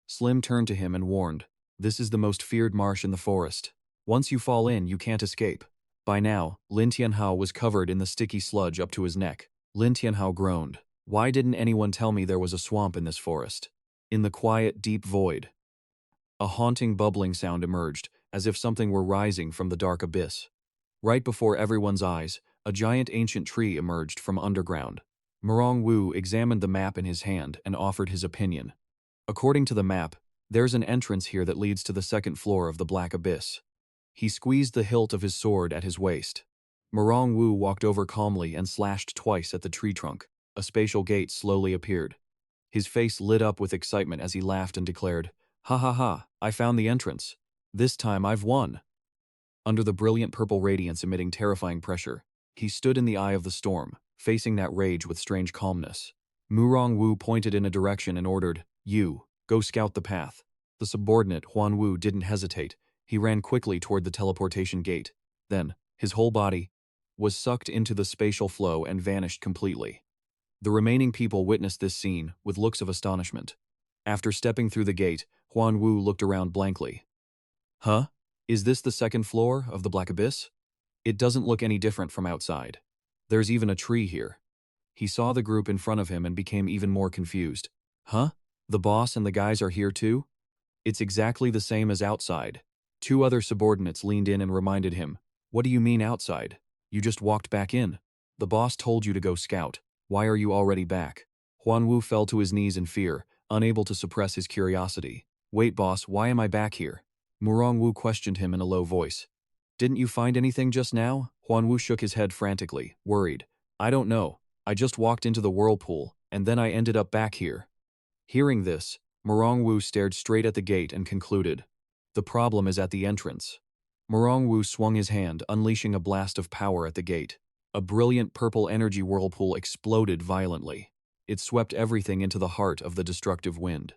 Slim turned to him and warned, "This is the most feared marsh in the forest. Once you fall in, you can't escape." By now, Lin Tianhao was covered in the sticky sludge up to his neck. Lin Tianhao groaned. Why didn't anyone tell me there was a swamp in this forest? In the quiet, deep void, a haunting bubbling sound emerged, as if something were rising from the dark abyss. Right before everyone's eyes, a giant ancient tree emerged from underground. Murong Wu examined the map in his hand and offered his opinion. "According to the map, there's an entrance here that leads to the second floor of the Black Abyss." He squeezed the hilt of his sword at his waist. Murong Wu walked over calmly and slashed twice at the tree trunk. A spatial gate slowly appeared. His face lit up with excitement as he laughed and declared, "Ha ha ha, I found the entrance. This time I've won." Under the brilliant purple radiance emitting terrifying pressure, he stood in the eye of the storm, facing that rage with strange calmness. Murong Wu pointed in a direction and ordered, "You, go scout the path." The subordinate, Huan Wu, didn't hesitate. He ran quickly toward the teleportation gate. Then, his whole body was sucked into the spatial flow and vanished completely. The remaining people witnessed this scene with looks of astonishment. After stepping through the gate, Huan Wu looked around blankly. Huh? Is this the second floor of the Black Abyss? It doesn't look any different from outside. There's even a tree here. He saw the group in front of him and became even more confused. Huh? The boss and the guys are here too? It's exactly the same as outside. Two other subordinates leaned in and reminded him. What do you mean outside? You just walked back in. The boss told you to go scout. Why are you already back? Huan Wu fell to his knees in fear, unable to suppress his curiosity. Wait, boss, why am I back here? Murong Wu questioned him in a low voice. Didn't you find anything just now? Huan Wu shook his head frantically, worried. I don't know. I just walked into the whirlpool, and then I ended up back here. Hearing this, Murong Wu stared straight at the gate and concluded. The problem is at the entrance. Murong Wu swung his hand, unleashing a blast of power at the gate. A brilliant purple energy whirlpool exploded violently. It swept everything into the heart of the destructive wind.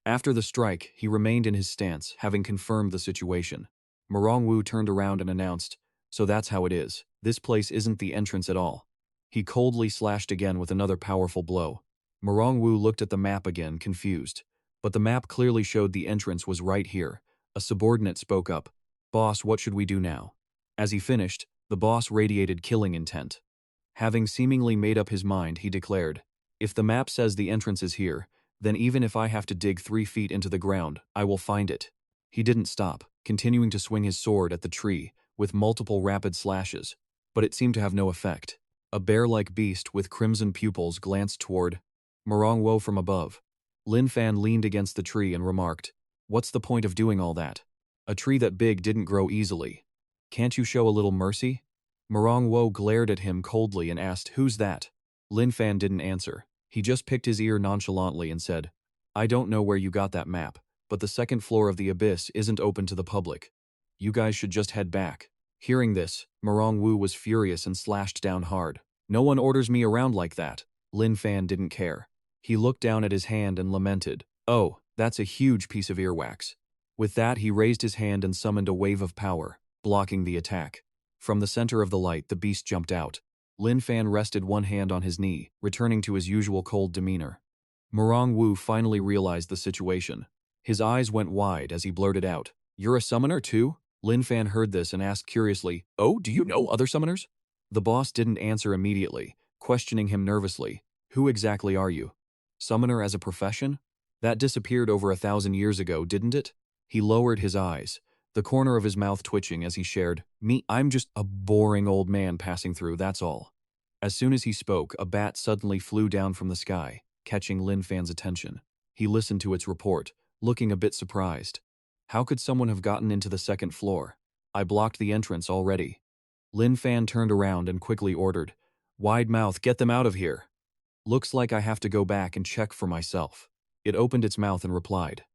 After the strike, he remained in his stance, having confirmed the situation. Murong Wu turned around and announced, so that's how it is. This place isn't the entrance at all. He coldly slashed again with another powerful blow. Murong Wu looked at the map again, confused. But the map clearly showed the entrance was right here. A subordinate spoke up. Boss, what should we do now? As he finished, the boss radiated killing intent. Having seemingly made up his mind, he declared, if the map says the entrance is here, then even if I have to dig 3 feet into the ground, I will find it. He didn't stop, continuing to swing his sword at the tree, with multiple rapid slashes, but it seemed to have no effect. A bear-like beast with crimson pupils glanced toward Murong Wu from above. Lin Fan leaned against the tree and remarked, what's the point of doing all that? A tree that big didn't grow easily. Can't you show a little mercy? Murong Wu glared at him coldly and asked, who's that? Lin Fan didn't answer. He just picked his ear nonchalantly and said, I don't know where you got that map, but the second floor of the abyss isn't open to the public. You guys should just head back. Hearing this, Murong Wu was furious and slashed down hard. No one orders me around like that. Lin Fan didn't care. He looked down at his hand and lamented, oh, that's a huge piece of earwax. With that, he raised his hand and summoned a wave of power, blocking the attack. From the center of the light, the beast jumped out. Lin Fan rested one hand on his knee, returning to his usual cold demeanor. Murong Wu finally realized the situation. His eyes went wide as he blurted out, you're a summoner too? Lin Fan heard this and asked curiously, oh, do you know other summoners? The boss didn't answer immediately, questioning him nervously. Who exactly are you? Summoner as a profession? That disappeared over 1,000 years ago, didn't it? He lowered his eyes, the corner of his mouth twitching as he shared, I'm just a boring old man passing through, that's all. As soon as he spoke, a bat suddenly flew down from the sky, catching Lin Fan's attention. He listened to its report, looking a bit surprised. How could someone have gotten into the second floor? I blocked the entrance already. Lin Fan turned around and quickly ordered, wide mouth, get them out of here. Looks like I have to go back and check for myself. It opened its mouth and replied.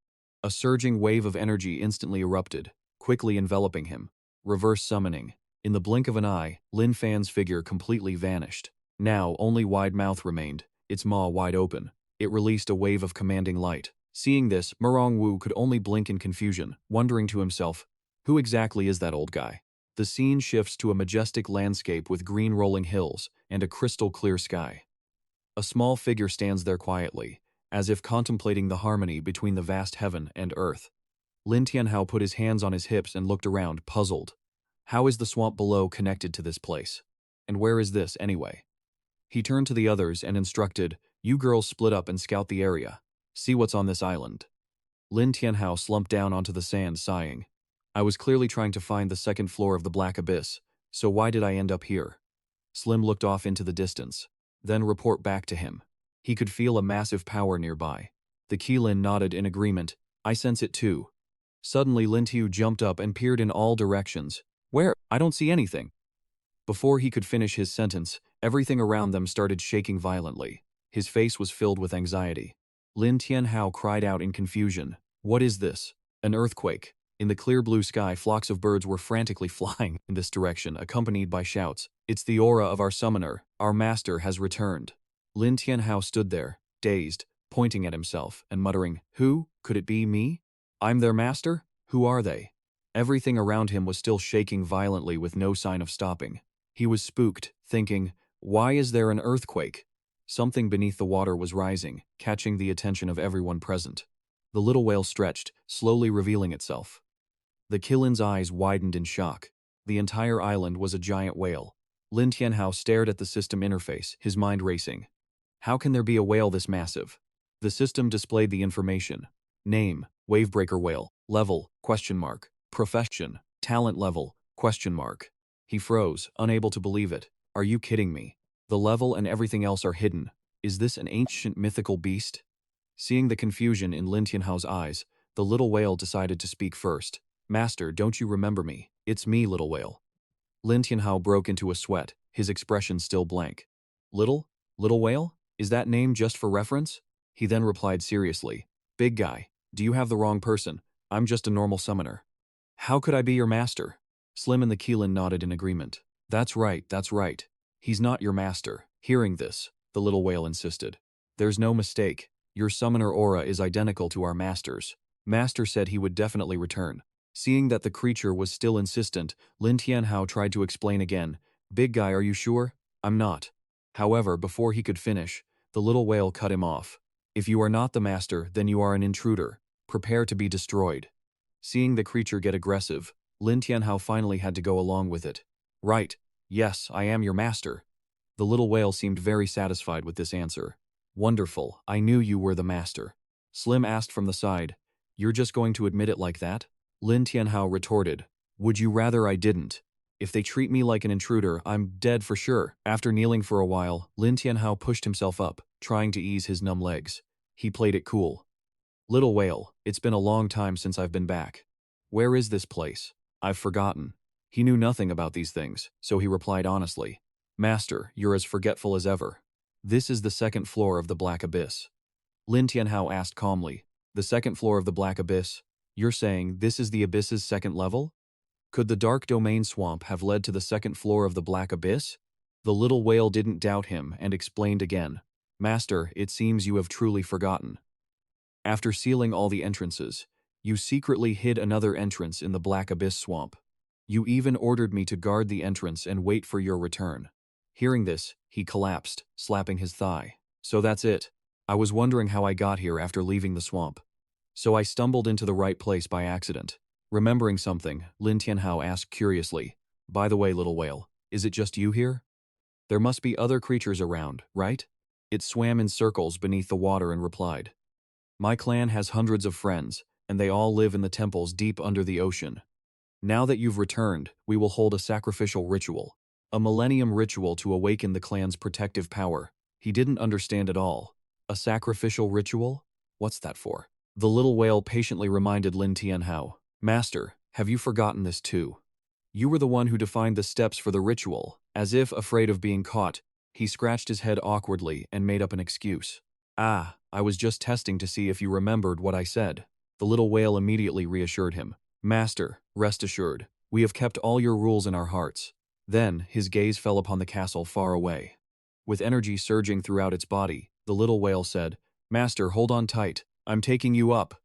A surging wave of energy instantly erupted, quickly enveloping him. Reverse summoning. In the blink of an eye, Lin Fan's figure completely vanished. Now, only wide mouth remained, its maw wide open. It released a wave of commanding light. Seeing this, Murong Wu could only blink in confusion, wondering to himself, who exactly is that old guy? The scene shifts to a majestic landscape with green rolling hills and a crystal clear sky. A small figure stands there quietly, as if contemplating the harmony between the vast heaven and earth. Lin Tianhao put his hands on his hips and looked around, puzzled. How is the swamp below connected to this place? And where is this, anyway? He turned to the others and instructed, you girls split up and scout the area. See what's on this island. Lin Tianhao slumped down onto the sand, sighing. I was clearly trying to find the second floor of the Black Abyss, so why did I end up here? Slim looked off into the distance, then report back to him. He could feel a massive power nearby. The Keelin nodded in agreement. I sense it too. Suddenly Lin Tiu jumped up and peered in all directions. Where? I don't see anything. Before he could finish his sentence, everything around them started shaking violently. His face was filled with anxiety. Lin Tianhao cried out in confusion. What is this? An earthquake. In the clear blue sky, flocks of birds were frantically flying in this direction, accompanied by shouts. It's the aura of our summoner. Our master has returned. Lin Tianhao stood there, dazed, pointing at himself and muttering, who? Could it be me? I'm their master? Who are they? Everything around him was still shaking violently with no sign of stopping. He was spooked, thinking, why is there an earthquake? Something beneath the water was rising, catching the attention of everyone present. The little whale stretched, slowly revealing itself. The Killin's eyes widened in shock. The entire island was a giant whale. Lin Tianhao stared at the system interface, his mind racing. How can there be a whale this massive? The system displayed the information. Name, Wavebreaker whale. Level, ? Profession, talent level, ? He froze, unable to believe it. Are you kidding me? The level and everything else are hidden. Is this an ancient mythical beast? Seeing the confusion in Lin Tianhao's eyes, the little whale decided to speak first. Master, don't you remember me? It's me, little whale. Lin Tianhao broke into a sweat, his expression still blank. Little whale? Is that name just for reference? He then replied seriously. Big guy, do you have the wrong person? I'm just a normal summoner. How could I be your master? Slim and the Keelan nodded in agreement. That's right. He's not your master. Hearing this, the little whale insisted. There's no mistake. Your summoner aura is identical to our master's. Master said he would definitely return. Seeing that the creature was still insistent, Lin Tianhao tried to explain again. Big guy, are you sure? I'm not. However, before he could finish, the little whale cut him off. If you are not the master, then you are an intruder. Prepare to be destroyed. Seeing the creature get aggressive, Lin Tianhao finally had to go along with it. Right. Yes, I am your master. The little whale seemed very satisfied with this answer. Wonderful, I knew you were the master. Slim asked from the side. You're just going to admit it like that? Lin Tianhao retorted. Would you rather I didn't? If they treat me like an intruder, I'm dead for sure. After kneeling for a while, Lin Tianhao pushed himself up, trying to ease his numb legs. He played it cool. Little whale, it's been a long time since I've been back. Where is this place? I've forgotten. He knew nothing about these things, so he replied honestly. Master, you're as forgetful as ever. This is the second floor of the Black Abyss. Lin Tianhao asked calmly. The second floor of the Black Abyss? You're saying this is the Abyss's second level? Could the Dark Domain swamp have led to the second floor of the Black Abyss? The little whale didn't doubt him and explained again. Master, it seems you have truly forgotten. After sealing all the entrances, you secretly hid another entrance in the Black Abyss swamp. You even ordered me to guard the entrance and wait for your return. Hearing this, he collapsed, slapping his thigh. So that's it. I was wondering how I got here after leaving the swamp. So I stumbled into the right place by accident. Remembering something, Lin Tianhao asked curiously. By the way, little whale, is it just you here? There must be other creatures around, right? It swam in circles beneath the water and replied. My clan has hundreds of friends, and they all live in the temples deep under the ocean. Now that you've returned, we will hold a sacrificial ritual. A millennium ritual to awaken the clan's protective power. He didn't understand at all. A sacrificial ritual? What's that for? The little whale patiently reminded Lin Tianhao. Master, have you forgotten this too? You were the one who defined the steps for the ritual. As if afraid of being caught, he scratched his head awkwardly and made up an excuse. Ah, I was just testing to see if you remembered what I said. The little whale immediately reassured him. Master, rest assured, we have kept all your rules in our hearts. Then, his gaze fell upon the castle far away. With energy surging throughout its body, the little whale said, Master, hold on tight. I'm taking you up.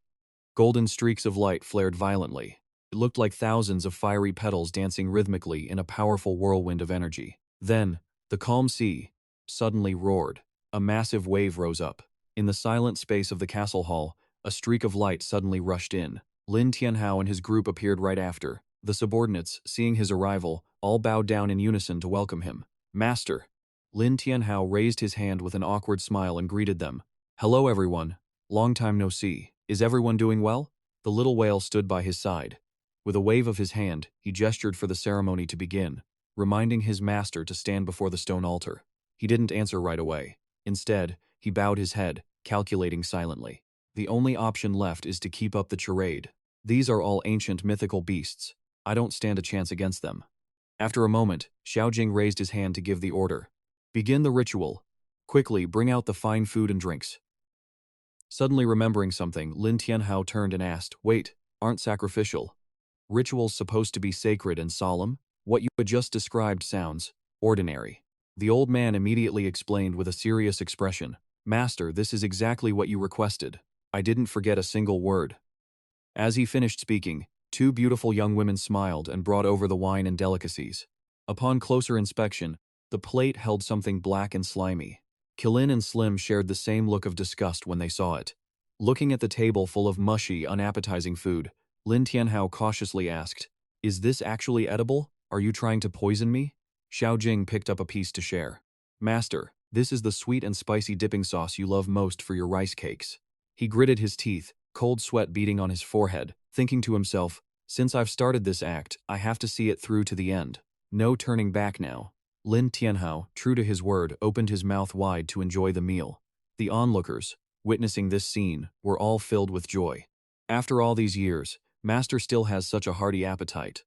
Golden streaks of light flared violently. It looked like thousands of fiery petals dancing rhythmically in a powerful whirlwind of energy. Then, the calm sea suddenly roared. A massive wave rose up. In the silent space of the castle hall, a streak of light suddenly rushed in. Lin Tianhao and his group appeared right after. The subordinates, seeing his arrival, all bowed down in unison to welcome him. Master. Lin Tianhao raised his hand with an awkward smile and greeted them. Hello everyone. Long time no see. Is everyone doing well? The little whale stood by his side. With a wave of his hand, he gestured for the ceremony to begin, reminding his master to stand before the stone altar. He didn't answer right away. Instead, he bowed his head, calculating silently. The only option left is to keep up the charade. These are all ancient mythical beasts. I don't stand a chance against them. After a moment, Xiaojing raised his hand to give the order. Begin the ritual. Quickly, bring out the fine food and drinks. Suddenly remembering something, Lin Tianhao turned and asked, Wait, aren't sacrificial rituals supposed to be sacred and solemn? What you had just described sounds ordinary. The old man immediately explained with a serious expression, Master, this is exactly what you requested. I didn't forget a single word. As he finished speaking, Two beautiful young women smiled and brought over the wine and delicacies. Upon closer inspection, the plate held something black and slimy. Kilin and Slim shared the same look of disgust when they saw it. Looking at the table full of mushy, unappetizing food, Lin Tianhao cautiously asked, "Is this actually edible? Are you trying to poison me?" Xiao Jing picked up a piece to share. "Master, this is the sweet and spicy dipping sauce you love most for your rice cakes." He gritted his teeth, cold sweat beading on his forehead, thinking to himself, "Since I've started this act, I have to see it through to the end. No turning back now." Lin Tianhao, true to his word, opened his mouth wide to enjoy the meal. The onlookers, witnessing this scene, were all filled with joy. After all these years, Master still has such a hearty appetite.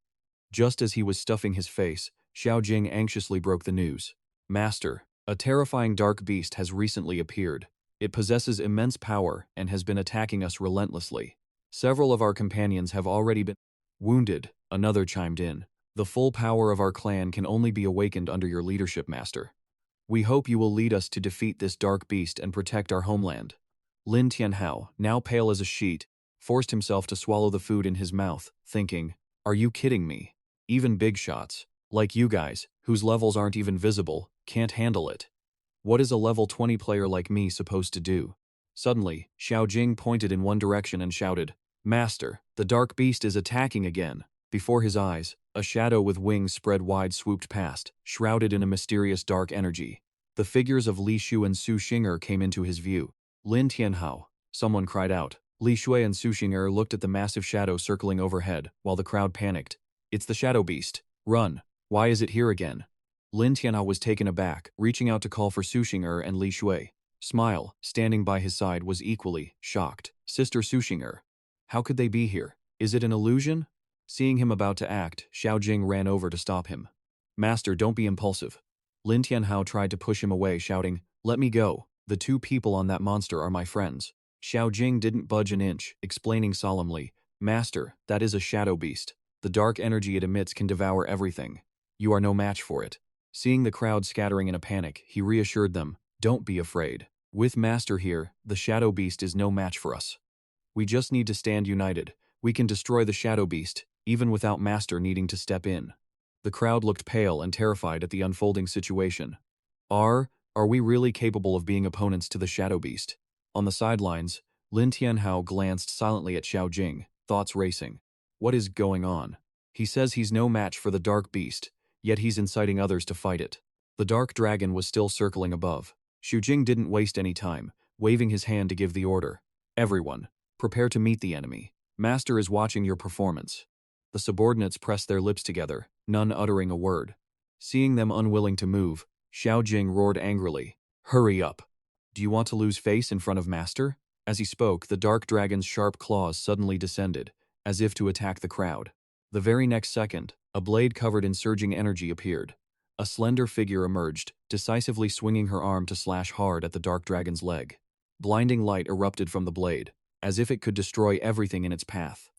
Just as he was stuffing his face, Xiao Jing anxiously broke the news. "Master, a terrifying dark beast has recently appeared. It possesses immense power and has been attacking us relentlessly. Several of our companions have already been wounded," another chimed in. "The full power of our clan can only be awakened under your leadership, Master. We hope you will lead us to defeat this dark beast and protect our homeland." Lin Tianhao, now pale as a sheet, forced himself to swallow the food in his mouth, thinking, "Are you kidding me? Even big shots, like you guys, whose levels aren't even visible, can't handle it. What is a level 20 player like me supposed to do?" Suddenly, Xiao Jing pointed in one direction and shouted, "Master, the dark beast is attacking again." Before his eyes, a shadow with wings spread wide swooped past, shrouded in a mysterious dark energy. The figures of Li Shu and Su Xing'er came into his view. "Lin Tianhao," someone cried out. Li Shui and Su Xing'er looked at the massive shadow circling overhead, while the crowd panicked. "It's the shadow beast. Run. Why is it here again?" Lin Tianhao was taken aback, reaching out to call for Su Xing'er and Li Shui. Smile, standing by his side, was equally shocked. "Sister Su Xing'er. How could they be here? Is it an illusion?" Seeing him about to act, Xiao Jing ran over to stop him. "Master, don't be impulsive." Lin Tianhao tried to push him away, shouting, "Let me go. The two people on that monster are my friends." Xiao Jing didn't budge an inch, explaining solemnly, "Master, that is a shadow beast. The dark energy it emits can devour everything. You are no match for it." Seeing the crowd scattering in a panic, he reassured them, "Don't be afraid. With Master here, the shadow beast is no match for us. We just need to stand united. We can destroy the shadow beast, even without Master needing to step in." The crowd looked pale and terrified at the unfolding situation. Are we really capable of being opponents to the shadow beast? On the sidelines, Lin Tianhao glanced silently at Xiao Jing, thoughts racing. What is going on? He says he's no match for the dark beast, yet he's inciting others to fight it. The dark dragon was still circling above. Xu Jing didn't waste any time, waving his hand to give the order. "Everyone, prepare to meet the enemy. Master is watching your performance." The subordinates pressed their lips together, none uttering a word. Seeing them unwilling to move, Xiao Jing roared angrily, "Hurry up! Do you want to lose face in front of Master?" As he spoke, the dark dragon's sharp claws suddenly descended, as if to attack the crowd. The very next second, a blade covered in surging energy appeared. A slender figure emerged, decisively swinging her arm to slash hard at the dark dragon's leg. Blinding light erupted from the blade, as if it could destroy everything in its path.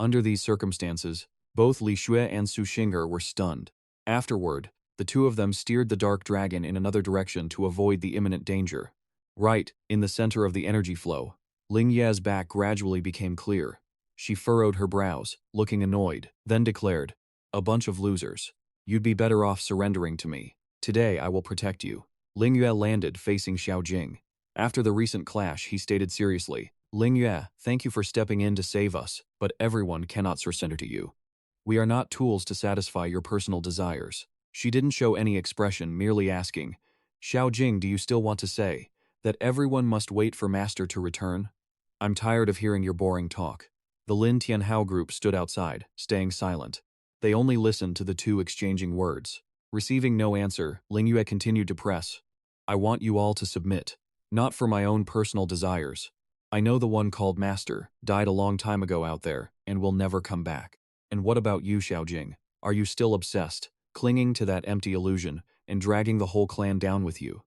Under these circumstances, both Li Shui and Su Xing'er were stunned. Afterward, the two of them steered the dark dragon in another direction to avoid the imminent danger. Right, in the center of the energy flow, Ling Ye's back gradually became clear. She furrowed her brows, looking annoyed, then declared, "A bunch of losers. You'd be better off surrendering to me. Today I will protect you." Ling Yue landed facing Xiao Jing. After the recent clash, he stated seriously, "Ling Yue, thank you for stepping in to save us, but everyone cannot surrender to you. We are not tools to satisfy your personal desires." She didn't show any expression, merely asking, "Xiao Jing, do you still want to say that everyone must wait for Master to return? I'm tired of hearing your boring talk." The Lin Tianhao group stood outside, staying silent. They only listened to the two exchanging words. Receiving no answer, Ling Yue continued to press, "I want you all to submit, not for my own personal desires. I know the one called Master died a long time ago out there and will never come back. And what about you, Xiao Jing? Are you still obsessed, clinging to that empty illusion and dragging the whole clan down with you?"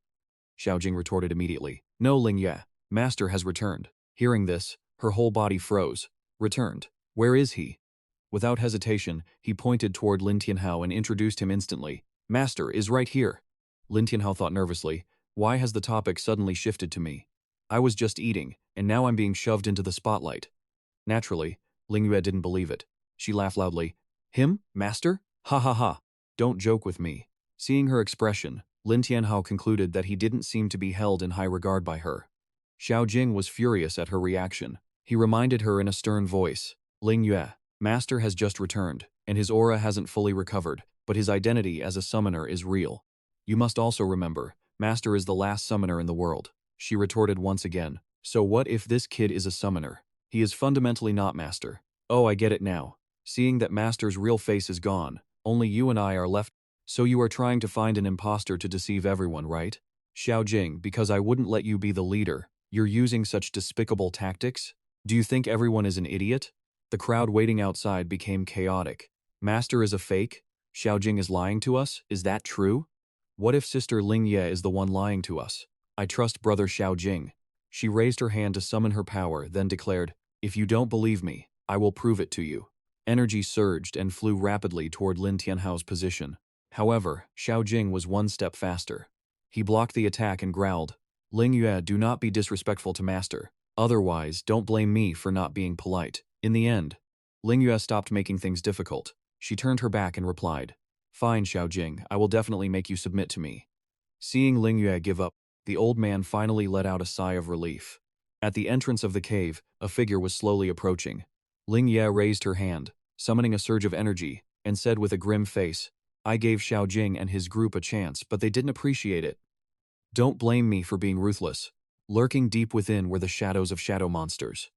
Xiao Jing retorted immediately, "No, Ling Yue, Master has returned." Hearing this, her whole body froze. "Returned? Where is he?" Without hesitation, he pointed toward Lin Tianhao and introduced him instantly. "Master is right here." Lin Tianhao thought nervously, why has the topic suddenly shifted to me? I was just eating, and now I'm being shoved into the spotlight. Naturally, Ling Yue didn't believe it. She laughed loudly. Him? Master? Ha ha ha. Don't joke with me. Seeing her expression, Lin Tianhao concluded that he didn't seem to be held in high regard by her. Xiao Jing was furious at her reaction. He reminded her in a stern voice, Ling Yue, Master has just returned, and his aura hasn't fully recovered, but his identity as a summoner is real. You must also remember, Master is the last summoner in the world. She retorted once again. So what if this kid is a summoner? He is fundamentally not Master. Oh, I get it now. Seeing that Master's real face is gone, only you and I are left. So you are trying to find an imposter to deceive everyone, right? Xiao Jing, because I wouldn't let you be the leader, you're using such despicable tactics? Do you think everyone is an idiot? The crowd waiting outside became chaotic. Master is a fake? Xiao Jing is lying to us? Is that true? What if Sister Ling Ye is the one lying to us? I trust Brother Xiao Jing. She raised her hand to summon her power, then declared, if you don't believe me, I will prove it to you. Energy surged and flew rapidly toward Lin Tianhao's position. However, Xiao Jing was one step faster. He blocked the attack and growled, Ling Yue, do not be disrespectful to Master. Otherwise, don't blame me for not being polite. In the end, Ling Yue stopped making things difficult. She turned her back and replied, fine, Xiao Jing, I will definitely make you submit to me. Seeing Ling Yue give up, the old man finally let out a sigh of relief. At the entrance of the cave, a figure was slowly approaching. Ling Yue raised her hand, summoning a surge of energy, and said with a grim face, I gave Xiao Jing and his group a chance, but they didn't appreciate it. Don't blame me for being ruthless. Lurking deep within were the shadows of shadow monsters.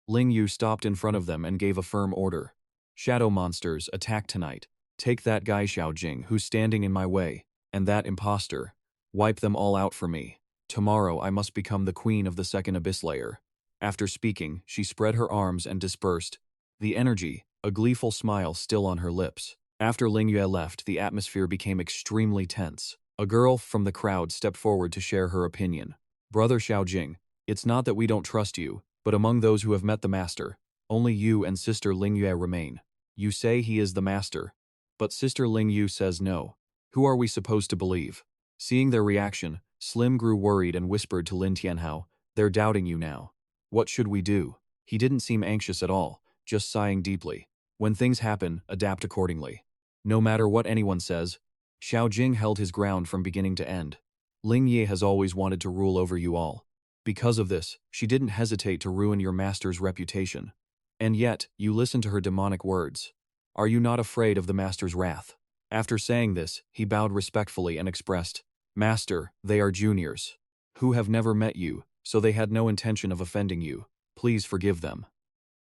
Ling Yu stopped in front of them and gave a firm order. Shadow monsters, attack tonight. Take that guy Xiao Jing who's standing in my way, and that imposter. Wipe them all out for me. Tomorrow I must become the queen of the second abyss layer. After speaking, she spread her arms and dispersed. The energy, a gleeful smile still on her lips. After Ling Yue left, the atmosphere became extremely tense. A girl from the crowd stepped forward to share her opinion. Brother Xiao Jing, it's not that we don't trust you, but among those who have met the Master, only you and Sister Ling Yue remain. You say he is the Master, but Sister Ling Yu says no. Who are we supposed to believe? Seeing their reaction, Slim grew worried and whispered to Lin Tianhao, they're doubting you now. What should we do? He didn't seem anxious at all, just sighing deeply. When things happen, adapt accordingly. No matter what anyone says, Xiao Jing held his ground from beginning to end. Ling Ye has always wanted to rule over you all. Because of this, she didn't hesitate to ruin your master's reputation. And yet, you listen to her demonic words. Are you not afraid of the master's wrath? After saying this, he bowed respectfully and expressed, Master, they are juniors, who have never met you, so they had no intention of offending you. Please forgive them.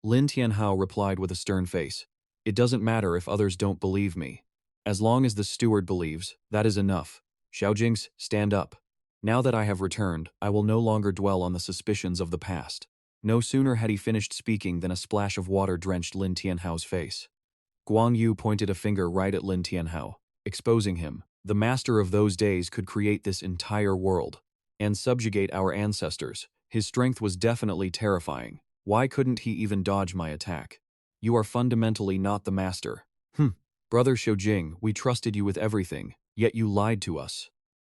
Lin Tianhao replied with a stern face, it doesn't matter if others don't believe me. As long as the steward believes, that is enough. Xiao Jings, stand up. Now that I have returned, I will no longer dwell on the suspicions of the past. No sooner had he finished speaking than a splash of water drenched Lin Tianhao's face. Guang Yu pointed a finger right at Lin Tianhao, exposing him. The master of those days could create this entire world and subjugate our ancestors. His strength was definitely terrifying. Why couldn't he even dodge my attack? You are fundamentally not the master. Brother Xiao Jing, we trusted you with everything, yet you lied to us.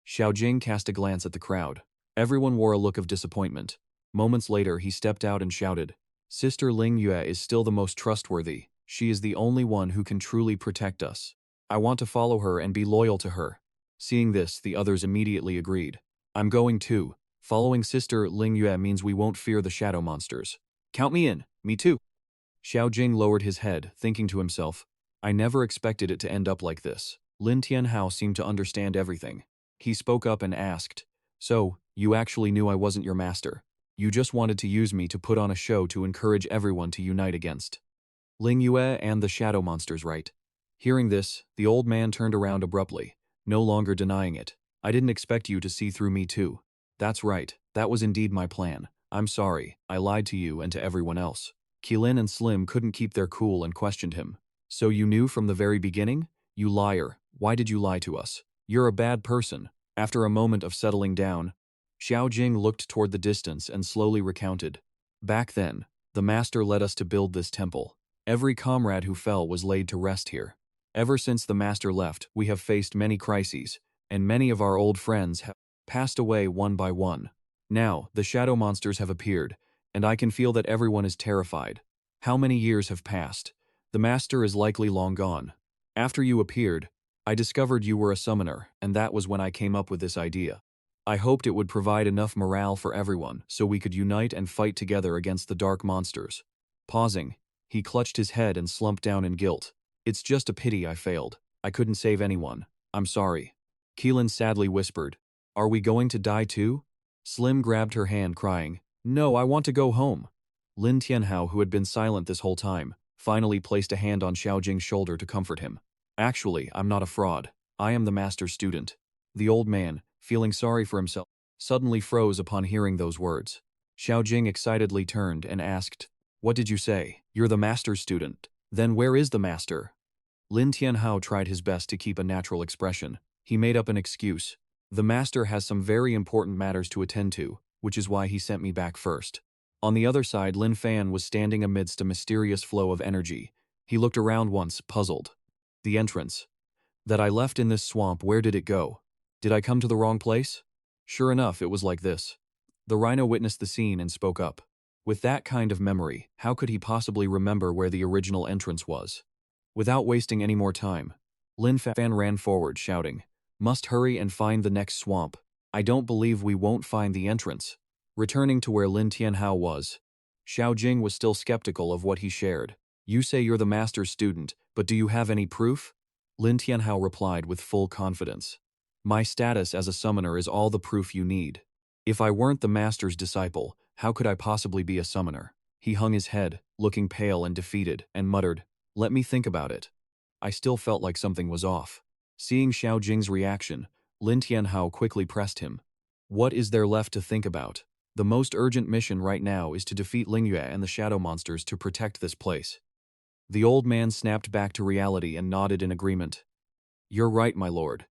Xiao Jing cast a glance at the crowd. Everyone wore a look of disappointment. Moments later, he stepped out and shouted, Sister Ling Yue is still the most trustworthy. She is the only one who can truly protect us. I want to follow her and be loyal to her. Seeing this, the others immediately agreed. I'm going too. Following Sister Ling Yue means we won't fear the shadow monsters. Count me in. Me too. Xiao Jing lowered his head, thinking to himself, I never expected it to end up like this. Lin Tianhao seemed to understand everything. He spoke up and asked, so, you actually knew I wasn't your master. You just wanted to use me to put on a show to encourage everyone to unite against Ling Yue and the shadow monsters, right? Hearing this, the old man turned around abruptly, no longer denying it. I didn't expect you to see through me too. That's right, that was indeed my plan. I'm sorry, I lied to you and to everyone else. Qilin and Slim couldn't keep their cool and questioned him. So you knew from the very beginning? You liar, why did you lie to us? You're a bad person. After a moment of settling down, Xiao Jing looked toward the distance and slowly recounted. Back then, the master led us to build this temple. Every comrade who fell was laid to rest here. Ever since the master left, we have faced many crises, and many of our old friends have passed away one by one. Now, the shadow monsters have appeared, and I can feel that everyone is terrified. How many years have passed? The master is likely long gone. After you appeared, I discovered you were a summoner, and that was when I came up with this idea. I hoped it would provide enough morale for everyone so we could unite and fight together against the dark monsters. Pausing, he clutched his head and slumped down in guilt. It's just a pity I failed. I couldn't save anyone. I'm sorry. Keelan sadly whispered. Are we going to die too? Slim grabbed her hand, crying, No, I want to go home. Lin Tianhao, who had been silent this whole time, finally placed a hand on Xiaojing's shoulder to comfort him. Actually, I'm not a fraud. I am the master's student. The old man, feeling sorry for himself, suddenly froze upon hearing those words. Xiaojing excitedly turned and asked, What did you say? You're the master's student. Then where is the master? Lin Tianhao tried his best to keep a natural expression. He made up an excuse. The master has some very important matters to attend to, which is why he sent me back first. On the other side, Lin Fan was standing amidst a mysterious flow of energy. He looked around once, puzzled. The entrance. That I left in this swamp, where did it go? Did I come to the wrong place? Sure enough, it was like this. The rhino witnessed the scene and spoke up. With that kind of memory, how could he possibly remember where the original entrance was? Without wasting any more time, Lin Fan ran forward, shouting, Must hurry and find the next swamp. I don't believe we won't find the entrance. Returning to where Lin Tianhao was, Xiaojing was still skeptical of what he shared. You say you're the master's student, but do you have any proof? Lin Tianhao replied with full confidence. My status as a summoner is all the proof you need. If I weren't the master's disciple, how could I possibly be a summoner? He hung his head, looking pale and defeated, and muttered, Let me think about it. I still felt like something was off. Seeing Xiaojing's reaction, Lin Tianhao quickly pressed him. What is there left to think about? The most urgent mission right now is to defeat Lingyue and the shadow monsters to protect this place. The old man snapped back to reality and nodded in agreement. You're right, my lord.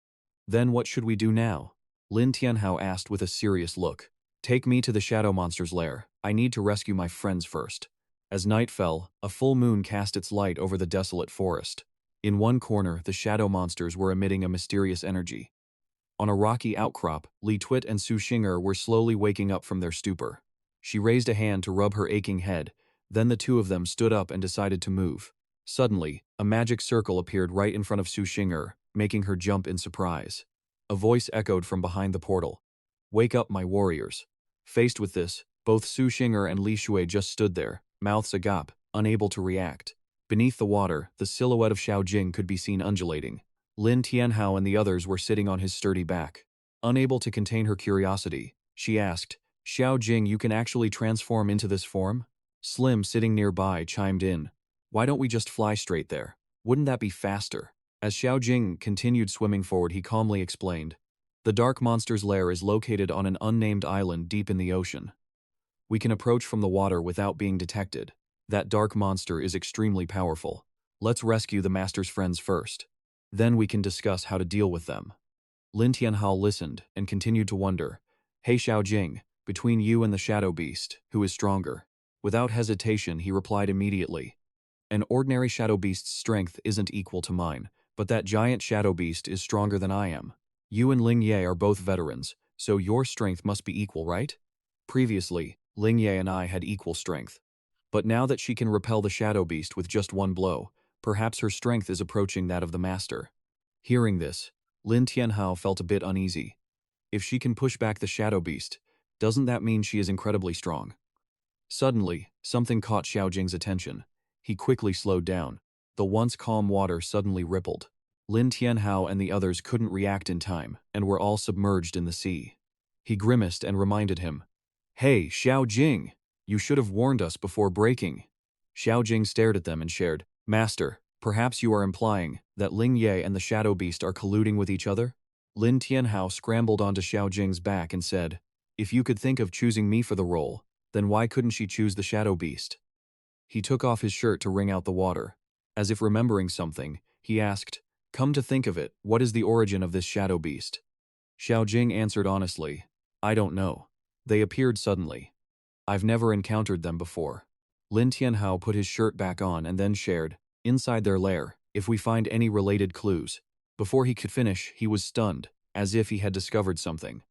Then what should we do now? Lin Tianhao asked with a serious look. Take me to the shadow monster's lair. I need to rescue my friends first. As night fell, a full moon cast its light over the desolate forest. In one corner, the shadow monsters were emitting a mysterious energy. On a rocky outcrop, Li Twit and Su Xinger were slowly waking up from their stupor. She raised a hand to rub her aching head, then the two of them stood up and decided to move. Suddenly, a magic circle appeared right in front of Su Xinger, making her jump in surprise. A voice echoed from behind the portal. Wake up, my warriors. Faced with this, both Su Xinger and Li Shui just stood there, mouths agape, unable to react. Beneath the water, the silhouette of Xiaojing could be seen undulating. Lin Tianhao and the others were sitting on his sturdy back. Unable to contain her curiosity, she asked, Xiaojing, you can actually transform into this form? Slim, sitting nearby, chimed in. Why don't we just fly straight there? Wouldn't that be faster? As Xiaojing continued swimming forward, he calmly explained. The dark monster's lair is located on an unnamed island deep in the ocean. We can approach from the water without being detected. That dark monster is extremely powerful. Let's rescue the master's friends first. Then we can discuss how to deal with them. Lin Tianhao listened and continued to wonder. Hey Xiaojing, between you and the shadow beast, who is stronger? Without hesitation, he replied immediately. An ordinary shadow beast's strength isn't equal to mine, but that giant shadow beast is stronger than I am. You and Ling Ye are both veterans, so your strength must be equal, right? Previously, Ling Ye and I had equal strength. But now that she can repel the shadow beast with just one blow, perhaps her strength is approaching that of the master. Hearing this, Lin Tianhao felt a bit uneasy. If she can push back the shadow beast, doesn't that mean she is incredibly strong? Suddenly, something caught Xiaojing's attention. He quickly slowed down. The once calm water suddenly rippled. Lin Tianhao and the others couldn't react in time, and were all submerged in the sea. He grimaced and reminded him, Hey, Xiaojing! You should have warned us before breaking. Xiaojing stared at them and shared, Master, perhaps you are implying that Ling Ye and the shadow beast are colluding with each other? Lin Tianhao scrambled onto Xiaojing's back and said, If you could think of choosing me for the role, then why couldn't she choose the shadow beast? He took off his shirt to wring out the water. As if remembering something, he asked, Come to think of it, what is the origin of this shadow beast? Xiaojing answered honestly, I don't know. They appeared suddenly. I've never encountered them before. Lin Tianhao put his shirt back on and then shared, Inside their lair, if we find any related clues. Before he could finish, he was stunned, as if he had discovered something.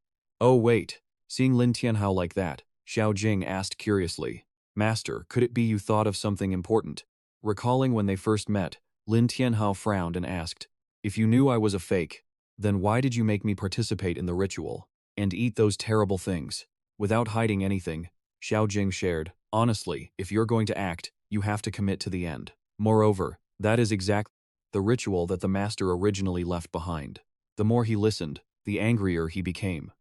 Oh wait, seeing Lin Tianhao like that, Xiaojing asked curiously, Master, could it be you thought of something important? Recalling when they first met, Lin Tianhao frowned and asked, "If you knew I was a fake, then why did you make me participate in the ritual and eat those terrible things?" Without hiding anything, Xiao Jing shared, "Honestly, if you're going to act, you have to commit to the end. Moreover, that is exactly the ritual that the master originally left behind." The more he listened, the angrier he became.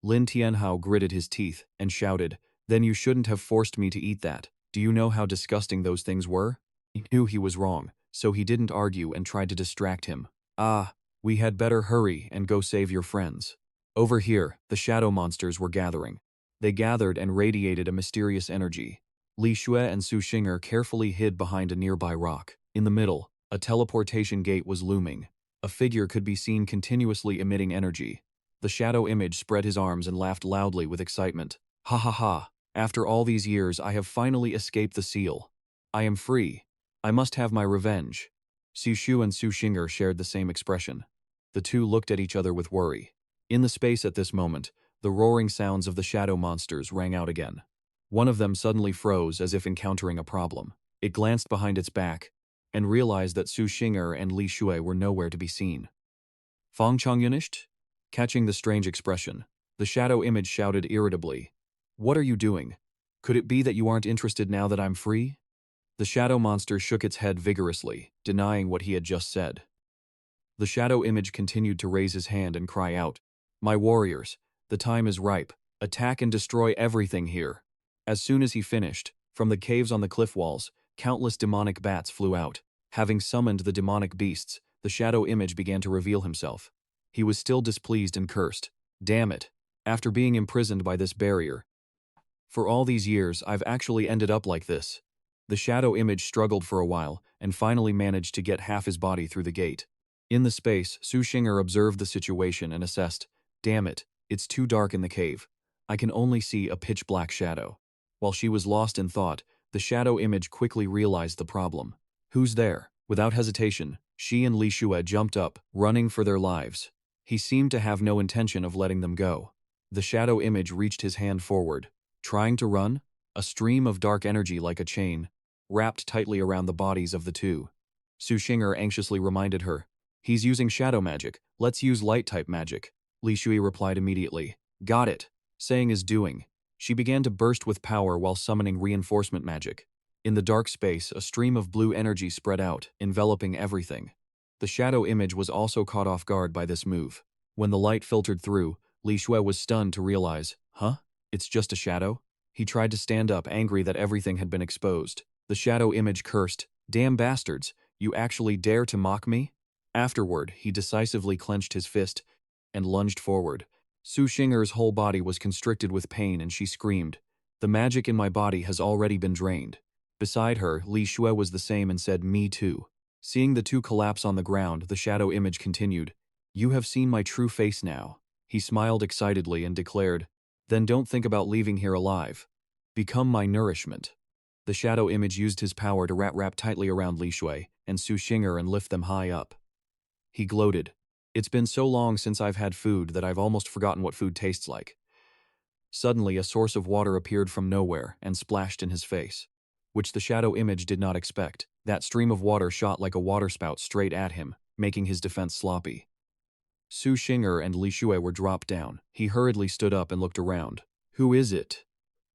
Lin Tianhao gritted his teeth and shouted, "Then you shouldn't have forced me to eat that. Do you know how disgusting those things were?" He knew he was wrong, so he didn't argue and tried to distract him. "Ah, we had better hurry and go save your friends." Over here, the shadow monsters were gathering. They gathered and radiated a mysterious energy. Li Xue and Su Xinger carefully hid behind a nearby rock. In the middle, a teleportation gate was looming. A figure could be seen continuously emitting energy. The shadow image spread his arms and laughed loudly with excitement. "Ha ha ha! After all these years, I have finally escaped the seal. I am free. I must have my revenge." Xu Shu and Su Xinger shared the same expression. The two looked at each other with worry. In the space at this moment, the roaring sounds of the shadow monsters rang out again. One of them suddenly froze as if encountering a problem. It glanced behind its back and realized that Su Xinger and Li Xue were nowhere to be seen. "Fang Changyanisht?" Catching the strange expression, the shadow image shouted irritably, "What are you doing? Could it be that you aren't interested now that I'm free?" The shadow monster shook its head vigorously, denying what he had just said. The shadow image continued to raise his hand and cry out, "My warriors, the time is ripe. Attack and destroy everything here." As soon as he finished, from the caves on the cliff walls, countless demonic bats flew out. Having summoned the demonic beasts, the shadow image began to reveal himself. He was still displeased and cursed. "Damn it. After being imprisoned by this barrier, for all these years, I've actually ended up like this." The shadow image struggled for a while and finally managed to get half his body through the gate. In the space, Su Xinger observed the situation and assessed, "Damn it, it's too dark in the cave. I can only see a pitch-black shadow." While she was lost in thought, the shadow image quickly realized the problem. "Who's there?" Without hesitation, she and Li Xue jumped up, running for their lives. He seemed to have no intention of letting them go. The shadow image reached his hand forward. Trying to run? A stream of dark energy like a chain wrapped tightly around the bodies of the two. Su Xinger anxiously reminded her, "He's using shadow magic. Let's use light-type magic." Li Xue replied immediately, "Got it." Saying is doing. She began to burst with power while summoning reinforcement magic. In the dark space, a stream of blue energy spread out, enveloping everything. The shadow image was also caught off guard by this move. When the light filtered through, Li Xue was stunned to realize, "Huh? It's just a shadow?" He tried to stand up, angry that everything had been exposed. The shadow image cursed, "Damn bastards, you actually dare to mock me?" Afterward, he decisively clenched his fist and lunged forward. Su Xinger's whole body was constricted with pain and she screamed, "The magic in my body has already been drained." Beside her, Li Xue was the same and said, "Me too." Seeing the two collapse on the ground, the shadow image continued, "You have seen my true face now." He smiled excitedly and declared, "Then don't think about leaving here alive. Become my nourishment." The shadow image used his power to wrap tightly around Li Xue and Su Xinger and lift them high up. He gloated, "It's been so long since I've had food that I've almost forgotten what food tastes like." Suddenly, a source of water appeared from nowhere and splashed in his face, which the shadow image did not expect. That stream of water shot like a waterspout straight at him, making his defense sloppy. Su Xinger and Li Xue were dropped down. He hurriedly stood up and looked around. "Who is it?"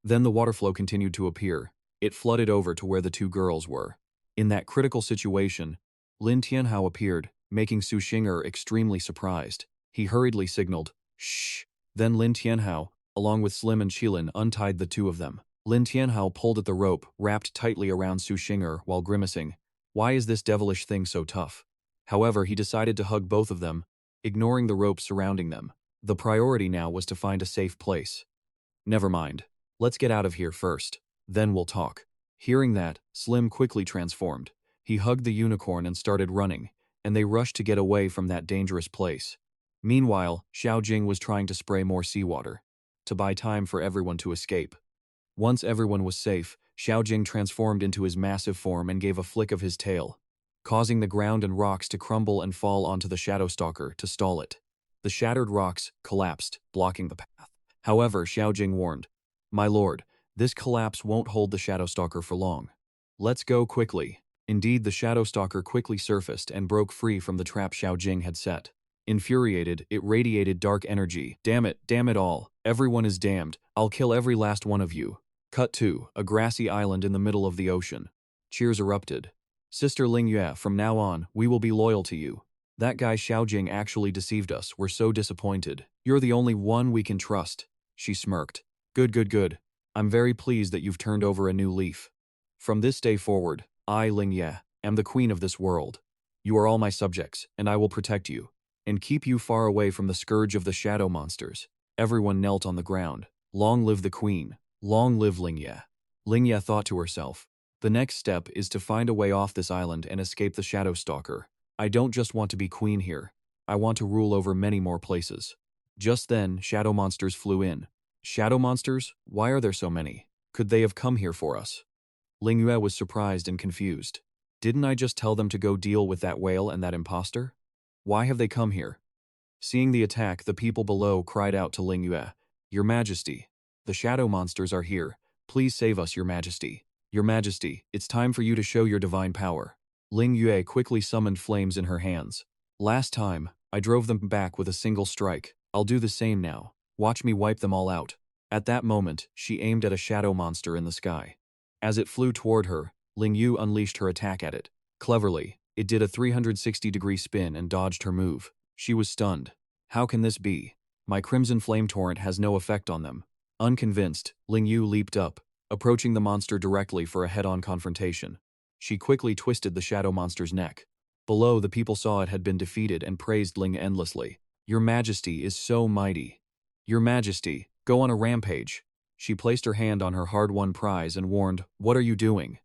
Then the water flow continued to appear. It flooded over to where the two girls were. In that critical situation, Lin Tianhao appeared, making Su Xinger extremely surprised. He hurriedly signaled, "Shh." Then Lin Tianhao, along with Slim and Qilin, untied the two of them. Lin Tianhao pulled at the rope, wrapped tightly around Su Xinger while grimacing. Why is this devilish thing so tough? However, he decided to hug both of them, ignoring the rope surrounding them. The priority now was to find a safe place. "Never mind. Let's get out of here first. Then we'll talk." Hearing that, Slim quickly transformed. He hugged the unicorn and started running, and they rushed to get away from that dangerous place. Meanwhile, Xiao Jing was trying to spray more seawater to buy time for everyone to escape. Once everyone was safe, Xiao Jing transformed into his massive form and gave a flick of his tail, causing the ground and rocks to crumble and fall onto the Shadow Stalker to stall it. The shattered rocks collapsed, blocking the path. However, Xiao Jing warned, "My lord, this collapse won't hold the Shadow Stalker for long. Let's go quickly." Indeed, the shadow stalker quickly surfaced and broke free from the trap Xiao Jing had set. Infuriated, it radiated dark energy. Damn it all. Everyone is damned. I'll kill every last one of you. Cut 2, a grassy island in the middle of the ocean. Cheers erupted. Sister Ling Yue, from now on, we will be loyal to you. That guy Xiao Jing actually deceived us. We're so disappointed. You're the only one we can trust. She smirked. Good. I'm very pleased that you've turned over a new leaf. From this day forward, I, Ling Ye, am the queen of this world. You are all my subjects, and I will protect you, and keep you far away from the scourge of the shadow monsters. Everyone knelt on the ground. Long live the queen. Long live Ling Ye. Ling Ye thought to herself. The next step is to find a way off this island and escape the shadow stalker. I don't just want to be queen here. I want to rule over many more places. Just then, shadow monsters flew in. Shadow monsters? Why are there so many? Could they have come here for us? Ling Yue was surprised and confused. Didn't I just tell them to go deal with that whale and that imposter? Why have they come here? Seeing the attack, the people below cried out to Ling Yue, Your Majesty, the shadow monsters are here. Please save us, Your Majesty. Your Majesty, it's time for you to show your divine power. Ling Yue quickly summoned flames in her hands. Last time, I drove them back with a single strike. I'll do the same now. Watch me wipe them all out. At that moment, she aimed at a shadow monster in the sky. As it flew toward her, Ling Yu unleashed her attack at it. Cleverly, it did a 360-degree spin and dodged her move. She was stunned. How can this be? My crimson flame torrent has no effect on them. Unconvinced, Ling Yu leaped up, approaching the monster directly for a head-on confrontation. She quickly twisted the shadow monster's neck. Below, the people saw it had been defeated and praised Ling endlessly. Your Majesty is so mighty. Your Majesty, go on a rampage. She placed her hand on her hard-won prize and warned, What are you doing?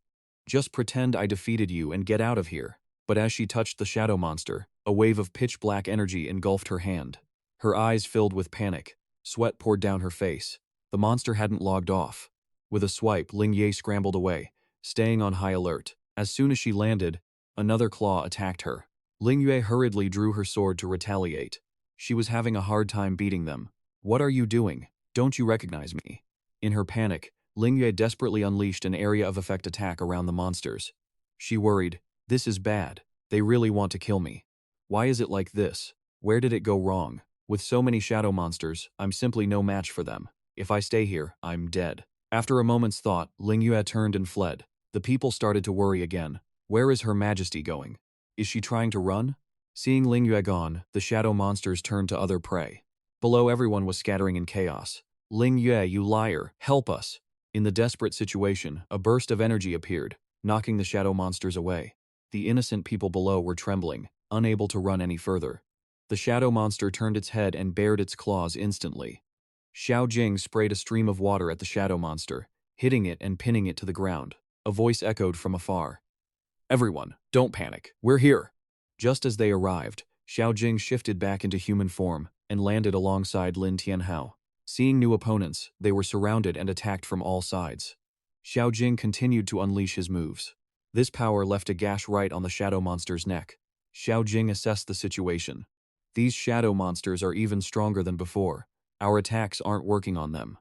Just pretend I defeated you and get out of here. But as she touched the shadow monster, a wave of pitch-black energy engulfed her hand. Her eyes filled with panic. Sweat poured down her face. The monster hadn't logged off. With a swipe, Ling Ye scrambled away, staying on high alert. As soon as she landed, another claw attacked her. Ling Yue hurriedly drew her sword to retaliate. She was having a hard time beating them. What are you doing? Don't you recognize me? In her panic, Ling Yue desperately unleashed an area of effect attack around the monsters. She worried, This is bad. They really want to kill me. Why is it like this? Where did it go wrong? With so many shadow monsters, I'm simply no match for them. If I stay here, I'm dead. After a moment's thought, Ling Yue turned and fled. The people started to worry again. Where is Her Majesty going? Is she trying to run? Seeing Ling Yue gone, the shadow monsters turned to other prey. Below, everyone was scattering in chaos. Ling Yue, you liar, help us. In the desperate situation, a burst of energy appeared, knocking the shadow monsters away. The innocent people below were trembling, unable to run any further. The shadow monster turned its head and bared its claws instantly. Xiao Jing sprayed a stream of water at the shadow monster, hitting it and pinning it to the ground. A voice echoed from afar. Everyone, don't panic. We're here. Just as they arrived, Xiao Jing shifted back into human form and landed alongside Lin Tianhao. Seeing new opponents, they were surrounded and attacked from all sides. Xiao Jing continued to unleash his moves. This power left a gash right on the shadow monster's neck. Xiao Jing assessed the situation. These shadow monsters are even stronger than before. Our attacks aren't working on them.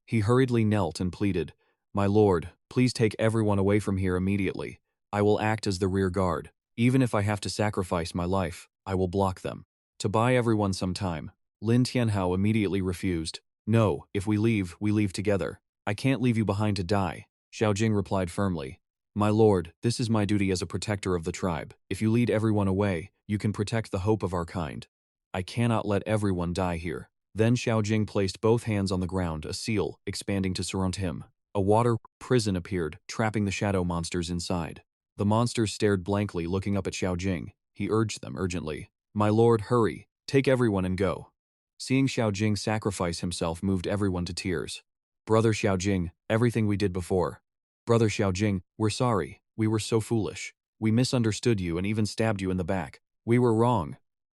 He hurriedly knelt and pleaded, My lord, please take everyone away from here immediately. I will act as the rear guard. Even if I have to sacrifice my life, I will block them. To buy everyone some time, Lin Tianhao immediately refused. No, if we leave together. I can't leave you behind to die. Xiao Jing replied firmly. My lord, this is my duty as a protector of the tribe. If you lead everyone away, you can protect the hope of our kind. I cannot let everyone die here. Then Xiao Jing placed both hands on the ground, a seal expanding to surround him. A water prison appeared, trapping the shadow monsters inside. The monsters stared blankly, looking up at Xiao Jing. He urged them urgently. My lord, hurry. Take everyone and go. Seeing Xiao Jing sacrifice himself moved everyone to tears. Brother Xiao Jing, everything we did before. Brother Xiao Jing, we're sorry. We were so foolish. We misunderstood you and even stabbed you in the back. We were wrong.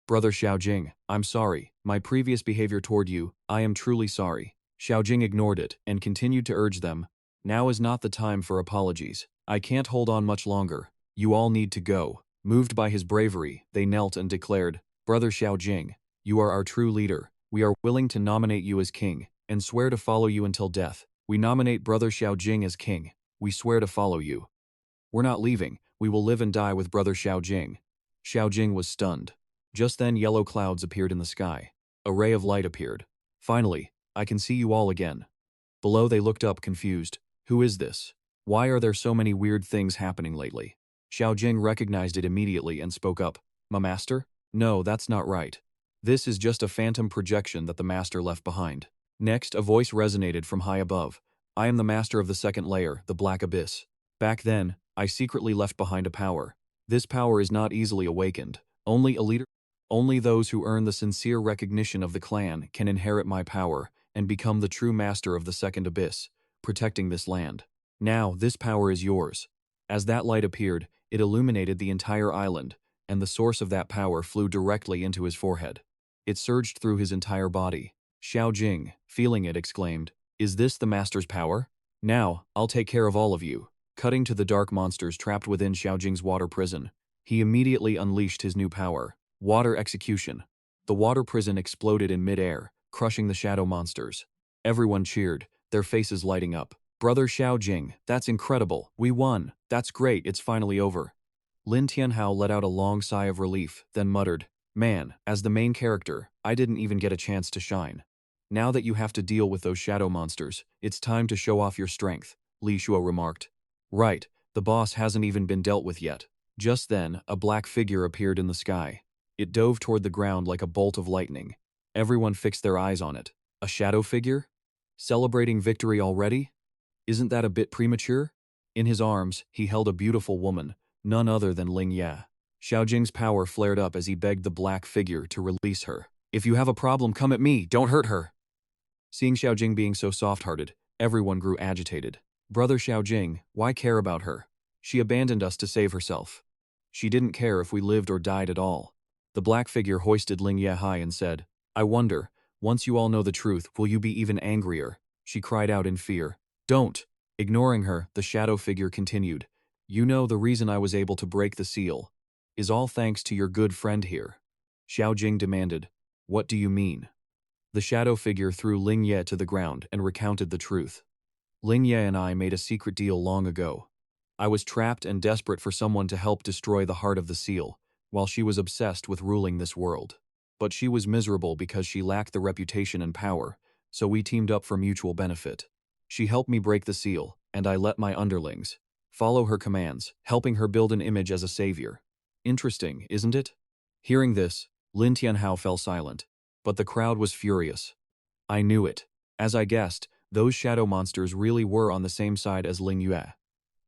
Brother Xiao Jing, I'm sorry. My previous behavior toward you, I am truly sorry. Xiao Jing ignored it and continued to urge them. Now is not the time for apologies. I can't hold on much longer. You all need to go. Moved by his bravery, they knelt and declared, Brother Xiao Jing, you are our true leader. We are willing to nominate you as king and swear to follow you until death. We nominate Brother Xiao Jing as king. We swear to follow you. We're not leaving. We will live and die with brother Xiaojing. Xiaojing was stunned. Just then yellow clouds appeared in the sky. A ray of light appeared. Finally, I can see you all again. Below they looked up confused. Who is this? Why are there so many weird things happening lately? Xiaojing recognized it immediately and spoke up. My master? No, that's not right. This is just a phantom projection that the master left behind. Next, a voice resonated from high above. I am the master of the second layer, the Black Abyss. Back then, I secretly left behind a power. This power is not easily awakened. Only those who earn the sincere recognition of the clan can inherit my power and become the true master of the second abyss, protecting this land. Now, this power is yours. As that light appeared, it illuminated the entire island, and the source of that power flew directly into his forehead. It surged through his entire body. Xiaojing, feeling it, exclaimed, "Is this the master's power? Now, I'll take care of all of you." Cutting to the dark monsters trapped within Xiaojing's water prison, he immediately unleashed his new power, Water Execution. The water prison exploded in mid-air, crushing the shadow monsters. Everyone cheered, their faces lighting up. Brother Xiaojing, that's incredible. We won. That's great, it's finally over. Lin Tianhao let out a long sigh of relief, then muttered, Man, as the main character, I didn't even get a chance to shine. Now that you have to deal with those shadow monsters, it's time to show off your strength, Li Shuo remarked. Right, the boss hasn't even been dealt with yet. Just then, a black figure appeared in the sky. It dove toward the ground like a bolt of lightning. Everyone fixed their eyes on it. A shadow figure? Celebrating victory already? Isn't that a bit premature? In his arms, he held a beautiful woman, none other than Ling Ya. Xiaojing's power flared up as he begged the black figure to release her. If you have a problem, come at me, don't hurt her. Seeing Xiaojing being so soft-hearted, everyone grew agitated. Brother Xiaojing, why care about her? She abandoned us to save herself. She didn't care if we lived or died at all. The black figure hoisted Ling Ye high and said, I wonder, once you all know the truth, will you be even angrier? She cried out in fear. Don't! Ignoring her, the shadow figure continued. You know the reason I was able to break the seal is all thanks to your good friend here. Xiaojing demanded, What do you mean? The shadow figure threw Ling Ye to the ground and recounted the truth. Ling Ye and I made a secret deal long ago. I was trapped and desperate for someone to help destroy the heart of the seal, while she was obsessed with ruling this world. But she was miserable because she lacked the reputation and power, so we teamed up for mutual benefit. She helped me break the seal, and I let my underlings follow her commands, helping her build an image as a savior. Interesting, isn't it? Hearing this, Lin Tianhao fell silent, but the crowd was furious. I knew it. As I guessed, those shadow monsters really were on the same side as Ling Yue.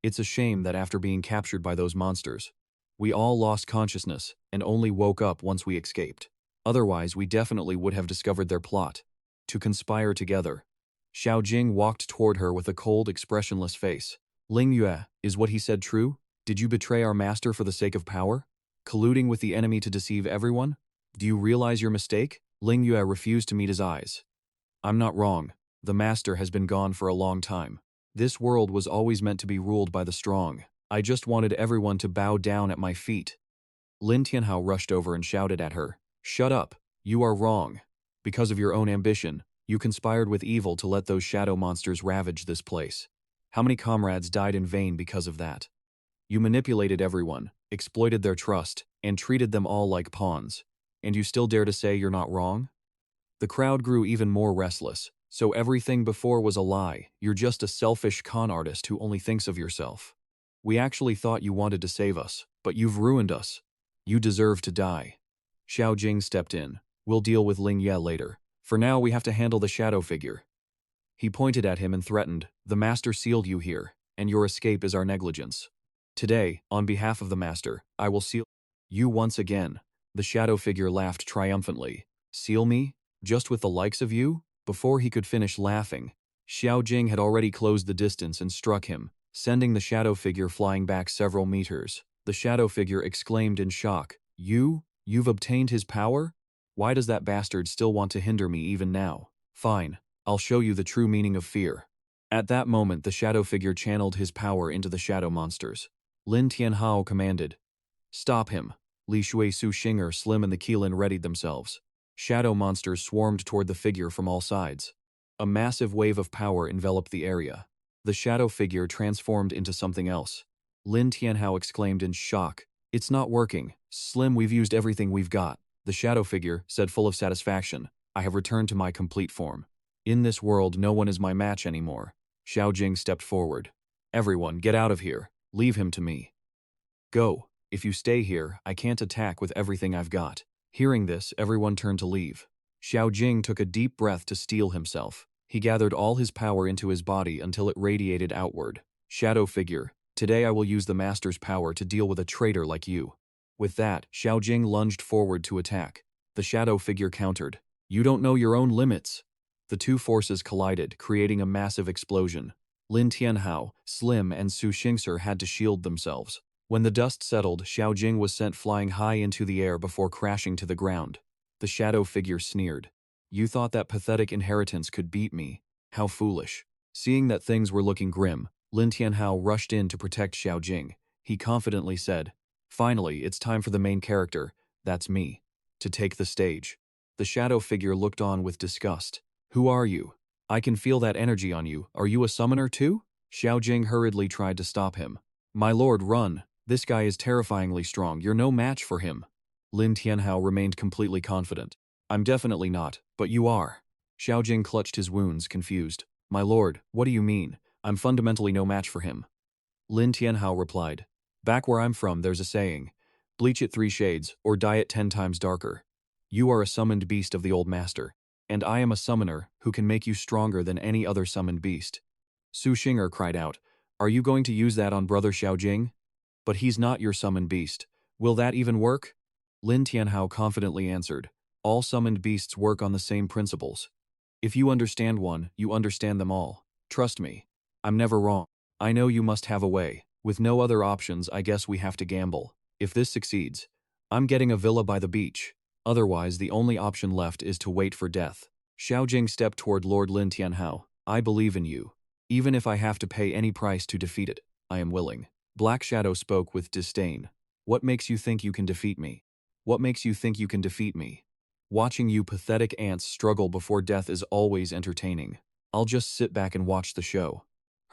It's a shame that after being captured by those monsters, we all lost consciousness and only woke up once we escaped. Otherwise, we definitely would have discovered their plot, to conspire together. Xiaojing walked toward her with a cold, expressionless face. Ling Yue, is what he said true? Did you betray our master for the sake of power? Colluding with the enemy to deceive everyone? Do you realize your mistake? Ling Yue refused to meet his eyes. I'm not wrong. The master has been gone for a long time. This world was always meant to be ruled by the strong. I just wanted everyone to bow down at my feet. Lin Tianhao rushed over and shouted at her, Shut up, you are wrong. Because of your own ambition, you conspired with evil to let those shadow monsters ravage this place. How many comrades died in vain because of that? You manipulated everyone, exploited their trust, and treated them all like pawns. And you still dare to say you're not wrong? The crowd grew even more restless. So everything before was a lie. You're just a selfish con artist who only thinks of yourself. We actually thought you wanted to save us, but you've ruined us. You deserve to die. Xiaojing stepped in. We'll deal with Ling Ye later. For now, we have to handle the shadow figure. He pointed at him and threatened, The master sealed you here, and your escape is our negligence. Today, on behalf of the master, I will seal you once again. The shadow figure laughed triumphantly. Seal me? Just with the likes of you? Before he could finish laughing, Xiaojing had already closed the distance and struck him, sending the shadow figure flying back several meters. The shadow figure exclaimed in shock, You've obtained his power? Why does that bastard still want to hinder me even now? Fine, I'll show you the true meaning of fear. At that moment, the shadow figure channeled his power into the shadow monsters. Lin Tianhao commanded, Stop him. Li Shui Su Xinger, Slim and the Keelan readied themselves. Shadow monsters swarmed toward the figure from all sides. A massive wave of power enveloped the area. The shadow figure transformed into something else. Lin Tianhao exclaimed in shock. It's not working. Slim, we've used everything we've got. The shadow figure said full of satisfaction. I have returned to my complete form. In this world, no one is my match anymore. Xiao Jing stepped forward. Everyone, get out of here. Leave him to me. Go. If you stay here, I can't attack with everything I've got. Hearing this, everyone turned to leave. Xiao Jing took a deep breath to steel himself. He gathered all his power into his body until it radiated outward. Shadow figure, today I will use the master's power to deal with a traitor like you. With that, Xiao Jing lunged forward to attack. The shadow figure countered. You don't know your own limits. The two forces collided, creating a massive explosion. Lin Tianhao, Slim, and Su Xingser had to shield themselves. When the dust settled, Xiao Jing was sent flying high into the air before crashing to the ground. The shadow figure sneered. You thought that pathetic inheritance could beat me? How foolish. Seeing that things were looking grim, Lin Tianhao rushed in to protect Xiao Jing. He confidently said, Finally, it's time for the main character, that's me, to take the stage. The shadow figure looked on with disgust. Who are you? I can feel that energy on you. Are you a summoner too? Xiao Jing hurriedly tried to stop him. My lord, run. This guy is terrifyingly strong. You're no match for him. Lin Tianhao remained completely confident. I'm definitely not, but you are. Xiao Jing clutched his wounds, confused. My lord, what do you mean? I'm fundamentally no match for him. Lin Tianhao replied. Back where I'm from, there's a saying. Bleach it 3 shades, or dye it 10 times darker. You are a summoned beast of the old master, and I am a summoner who can make you stronger than any other summoned beast. Su Xinger cried out. Are you going to use that on brother Xiao Jing? But he's not your summoned beast. Will that even work? Lin Tianhao confidently answered. All summoned beasts work on the same principles. If you understand one, you understand them all. Trust me. I'm never wrong. I know you must have a way. With no other options, I guess we have to gamble. If this succeeds, I'm getting a villa by the beach. Otherwise, the only option left is to wait for death. Xiao Jing stepped toward Lord Lin Tianhao. I believe in you. Even if I have to pay any price to defeat it, I am willing. Black Shadow spoke with disdain. What makes you think you can defeat me? What makes you think you can defeat me? Watching you pathetic ants struggle before death is always entertaining. I'll just sit back and watch the show.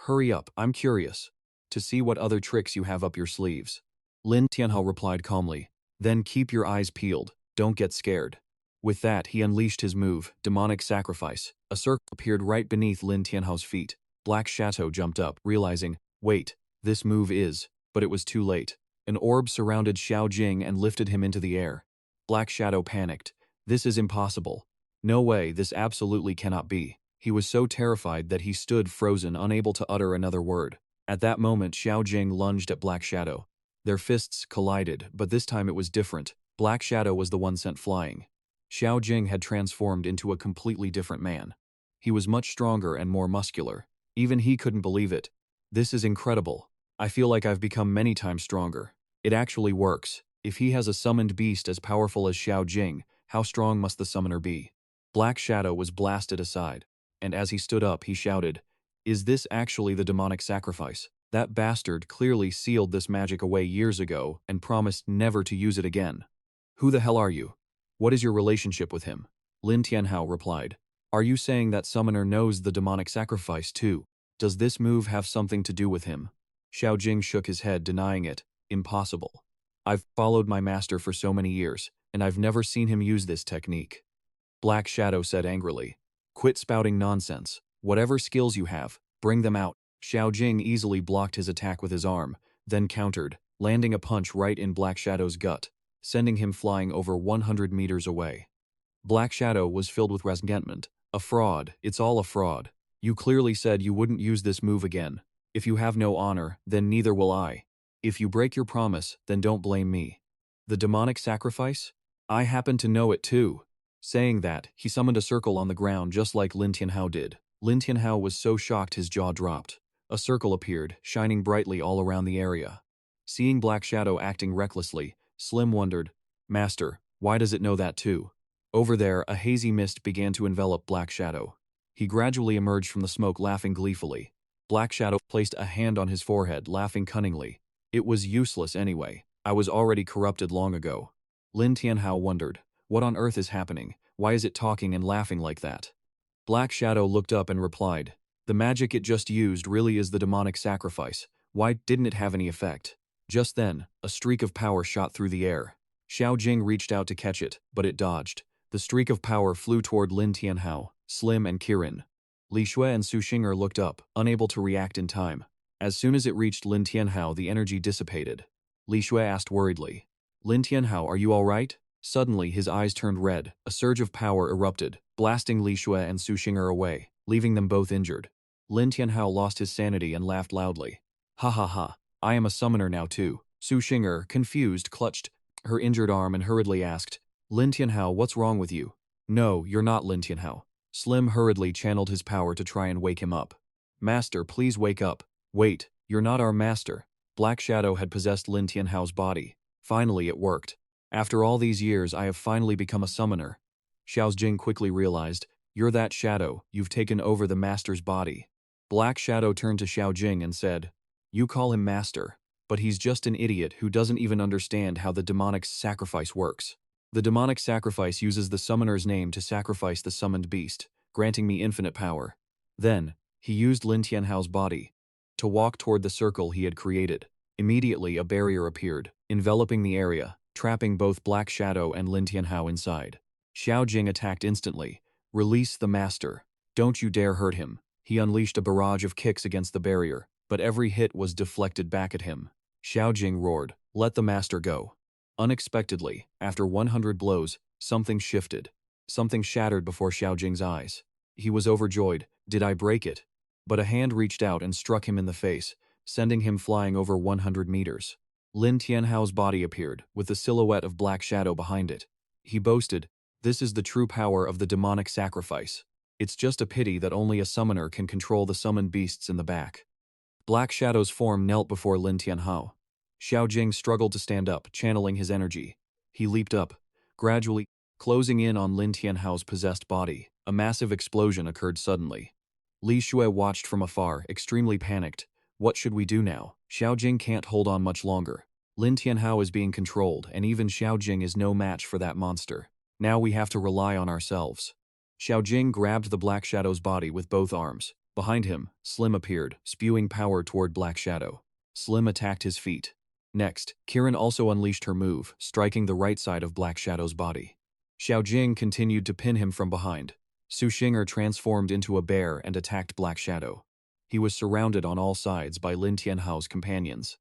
Hurry up, I'm curious to see what other tricks you have up your sleeves. Lin Tianhao replied calmly. Then keep your eyes peeled, don't get scared. With that, he unleashed his move, Demonic Sacrifice. A circle appeared right beneath Lin Tianhao's feet. Black Shadow jumped up, realizing, wait, this move is, but it was too late. An orb surrounded Xiao Jing and lifted him into the air. Black Shadow panicked. This is impossible. No way, this absolutely cannot be. He was so terrified that he stood frozen, unable to utter another word. At that moment, Xiao Jing lunged at Black Shadow. Their fists collided, but this time it was different. Black Shadow was the one sent flying. Xiao Jing had transformed into a completely different man. He was much stronger and more muscular. Even he couldn't believe it. This is incredible. I feel like I've become many times stronger. It actually works. If he has a summoned beast as powerful as Xiao Jing, how strong must the summoner be? Black Shadow was blasted aside, and as he stood up, he shouted, Is this actually the demonic sacrifice? That bastard clearly sealed this magic away years ago and promised never to use it again. Who the hell are you? What is your relationship with him? Lin Tianhao replied. Are you saying that summoner knows the demonic sacrifice too? Does this move have something to do with him? Xiao Jing shook his head, denying it. Impossible. I've followed my master for so many years, and I've never seen him use this technique. Black Shadow said angrily. Quit spouting nonsense. Whatever skills you have, bring them out. Xiao Jing easily blocked his attack with his arm, then countered, landing a punch right in Black Shadow's gut, sending him flying over 100 meters away. Black Shadow was filled with resentment. A fraud, it's all a fraud. You clearly said you wouldn't use this move again. If you have no honor, then neither will I. If you break your promise, then don't blame me. The demonic sacrifice? I happen to know it too. Saying that, he summoned a circle on the ground just like Lin Tianhao did. Lin Tianhao was so shocked his jaw dropped. A circle appeared, shining brightly all around the area. Seeing Black Shadow acting recklessly, Slim wondered, Master, why does it know that too? Over there, a hazy mist began to envelop Black Shadow. He gradually emerged from the smoke, laughing gleefully. Black Shadow placed a hand on his forehead, laughing cunningly. It was useless anyway. I was already corrupted long ago. Lin Tianhao wondered, what on earth is happening? Why is it talking and laughing like that? Black Shadow looked up and replied, the magic it just used really is the demonic sacrifice. Why didn't it have any effect? Just then, a streak of power shot through the air. Xiao Jing reached out to catch it, but it dodged. The streak of power flew toward Lin Tianhao, Slim and Kirin. Li Shui and Su Xing'er looked up, unable to react in time. As soon as it reached Lin Tianhao, the energy dissipated. Li Shui asked worriedly, "Lin Tianhao, are you all right?" Suddenly, his eyes turned red. A surge of power erupted, blasting Li Shui and Su Xing'er away, leaving them both injured. Lin Tianhao lost his sanity and laughed loudly. "Ha ha ha, I am a summoner now too." Su Xing'er, confused, clutched her injured arm and hurriedly asked, "Lin Tianhao, what's wrong with you?" "No, you're not Lin Tianhao." Slim hurriedly channeled his power to try and wake him up. "Master, please wake up." "Wait, you're not our master." Black Shadow had possessed Lin Tianhao's body. Finally, it worked. "After all these years, I have finally become a summoner." Xiao Jing quickly realized, "You're that shadow, you've taken over the master's body." Black Shadow turned to Xiao Jing and said, "You call him master, but he's just an idiot who doesn't even understand how the demonic sacrifice works. The demonic sacrifice uses the summoner's name to sacrifice the summoned beast, granting me infinite power." Then, he used Lin Tianhao's body to walk toward the circle he had created. Immediately, a barrier appeared, enveloping the area, trapping both Black Shadow and Lin Tianhao inside. Xiao Jing attacked instantly. "Release the master. Don't you dare hurt him." He unleashed a barrage of kicks against the barrier, but every hit was deflected back at him. Xiao Jing roared, "Let the master go." Unexpectedly, after 100 blows, something shifted. Something shattered before Xiao Jing's eyes. He was overjoyed. "Did I break it?" But a hand reached out and struck him in the face, sending him flying over 100 meters. Lin Tianhao's body appeared, with the silhouette of Black Shadow behind it. He boasted, "This is the true power of the demonic sacrifice. It's just a pity that only a summoner can control the summoned beasts in the back." Black Shadow's form knelt before Lin Tianhao. Xiao Jing struggled to stand up, channeling his energy. He leaped up, gradually closing in on Lin Tianhao's possessed body. A massive explosion occurred suddenly. Li Shui watched from afar, extremely panicked. "What should we do now? Xiao Jing can't hold on much longer. Lin Tianhao is being controlled, and even Xiao Jing is no match for that monster. Now we have to rely on ourselves." Xiao Jing grabbed the Black Shadow's body with both arms. Behind him, Slim appeared, spewing power toward Black Shadow. Slim attacked his feet. Next, Kirin also unleashed her move, striking the right side of Black Shadow's body. Xiao Jing continued to pin him from behind. Su Xing'er transformed into a bear and attacked Black Shadow. He was surrounded on all sides by Lin Tianhao's companions.